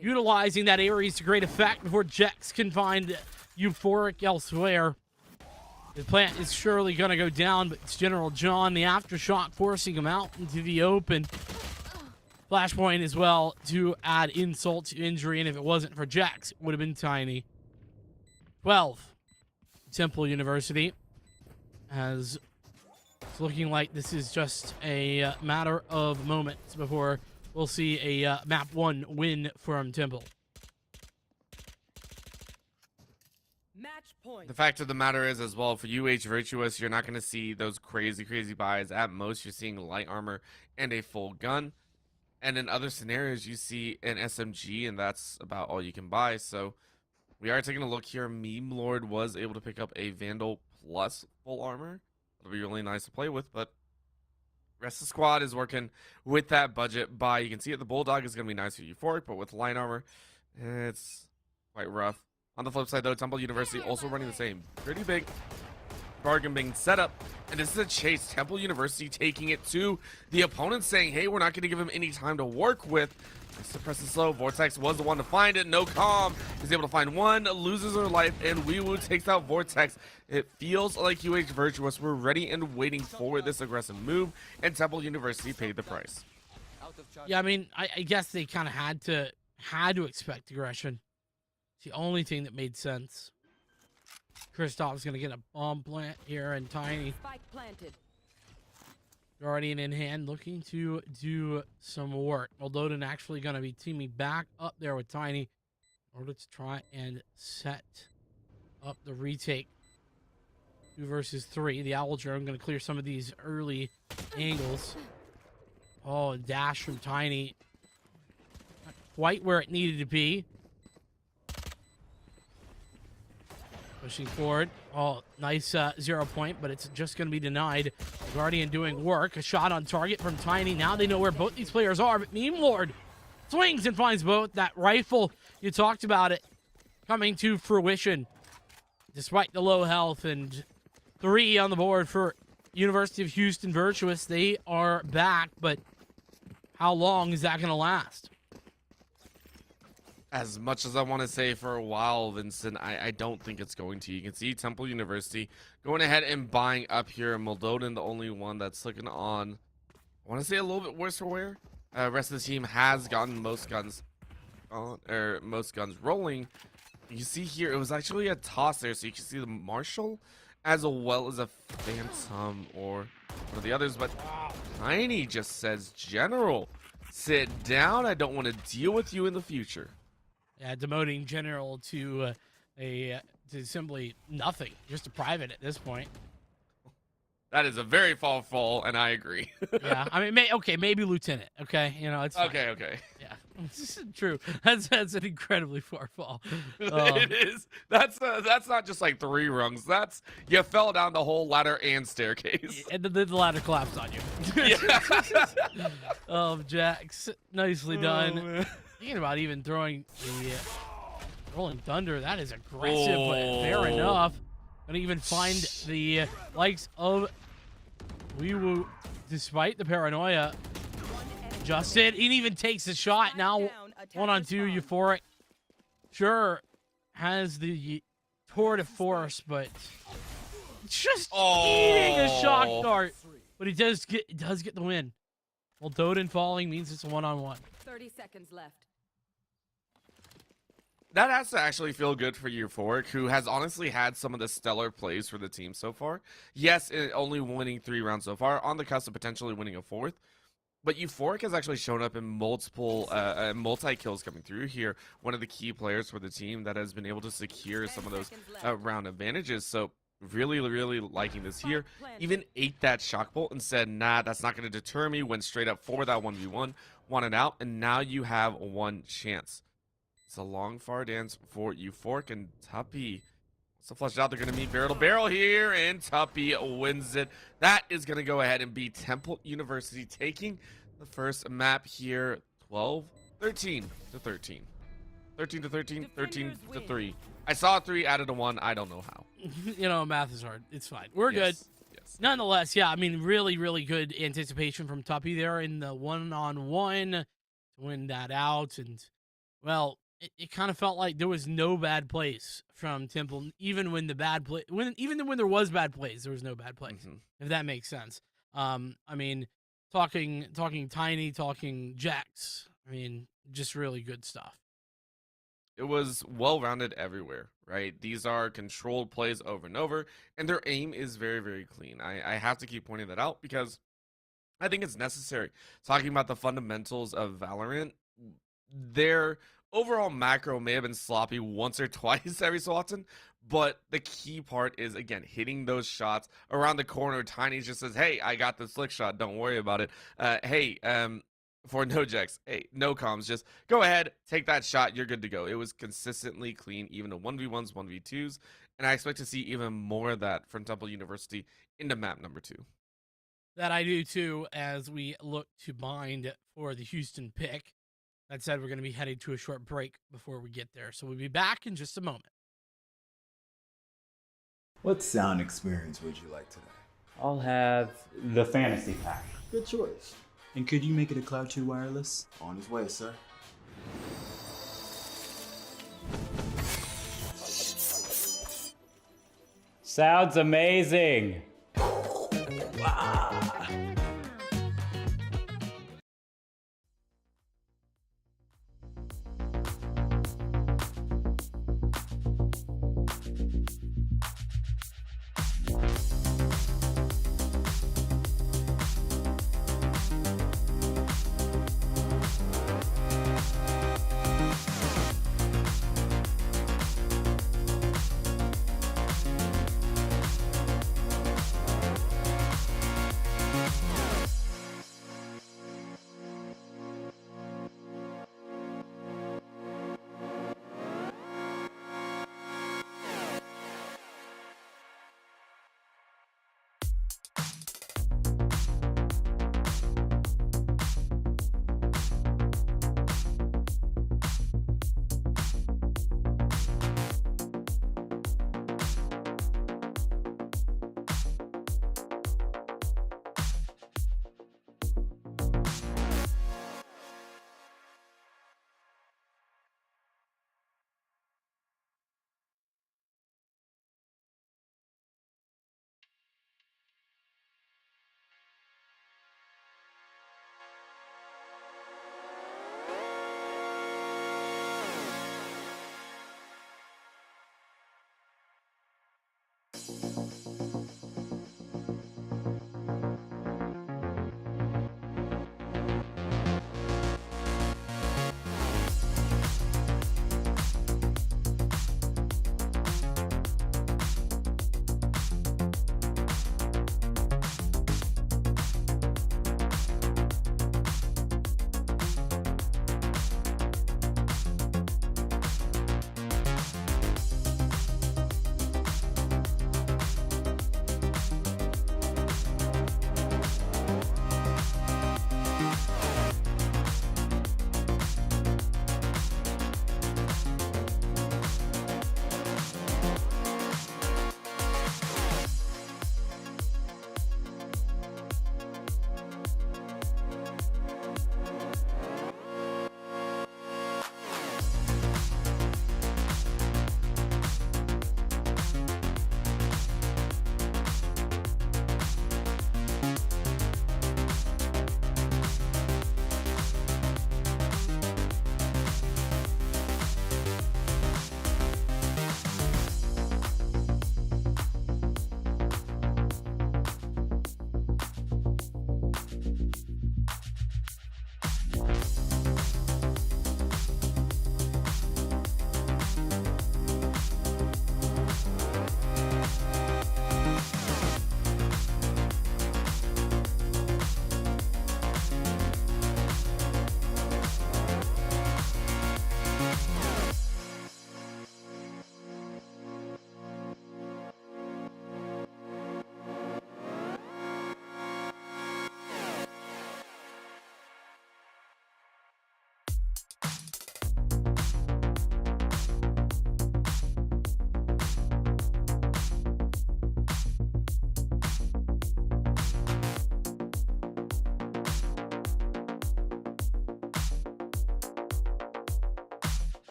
Utilizing that Ares to great effect before Jex can find Euphoric elsewhere. The plant is surely going to go down, but it's General John, the aftershock, forcing him out into the open. Flashpoint as well to add insult to injury, and if it wasn't for Jex, it would have been Tiny. 12. Temple University, as it's looking like this is just a matter of moments before we'll see a map 1 win from Temple. Match point. The fact of the matter is as well, for Virtuous, you're not going to see those crazy buys. At most, you're seeing light armor and a full gun. And in other scenarios, you see an SMG, and that's about all you can buy. So we are taking a look here. Meme Lord was able to pick up a Vandal plus full armor. It'll be really nice to play with, but rest of the squad is working with that budget buy. You can see it. The Bulldog is going to be nice for Euphoric, but with light armor, it's quite rough. On the flip side, though, Temple University also running the same. Pretty big bargain being set up. And this is a chase. Temple University taking it to the opponent, saying, hey, we're not going to give him any time to work with. Suppress and slow. Vortex was the one to find it. No calm. He's able to find one, loses her life, and Weewoo takes out Vortex. It feels like Virtuous were ready and waiting for this aggressive move, and Temple University paid the price. Yeah, I mean, I guess they kind of had to expect aggression. It's the only thing that made sense. Kristoff's going to get a bomb plant here, and Tiny. Spike planted. Guardian in hand, looking to do some work. Moldoden actually going to be teaming back up there with Tiny in order to try and set up the retake. 2 versus 3. The Owl Drone going to clear some of these early angles. Oh, a dash from Tiny. Not quite where it needed to be. Pushing forward. Oh, nice 0 point, but it's just going to be denied. Guardian doing work. A shot on target from Tiny. Now they know where both these players are, but Meme Lord swings and finds both. That rifle, you talked about it, coming to fruition. Despite the low health, and 3 on the board for University of Houston Virtuous. They are back, but how long is that going to last? As much as I want to say for a while, Vincent, I don't think it's going to. You can see Temple University going ahead and buying up here. Moldoden, the only one that's looking on, I want to say a little bit worse for wear. Rest of the team has gotten most guns on, or most guns rolling. You see here, it was actually a toss there, so you can see the Marshall as well as a Phantom or one of the others. But Tiny just says, General, sit down. I don't want to deal with you in the future. Yeah, demoting General to simply nothing, just a private at this point. That is a very fall, and I agree. Yeah, I mean, okay, maybe Lieutenant. Okay, you know, it's fine. Okay. Yeah. This is true. That's an incredibly far fall. It is. That's not just like 3 rungs. That's you fell down the whole ladder and staircase. And then the ladder collapsed on you. Jax, nicely done. Thinking about even throwing the Rolling Thunder. That is aggressive, but fair enough. Gonna even find the likes of Weewoo, despite the paranoia. Justin, he even takes a shot. Now 1-on-2, Euphoric. Sure, has the tour de force, but just eating a shock dart. But he does get the win. Well, Doden falling means it's a 1-on-1. 30 seconds left. That has to actually feel good for Euphoric, who has honestly had some of the stellar plays for the team so far. Yes, only winning 3 rounds so far, on the cusp of potentially winning a 4th. But Euphoric has actually shown up in multiple multi-kills coming through here. One of the key players for the team that has been able to secure some of those round advantages. So really, really liking this here. Even ate that shock bolt and said, nah, that's not going to deter me. Went straight up for that 1v1, won it out, and now you have one chance. It's a long, far dance for Euphoric and Tuppy. So flushed out, they're going to meet barrel to barrel here, and Tuppy wins it. That is going to go ahead and be Temple University taking the first map here, 13 to 13. 13 to 13, 13 to 3. I saw a 3, added a 1. I don't know how. You know, math is hard. It's fine. We're good. Yes. Nonetheless, yeah, I mean, really, really good anticipation from Tuppy there in the 1-on-1 to win that out. And, well, it kind of felt like there was no bad plays from Temple, even when the bad play, even when there was bad plays, there was no bad plays. If that makes sense. I mean, talking Tiny, talking Jax. I mean, just really good stuff. It was well-rounded everywhere, right? These are controlled plays over and over, and their aim is very, very clean. I have to keep pointing that out because I think it's necessary. Talking about the fundamentals of Valorant, their overall macro may have been sloppy once or twice every so often, but the key part is, again, hitting those shots around the corner. Tiny just says, hey, I got the slick shot. Don't worry about it. For no Jax, hey, no comms, just go ahead, take that shot, you're good to go. It was consistently clean, even to 1v1s, 1v2s, and I expect to see even more of that from Temple University into map number 2. That I do too, as we look to bind for the Houston pick. That said, we're going to be heading to a short break before we get there, so we'll be back in just a moment. What sound experience would you like today? I'll have the fantasy pack. Good choice. And could you make it a Cloud 2 wireless? On his way, sir. Sounds amazing.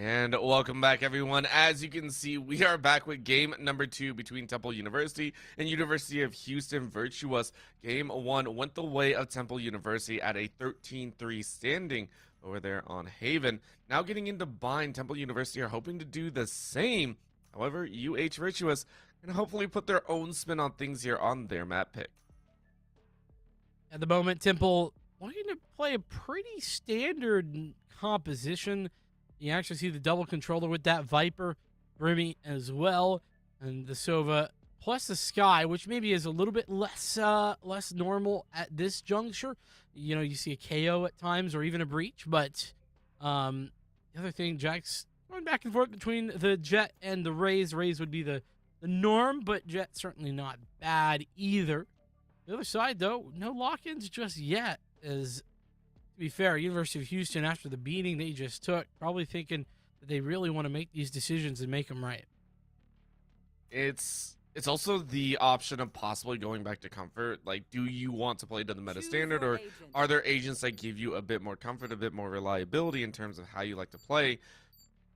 And welcome back, everyone. As you can see, we are back with game number 2 between Temple University and University of Houston Virtuous. Game 1 went the way of Temple University at a 13-3 standing over there on Haven. Now getting into bind, Temple University are hoping to do the same. However, UH Virtuous can hopefully put their own spin on things here on their map pick. At the moment, Temple looking to play a pretty standard composition. You actually see the double controller with that Viper, Brimmy as well, and the Sova plus the Sky, which maybe is a little bit less normal at this juncture. You know, you see a KO at times or even a breach, but the other thing, Jack's going back and forth between the Jet and the Raze. Raze would be the norm, but Jet certainly not bad either. The other side, though, no lock-ins just yet, as to be fair, University of Houston, after the beating they just took, probably thinking that they really want to make these decisions and make them right. It's also the option of possibly going back to comfort. Like, do you want to play to the meta standard, or are there agents that give you a bit more comfort, a bit more reliability in terms of how you like to play?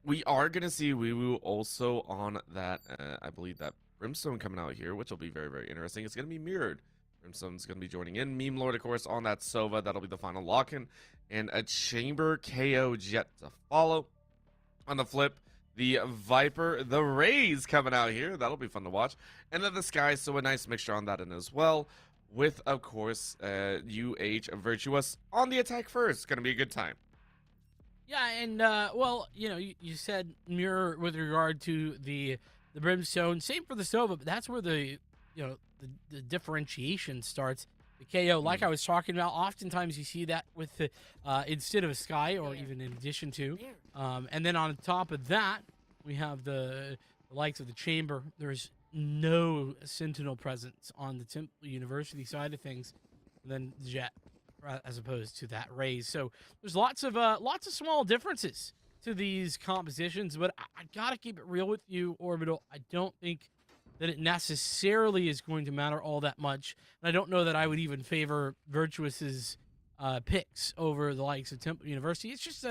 We are going to see Wee also on that, I believe, that Brimstone coming out here, which will be very, very interesting. It's going to be mirrored. Brimstone's going to be joining in. Meme Lord, of course, on that Sova. That'll be the final lock-in. And a Chamber KO Jet to follow. On the flip, the Viper, the Raze coming out here. That'll be fun to watch. And then the Sky, so a nice mixture on that end as well. With, of course, UH Virtuous on the attack first. Going to be a good time. Yeah, and, well, you know, you said mirror with regard to the Brimstone. Same for the Sova, but that's where the, you know, the differentiation starts. The KO, like I was talking about, oftentimes you see that with the, instead of a Sky, or even in addition to. And then on top of that, we have the likes of the Chamber. There's no Sentinel presence on the Temple University side of things, and then the Jet, as opposed to that Raze. So there's lots of small differences to these compositions, but I gotta keep it real with you, Orbital. I don't think that it necessarily is going to matter all that much. And I don't know that I would even favor Virtuous's picks over the likes of Temple University. It's just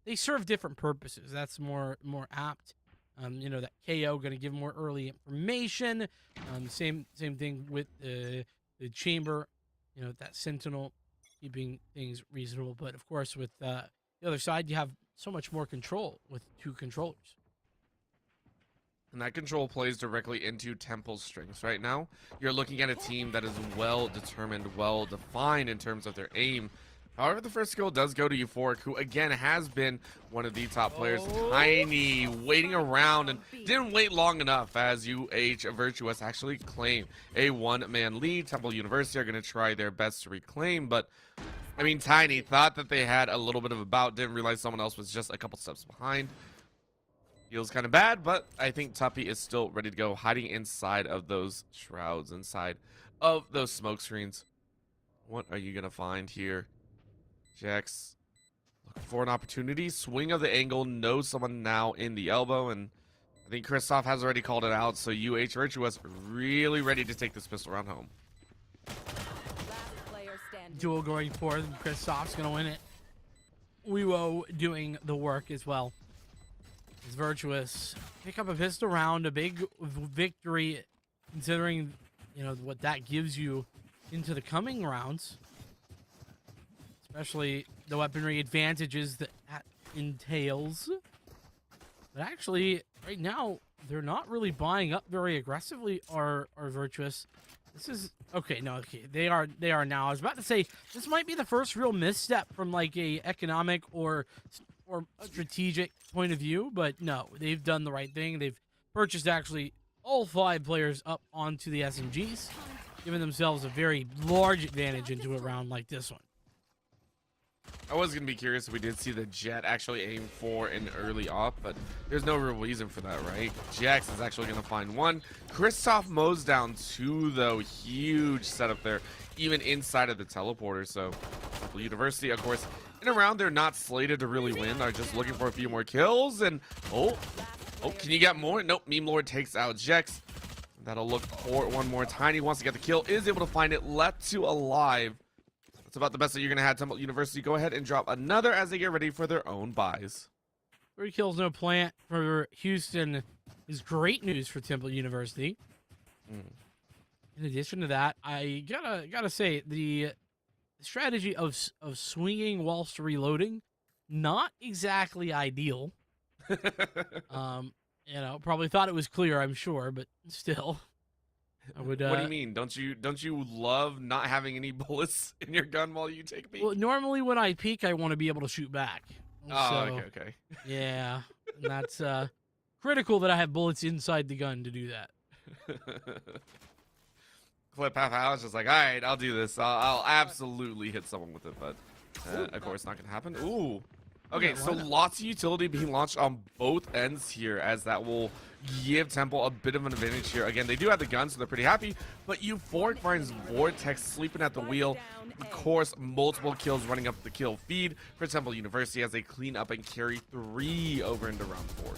they serve different purposes. That's more apt. You know, that KO going to give more early information. Same thing with the Chamber. You know, that Sentinel keeping things reasonable. But of course, with the other side, you have so much more control with 2 controllers. And that control plays directly into Temple's strengths right now. You're looking at a team that is well determined, well defined in terms of their aim. However, the first skill does go to Euphoric, who again has been one of the top players. Tiny waiting around and didn't wait long enough as UH Virtuous actually claim a 1-man lead. Temple University are going to try their best to reclaim, but I mean, Tiny thought that they had a little bit of a bout, didn't realize someone else was just a couple steps behind. Feels kind of bad, but I think Tuppy is still ready to go, hiding inside of those shrouds, inside of those smoke screens. What are you going to find here? Jax looking for an opportunity. Swing of the angle, knows someone now in the elbow, and I think Kristoff has already called it out, so UH Virtuous really ready to take this pistol round home. Duel going forward, and Kristoff's going to win it. Weewo doing the work as well. It's Virtuous pick up a pistol round, a big victory, considering, you know, what that gives you into the coming rounds, especially the weaponry advantages that entails. But actually, right now, they're not really buying up very aggressively. Are Virtuous? This is okay. No, okay, they are now. I was about to say this might be the first real misstep from like a economic or strategic point of view, but no, they've done the right thing. They've purchased actually all 5 players up onto the SMGs, giving themselves a very large advantage into a round like this one. I was going to be curious if we did see the Jet actually aim for an early off, but there's no real reason for that, right? Jax is actually going to find 1. Kristoff mows down 2, though. Huge setup there, even inside of the teleporter. So Temple University, of course, in a round they're not slated to really win. They're just looking for a few more kills. And oh, can you get more? Nope, Meme Lord takes out Jax. That'll look for one more. Tiny wants to get the kill, is able to find it, left to alive. That's about the best that you're going to have. Temple University go ahead and drop another as they get ready for their own buys. 3 kills, no plant for Houston is great news for Temple University. In addition to that, I gotta say the strategy of swinging whilst reloading, not exactly ideal. You know, probably thought it was clear, I'm sure, but still, I would. What do you mean? Don't you love not having any bullets in your gun while you take a peek? Well, normally when I peek, I want to be able to shoot back. Oh, So, okay. Yeah, and that's critical that I have bullets inside the gun to do that. Clip half out, just like, all right, I'll do this. I'll absolutely hit someone with it, but of course not gonna happen. Ooh. Okay, so lots of utility being launched on both ends here, as that will give Temple a bit of an advantage here. Again, they do have the gun, so they're pretty happy, but Euphoric finds Vortex sleeping at the wheel. Of course, multiple kills running up the kill feed for Temple University as they clean up and carry 3 over into round 4.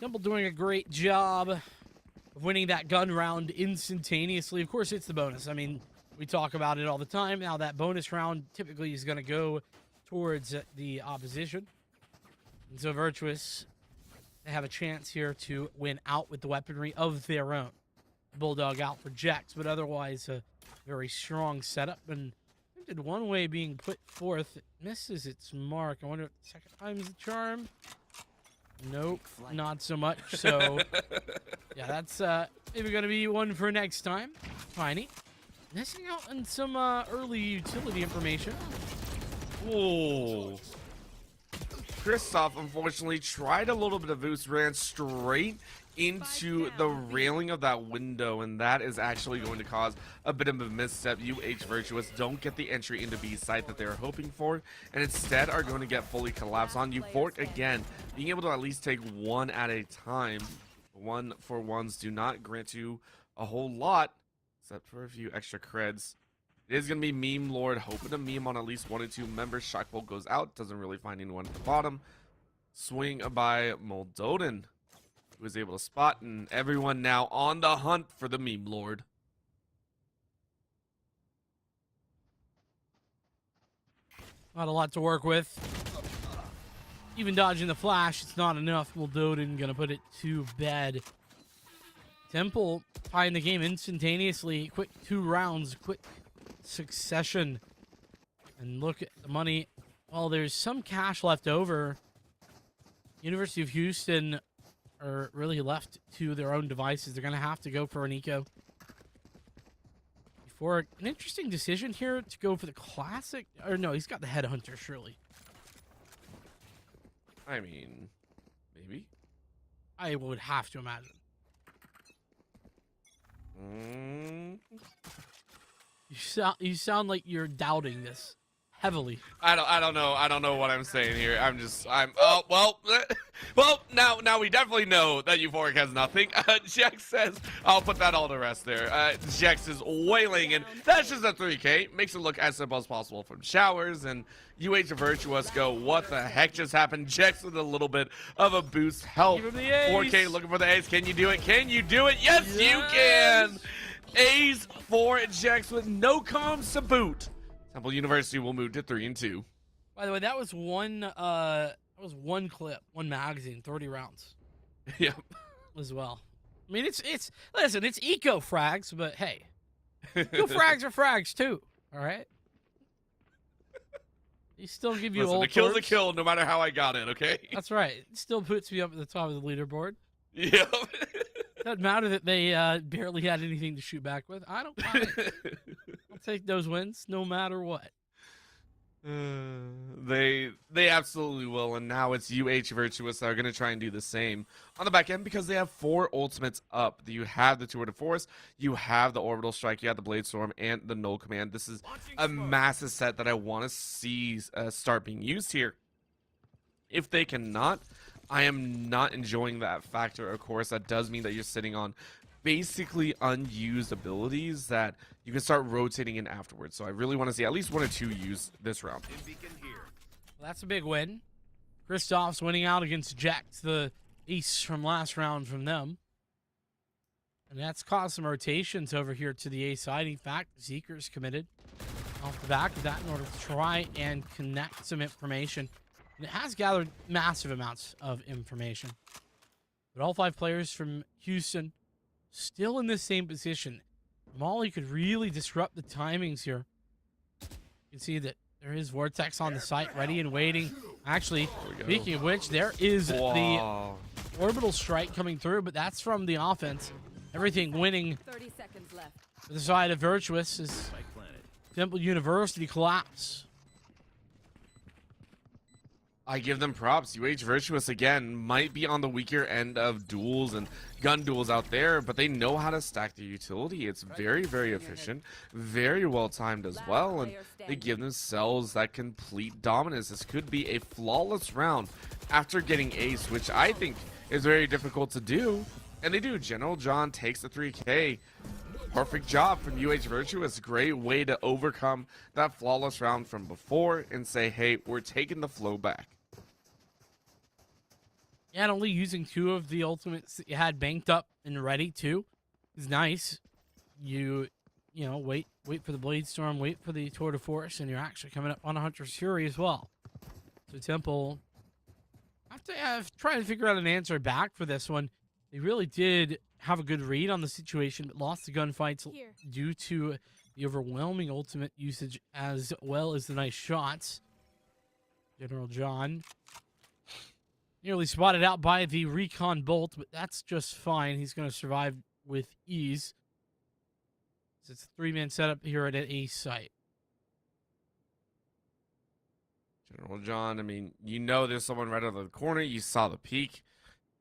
Temple doing a great job of winning that gun round instantaneously. Of course, it's the bonus. I mean, we talk about it all the time. Now, that bonus round typically is going to go towards the opposition. And so Virtuous, they have a chance here to win out with the weaponry of their own. Bulldog out for Jax, but otherwise a very strong setup. And did one way being put forth. It misses its mark. I wonder if the second time's the charm. Nope, not so much. So, yeah, that's maybe going to be one for next time. Tiny. Missing out on some early utility information. Ooh. Kristoff, unfortunately, tried a little bit of boost, ran straight into the railing of that window, and that is actually going to cause a bit of a misstep. UH Virtuous don't get the entry into B site that they're hoping for, and instead are going to get fully collapsed on. Euphoric, again, being able to at least take one at a time. 1-for-1s do not grant you a whole lot, except for a few extra creds. It is going to be Meme Lord, hoping to meme on at least 1 or 2 members. Shockbolt goes out, doesn't really find anyone at the bottom. Swing by Moldoden, who is able to spot, and everyone now on the hunt for the Meme Lord. Not a lot to work with. Even dodging the flash, it's not enough. Moldoden gonna put it to bed. Temple tying the game instantaneously. Quick 2 rounds, quick succession. And look at the money. Well, there's some cash left over. University of Houston are really left to their own devices. They're going to have to go for an eco. For an interesting decision here to go for the classic. Or no, he's got the headhunter, surely. I mean, maybe. I would have to imagine. You sound like you're doubting this heavily. I don't know what I'm saying here. Well, now we definitely know that Euphoric has nothing. Jex says, I'll put that all to rest there. Jex is wailing, and that's just a 3K. Makes it look as simple as possible from showers, and UH Virtuous go, what the heck just happened? Jex with a little bit of a boost. Help. 4K looking for the ace. Can you do it? Can you do it? Yes, you can. Ace for Jex with no comms to boot. Temple University will move to 3-2. By the way, that was one clip, one magazine, 30 rounds. Yep. As well. I mean, it's listen, it's eco frags, but hey, eco frags are frags too. All right. He still give you Listen, old. A kill's a kill, no matter how I got it. Okay. That's right. It still puts me up at the top of the leaderboard. Yep. Doesn't matter that they barely had anything to shoot back with. I don't mind. I'll take those wins no matter what. They absolutely will, and now it's UH Virtuous that are going to try and do the same on the back end because they have 4 ultimates up. You have the Tour de Force, you have the Orbital Strike, you have the Blade Storm, and the Null Command. This is a massive set that I want to see start being used here. If they cannot, I am not enjoying that factor. Of course, that does mean that you're sitting on basically unused abilities that you can start rotating in afterwards. So I really want to see at least 1 or 2 used this round. Well, that's a big win. Kristoff's winning out against Jax, the ace from last round from them. And that's caused some rotations over here to the A side. In fact, Zeeker's committed. off the back of that in order to try and connect some information. And it has gathered massive amounts of information. But all 5 players from Houston still in the same position. Molly could really disrupt the timings here. You can see that there is Vortex on the site, ready and waiting. Actually, speaking of which, there is the orbital strike coming through, but that's from the offense. Everything winning 30 seconds left. for the side of Virtuous is Temple University collapse. I give them props. UH Virtuous, again, might be on the weaker end of duels and gun duels out there, but they know how to stack their utility. It's very, very efficient, very well timed as well, and they give themselves that complete dominance. This could be a flawless round after getting ace, which I think is very difficult to do, and they do. General John takes the 3K. Perfect job from UH Virtuous. Great way to overcome that flawless round from before and say, hey, we're taking the flow back. Yeah, and only using 2 of the ultimates that you had banked up and ready too is nice. You know, wait for the Blade Storm, wait for the Tour de Force, and you're actually coming up on a Hunter's Fury as well. So Temple have to try and figure out an answer back for this one. They really did have a good read on the situation, but lost the gunfights due to the overwhelming ultimate usage as well as the nice shots. General John nearly spotted out by the recon bolt, but that's just fine. He's going to survive with ease. It's a 3-man setup here at an ace site. General John, I mean, you know there's someone right out of the corner. You saw the peak.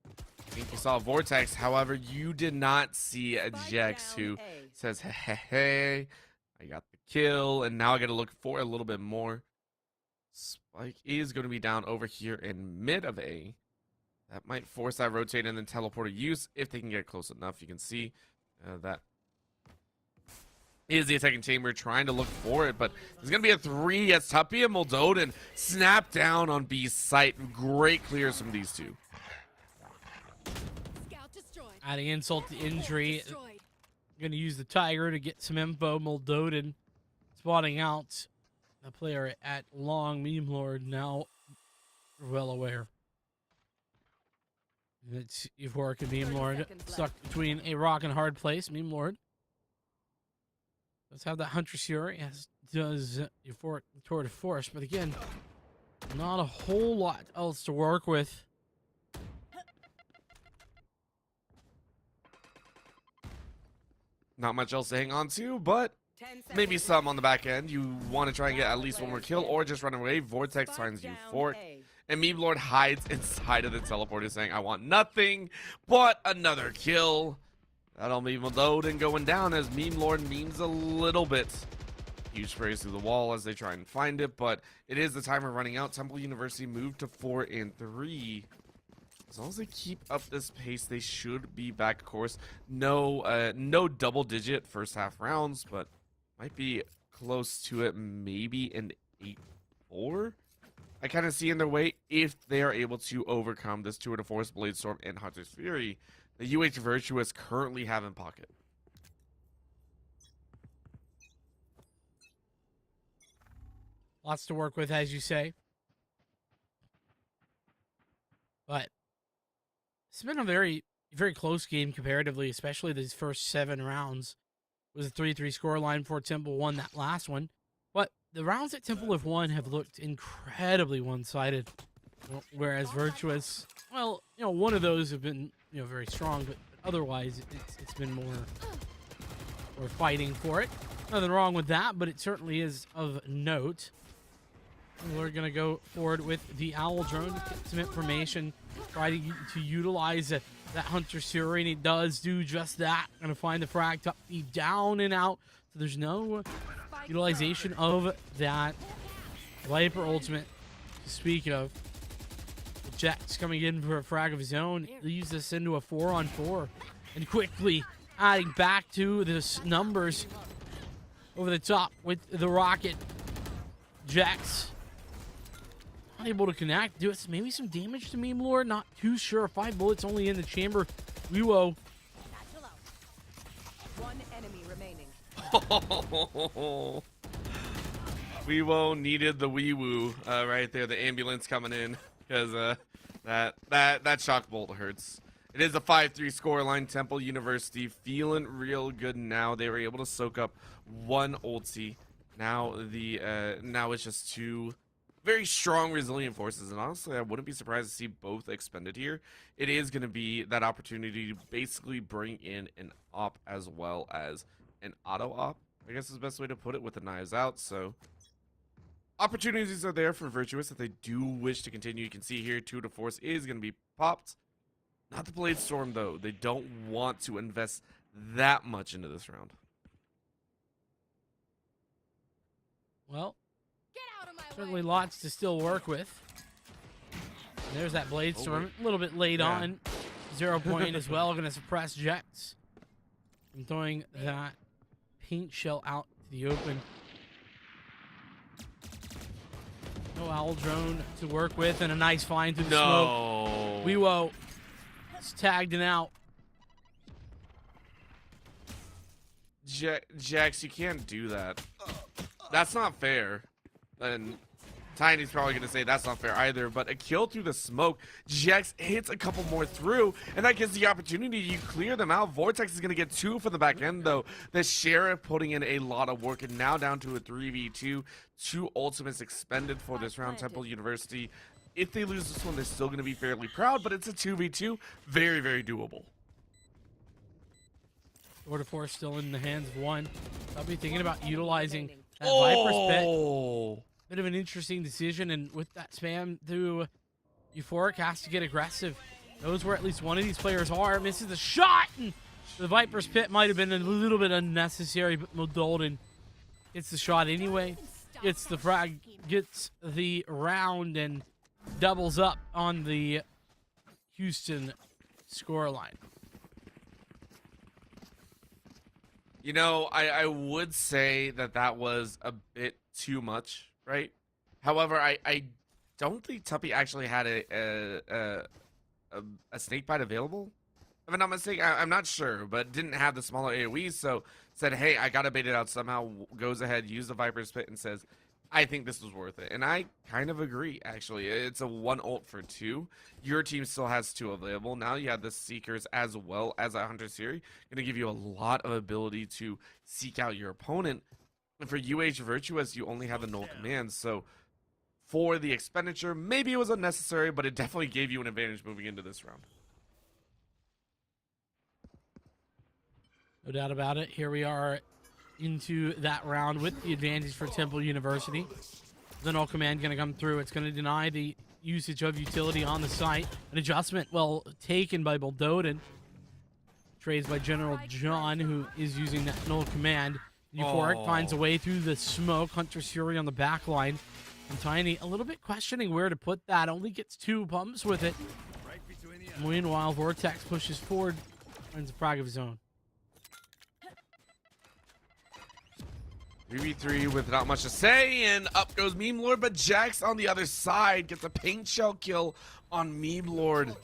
I think you saw Vortex. However, you did not see a Jex who says, hey, I got the kill, and now I got to look for a little bit more. Spike is going to be down over here in mid of A. That might force that rotate and then teleporter use if they can get close enough. You can see that is the attacking chamber trying to look for it, but there's going to be a 3 as Tuppy and Moldoden snap down on B's site. Great clears from these two. Adding insult to injury. Going to use the Tiger to get some info. Moldoden spotting out the player at long. Meme Lord now well aware. It's Euphoric and Meme Lord stuck between a rock and hard place. Meme Lord does have that Hunter's Fury, as does Euphoric Tour de Force, but again, not a whole lot else to work with. Not much else to hang on to, but maybe some on the back end. You want to try and get at least one more kill or just run away. Vortex finds Euphoric. And Meme Lord hides inside of the teleporter saying, I want nothing but another kill. That'll be Moldoden going down as Meme Lord memes a little bit. Huge sprays through the wall as they try and find it, but it is the timer running out. Temple University moved to 4 and 3. As long as they keep up this pace, they should be back. Of course, no double-digit first half rounds, but might be close to it. Maybe an 8-4. I kind of see in their way if they are able to overcome this Tour de Force, Blade Storm, and Hunter's Fury the UH Virtuous currently have in pocket. Lots to work with, as you say. But it's been a very, very close game comparatively, especially these first 7 rounds. It was a 3-3 scoreline before Temple won that last one. But the rounds that Temple have won have looked incredibly one-sided. Whereas Virtuous, well, you know, one of those have been, you know, very strong, but otherwise it's been more fighting for it. Nothing wrong with that, but it certainly is of note. And we're going to go forward with the Owl Drone to get some information, try to utilize that Hunter's Fury, and he does do just that. Going to find the frag top, be down and out, so there's no utilization of that Viper ultimate to speak of. Jack's coming in for a frag of his own, leaves this into a 4-on-4, and quickly adding back to this numbers over the top with the rocket. Jax unable to connect. Do maybe some damage to Meme Lord. Not too sure. 5 bullets only in the chamber. Luo. 1 enemy remaining. Weewo needed the wee woo right there, the ambulance coming in, because that shock bolt hurts. It is a 5-3 scoreline. Temple University feeling real good now. They were able to soak up one ulti. Now now it's just two very strong, resilient forces, and honestly, I wouldn't be surprised to see both expended here. It is going to be that opportunity to basically bring in an op as well as an auto op, I guess is the best way to put it, with the knives out. So opportunities are there for Virtuous if they do wish to continue. You can see here, 2 to Force is going to be popped. Not the Blade Storm, though. They don't want to invest that much into this round. Well, certainly lots to still work with. And there's that Blade Storm, a little bit late on. 0 point as well, going to suppress Jets. I'm throwing that paint shell out to the open. No owl drone to work with, and a nice find through the smoke. Weewo is tagged and out. Jax, you can't do that. That's not fair. And Tiny's probably going to say that's not fair either, but a kill through the smoke. Jax hits a couple more through, and that gives the opportunity. You clear them out. Vortex is going to get 2 for the back end, though. The Sheriff putting in a lot of work, and now down to a 3v2. 2 ultimates expended for this round. Temple University, if they lose this one, they're still going to be fairly proud, but it's a 2v2. Very, very doable. Order 4 still in the hands of one. I'll be thinking about utilizing that Viper's Pit. Bit of an interesting decision, and with that spam through Euphoric, has to get aggressive. Knows where at least one of these players are. Misses the shot, and the Viper's Pit might have been a little bit unnecessary, but Modolden gets the shot anyway. Gets the frag, gets the round, and doubles up on the Houston scoreline. You know, I would say that was a bit too much, right? However, I don't think Tuppy actually had a snakebite available. If I'm not mistaken, I'm not sure, but didn't have the smaller AoEs, so said, hey, I gotta bait it out somehow, goes ahead, use the Viper's Pit, and says, I think this was worth it. And I kind of agree, actually. It's a 1 ult for 2. Your team still has 2 available. Now you have the Seekers as well as a Hunter Siri. Going to give you a lot of ability to seek out your opponent. And for UH Virtuous, you only have the null commands. So for the expenditure, maybe it was unnecessary, but it definitely gave you an advantage moving into this round. No doubt about it. Here we are into that round with the advantage for Temple University. The null command going to come through. It's going to deny the usage of utility on the site. An adjustment well taken by Boldoden. Trades by General John, who is using that null command. Euphoric finds a way through the smoke. Hunter Fury on the back line. And Tiny a little bit questioning where to put that. Only gets 2 pumps with it. Meanwhile, Vortex pushes forward. Finds a frag of his own. 3v3 with not much to say, and up goes Meme Lord, but Jax on the other side gets a paint shell kill on Meme Lord.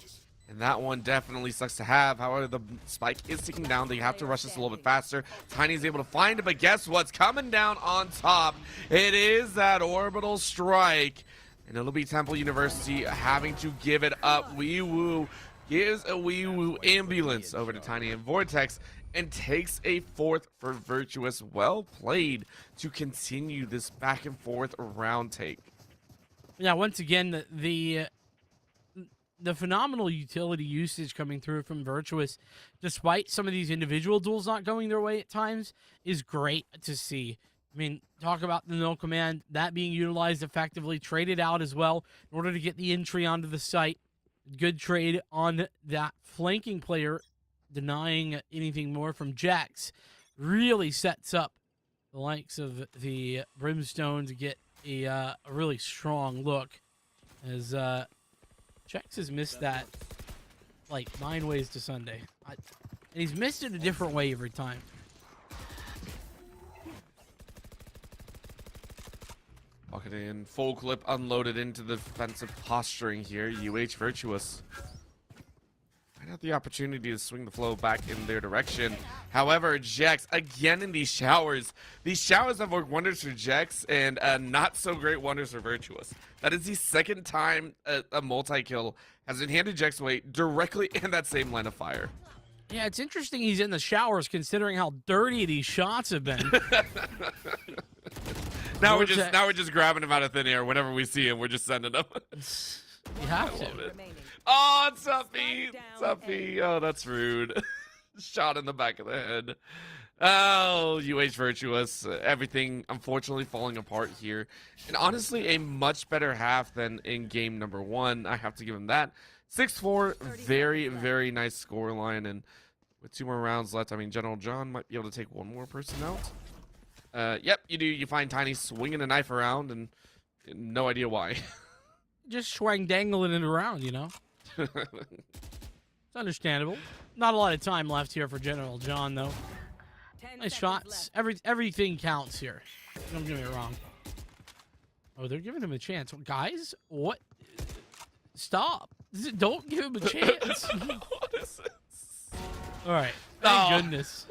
And that one definitely sucks to have. However, the spike is ticking down. They have to rush this a little bit faster. Tiny's able to find it, but guess what's coming down on top? It is that orbital strike. And it'll be Temple University having to give it up. Weewoo gives a Weewoo ambulance over to Tiny and Vortex, and takes a 4th for Virtuous. Well played to continue this back and forth round take. Yeah, once again, the phenomenal utility usage coming through from Virtuous, despite some of these individual duels not going their way at times, is great to see. I mean, talk about the null command, that being utilized effectively, traded out as well in order to get the entry onto the site. Good trade on that flanking player, denying anything more from Jax. Really sets up the likes of the Brimstone to get a really strong look, as Jax has missed that like 9 ways to Sunday. And he's missed it a different way every time. Walk it in, full clip unloaded into the defensive posturing here. UH Virtuous might have the opportunity to swing the flow back in their direction. However, Jax again in these showers. These showers have worked wonders for Jax and not so great wonders for Virtuous. That is the second time a multi-kill has been handed Jax away directly in that same line of fire. Yeah, it's interesting he's in the showers considering how dirty these shots have been. Now we're just grabbing him out of thin air. Whenever we see him, we're just sending him. You have to. Oh, Suppy. Oh, that's rude. Shot in the back of the head. Oh, UH Virtuous. Everything, unfortunately, falling apart here. And honestly, a much better half than in game number 1. I have to give him that. 6-4, very, very nice scoreline. And with 2 more rounds left, I mean, General John might be able to take 1 more person out. Yep, you do. You find Tiny swinging a knife around, and no idea why. Just swang dangling it around, you know? It's understandable. Not a lot of time left here for General John, though. Nice shots. Everything counts here. Don't get me wrong. Oh, they're giving him a chance. Guys, what? Stop. Don't give him a chance. What is this? All right. Thank goodness.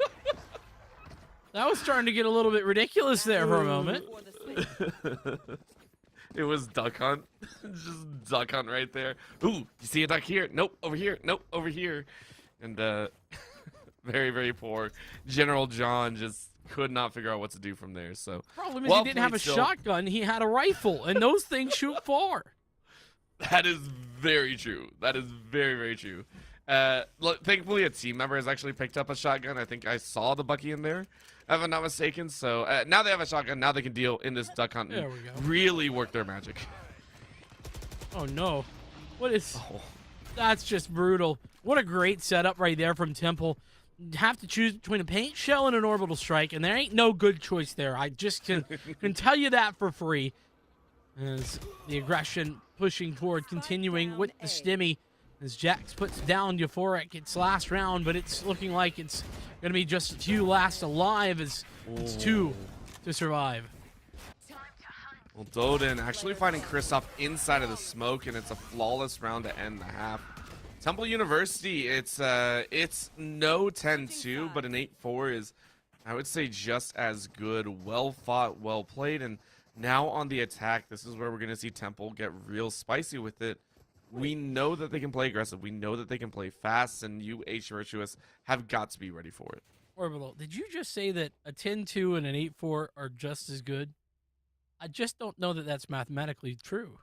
That was starting to get a little bit ridiculous there for a moment. It was duck hunt. Just duck hunt right there. Ooh, you see a duck here? Nope, over here. Nope, over here. And very, very poor. General John just could not figure out what to do from there. So problem is he didn't have a shotgun. He had a rifle, and those things shoot far. That is very true. That is very, very true. Thankfully, a team member has actually picked up a shotgun. I think I saw the Bucky in there, if I'm not mistaken. So now they have a shotgun. Now they can deal in this duck hunt and really work their magic. Oh, no. What is... Oh. That's just brutal. What a great setup right there from Temple. Have to choose between a paint shell and an orbital strike, and there ain't no good choice there. I just can tell you that for free. As the aggression pushing forward, continuing with the stimmy. As Jax puts down Euphoric, it's last round, but it's looking like it's going to be just a few last alive as it's 2 to survive. Well, Doden actually finding Kristoff inside of the smoke, and it's a flawless round to end the half. Temple University, it's no 10-2, but an 8-4 is, I would say, just as good. Well fought, well played, and now on the attack, this is where we're going to see Temple get real spicy with it. We know that they can play aggressive. We know that they can play fast, and UH Virtuous have got to be ready for it. Orbital, did you just say that a 10-2 and an 8-4 are just as good? I just don't know that that's mathematically true.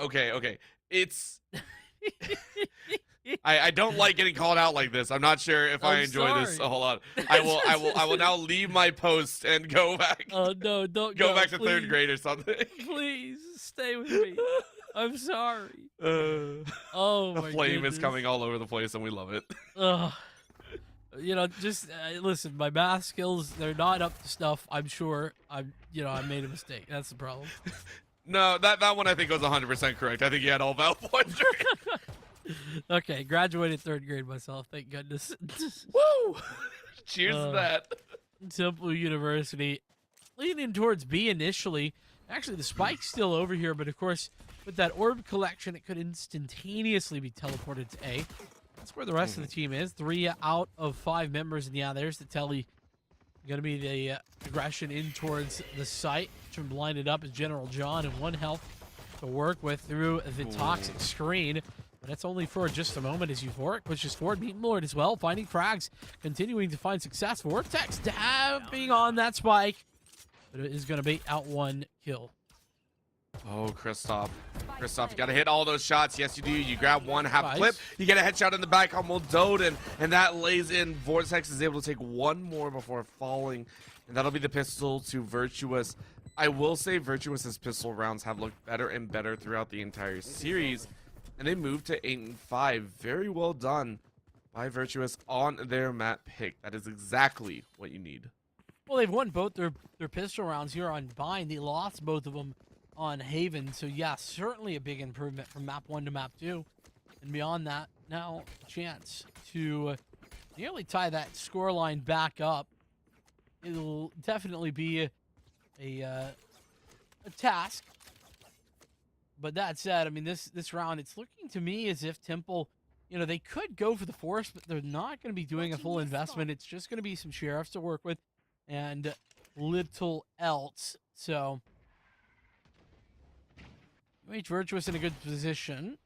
Okay. It's... I don't like getting called out like this. I'm not sure if I enjoy this a whole lot. I will now leave my post and go back. Oh no, don't go back to please. 3rd grade or something. Please stay with me. I'm sorry. Oh my The flame is coming all over the place, and we love it. You know, just listen. My math skills—they're not up to stuff. I'm sure. I made a mistake. That's the problem. No, that one I think was 100% correct. I think you had all valid points. Okay, graduated 3rd grade myself. Thank goodness. Woo! Cheers to that. Temple University leaning towards B initially. Actually, the spike's still over here, but of course, with that orb collection, it could instantaneously be teleported to A. That's where the rest of the team is. 3 out of 5 members, and yeah, there's the telly. Going to be the aggression in towards the site. From blinded up is General John, and 1 health to work with through the toxic screen. But that's only for just a moment as Euphoric pushes forward. Meat Lord as well, finding frags, continuing to find success. Vortex dabbing on that spike, but it is going to bait out 1 kill. Oh, Kristoff, you got to hit all those shots. Yes, you do. You grab 1 half clip. You get a headshot in the back on Moldoden, and that lays in. Vortex is able to take 1 more before falling, and that'll be the pistol to Virtuous. I will say Virtuous's pistol rounds have looked better and better throughout the entire series, and they moved to 8-5. Very well done by Virtuous on their map pick. That is exactly what you need. Well, they've won both their pistol rounds here on Bind. They lost both of them on Haven, so yeah, certainly a big improvement from map 1 to map 2. And beyond that, now a chance to nearly tie that scoreline back up. It'll definitely be a task. But that said, I mean, this round, it's looking to me as if Temple you know, they could go for the force, but they're not going to be doing a full investment. It's just going to be some sheriffs to work with and little else. So, Virtuous in a good position.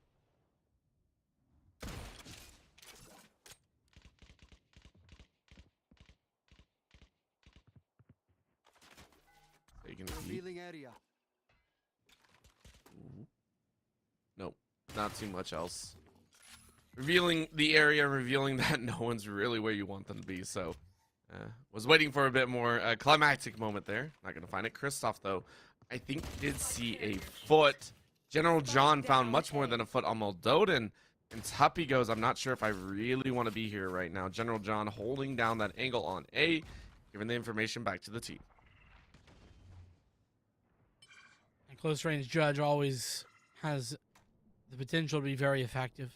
Revealing area. Nope, not too much else. Revealing the area, revealing that no one's really where you want them to be. So, was waiting for a bit more climactic moment there. Not gonna find it. Christoph, though, I think did see a foot. General John found much more than a foot on Moldoden. And Tuppy goes, I'm not sure if I really want to be here right now. General John holding down that angle on A, giving the information back to the team. And close range judge always has the potential to be very effective.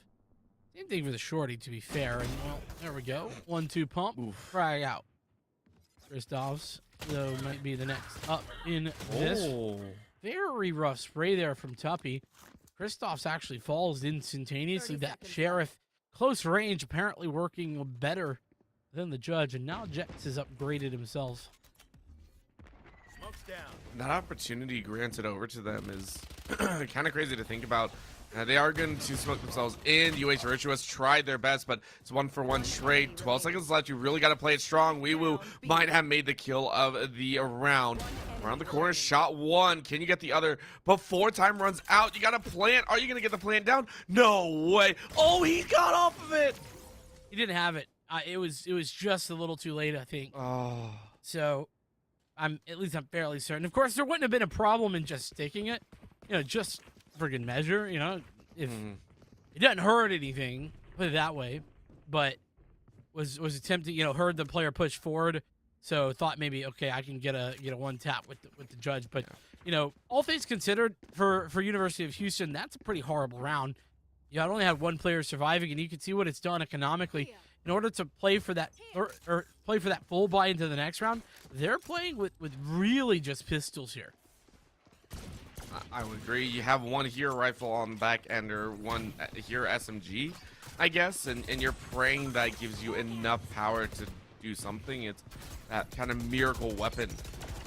Same thing for the shorty, to be fair. And well, there we go. 1-2 pump. Frag out. Christophs, though, might be the next up in this. Very rough spray there from Tuppy. Christophs actually falls instantaneously. That sheriff, close range, apparently working better than the judge. And now Jex has upgraded himself. That opportunity granted over to them is kind of crazy to think about. They are going to smoke themselves in. Virtuous tried their best, but it's 1-for-1 straight. 12 seconds left. You really got to play it strong. Weewoo might have made the kill of the round. Around the corner, shot one. Can you get the other before time runs out? You got to plant. Are you going to get the plant down? No way. Oh, he got off of it. He didn't have it. It was just a little too late, I think. Oh. So, I'm fairly certain. Of course, there wouldn't have been a problem in just sticking it. You know, just friggin' measure, you know, if it doesn't hurt anything, put it that way, but was attempting, you know, heard the player push forward, so thought maybe, okay, I can get a one tap with the judge, but you know, all things considered, for University of Houston, that's a pretty horrible round. You not only have one player surviving, and you can see what it's done economically. In order to play for that or play for that full buy into the next round, they're playing with really just pistols here. I would agree. You have one here rifle on the back end or one here SMG, I guess, and you're praying that gives you enough power to do something. It's that kind of miracle weapon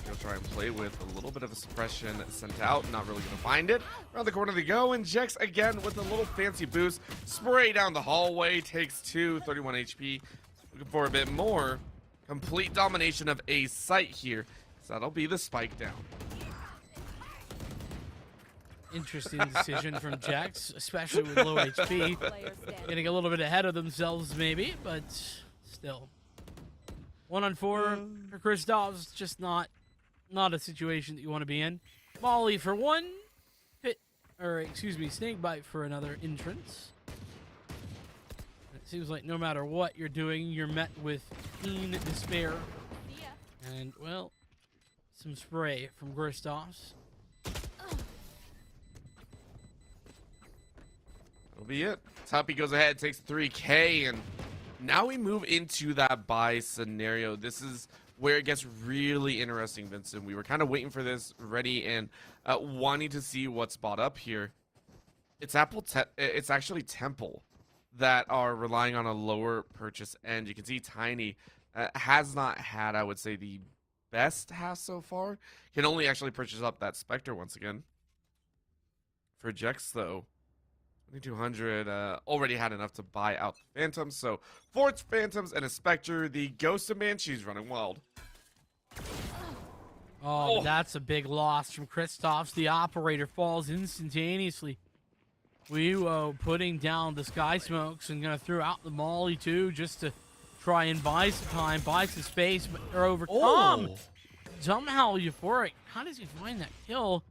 you'll try and play with. A little bit of a suppression sent out, not really going to find it. Around the corner they go, and Jex again with a little fancy boost. Spray down the hallway, takes 2, 31 HP. Looking for a bit more. Complete domination of a site here. So that'll be the spike down. Interesting decision from Jax, especially with low HP. Getting a little bit ahead of themselves, maybe, but still. 1-on-4 for Christophs, just not a situation that you want to be in. Molly for one, snake bite for another entrance. It seems like no matter what you're doing, you're met with keen despair. And, well, some spray from Christophs. That'll be it. Tuppy goes ahead, takes 3K, and now we move into that buy scenario. This is where it gets really interesting, Vincent. We were kind of waiting for this, ready, and wanting to see what's bought up here. It's it's actually Temple that are relying on a lower purchase end. You can see Tiny has not had, I would say, the best half so far. Can only actually purchase up that Spectre once again. For Jex, though, 2200 already had enough to buy out the Phantoms. So 4 Phantoms and a Spectre. The Ghost of Banshee's running wild. Oh, that's a big loss from Christophs. The operator falls instantaneously. Weewo putting down the Sky Smokes and going to throw out the Molly too, just to try and buy some time, buy some space, but they're overcome. Somehow Euphoric, how does he find that kill?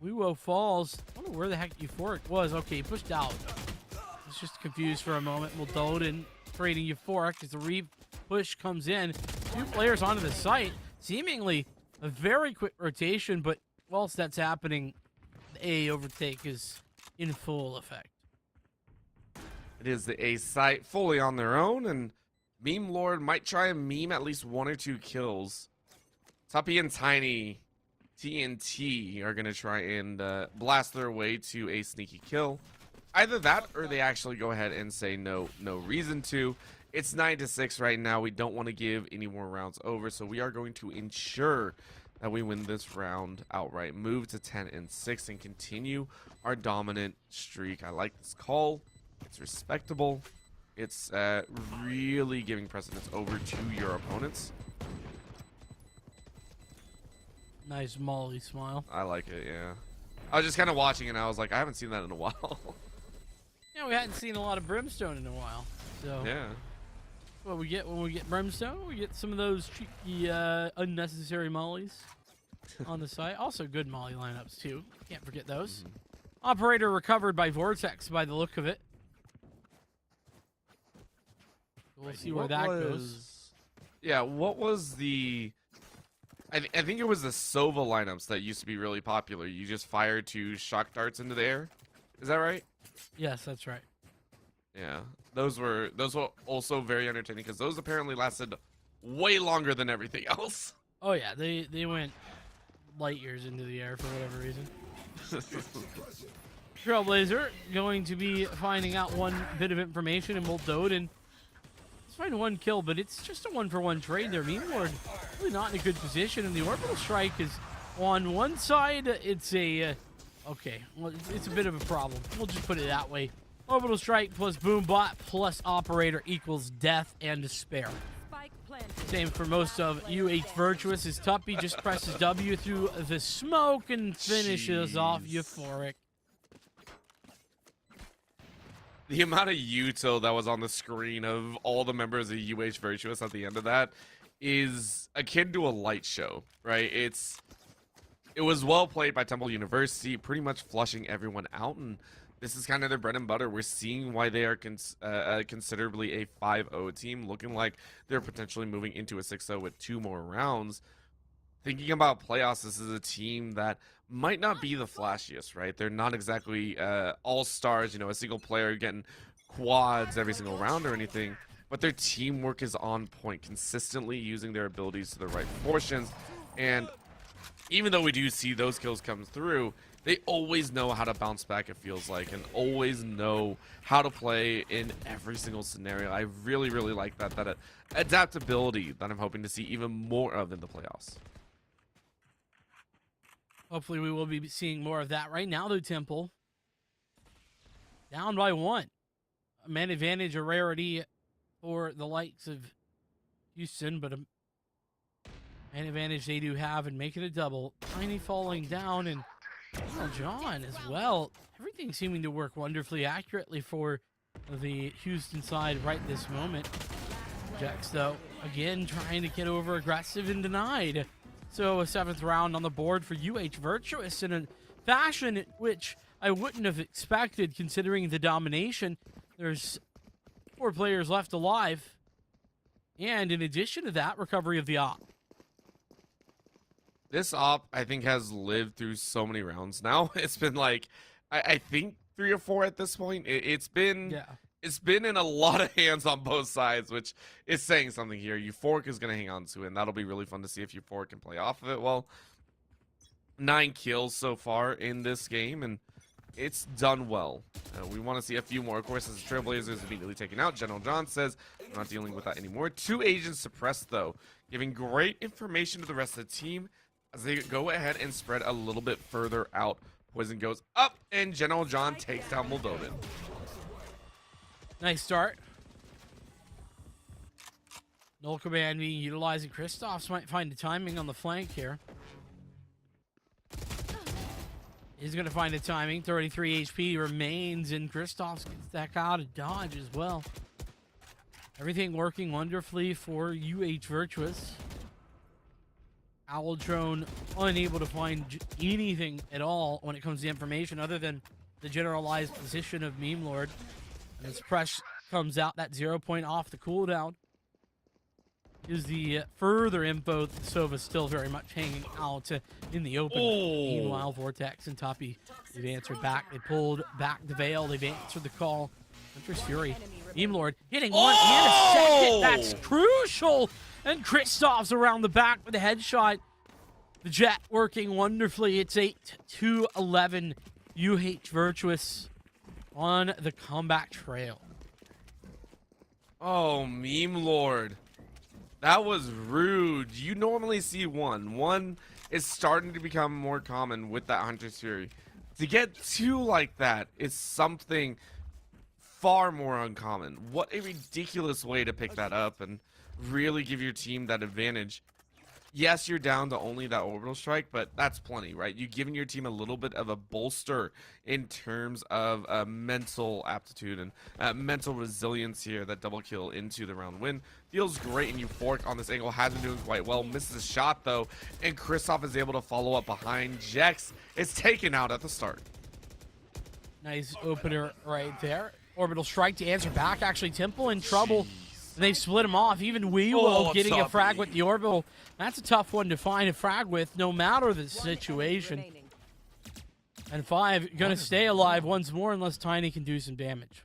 Weewo falls. I wonder where the heck Euphoric was. Okay, he pushed out. I was just confused for a moment. Moldoden trading Euphoric as the re-push comes in. 2 players onto the site. Seemingly a very quick rotation, but whilst that's happening, the A overtake is in full effect. It is the A site fully on their own, and Meme Lord might try and meme at least 1 or 2 kills. Tuppy and Tiny TNT are going to try and blast their way to a sneaky kill. either that or they actually go ahead and say no reason to. It's 9-6 right now. We don't want to give any more rounds over, so we are going to ensure that we win this round outright, move to 10-6, and continue our dominant streak. I like this call. It's respectable. It's really giving precedence over to your opponents. Nice Molly smile. I like it, yeah. I was just kind of watching and I was like, I haven't seen that in a while. Yeah, we hadn't seen a lot of Brimstone in a while. So Yeah. what we get when we get Brimstone, we get some of those cheeky, unnecessary mollies on the site. Also good molly lineups too. Can't forget those. Operator recovered by Vortex by the look of it. We'll see where that goes. Yeah, what was the... I think it was the Sova lineups that used to be really popular. You just fire 2 shock darts into the air. Is that right? Yes, that's right. Yeah, those were also very entertaining because those apparently lasted way longer than everything else. Oh yeah, they went light years into the air for whatever reason. Trailblazer going to be finding out one bit of information in Moldode, and let's find 1 kill, but it's just a 1-for-1 trade there. Meme Lord really not in a good position, and the orbital strike is on one side. It's a okay, well, it's a bit of a problem. We'll just put it that way. Orbital strike plus boombot plus operator equals death and despair. Same for most of UH Virtuous. As Tuppy just presses W through the smoke and finishes off Euphoric. The amount of util that was on the screen of all the members of UH Virtuous at the end of that is akin to a light show, right? It was well played by Temple University, pretty much flushing everyone out, and this is kind of their bread and butter. We're seeing why they are considerably a 5-0 team, looking like they're potentially moving into a 6-0 with 2 more rounds. Thinking about playoffs, this is a team that might not be the flashiest, right? They're not exactly all-stars, you know, a single player getting quads every single round or anything, but their teamwork is on point, consistently using their abilities to the right proportions. And even though we do see those kills come through, they always know how to bounce back, it feels like, and always know how to play in every single scenario. I really, really like that adaptability that I'm hoping to see even more of in the playoffs. Hopefully we will be seeing more of that. Right now, though, Temple down by 1. A man advantage, a rarity for the likes of Houston, but a man advantage they do have and make it a double. Tiny falling down, and John as well. Everything seeming to work wonderfully accurately for the Houston side right this moment. Jax, though, again trying to get over aggressive and denied. So a 7th round on the board for UH Virtuous in a fashion which I wouldn't have expected considering the domination. There's 4 players left alive. And in addition to that, recovery of the op. This op, I think, has lived through so many rounds now. It's been like, I think 3 or 4 at this point. It's been in a lot of hands on both sides, which is saying something here. Euphoric is going to hang on to it, and that'll be really fun to see if Euphoric can play off of it. Well, 9 kills so far in this game, and it's done well. We want to see a few more. Of course, as the Trailblazers is immediately taken out, General John says, I'm not dealing with that anymore. 2 agents suppressed, though, giving great information to the rest of the team as they go ahead and spread a little bit further out. Poison goes up, and General John takes down Moldovan. Nice start. Null command being utilized, and Kristoffs might find the timing on the flank here. He's going to find the timing. 33 HP remains, and Kristoffs gets that out of dodge as well. Everything working wonderfully for UH Virtuous. Owltrone unable to find anything at all when it comes to information other than the generalized position of Meme Lord. And as Presh comes out, that 0 point off the cooldown is the further info that Sova's still very much hanging out in the open. Meanwhile, Vortex and Tuppy, they've answered back. They pulled back the veil. They've answered the call. Hunter's Fury. Meme Lord hitting 1 and a second. That's crucial. And Kristoff's around the back with a headshot. The jet working wonderfully. It's 8-11. UH Virtuous on the comeback trail. Oh, Meme Lord. That was rude. You normally see one. One is starting to become more common with that Hunter's Fury. To get two like that is something far more uncommon. What a ridiculous way to pick that up and really give your team that advantage. Yes, you're down to only that orbital strike, but that's plenty, right? You're giving your team a little bit of a bolster in terms of mental aptitude and mental resilience here. That double kill into the round win feels great, and Euphoric on this angle has been doing quite well. Misses a shot, though, and Kristoff is able to follow up behind. Jex is taken out at the start. Nice opener right there. Orbital strike to answer back. Actually, Temple in trouble. They split him off. Even Weewo getting a frag with the orbital. That's a tough one to find a frag with, no matter the situation. And 5 gonna stay alive once more unless Tiny can do some damage.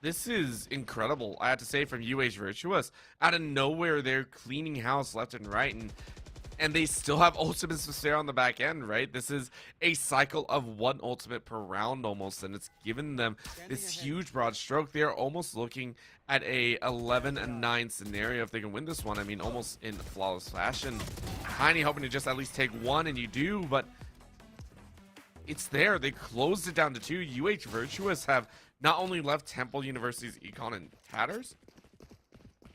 This is incredible, I have to say, from UH Virtuous. Out of nowhere, they're cleaning house left and right, and they still have ultimates to stare on the back end, right? This is a cycle of 1 ultimate per round almost, and it's given them this huge broad stroke. They're almost looking at a 11-9 scenario if they can win this one. I mean, almost in flawless fashion. Tiny hoping to just at least take 1, and you do, but it's there. They closed it down to 2. UH Virtuous have not only left Temple University's econ in tatters,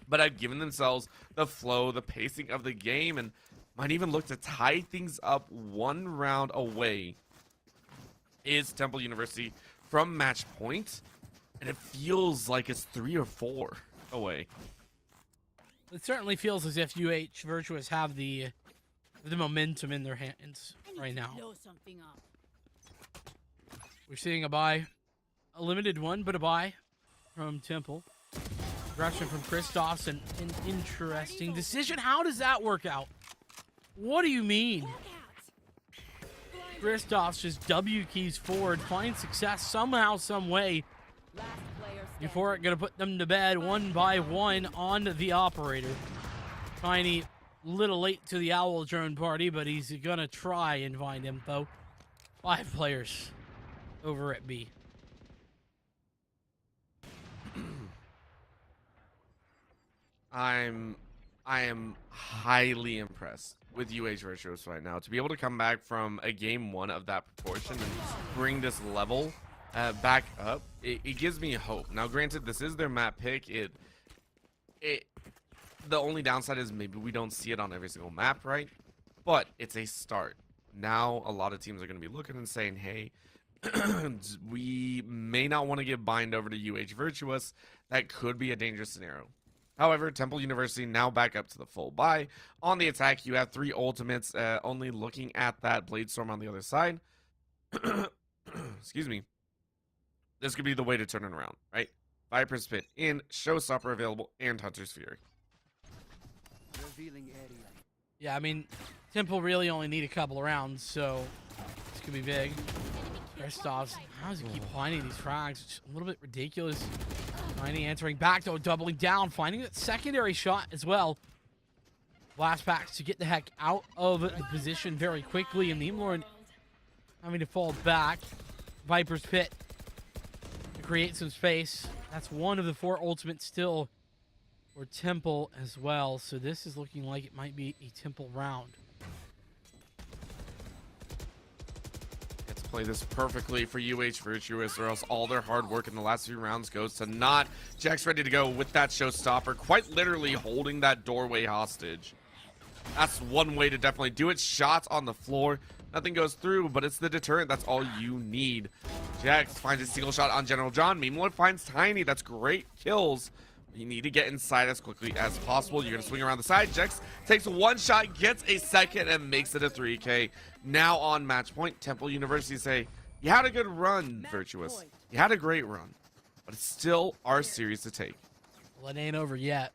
but have given themselves the flow, the pacing of the game, and might even look to tie things up 1 round away is Temple University from match point, and it feels like it's 3 or 4 away. It certainly feels as if UH Virtuous have the momentum in their hands right now. We're seeing a buy, a limited one, but a buy from Temple. Aggression from Kristoff, and an interesting decision. How does that work out? What do you mean? Kristoff just W keys forward, finds success somehow, some way. Euphoric gonna put them to bed 1 by 1 on the operator. Tiny, little late to the owl drone party, but he's gonna try and find info. 5 players over at B. I am highly impressed with UH Virtuous right now. To be able to come back from a game 1 of that proportion and bring this level back up, it gives me hope. Now, granted, this is their map pick. The only downside is maybe we don't see it on every single map, right? But it's a start. Now, a lot of teams are going to be looking and saying, hey, we may not want to get bind over to UH Virtuous. That could be a dangerous scenario. However, Temple University now back up to the full buy. On the attack, you have 3 ultimates, only looking at that Bladestorm on the other side. Excuse me. This could be the way to turn it around, right? Viper's Pit in, Showstopper available, and Hunter's Fury. Yeah, I mean, Temple really only need a couple of rounds, so this could be big. Kristoff, how does he keep finding these frags? It's a little bit ridiculous. Tiny answering back, though, doubling down, finding that secondary shot as well. Blast packs to get the heck out of the position very quickly, and Neemlord having to fall back. Viper's Pit to create some space. That's 1 of the 4 ultimates still for Temple as well, so this is looking like it might be a Temple round. Play this perfectly for UH Virtuous, or else all their hard work in the last few rounds goes to naught. Jack's ready to go with that Showstopper, quite literally holding that doorway hostage. That's one way to definitely do it. Shots on the floor, nothing goes through, but it's the deterrent. That's all you need. Jax finds a single shot on General John. Meanwhile, finds Tiny. That's great kills. You need to get inside as quickly as possible. You're going to swing around the side. Jex takes 1 shot, gets a second, and makes it a 3K. Now on match point, Temple University say, you had a good run, Virtuous. You had a great run. But it's still our series to take. Well, it ain't over yet.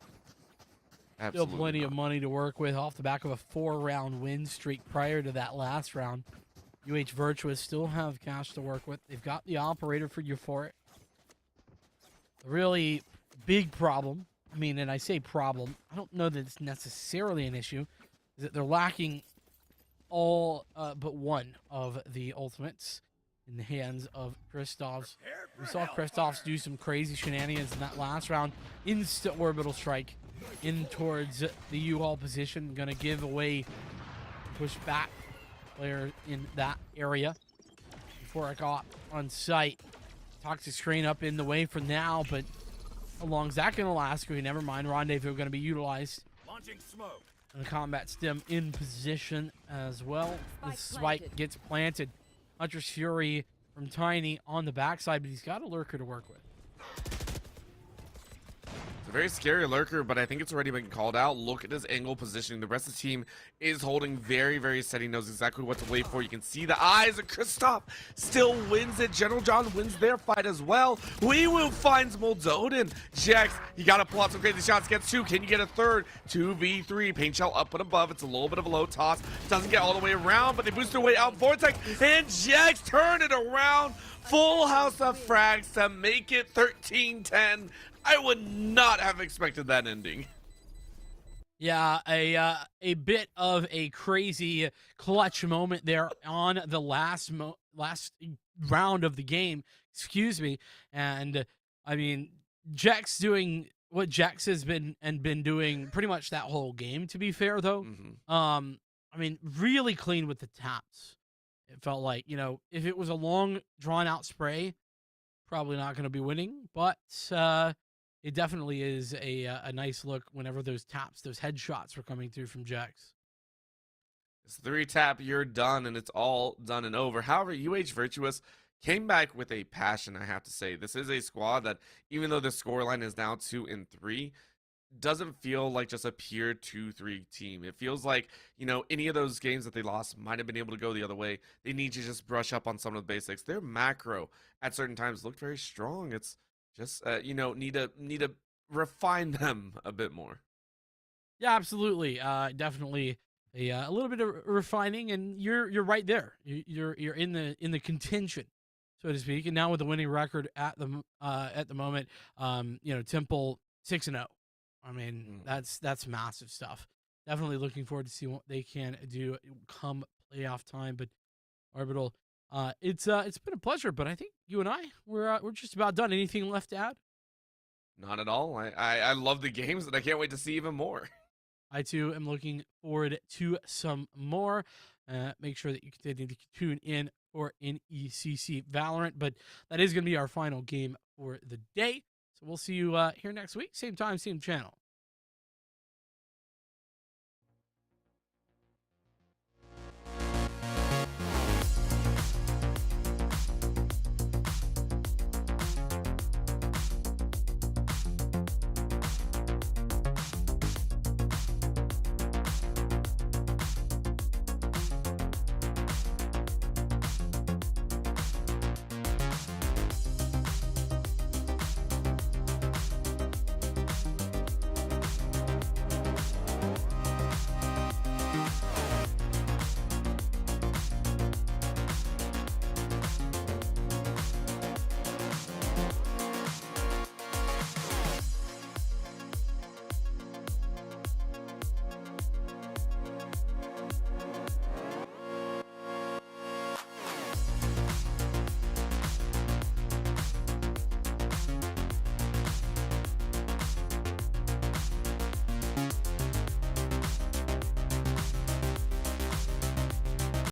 Absolutely Still plenty not. of money to work with off the back of a 4-round win streak prior to that last round. UH Virtuous still have cash to work with. They've got the operator for Euphoric. A really big problem, I mean, and I say problem, I don't know that it's necessarily an issue, is that they're lacking all but 1 of the ultimates. in the hands of Kristoffs. We saw Kristoffs do some crazy shenanigans in that last round. Insta orbital strike in towards the U-Haul position. Gonna give away, push back player in that area before I got on site. Toxic screen up in the way for now, but how long is that gonna last? Never mind. Rendezvous gonna be utilized. Launching smoke. And the combat stim in position as well. The spike planted. gets planted. Hunter's Fury from Tiny on the backside, but he's got a lurker to work with. It's a very scary lurker, but I think it's already been called out. Look at his angle positioning. The rest of the team is holding very, very steady, knows exactly what to wait for. You can see the eyes, and Kristoff still wins it. General John wins their fight as well. We will find Moldoden. Jax, you got to pull out some crazy shots. Gets two. Can you get a third? 2v3. Paint shell up and above. It's a little bit of a low toss. Doesn't get all the way around, but they boost their way out. Vortex, and Jax turn it around. Full house of frags to make it 13-10. I would not have expected that ending. Yeah, a bit of a crazy clutch moment there on the last round of the game. Excuse me. And I mean, Jax doing what Jax has been doing pretty much that whole game. To be fair, though, I mean, really clean with the taps. It felt like, you know, if it was a long drawn out spray, probably not going to be winning, but it definitely is a nice look whenever those taps, those headshots were coming through from Jax. It's 3-tap, you're done, and it's all done and over. However, Virtuous came back with a passion, I have to say. This is a squad that, even though the scoreline is now 2-3, doesn't feel like just a pure 2-3 team. It feels like, you know, any of those games that they lost might have been able to go the other way. They need to just brush up on some of the basics. Their macro at certain times looked very strong. It's just, you know, need to refine them a bit more. Yeah, absolutely. Definitely a little bit of refining, and you're right there. You're in the contention, so to speak. And now with the winning record at the moment, you know, Temple 6-0. I mean, that's massive stuff. Definitely looking forward to see what they can do come playoff time. But Orbital, it's been a pleasure. But I think you and we're just about done. Anything left to add? Not at all. I love the games, and I can't wait to see even more. I too am looking forward to some more. Make sure that you continue to tune in for NECC Valorant. But that is going to be our final game for the day. So we'll see you here next week. Same time, same channel.